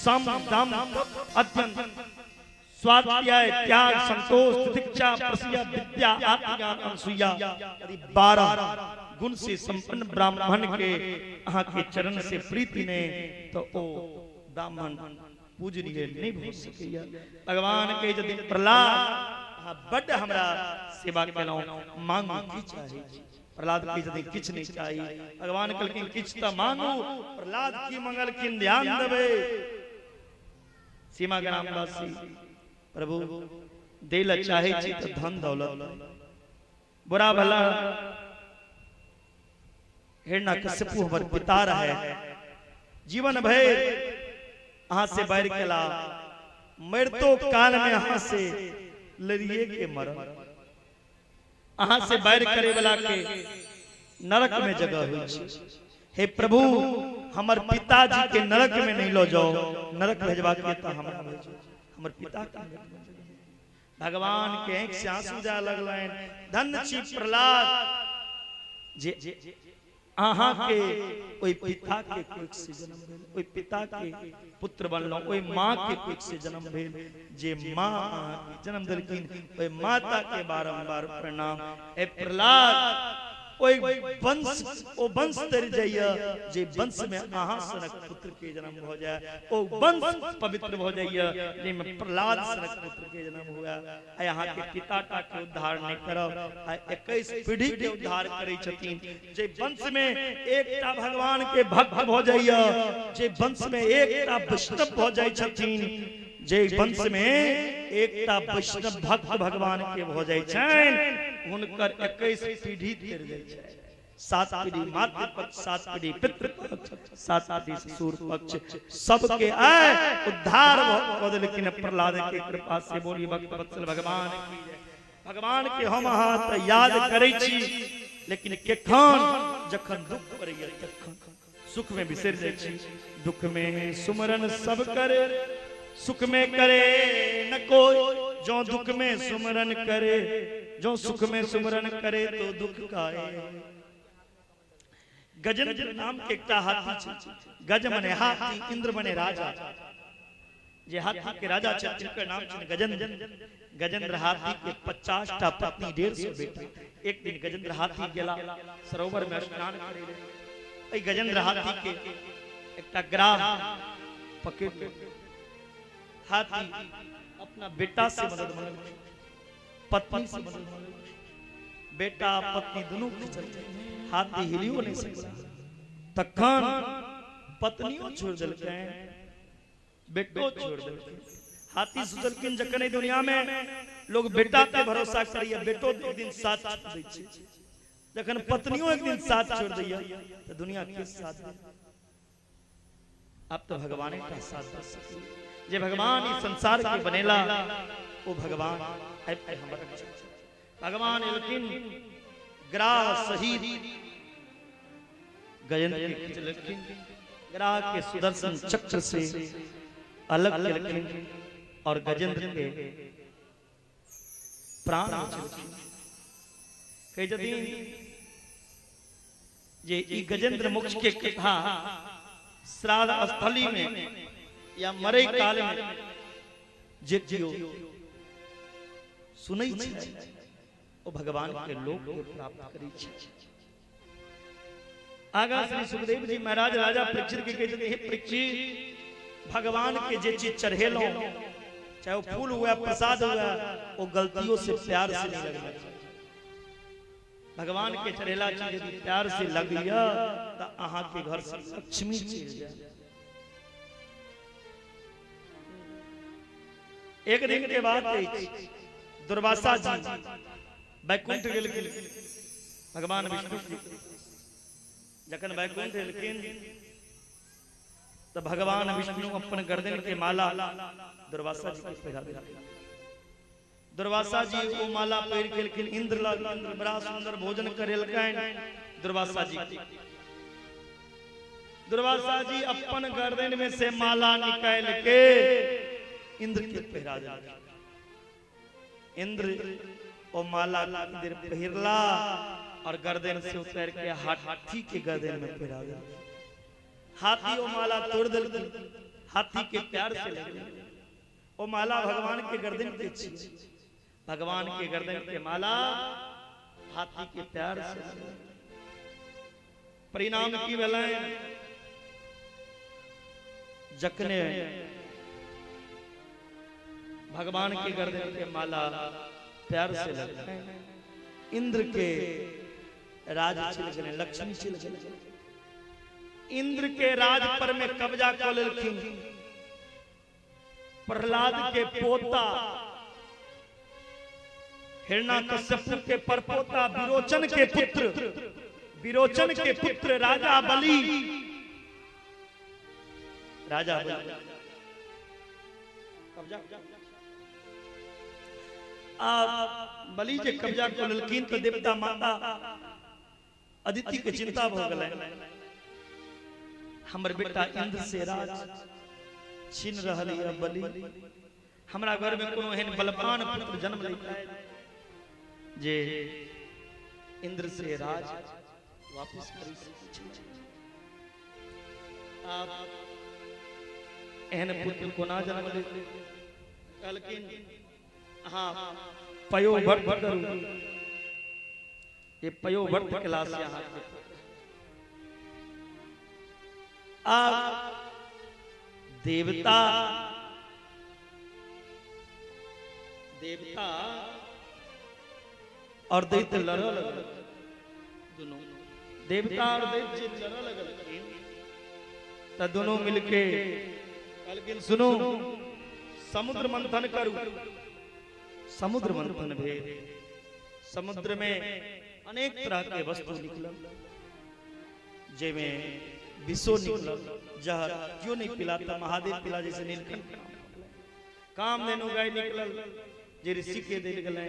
D: सम दम अत्यंत स्वाध्याय त्याग संतोष तितिक्षा प्रसिया विद्या आत्मज्ञान अनसुया यदि 12 गुण से संपन्न ब्राह्मण के अहाँ के चरण से प्रीति ने तो ओ ब्राह्मण पूजनीय नहीं हो सकेया भगवान के यदि प्रहलाद बड़ हमरा सेवा केलौ मांगू की चाही प्रहलाद की यदि किछ नहीं चाहिए भगवान कहलखिन किछ त मांगू प्रहलाद की मंगलखिन ध्यान देबे सीमा ग्रामवासी प्रभु देल चाहे छी तो धन दौलत बुरा भला हिरण्यकशिपु हमर पिता रहे जीवन भर अहाँ से बैर केला मरतो काल में अहाँ से लड़िए के मर अहाँ से बैर करे वाला के नरक में जगह हुई छै हे प्रभु हमर पिताजी के नरक में नहीं लो जाओ नरक भेजवा के त हमरा भेजो हमर पिता के भगवान के आंख से आंसू जा लगलैन धन्य छी प्रहलाद जे अहाँ के ओई पिता के कोख से जन्म भेल ओई पिता के पुत्र बनलो ओई मां के कोख से जन्म भेल जे मां जन्म देलखिन ओई माता के बारंबार प्रणाम ए प्रहलाद ओई वंश ओ वंश तर जाइए जे वंश में अहाँ सनक पुत्र के जन्म हो जाए ओ वंश पवित्र हो जाइए जे में प्रहलाद सनक पुत्र के जन्म हुआ आ यहाँ के पिता टा के उद्धार नहीं करब आ 21 पीढ़ी के उद्धार करे छथिन जे वंश में एकटा भगवान के भक्त हो जाइए जे वंश में एकटा वैष्णव हो जाय छथिन जे वंश में एकटा वैष्णव भक्त भगवान के हो जाय छन हुनकर 21 पीढ़ी तर जाय छै 7 पीढ़ी मातृ पक्ष 7 पीढ़ी पितृ पक्ष 7 पीढ़ी ससुर पक्ष सबके आए उद्धार भ गेलखिन प्रहलाद के कृपा से बोली भक्त वत्सल भगवान की जय भगवान के हम हाथ याद करै छी लेकिन केखन जखन दुख पड़ैया तखन सुख में बिसर जाय छी दुख में सुमरन सब करे सुख में करे न कोई जो दुख में सुमरन करे जो सुख में सुमरन करे तो दुख काए गजेंद्र नाम के एकटा हाथी छै गज मने हाथी इंद्र मने राजा जे हाथी के राजा छै जिनकर नाम छै गजेंद्र गजेंद्र हाथी के 50 टा पत्नी 150 बेटा एक दिन गजेंद्र हाथी गेला सरोवर में स्नान करे ए गजेंद्र हाथी के एकटा ग्राह पकड़ हाथी अपना बेटा से मदद मांगे पत्नी से मदद मांगे बेटा पत्नी दोनों खिंचल हाथी हिलियो नहीं सकता तखन पत्नियों छोड़ देलकै बेटो छोड़ देलकै हाथी सोचलखिन जखन दुनिया में लोग बेटा पे भरोसा करिए बेटो एक दिन साथ छोड़ दै छै जखन पत्नियों एक दिन साथ छोड़ दैया तो दुनिया के साथ दे अब तो भगवान का साथ दे सके जे भगवान इस संसार के बनेला वो भगवान भगवान लेकिन ग्राह शहीद गजेंद्र के लेकिन ग्राह के सुदर्शन चक्र से अलग लेकिन और गजेंद्र के प्राण कई जदीन ये ई गजेंद्र मोक्ष के कथा श्राद्ध स्थली में या मरे काल में जे कियो सुनै छै ओ भगवान के लोक के प्राप्त करै छै आगा श्री सुखदेव जी महाराज राजा परीक्षित के कहते हे परीक्षित भगवान के जे चीज चढ़ेलो चाहे वो फूल हुआ प्रसाद हुआ वो गलतियों से प्यार से नहीं लगना चाहिए भगवान के चढ़ेला चीज यदि प्यार से लग लिया तो अहाँ के घर से लक्ष्मी चल जाए एक दिन के बाद दुर्वासा जी बैकुंठ गेलखिन भगवान विष्णु जखन बैकुंठ गेलखिन तो भगवान विष्णु अपन गर्दन के माला दुर्वासा जी के पहिरा देलखिन दुर्वासा जी वो माला पहिर गेलखिन इंद्र बड़ा सुंदर भोजन करेलकैन दुर्वासा जी दुर्वासा जी अपन गर्दन में से माला निकाल के इंद्र के पहरा दिया। इंद्र वो माला इधर पहिरला और गर्दन से उतर के हाथी के गर्दन में पहरा दिया। हाथी वो माला तोड़ दिल, हाथी के प्यार से लग गई। वो माला भगवान के गर्दन पे थी, भगवान के गर्दन पे माला हाथी के प्यार से। परिणाम की बेलाएं जकने भगवान के गर्दन पे माला प्यार से लगा। इंद्र के राज छिल गए, लक्ष्मी छिल गए। इंद्र के राज पर में कब्जा कर लेलखिन प्रहलाद के पोता हिरण्यकश्यप के परपोता विरोचन के पुत्र राजा बलि। राजा कब्जा बलि जे कब्जा कर लेलखिन तो देवता माता अदिति के चिंता भ गेलै। हमर बेटा इंद्र से राज छीन रहल है बलि। हमरा घर में कोनो एहन बलवान पुत्र जन्म लेता है जे इंद्र से राज वापस करी सके। आप एहन पुत्र को ना जन्म लेते कहलखिन हाँ पयोव्रत करू। ये पयोव्रत क्लास से यहाँ देवता और दैत्य लड़ लगल। दोनों देवता और दैत्य लड़ लगल तो दोनों मिलके कहलखिन सुनो समुद्र मंथन करू। समुद्र मंथन भेल। समुद्र में अनेक तरह के वस्तु निकलल, जेमे विषो निकलल, जहर क्यों नहीं पिलाता महादेव पिला जैसे नीलकंठ। कामधेनु गाय निकलल जे ऋषि के दिल गलाय,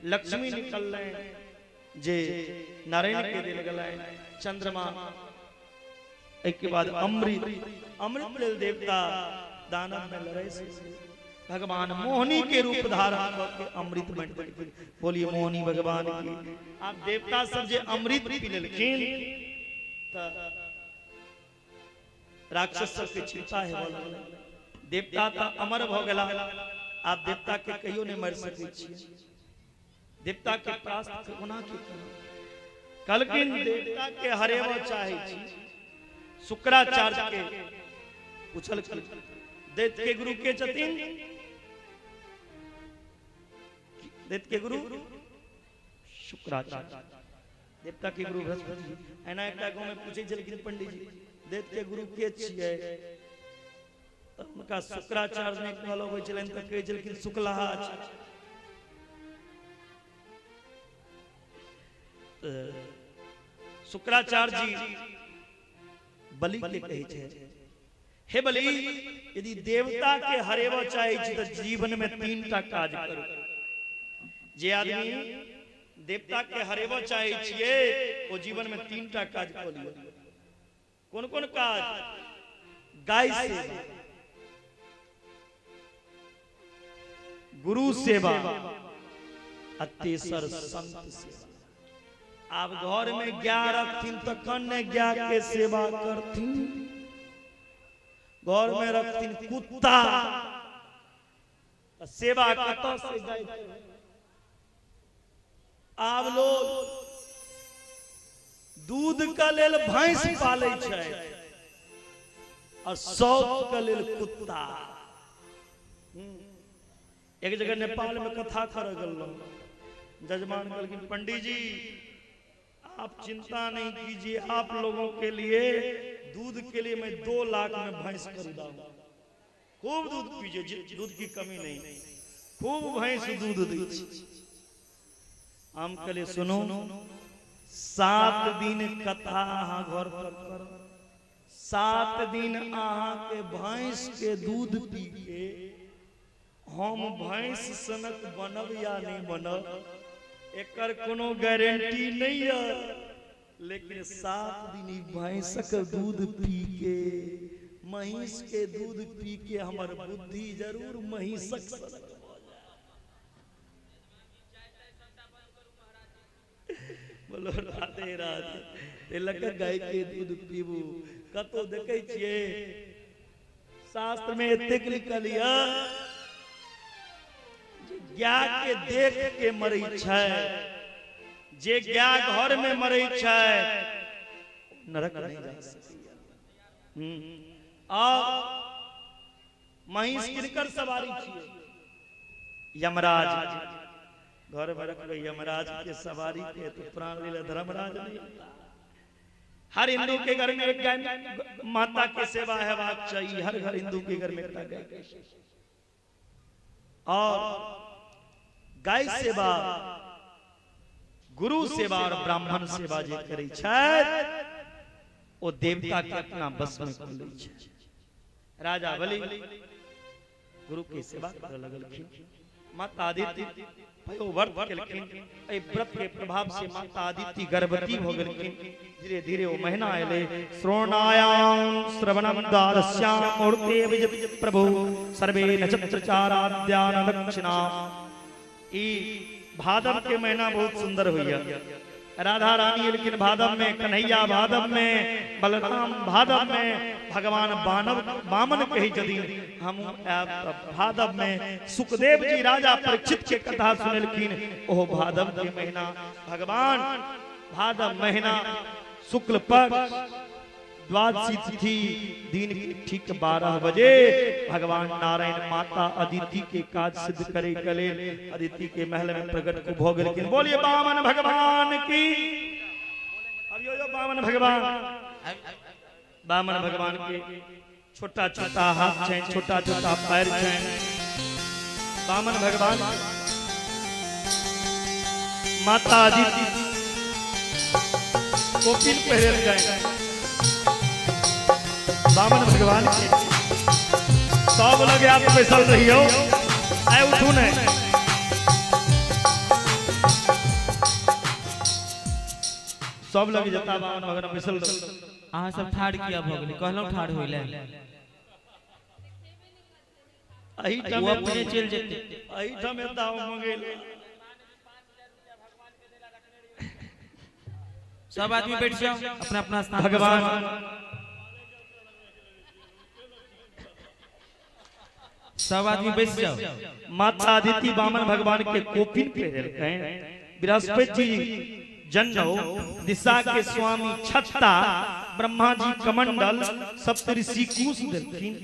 D: लक्ष्मी निकल जे नारायण के दिल गलाय, चंद्रमा एक के बाद अमृत लेल देवता दानव में लड़ाई से भगवान मोहनी के रूप धारण करके अमृत बंट। बोलिए मोहनी भगवान की। आप देवता सब जे अमृत पी लेलखिन त राक्षस सब के चिंता है बोल। देवता त अमर भ गेला, आप देवता के कहियो नहीं मर सकै छी। देवता के प्रास्त कोना के कहलखिन देवता के हरेवा चाहे छी। शुक्राचार्य के पूछलखिन दैत्य के गुरु के छथिन। दैत्य के गुरु शुक्राचार्य, देवता के गुरु बृहस्पति। एना एकटा गांव में पूछे छलखिन पंडित जी दैत्य के गुरु के छियै? उनका शुक्राचार्य ने कहलो होय छलन त कहै छलखिन शुक्लाचार्य। शुक्राचार्य जी बलि के कहै छै हे बलि यदि देवता के हरेवा चाहे छी तो जीवन में 3टा काज करू। जे आदमी देवता के हरेवा चाहे छिए वो जीवन में 3टा काज कर लियो। कौन कौन काज? गाय सेवा, गुरु सेवा, तेसर संत सेवा। आप घर में गाय रखथिन तखन ने गाय के सेवा करथिन। घर में रखथिन कुत्ता सेवा कत से गाय। आप लोग दूध का लेल भैंस पाले छै और शौक का लेल कुत्ता। एक जगह नेपाल में कथा कर गल, जजमान कहलखिन पंडित जी आप चिंता नहीं कीजिए, आप लोगों के लिए दूध के लिए मैं 2 लाख में भैंस खरीदा हूं। खूब दूध पीजिए, दूध की कमी नहीं, खूब भैंस दूध दी। हम कहले सुनो 7 दिन कथा अहाँ घर पर कर, 7 दिन अहाँ के भैंस के दूध पी के हम भैंस सनक बनब या नहीं बनब एकर कोनो गारंटी नहीं है, लेकिन 7 दिन भैंसक दूध पी के महिष के दूध पी के हमर बुद्धि जरूर महिषक सनक भ जाए। बोलो राधे राधे। लक गाय के दूध पीबू कतो देखे छिए शास्त्र में एतेक लिखल है ज्ञा के देख के मरै छै, जे ज्ञा घर में मरै छै नरक नहीं जा सकैया। आ महिष किनकर सवारी छिए? यमराज। घर में रखबै यमराज के सवारी के तो प्राण लीला धर्मराज नहीं। हर हिंदू के घर में एक गाय माता की सेवा हेबाक चाहिए। हर घर हिंदू के घर में एक गाय। और गाय सेवा, गुरु सेवा और ब्राह्मण सेवा जे करै छै ओ देवता के अपना बस में कर लै छै। राजा बलि गुरु के सेवा करऽ लगलखिन। माता आदित्य भयो व्रत केलखिन। एहि व्रत के प्रभाव से माता आदित्य गर्भवती भ गेलखिन। धीरे धीरे ओ महीना एले। श्रवणायां श्रवणं द्वादश्यां मुहूर्ते विजित प्रभु सर्वे नक्षत्रचाराद्यान दक्षिणा। ई भादव के महीना बहुत सुंदर होइया। राधा रानी लेकिन भादव में, कन्हैया भादव में, बलराम भादव में, भगवान वामन कही यदि हम भादव में सुखदेव जी राजा परीक्षित के कथा सुनलखिन। ओह भादव के महीना भगवान भादव महीना शुक्ल पक्ष द्वादशी तिथि दिन ठीक 12 बजे भगवान नारायण माता अदिति के काज सिद्ध करे के लेल अदिति के महल में प्रकट को भोग लेकिन। बोलिए वामन भगवान की। अब यो वामन भगवान, वामन भगवान के छोटा छोटा हाथ छै, छोटा छोटा पैर छै। वामन भगवान माता अदिति कोपिन पहरल गए। वामन भगवान के सब लगे आप बैसल रहियो। आए उठू ने। सब लगे जता वामन भगवान बैसल
B: अहाँ सब ठाड़ किया भ गेली? कहलौ ठाड़ होइले।
D: अही
B: वो
D: टाइम
B: अपने चल जेते।
D: अही टाइम दाव मंगेल।
B: सब आदमी बैठ जाओ अपना अपना स्थान।
D: भगवान
B: सब आदमी बैठ जाओ।
D: माता अदिति वामन भगवान के कोपिन पहरल। बृहस्पति जी जन्नौ, दिशा के स्वामी छत्ता, ब्रह्मा जी कमंडल, सप्तऋषि कुश देथिन।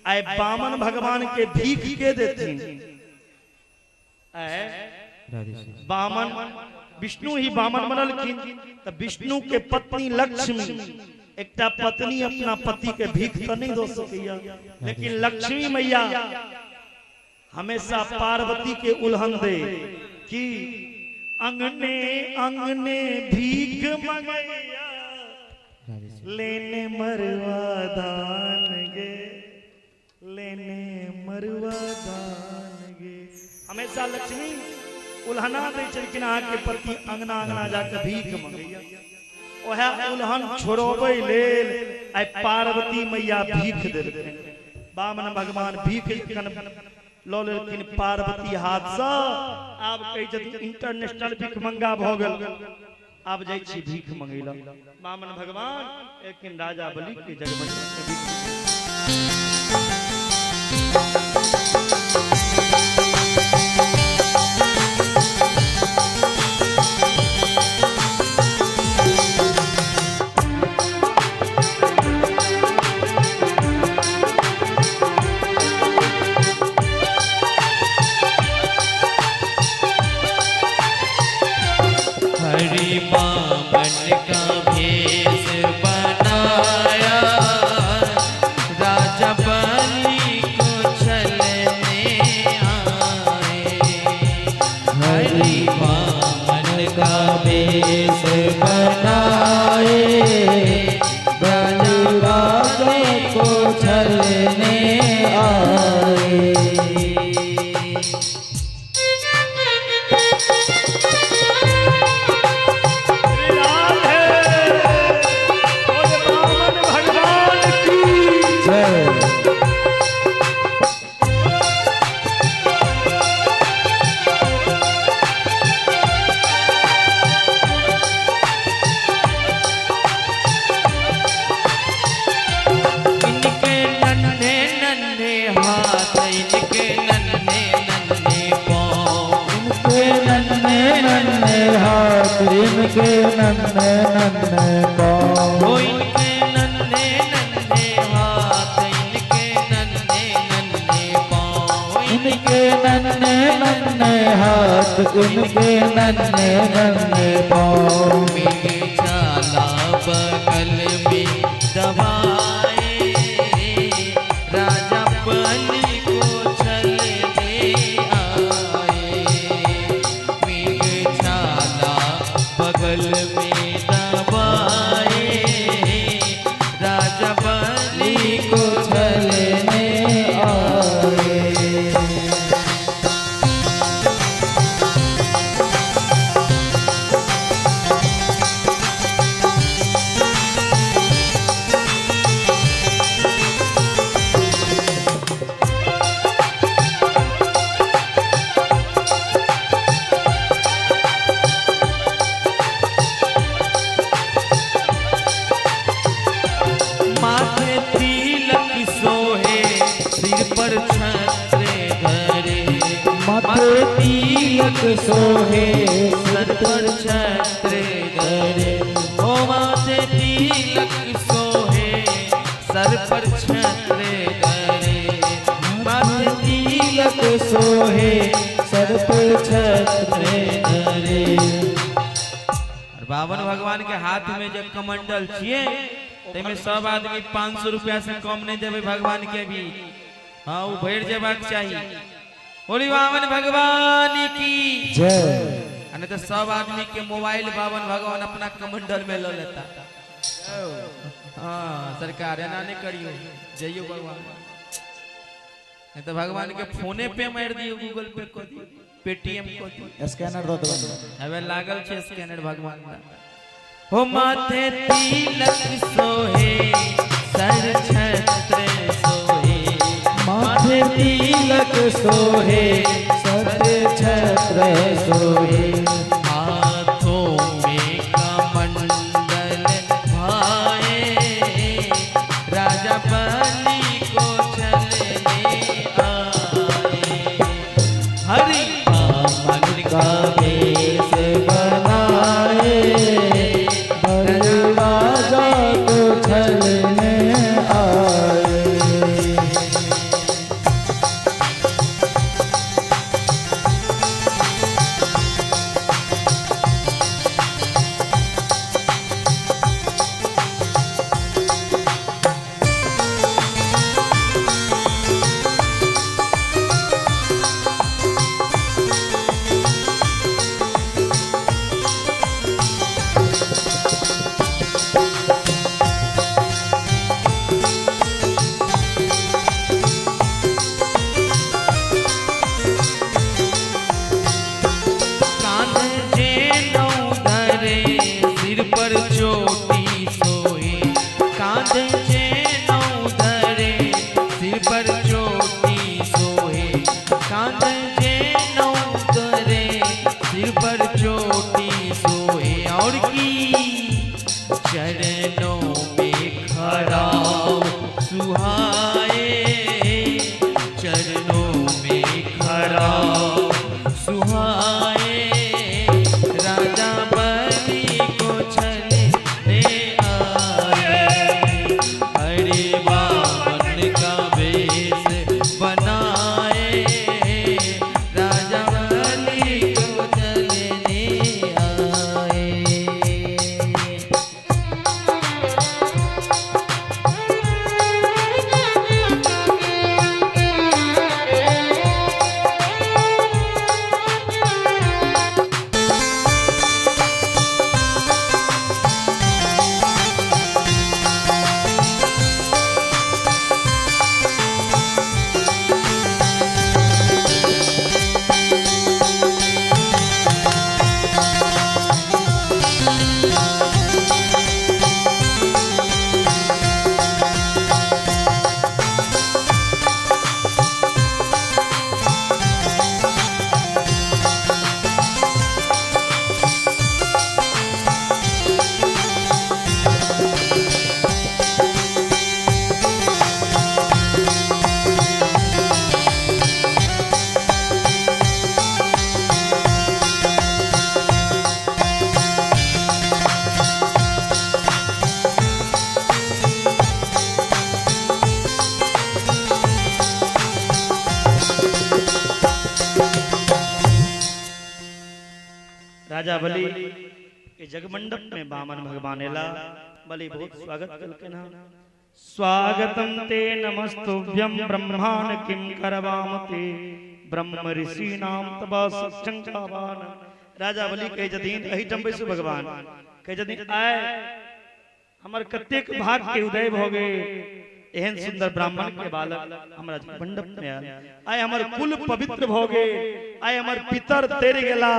D: आय वामन भगवान के भीख के देथिन। वामन विष्णु ही वामन बनलखिन। त विष्णु के पत्नी लक्ष्मी एकटा पत्नी अपना पति के भीख तो नहीं दो सकैया, लेकिन लक्ष्मी मैया हमेशा पार्वती के उल्हन दे कि अंगने अंगने भीख मंगैया लेने मरवा दान गे, लेने मरवा दान गे। हमेशा लक्ष्मी उल्हना दे छलखिन अहाँके पति अंगना अंगना जाके भीख मंगैया। ओहे उल्हन छोड़ोबै लेल आइ पार्वती मैया भीख देलखिन। वामन भगवान भीख लऽ लेलखिन पार्वती हाथ से। आब कहै छथिन इंटरनेशनल भीख मंगा भ गेल। आब जाइ छी भीख मंगैला वामन भगवान। लेकिन राजा बलि के जगमग में भीख
A: हाथ इनके नन्हे नन्हे पाँव
B: ओ इनके नन्हे नन्हे हाथ, इनके नन्हे नन्हे पाँव,
A: इनके नन्हे नन्हे हाथ इनके नन्हे नन्हे पाँव
B: मेरे चाला बगल में दबाए, राजा बलि को चलने आए। मेरे चाला बगल में दबाए, राजा बलि को
A: चलने आए।
B: माथे तिलक सोहे, सिर पर छत्र धरे,
A: माथे तिलक सोहे
B: सर पर छत्र धरे। ओ माथे तिलक सोहे, सर पर छत्र धरे, माथे
A: तिलक सोहे सर पर छत्र धरे।
B: और बावन भगवान के हाथ में जब कमंडल छिए, तेमें सब आदमी 500 रुपया से कम नहीं देवे भगवान के भी। हाँ वो भैर जेबाक चाहिए। बोली बावन भगवान की
A: जय।
B: नहीं तो सब आदमी के मोबाइल बावन भगवान अपना कमंडल में ले लेता। हाँ सरकार है ना, नहीं करियो, जइयो भगवान। नहीं तो भगवान के फोने पे मार दियो, गूगल पे को दियो, पेटीएम को दियो,
A: स्कैनर दो दो।
B: हवे लागल छे स्कैनर भगवान का। हो माथे तिलक सोहे, सर छत्र सोहे,
A: माथे तिलक सोहे सर छत्र सोहे।
B: हाथों में कमंडल भाए, राजा बलि को चलने आए। हरि
A: मन का भेष बनाए राजा को छलने आए।
B: चरणों में खड़ा सुहाए, चरणों में खड़ा सुहाए, राजा बलि को छलने आए। हरे बावन का वेश बनाए, राजा बलि को छलने आए।
D: राजा बलि के जगमंडप में बामन भगवान एला बलि बहुत स्वागत करके ना स्वागतम ते नमस्तुभ्यं ब्रह्माण किम करवाम ते ब्रह्म ऋषि नाम तबा सच्चंकावान। राजा बलि कहे जदीन एही टंबे से भगवान कहे जदीन आए हमर कतेक भाग के उदय भ गए एहन सुंदर ब्राह्मण के बालक हमरा मंडप में आए आए हमर कुल पवित्र भ गए आए हमर पितर तेर गेला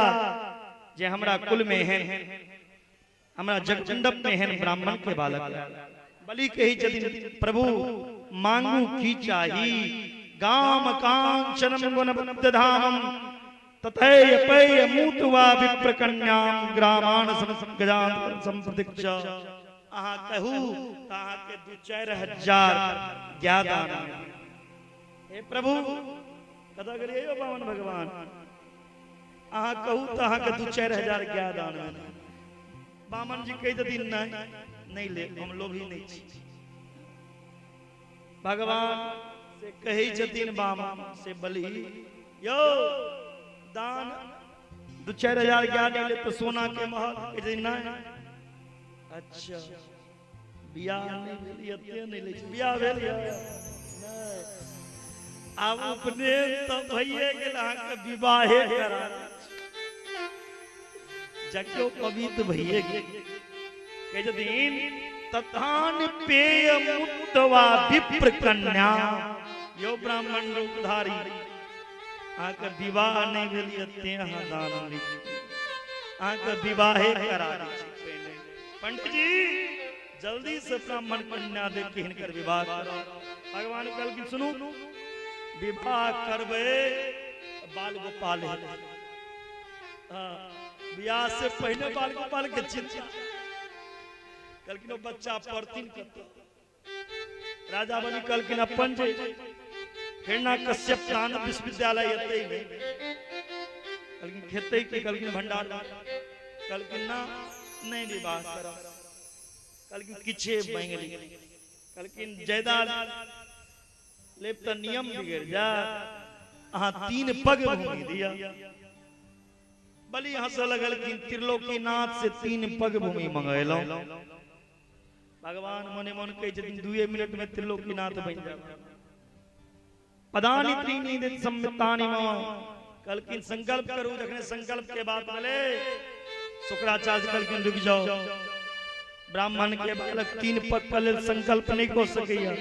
D: जे हमरा कुल में हैं हमरा जगमंडप में हैं ब्राह्मण के बालक। बलि कही जदि प्रभु मांगू की चाही गाम कांचनम गुणबद्धधामम ततैय पेय मूतवा विप्रकन्याम ग्रामाण समगजान संप्रदिक्ष। आहा कहू ताहा के 2-4 हजार ज्ञादान हे प्रभु कदा करिए यो पावन भगवान आहा कहू ताहा के 2-4 हजार ज्ञादान। बामन जी कह दिन नहीं ले हम लोभी नहीं छी भगवान से कही जतीन बामन से बलि यो दान 2-4 हजार ज्ञान ले तो सोना के महल दिन नहीं। अच्छा बियाह नहीं अते नहीं ले बियाह भेल नहीं आब उपनयन तो भइए गेल अहाँ के विवाहे करा जक्यो पवित्र भइए गेल के जदीन तथान पेय मुक्तवा विप्र कन्या यो ब्राह्मण रूपधारी अहाँ के विवाह नहीं भेल अते अहाँ दान ली अहाँ के विवाहे करा पंडित जी जल्दी से ब्राह्मण कन्या दे के हिनकर विवाह करो। भगवान कल की सुनो विवाह करबे बाल गोपाल ब्याह से पहले बाल गोपाल के चिंता कल की बच्चा परतीन राजा बलि कल की अपन जे हिरणा कश्यप दान विश्वविद्यालय एते में कल की खेते के कल की भंडार कल की ना नहीं विवाह करा कल की किछे बैंगली कल की जायदाद लेब त नियम बिगड़ जा आहा 3 पग भूमि दिया। बलि हंस लगल कि त्रिलोकीनाथ से 3 पग भूमि मंगेलो भगवान मने मन कहे जदि 2 मिनट में त्रिलोकीनाथ बन जा पदानि त्रीनि दिन सम्मितानि मम कल की संकल्प करू जखने संकल्प के बाद बोले शुक्राचार्य कल की रुक जाओ ब्राह्मण के बालक 3 पग पर संकल्प नहीं को सकैया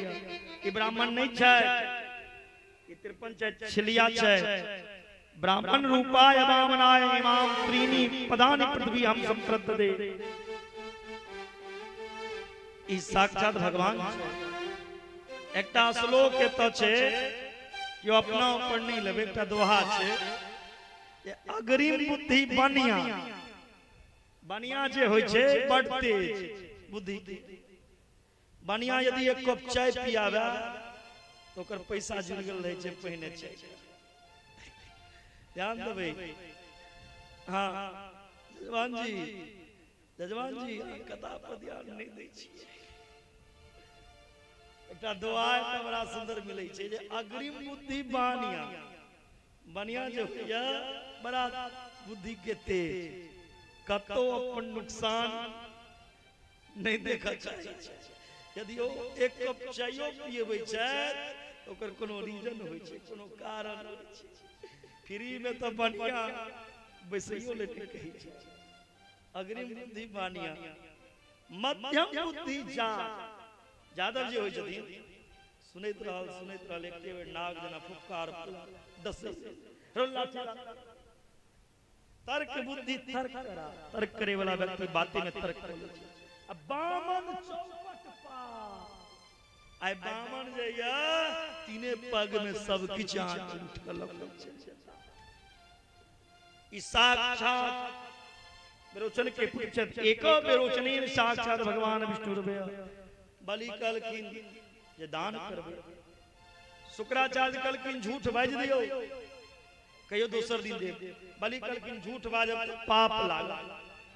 D: कि ब्राह्मण नहीं छै कि 53 छै छिलिया छै ब्राह्मण रूपाय वामनाय इमाम त्रीनि पदानि पृथ्वी हम संप्रददे ई साक्षात भगवान एकटा श्लोक के त छै कि अपना ऊपर नहीं लेबे एकटा दोहा छै जे अग्रिम बुद्धि बनिया बनिया जे होय छै बड़ तेज बुद्धि बनिया यदि एक कप चाय पियावे तो ओकर पैसा जुड़ गेल रहे छै पहिने छै ध्यान देबै। हां जजमान जी कथा पर ध्यान नहीं दै छी एकटा दुआ बड़ा सुंदर मिलै छै जे अग्रिम बुद्धि बनिया बनिया जे होइया बड़ा बुद्धि के तेज कतो अपन नुकसान नहीं देखा चाहिए यदि वो एक कप चायो पिएबै छै ओकर कोनो रीजन होय छै कोनो कारण होय छै फ्री में तो बनिया बैसइयो लेके कहि छै अग्रिम बुद्धि बनिया मध्यम बुद्धि जा यादव जी होय छथिन सुनैत रहल एक बेर नाग जना फुफकार 10 तर्क बुद्धि तर्क करे वाला व्यक्ति बातें में तर्क करे अब बामन चौपट पा आय बामन जे या 3 पग में सब किछ आंच उठल ई साक्षात बेरोचन के पुछत एको बेरोचनी साक्षात भगवान विष्णु रबे बलि कल की जे दान करबे शुक्राचार्य कल की झूठ बाज दियो कहियो दोसर दिन दे बलि कल की झूठ बाजब पाप लागा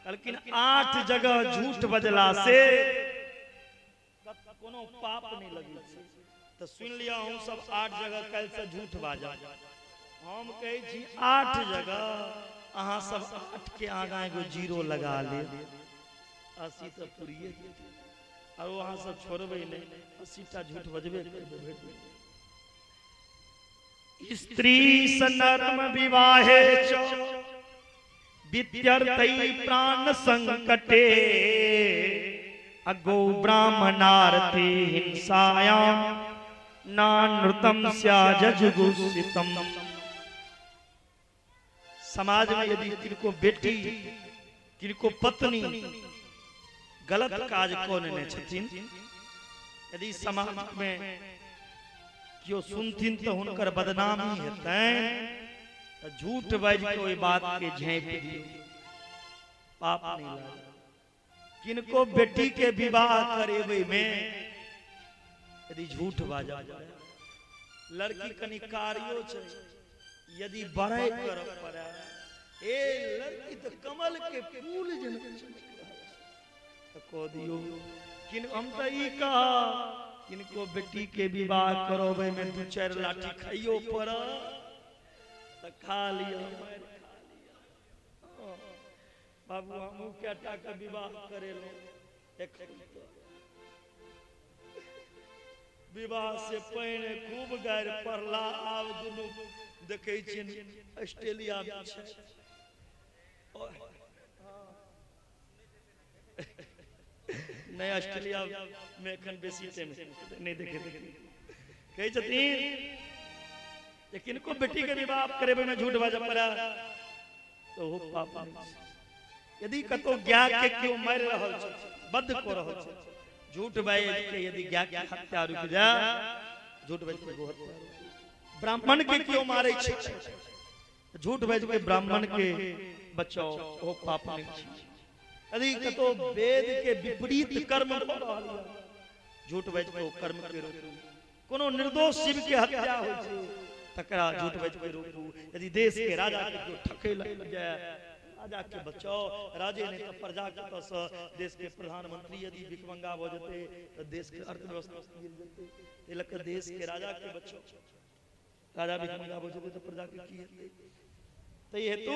D: लेकिन 8 जगह झूठ बजला से कोनो पाप नहीं लगी तो सुन लिया हम सब 8 जगह कल से झूठ बाजा हम कहे छी 8 जगह अहाँ सब 8 के आगा एगो 0 लगा ले 80 तो पूरी और वहां सब छोड़बे नहीं 80 टा झूठ बजबे करबे। स्त्री सनर्म विवाहे च विद्यर्थै प्राण संकटे अगो ब्राह्मणार्थे हिंसायां नानृतम स्याजजुगुषितम। समाज में यदि किनको बेटी किनको पत्नी गलत काज कोने छथिन यदि समाज में क्यों सुनथिन तो हुनकर बदनामी हेतैन तो झूठ बाज के ओई बात के झाँप दियो पाप नहीं लागे। किनको बेटी के विवाह करेबे में यदि झूठ बाजा लड़की कनी कार्यो छै यदि बड़ाई कर पड़े ए लड़की तो कमल के फूल जन को दियो किन हम तो ई कहा किनको बेटी के विवाह करोबे में 2-4 लाठी खाइयो पड़ तो खा लियो बाबू हमू केटा के विवाह करेलो एक विवाह से पहले खूब गायर पड़ला आब दुनु देखे छिन ऑस्ट्रेलिया में छै नहीं ऑस्ट्रेलिया में एखन बेसी टाइम नहीं देखे कहे छथिन लेकिन को बेटी के विवाह करेबे में झूठ बाजा पड़ा तो हो पाप नहीं। यदि कतो ज्ञा के क्यों मर रहल छै बद को रहल छै झूठ बाज के यदि ज्ञा के हत्या रुक जा झूठ बाज के हत्या ब्राह्मण के क्यों मारे छै झूठ बाज के ब्राह्मण के बचाओ हो पाप नहीं छै। यदि कतो वेद के विपरीत कर्म भ रहल झूठ बाज के कर्म के रोकू कोनो निर्दोष शिव के हत्या होय छै तकरा झूठ बाज के रोकू। यदि देश के राजा के जो ठके लग जाए राजा के बचाओ राजे ने तो प्रजा के तस देश के प्रधानमंत्री यदि भिखमंगा हो जते तो देश के अर्थव्यवस्था गिर जते तिलक देश के राजा के बचाओ राजा भिखमंगा हो जते तो प्रजा के की हेतै तो ये हेतु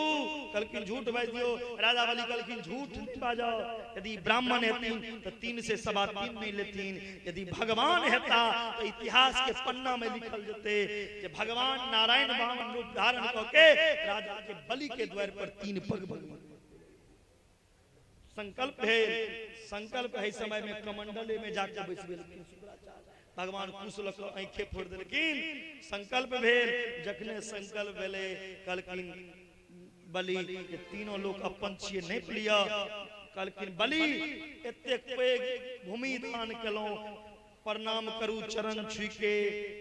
D: कलकिन झूठ बाज दियो राजा वाली कलकिन झूठ बाजाओ। यदि ब्राह्मण हेतिन तो 3 से 3.25 नहीं लेतिन यदि भगवान हेता तो इतिहास के पन्ना में लिखल जते कि भगवान नारायण वामन रूप धारण करके राजा के बलि के द्वार पर 3 पग भगवान संकल्प है समय में कमंडले में जाके बैस गेलखिन भगवान कुश लक आंखें फोड़ देलखिन संकल्प भेल जखने संकल्प भेले कलकिन बलि के तीनों लोग अपन छिए नहीं लिया कलकिन बलि एतेक पैघ भूमि दान केलौं प्रणाम करू चरण छुई के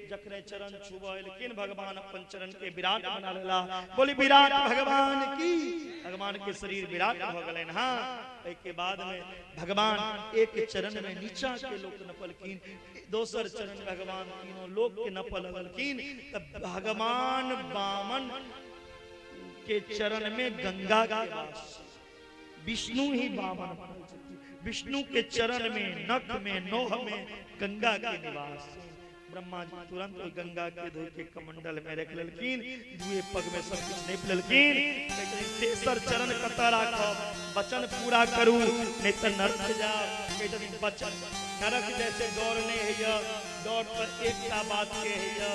D: जखने चरण छुबे लेकिन भगवान अपन चरण के विराट बना लेला बोली विराट भगवान की भगवान के शरीर विराट भ गेलन। हां के बाद में भगवान एक चरण में नीचा के लोग नपलकिन दोसर चरण भगवान तीनों लोग के नपल लगलकिन तब भगवान वामन के चरण में गंगा के वास विष्णु ही वामन विष्णु के चरण में नख में नोह में गंगा के निवास ब्रह्मा जी तुरंत गंगा के धो के कमंडल में रख लेलकिन दुए पग में सब कुछ नेप लेलकिन तेसर चरण कता राखब वचन पूरा करू नहीं तो नरक जा कहते वचन नरक जैसे दौड़ नहीं है दौड़ पर एकता बात के है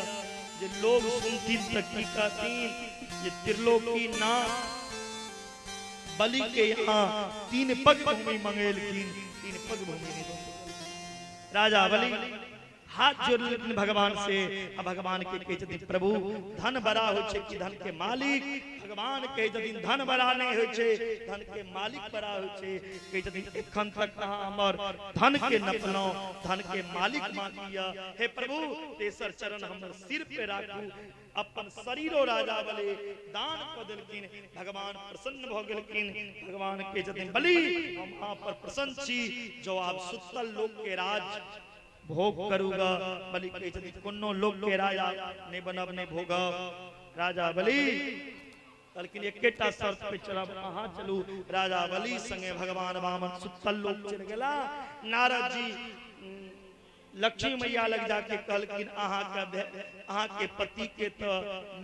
D: जो लोग सुनती तकी कहतीन ये त्रिलोकी ना बलि के यहाँ 3 पग भूमि मंगेलकिन 3 पग भूमि नहीं राजा बलि हाथ जोड़ लेकिन भगवान से अब भगवान के कहे छथिन प्रभु धन बड़ा हो छे कि धन के मालिक भगवान कहे छथिन धन बड़ा नहीं हो छे धन के मालिक बड़ा हो छे कहे छथिन एखन तक कहां हमर धन के नपलो धन के मालिक मानिया हे प्रभु तेसर चरण हमर सिर पे राखू अपन शरीरो राजा बले दान क देलकिन भगवान प्रसन्न भ गेलकिन भगवान कहे छथिन बलि हम आप पर प्रसन्न छी जो आप सुतल लोक के राज भोग करूंगा बलि कहे छथिन कोनो लोक के राजा नहीं बनब नहीं भोग राजा बलि लेकिन एकेटा शर्त पे चलब अहाँ चलू राजा बलि संगे भगवान वामन सुतल लोक चल गेला नारद जी लक्ष्मी मैया लग जाके कहलकिन अहाँ के पति के तो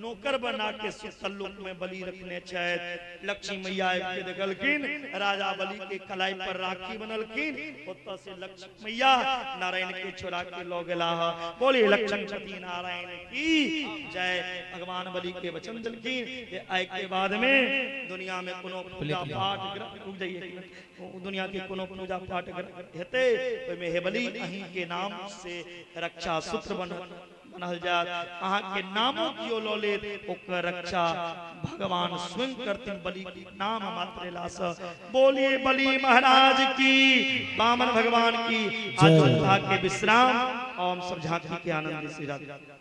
D: नौकर बना के सुतलोक में बलि रखने छथि। लक्ष्मी मैया के देखलकिन राजा बलि के कलाई पर राखी बनलकिन, ओतऽ से लक्ष्मी मैया नारायण के छोड़ा के लो गेला। बोले लक्ष्मीपति नारायण की जय। भगवान बलि के वचन दिलकिन आय के बाद में दुनिया में कोनो पूजा पाठ रुक जाइए, दुनिया के कोनो पूजा पाठ हेते ओइमे हे बलि अहीं के नाम से रक्षा सूत्र बनल जात। अहाँ के नामो कियो लो ले ओकर रक्षा भगवान स्वयं करथिन बलि के नाम मात्र लास। बोलिए बलि महाराज की, वामन भगवान की आयोध्या के विश्राम। ओम सब झांकी के आनंद से राधे।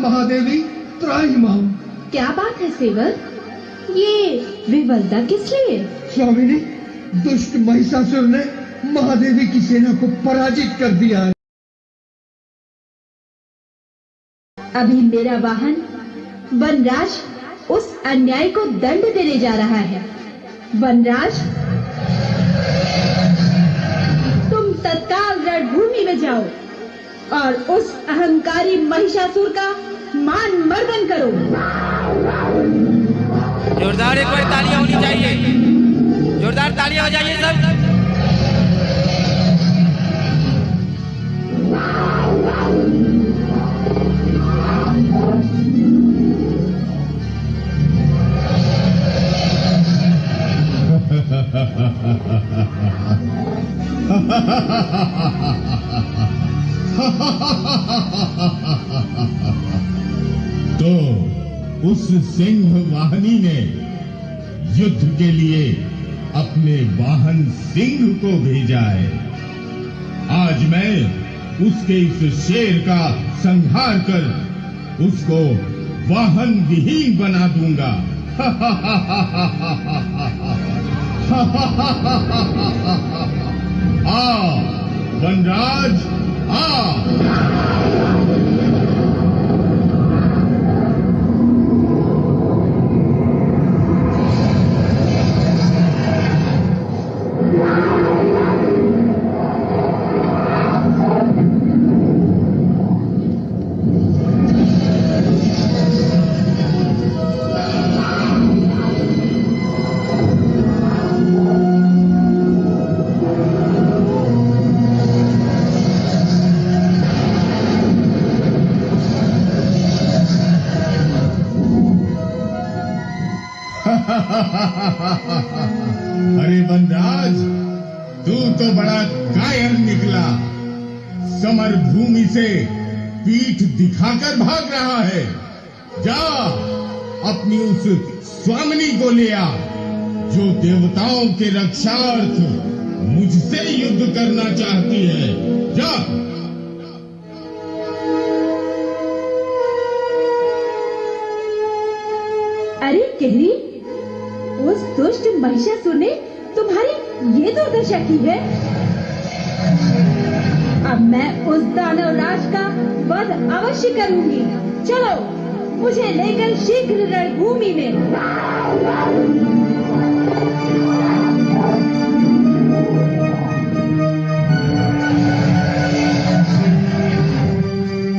J: महादेवी त्राहिमाम।
K: क्या बात है सेवक, ये विवलता किस लिए?
J: स्वामिनी, दुष्ट महिषासुर ने महादेवी की सेना को पराजित कर दिया है।
K: अभी मेरा वाहन वनराज उस अन्याय को दंड देने जा रहा है। वनराज, तुम तत्काल रणभूमि में जाओ और उस अहंकारी महिषासुर का मान मर्दन करो।
B: जोरदार एक बार तालियां होनी चाहिए, जोरदार तालियां हो जाइए सब।
L: तो उस सिंह वाहनी ने युद्ध के लिए अपने वाहन सिंह को भेजा है। आज मैं उसके इस शेर का संहार कर उसको वाहन विहीन बना दूंगा। आ वनराज आ। अरे वनराज, तू तो बड़ा कायर निकला। समर भूमि से पीठ दिखाकर भाग रहा है। जा अपनी उस स्वामिनी को ले आ जो देवताओं के रक्षार्थ मुझसे युद्ध करना चाहती है। जा।
K: अरे केहरी, उस दुष्ट महिषासुर ने तुम्हारी ये दुर्दशा की है। अब मैं उस दानव राज का वध अवश्य करूंगी। चलो मुझे लेकर शीघ्र रणभूमि में।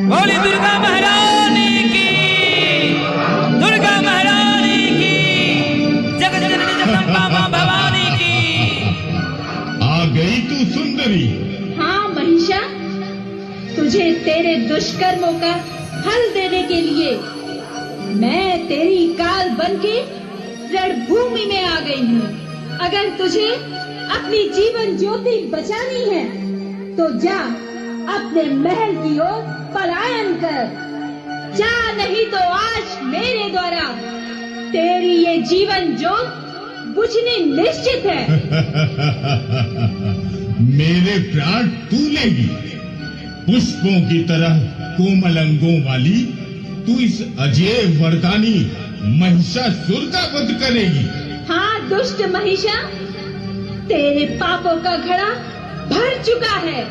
B: बोली दुर्गा महारानी की, दुर्गा महारानी की, जगत जननी जगदम्बा मां भवानी की।
L: आ गई तू सुंदरी।
K: हाँ महिषा, तुझे तेरे दुष्कर्मों का फल देने के लिए मैं तेरी काल बनके रणभूमि में आ गई हूँ। अगर तुझे अपनी जीवन ज्योति बचानी है तो जा अपने महल की ओर पलायन कर। जा, नहीं तो आज मेरे द्वारा तेरी ये जीवन ज्योत बुझनी निश्चित है।
L: मेरे प्राण तू लेगी। पुष्पों की तरह कोमल अंगों वाली तू इस अजय वरदानी महिषासुर का वध करेगी।
K: हाँ दुष्ट महिषा, तेरे पापों का घड़ा भर चुका है।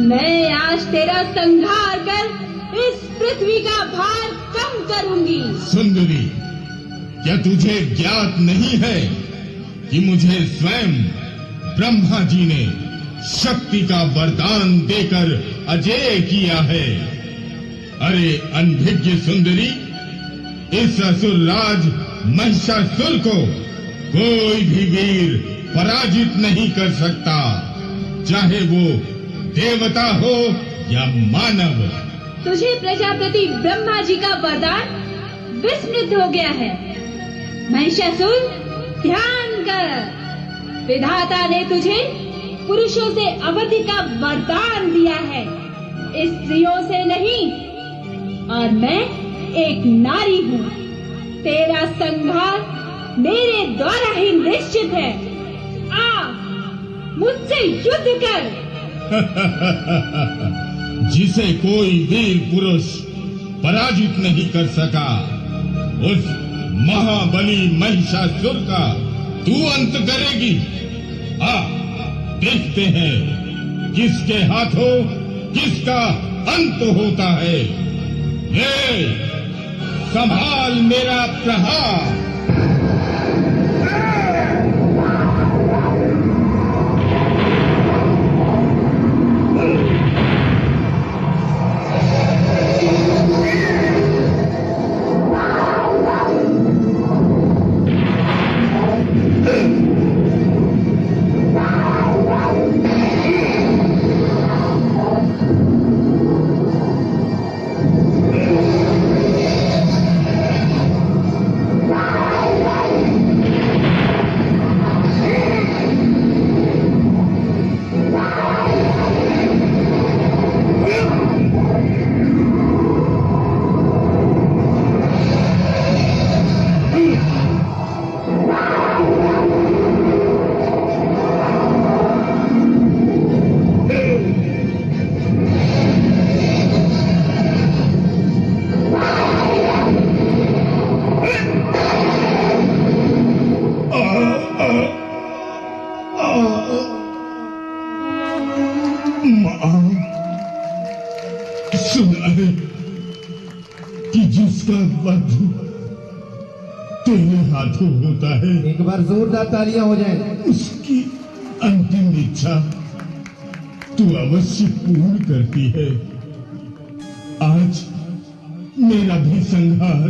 K: मैं आज तेरा संहार कर इस पृथ्वी का भार कम करूंगी।
L: सुंदरी, क्या तुझे ज्ञात नहीं है कि मुझे स्वयं ब्रह्मा जी ने शक्ति का वरदान देकर अजय किया है। अरे अनभिज्ञ सुंदरी, इस असुर राज महिषासुर को कोई भी वीर पराजित नहीं कर सकता, चाहे वो देवता हो या मानव।
K: तुझे प्रजापति ब्रह्मा जी का वरदान विस्मृत हो गया है। महिषासुर, ध्यान कर। विधाता ने तुझे पुरुषों से अवधि का वरदान दिया है, स्त्रियों से नहीं। और मैं एक नारी हूँ। तेरा संहार मेरे द्वारा ही निश्चित है। आ, मुझसे युद्ध कर।
L: जिसे कोई वीर पुरुष पराजित नहीं कर सका, उस महाबली महिषासुर का तू अंत करेगी। देखते हैं किसके हाथों किसका अंत होता है। ये संभाल मेरा प्रहार। सुना है कि जिसका वध तेरे हाथों होता है,
A: एक बार जोरदार तालियां हो जाए,
L: उसकी अंतिम इच्छा तू अवश्य पूर्ण करती है। आज मेरा भी संहार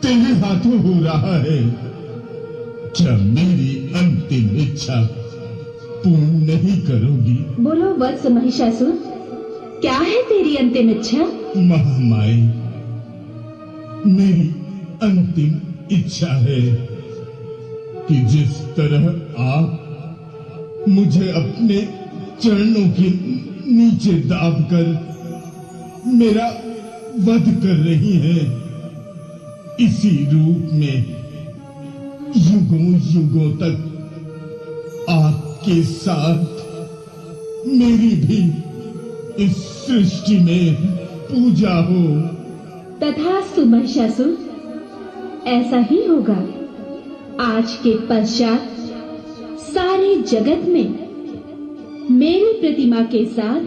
L: तेरे हाथों हो रहा है। क्या मेरी अंतिम इच्छा पूर्ण नहीं करोगी?
K: बोलो वत्स महिषासुर, क्या है तेरी अंतिम इच्छा?
L: महामाई, मेरी अंतिम इच्छा है कि जिस तरह आप मुझे अपने चरणों के नीचे दाबकर मेरा वध कर रही हैं, इसी रूप में युगों युगों तक आपके साथ मेरी भी इस सृष्टि में पूजा हो।
K: तथास्तु महिषासुर, ऐसा ही होगा। आज के पश्चात सारे जगत में मेरी प्रतिमा के साथ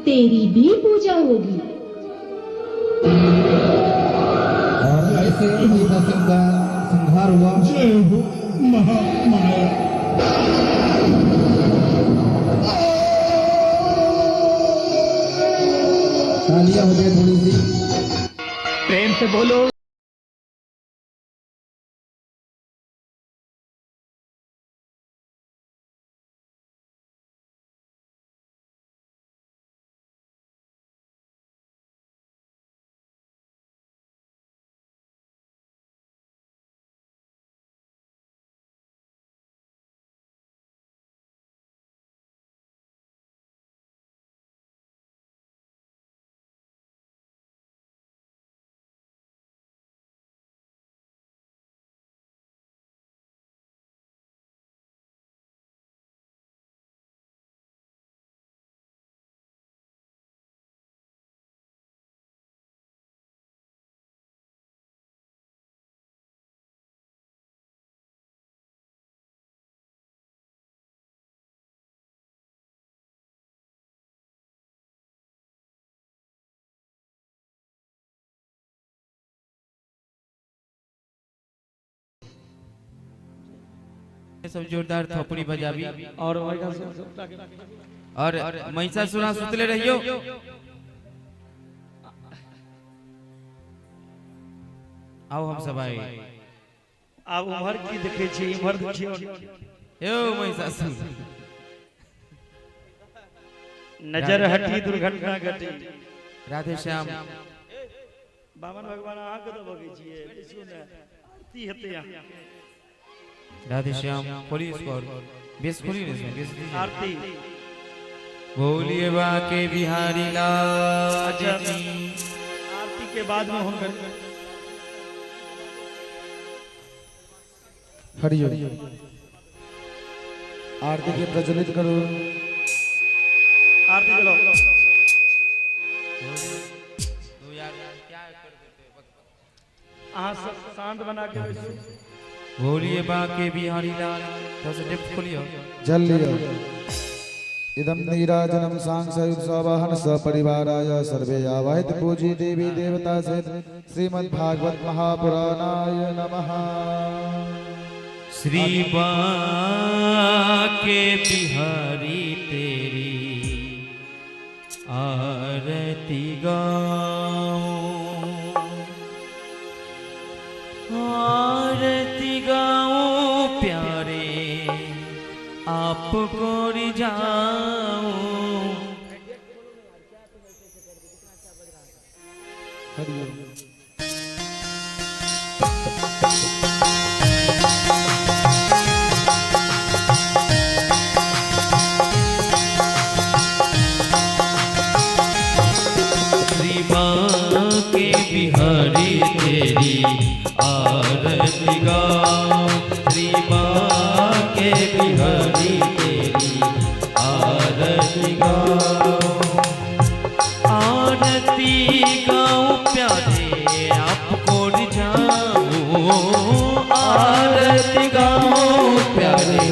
K: तेरी भी पूजा होगी।
A: और ऐसे महिषासुर का संहार हुआ।
L: जय हो महामाया।
A: तालियां हो जाए थोड़ी सी,
H: प्रेम से बोलो।
B: सब जोरदार थोपड़ी बजाबी
D: और
B: महिषासुर सुतले रहियो। आओ हम सब आए।
D: आप उम्र की देखे छी, इम्हर देखियो।
B: यो महिषासुर,
D: नजर हटी दुर्घटना घटी।
B: राधे श्याम।
D: बामन भगवान अहाँ के तो बगे छिए, देखियो ने आरती हेते यहाँ।
B: राधे श्याम। खोलिए इसको, बेस खोलिए इसमें, बेस
D: आरती।
B: बोलिए बाके बिहारी लाल की।
D: आरती के बाद में हम
A: हरियो आरती के प्रज्वलित करो।
D: आरती चलो।
B: दो यार
H: हाँ शांत बना के बैठो।
B: बोलिए बाके बिहारी लाल। थोड़ा सा डिप खोलियो।
A: जल लियो। इदम नीराजनम सांसयुत्सवाहन सपरिवाराय सर्वे आवाहित पूजी देवी देवता सहित श्रीमद्भागवत महापुराणाय नमः।
B: श्री बाके बिहारी तेरी आरती गाऊं, आरती गाऊं प्यारे आपको रिझाऊं। श्री बाके बिहारी तेरी आरती गाऊं, श्री बाके बिहारी तेरी आरती गाऊं, आरती गाऊं प्यारे आपको रिझाऊं, आरती गाऊं प्यारे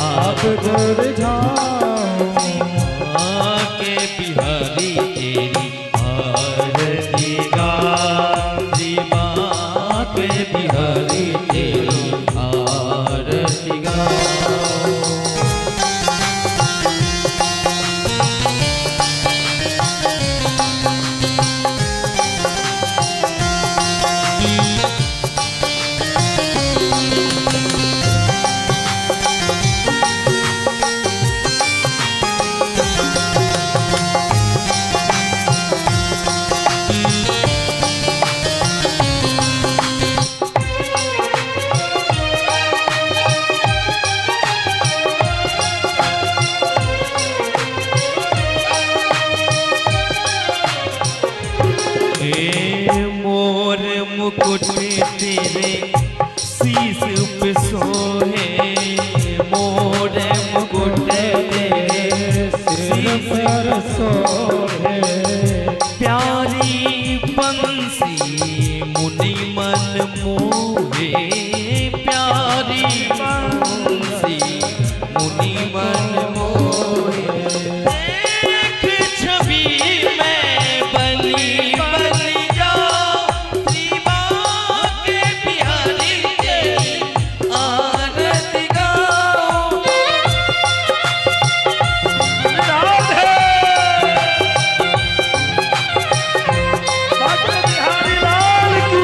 B: आपको रिझाऊं। बाके बिहारी तेरी आरती गाऊं, श्री बाके बिहारी तेरी आरती गाऊं। मोर मुकुट तेरे शीश पे सोहे, मोर मुकुट तेरे शीश पे सोहे, प्यारी बंसी मुनि मन मोहे, प्यारी बंसी मुनि मन मोहे। देख छवि में बली बली जाओ, श्री बाके बिहारी तेरी आरती गाओ।
H: राधे बाके बिहारी लाल की।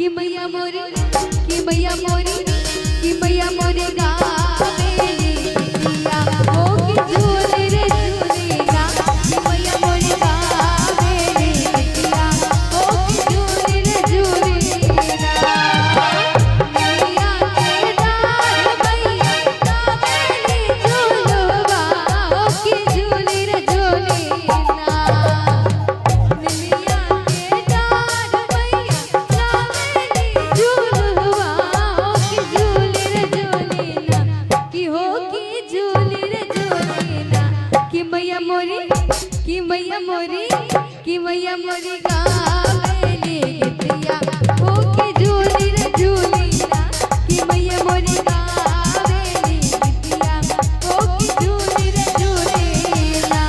E: कि मैया मोरी कि मैया मोरी कि मैया मोरी गावेली बिटिया ओ कि झूले रे झूले ना कि मैया मोरी गावेली बिटिया ओ कि झूले रे झूले ना मैया के डार मैया गावेली झूलवा ओ कि झूले रे झूले ना मैया के डार मैया गावेली झूलवा ओ कि झूले रे झूले ना कि हो कि झूले रे झूले ना कि मैया मोरी कि मैया मोरी कि मैया मोरी गावेली गीतिया हो कि झूले रे झूले ना कि मैया मोरी गावेली गीतिया हो कि झूले रे झूले ना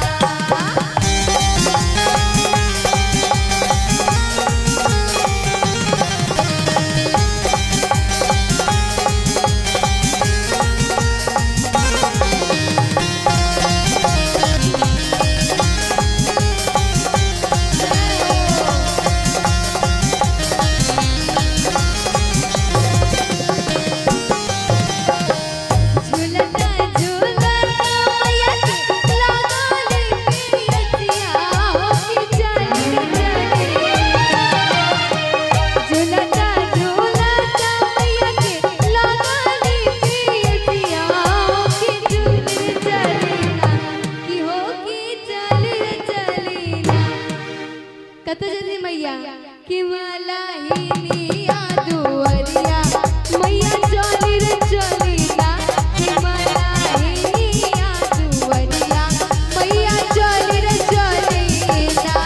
E: झूलता झूलता मैया के लागले पियसिया हो कि चली चली झूलता झूलता मैया के लागले पियसिया हो कि झूले चली ना कि हो कि चली चली ना कत जल्दी मैया कि माला ही निया दुअरिया मैया चली रे चली ना कि माला ही निया दुअरिया मैया चली रे चली ना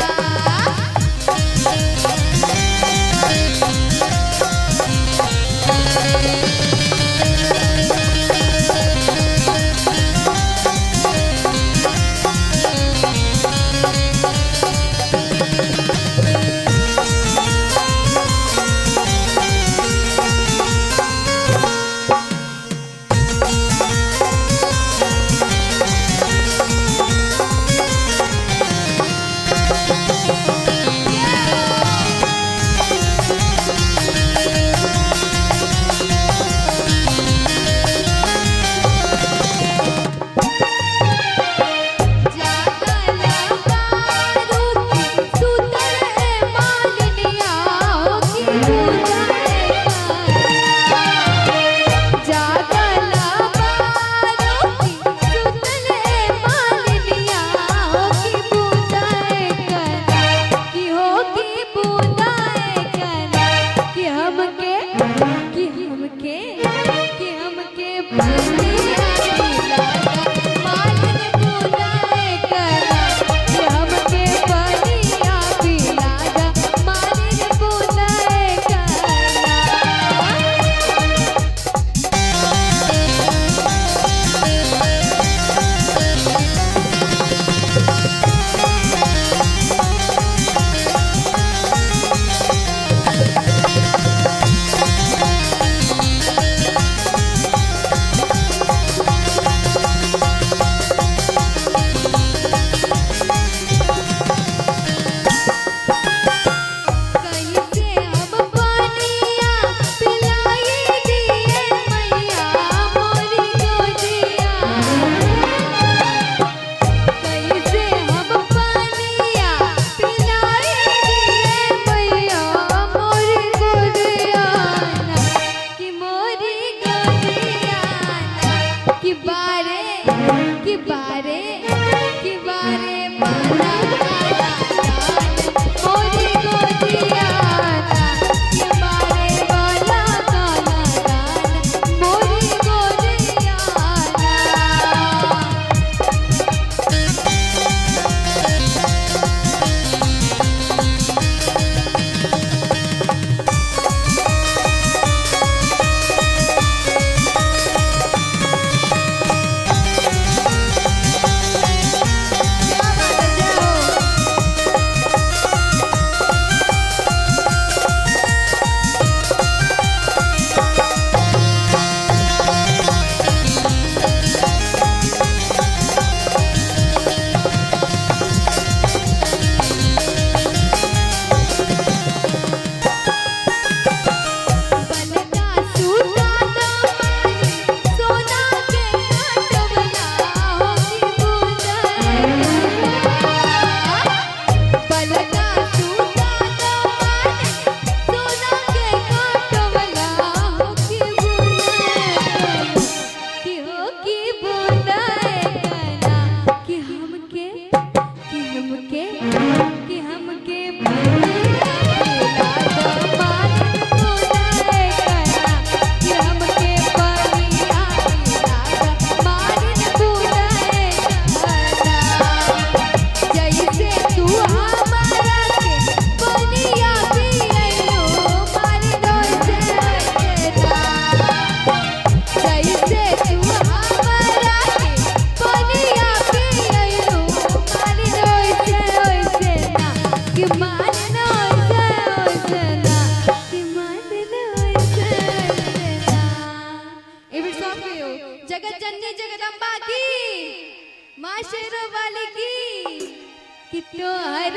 E: शेरों वाली की तोहर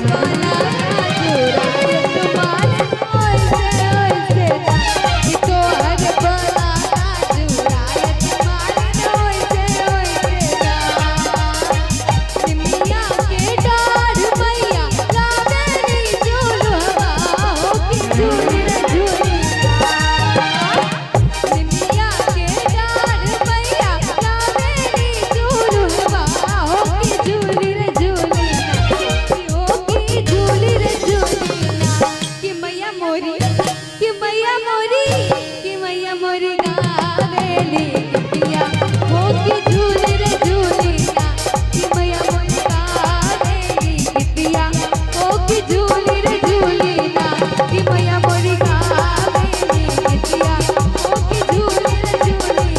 E: बाला चुराए तुम्हारे ओए से कि तोहर बाला चुराए तुम्हारे ओए से निमिया के डाढ़ मैया लावेली झूलवा हो कि झूली रे झूली निमिया के डाढ़ मैया लावेली झूलवा हो कि झूली रे झूली हो कि झूली रे झूली कि मैया मोरी कि मैया मोरी कि मैया मोरी गावेली गीतिया हो कि झूली रे झूली कि मैया मोरी गावेली गीतिया हो कि झूली रे झूली कि मैया मोरी गावेली गीतिया हो कि झूली रे झूली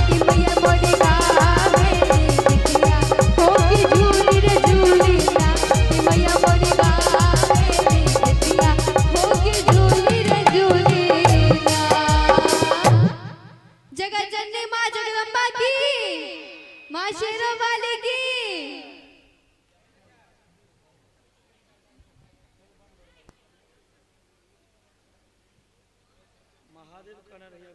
E: कि मैया मोरी गावेली गीतिया हो कि झूली रे झूली कि मैया मोरी गावेली गीतिया हो कि झूली रे झूली जगत जननी माँ जगदम्बा की माँ शेरों वाली की
D: महादेव कहना रहिए